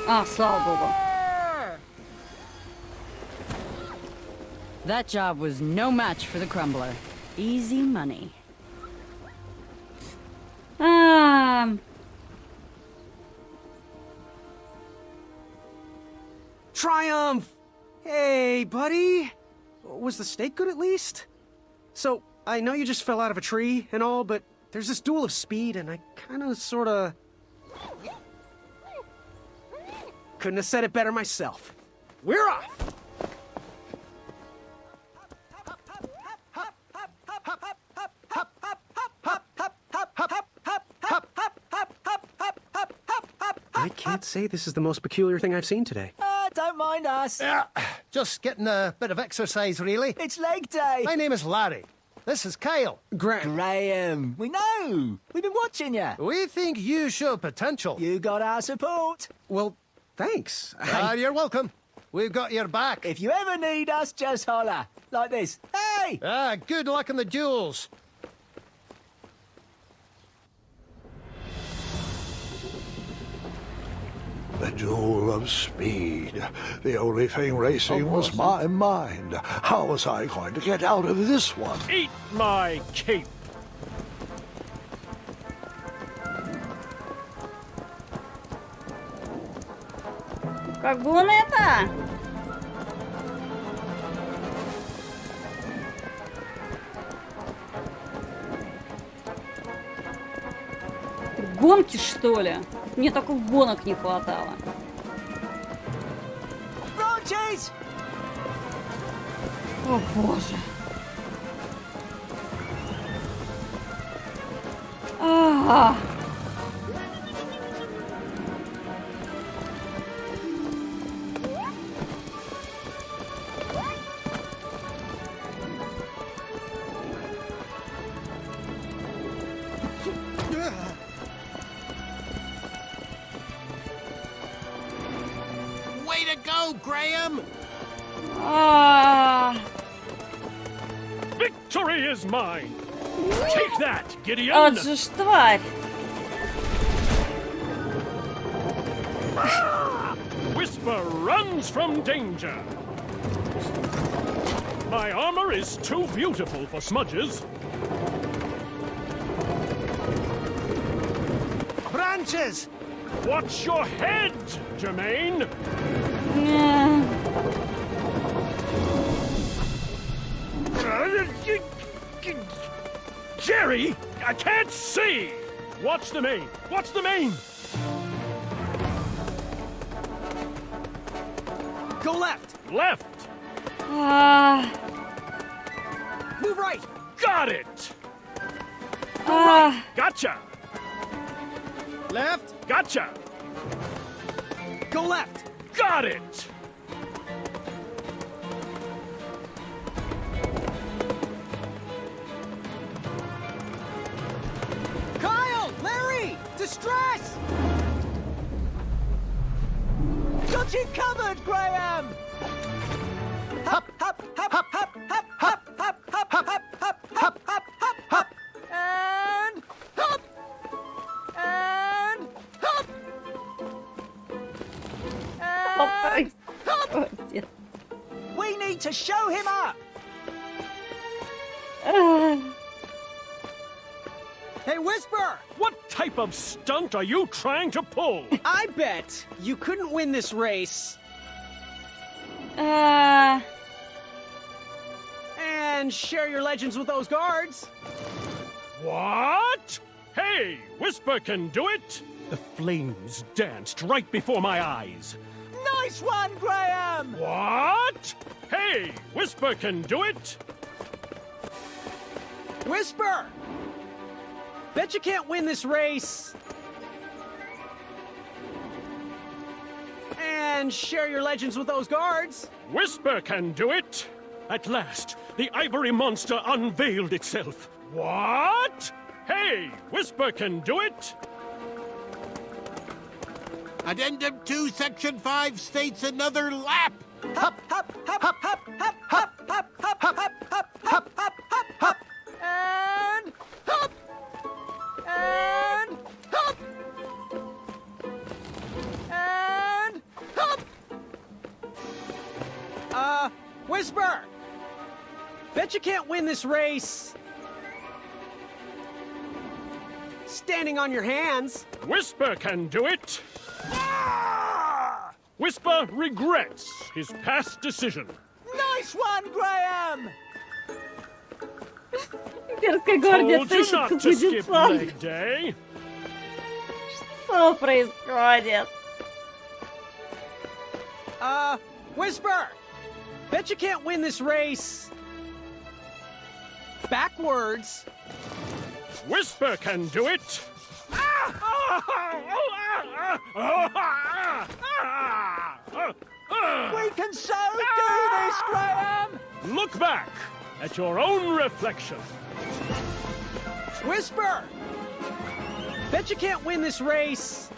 А, слава богу. That job was no match for the Crumbler. Easy money. Triumph! Hey, buddy! Was the steak good at least? So, I know you just fell out of a tree and all, but there's this duel of speed, and I kinda sorta... couldn't have said it better myself. We're off! I can't say this is the most peculiar thing I've seen today. Don't mind us. Yeah, just getting a bit of exercise, really. It's leg day. My name is Larry. This is Kyle. Graham. We know. We've been watching you. We think you show potential. You got our support. Well, thanks. You're welcome. We've got your back. If you ever need us, just holler. Like this. Hey! Good luck in the duels. The duel of speed. The only thing racing was my mind. How was I going to get out of this one? Eat my cape! Как бы он это... Гонки, что ли? Мне таких гонок не хватало. О, боже. А-а-а. Way to go, Graham! Victory is mine! Take that, Gideon! Вот же ж тварь! Whisper runs from danger! My armor is too beautiful for smudges. Branches! Watch your head, Jermaine! Jerry, I can't see! Watch the main! Watch the main! Go left! Left! Move right! Got it! Go right! Gotcha! Left! Gotcha! Go left! Got it! Kyle! Larry! Distress! Got you covered, Graham! Hop, hop, hop, hop, hop, hop, hop, hop, hop, hop, hop, hop, hop, hop, hop, And hop! And hop! And hop! We need to show him up! Hey, Whisper! What type of stunt are you trying to pull? I bet you couldn't win this race. And share your legends with those guards. What? Hey, Whisper can do it! The flames danced right before my eyes. Nice one, Graham! What? Hey, Whisper can do it! Whisper! Bet you can't win this race. And share your legends with those guards. Whisper can do it! At last, the ivory monster unveiled itself. What? Hey, Whisper can do it! Addendum 2, Section 5 states another lap. Hop, hop, hop, hop, hop, hop, hop, hop, hop, hop, hop, hop, hop, hop, hop, and hop, and hop, and hop. Whisper! Bet you can't win this race. Standing on your hands. Whisper can do it! Whisper regrets his past decision. Nice one, Graham! Имперская гвардия Told you тащит not to skip кузнецом. leg day. Что происходит? Whisper! Bet you can't win this race. Backwards. Whisper can do it. We can so do this, Graham! Look back at your own reflection. Whisper! Bet you can't win this race.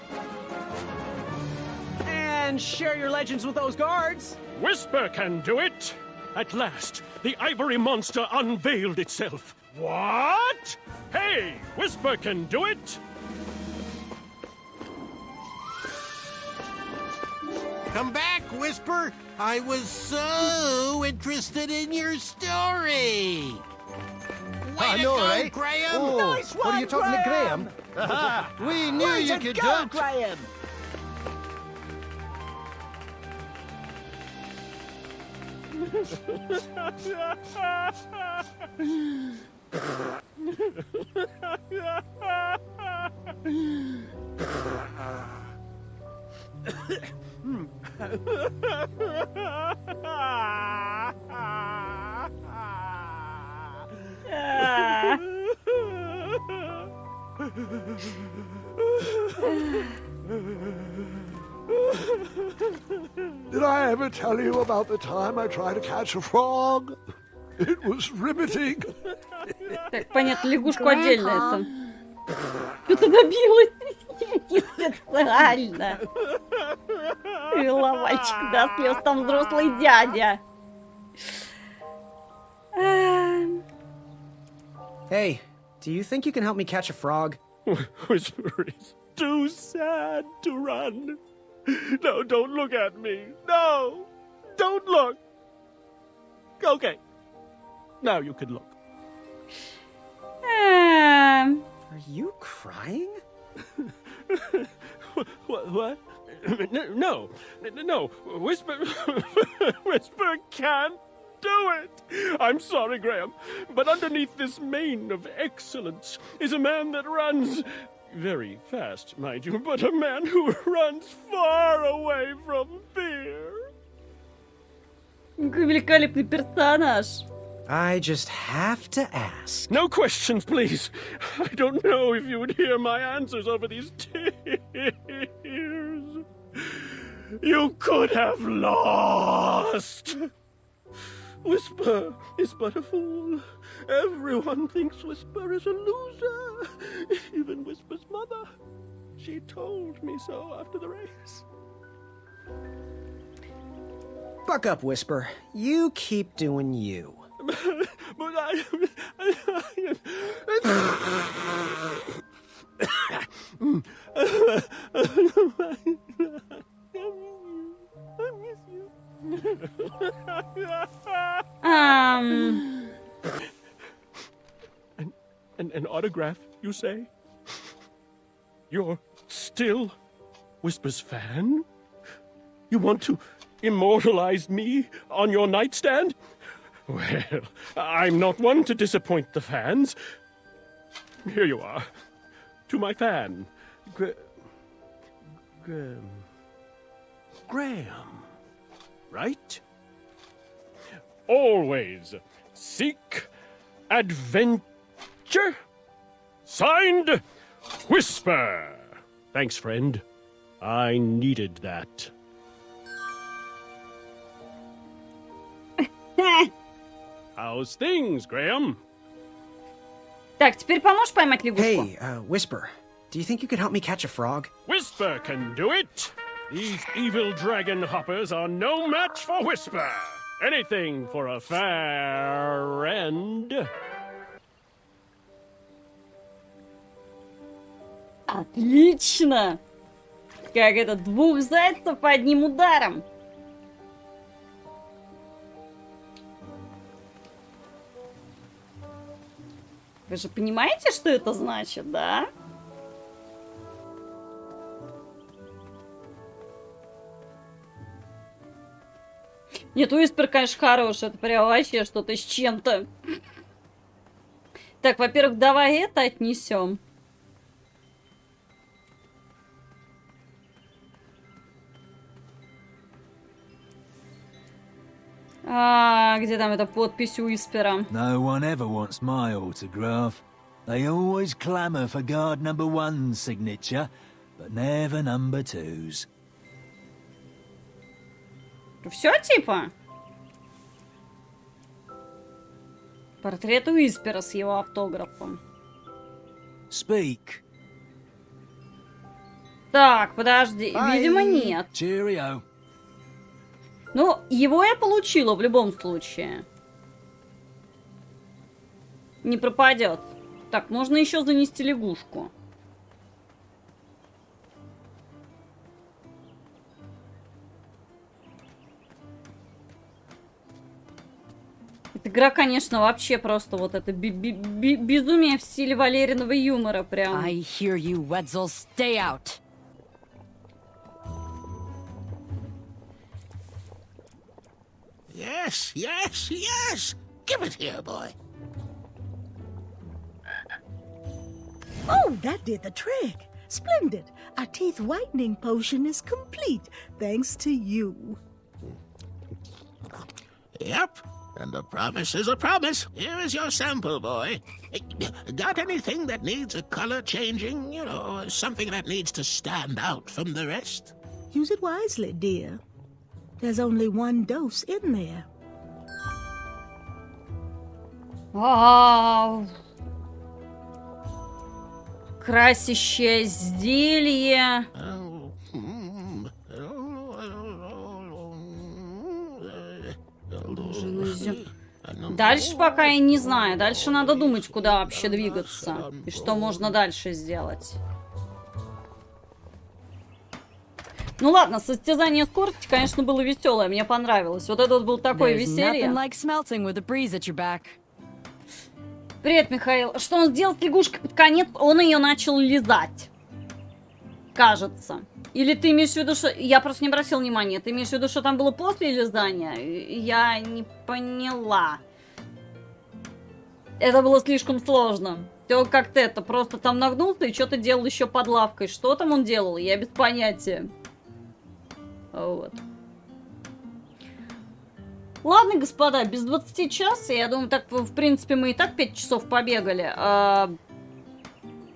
And share your legends with those guards. Whisper can do it. At last, the ivory monster unveiled itself. What? Hey, Whisper can do it. Come back, Whisper. I was so interested in your story. Way to know, go, right? Graham. Oh, Nice what are you one, talking to Graham? Graham? We knew Way you to could go, do it. Graham. Did I ever tell you about the time I tried to catch a frog? It was riveting. Так, понятно, лягушку отдельно это. Что-то добилась. Не специально. Лавальчик до слез, там взрослый дядя. Hey, do you think you can help me catch a frog? Whisper is too sad to run. No, don't look at me. No, don't look. Okay, now you can look. Are you crying? What? No. Whisper, Whisper can't do it. I'm sorry, Graham, but underneath this mane of excellence is a man that runs very fast, mind you, but a man who runs far away from fear. Какой великолепный персонаж. I just have to ask. No questions, please. I don't know if you would hear my answers over these tears. You could have lost. Whisper is but a fool. Everyone thinks Whisper is a loser. Even Whisper's mother. She told me so after the race. Buck up, Whisper. You keep doing you. But I miss you. An autograph, you say? You're still Whisper's fan? You want to immortalize me on your nightstand? Well, I'm not one to disappoint the fans. Here you are. To my fan, Graham. Right? Always seek adventure. Signed, Whisper. Thanks, friend. I needed that. How's things, Graham? Так, теперь поможешь поймать лягушку? Hey, Whisper, do you think you could help me catch a frog? Whisper can do it. These evil dragon hoppers are no match for Whisper. Anything for a friend. Отлично! Как это, 2 зайцев одним ударом. Вы же понимаете, что это значит, да? Нет, Уиспер, конечно, хороший. Это прям вообще что-то с чем-то. Так, во-первых, давай это отнесем. Где там эта подпись Уиспера? No one ever wants my autograph. They always clamour for guard number 1's signature, but never number 2's. Все типа? Портрет Уиспера с его автографом. Speak. Так, подожди. Видимо, нет. Cheerio. Ну, его я получила в любом случае. Не пропадет. Так, можно еще занести лягушку. Эта игра, конечно, вообще просто вот это безумие в стиле Валериного юмора прям. I hear you, Wetzel. Stay out. Yes, yes, yes! Give it here, boy. Oh, that did the trick. Splendid. Our teeth whitening potion is complete, thanks to you. Yep, and a promise is a promise. Here is your sample, boy. Got anything that needs a color changing? You know, something that needs to stand out from the rest? Use it wisely, dear. There's only 1 dose in there. Вау! Красящее изделие. Дальше пока я не знаю. Дальше надо думать, куда вообще двигаться. И что можно дальше сделать. Ну ладно, состязание скорости, конечно, было веселое. Мне понравилось. Вот это вот был такое веселье. Привет, Михаил. Что он сделал с лягушкой под конец? Он ее начал лизать. Кажется. Или ты имеешь в виду, что... Я просто не обратил внимания. Ты имеешь в виду, что там было после лизания? Я не поняла. Это было слишком сложно. Ты как-то это просто там нагнулся и что-то делал еще под лавкой. Что там он делал? Я без понятия. Вот. Ладно, господа, без 20 час. Я думаю, так, в принципе, мы и так 5 часов побегали.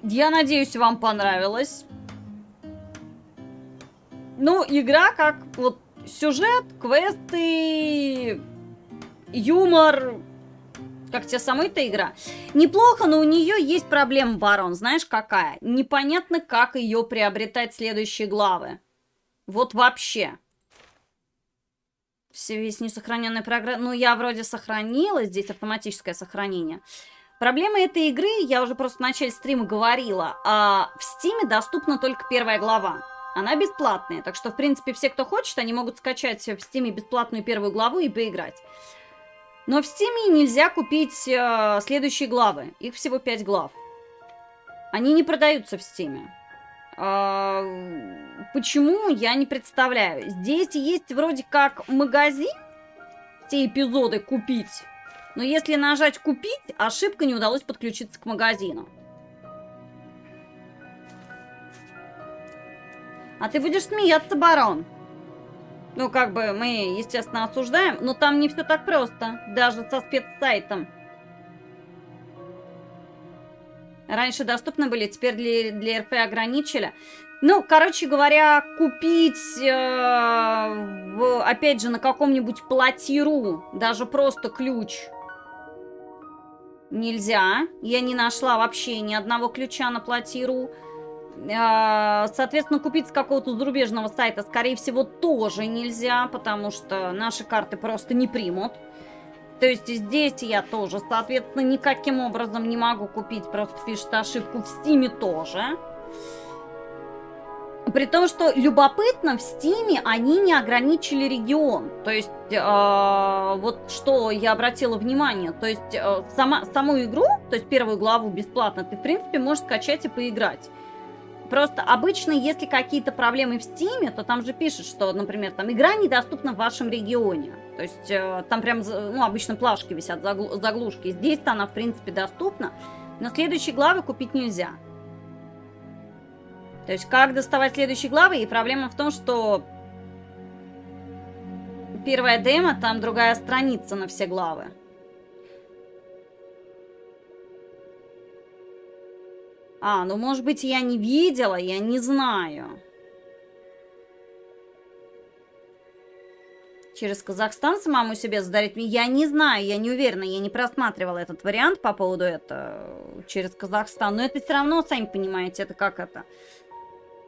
Я надеюсь, вам понравилось. Ну, игра как вот сюжет, квесты, юмор. Как тебе самой-то игра? Неплохо, но у нее есть проблема, барон. Знаешь, какая? Непонятно, как ее приобретать в следующие главы. Вот вообще. Все весь несохраненный прогресс. Ну, я вроде сохранила. Здесь автоматическое сохранение. Проблема этой игры, я уже просто в начале стрима говорила. В Стиме доступна только 1 глава. Она бесплатная. Так что, в принципе, все, кто хочет, они могут скачать в Стиме бесплатную 1 главу и поиграть. Но в Стиме нельзя купить следующие главы. Их всего 5 глав. Они не продаются в Стиме. Почему, я не представляю. Здесь есть вроде как магазин, те эпизоды купить. Но если нажать купить, ошибка, не удалось подключиться к магазину. А ты будешь смеяться, барон. Ну, как бы мы, естественно, осуждаем, но там не все так просто, даже со спецсайтом. Раньше доступны были, теперь для РФ ограничили. Ну, короче говоря, купить, опять же, на каком-нибудь платиру даже просто ключ нельзя. Я не нашла вообще ни одного ключа на платиру. Соответственно, купить с какого-то зарубежного сайта, скорее всего, тоже нельзя, потому что наши карты просто не примут. То есть здесь я тоже, соответственно, никаким образом не могу купить, просто пишет ошибку. В Стиме тоже. При том, что любопытно, в Стиме они не ограничили регион. То есть, вот что я обратила внимание. То есть, саму игру, то есть первую главу бесплатно, ты, в принципе, можешь скачать и поиграть. Просто обычно, если какие-то проблемы в Стиме, то там же пишет, что, например, там игра недоступна в вашем регионе. То есть там прям, ну, обычно плашки висят, заглушки. Здесь-то она, в принципе, доступна. Но следующие главы купить нельзя. То есть как доставать следующие главы? И проблема в том, что первая демо, там другая страница на все главы. Ну, может быть, я не видела, я не знаю. Через Казахстан самому себе задарить? Я не знаю, я не уверена, я не просматривала этот вариант по поводу этого через Казахстан. Но это все равно, сами понимаете, это как это...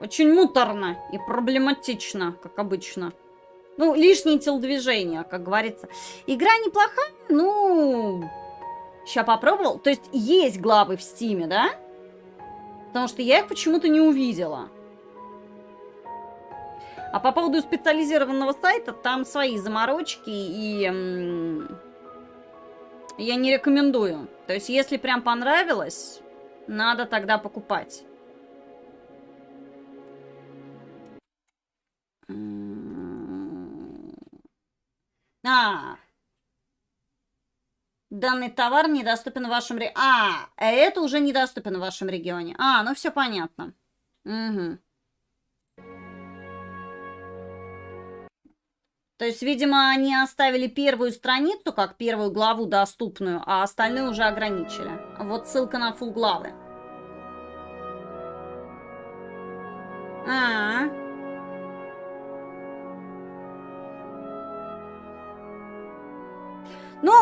Очень муторно и проблематично, как обычно. Ну, лишние телодвижения, как говорится. Игра неплохая, ну... Сейчас попробовал. То есть есть главы в Стиме, да? Потому что я их почему-то не увидела. А по поводу специализированного сайта, там свои заморочки, и я не рекомендую. То есть, если прям понравилось, надо тогда покупать. Данный товар недоступен в вашем регионе. Это уже недоступен в вашем регионе. Ну все понятно. Угу. То есть, видимо, они оставили первую страницу, как первую главу доступную, а остальные уже ограничили. Вот ссылка на фулл главы. Ну...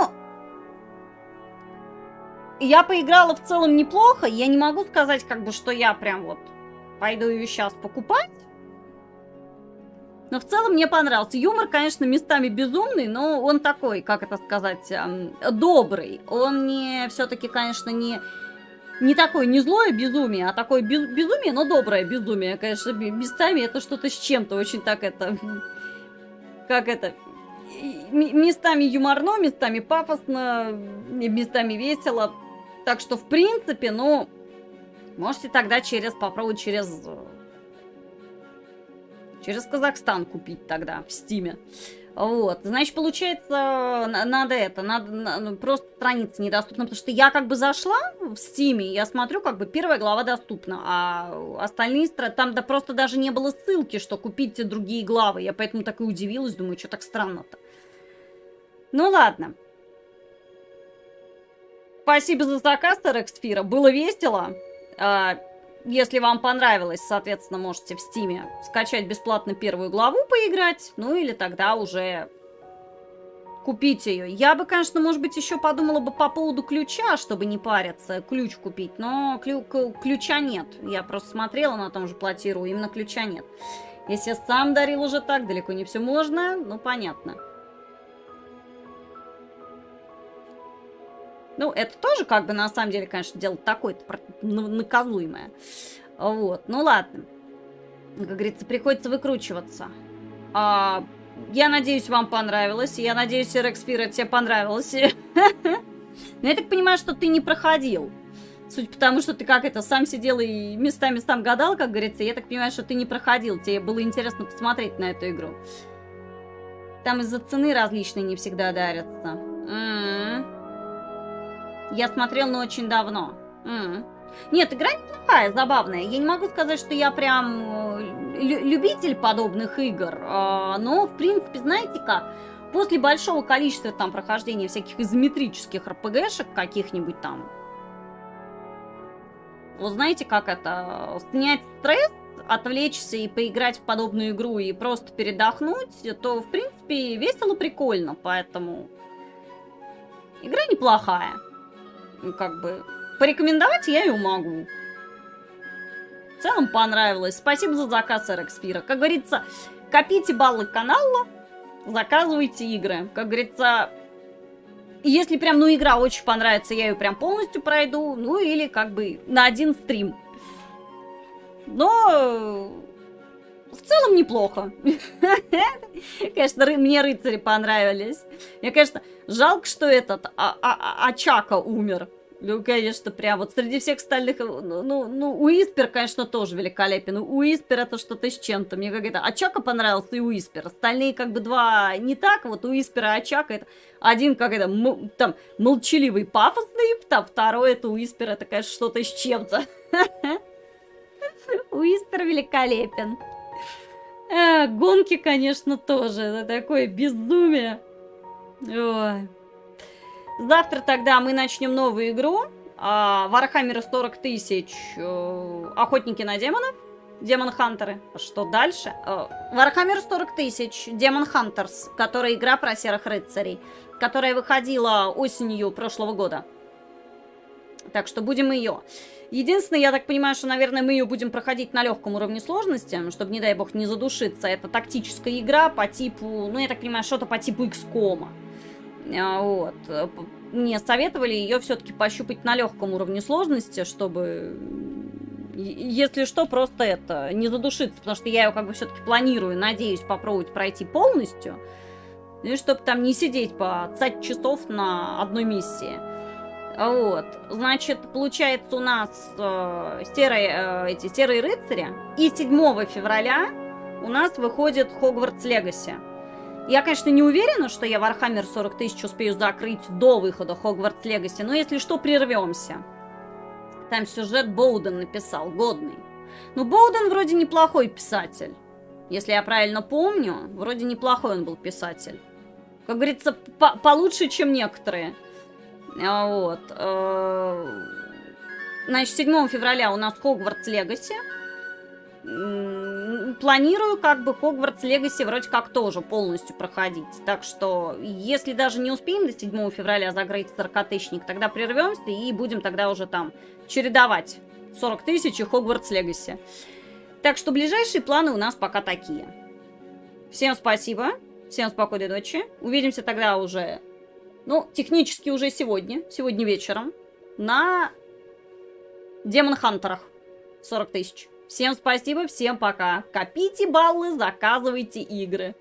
Я поиграла в целом неплохо. Я не могу сказать, как бы, что я прям вот пойду ее сейчас покупать. Но в целом мне понравился. Юмор, конечно, местами безумный, но он такой, как это сказать, добрый. Он не, все-таки, конечно, не такое, не злое безумие, а такое безумие, но доброе безумие. Конечно, местами это что-то с чем-то очень так это... Как это... Местами юморно, местами пафосно, местами весело. Так что, в принципе, ну, можете тогда попробовать через Казахстан купить тогда в Стиме. Вот, значит, получается, надо просто страница недоступна, потому что я как бы зашла в Стиме, я смотрю, как бы первая глава доступна, а остальные там просто даже не было ссылки, что купите другие главы. Я поэтому так и удивилась, думаю, что так странно-то. Ну ладно. Спасибо за заказ, Рексфира. Было весело. Если вам понравилось, соответственно, можете в Стиме скачать бесплатно первую главу, поиграть. Ну или тогда уже купить ее. Я бы, конечно, может быть, еще подумала бы по поводу ключа, чтобы не париться, ключ купить. Но ключа нет. Я просто смотрела на том же платиру, именно ключа нет. Если я сам дарил уже так, далеко не все можно. Ну, понятно. Ну, это тоже, как бы, на самом деле, конечно, дело такое-то наказуемое. Вот, ну ладно. Как говорится, приходится выкручиваться. Я надеюсь, вам понравилось. Я надеюсь, Рекспира, тебе понравилось. Но я так понимаю, что ты не проходил. Судя по тому, что ты как это, сам сидел и местами сам гадал, как говорится, я так понимаю, что ты не проходил. Тебе было интересно посмотреть на эту игру. Там из-за цены различные не всегда дарятся. Я смотрел, но очень давно. Нет, игра неплохая, забавная. Я не могу сказать, что я прям любитель подобных игр, но, в принципе, знаете как, после большого количества там прохождения всяких изометрических РПГшек каких-нибудь там, вы знаете, как это, снять стресс, отвлечься и поиграть в подобную игру и просто передохнуть, то, в принципе, весело, прикольно, поэтому игра неплохая. Как бы порекомендовать я ее могу. В целом понравилось. Спасибо за заказ, Эрекспира. Как говорится, копите баллы канала, заказывайте игры. Как говорится, если прям, ну, игра очень понравится, я ее прям полностью пройду, ну, или как бы на один стрим. Но в целом неплохо. Конечно, мне рыцари понравились. Мне, конечно, жалко, что этот Ачака умер. Ну, конечно, прям вот среди всех остальных... Ну, Уиспер, конечно, тоже великолепен. Уиспер это что-то с чем-то. Мне как-то Ачака понравился и Уиспер. Остальные как бы два не так. Вот Уиспер и Ачака это... Один как это, там, молчаливый, пафосный. Там второй это Уиспер, это, конечно, что-то с чем-то. Уиспер великолепен. Гонки, конечно, тоже. Это такое безумие. Ой. Завтра тогда мы начнем новую игру. Вархаммер 40 тысяч. Охотники на демонов. Демон-хантеры. Что дальше? Вархаммер 40 тысяч. Демон-хантерс. Которая игра про серых рыцарей. Которая выходила осенью прошлого года. Так что будем ее. Единственное, я так понимаю, что, наверное, мы ее будем проходить на легком уровне сложности, чтобы, не дай бог, не задушиться. Это тактическая игра по типу, ну, я так понимаю, что-то по типу XCOM. Вот. Мне советовали ее все-таки пощупать на легком уровне сложности, чтобы, если что, просто это, не задушиться, потому что я ее как бы все-таки планирую, надеюсь, попробовать пройти полностью, и чтобы там не сидеть по 20 часов на одной миссии. Вот, значит, получается у нас серые рыцари, и 7 февраля у нас выходит Хогвартс Легаси. Я, конечно, не уверена, что я Вархаммер 40 тысяч успею закрыть до выхода Хогвартс Легаси, но если что, прервемся. Там сюжет Боуден написал, годный. Ну, Боуден вроде неплохой писатель. Если я правильно помню, вроде неплохой он был писатель. Как говорится, получше, чем некоторые. Вот. Значит, 7 февраля у нас Хогвартс Легаси. Планирую как бы Хогвартс Легаси вроде как тоже полностью проходить. Так что, если даже не успеем до 7 февраля закрыть 40-тысячник, тогда прервемся и будем тогда уже там чередовать 40 тысяч и Хогвартс Легаси. Так что ближайшие планы у нас пока такие. Всем спасибо. Всем спокойной ночи. Увидимся тогда уже, ну, технически уже сегодня вечером, на Демон-хантерах 40 тысяч. Всем спасибо, всем пока. Копите баллы, заказывайте игры.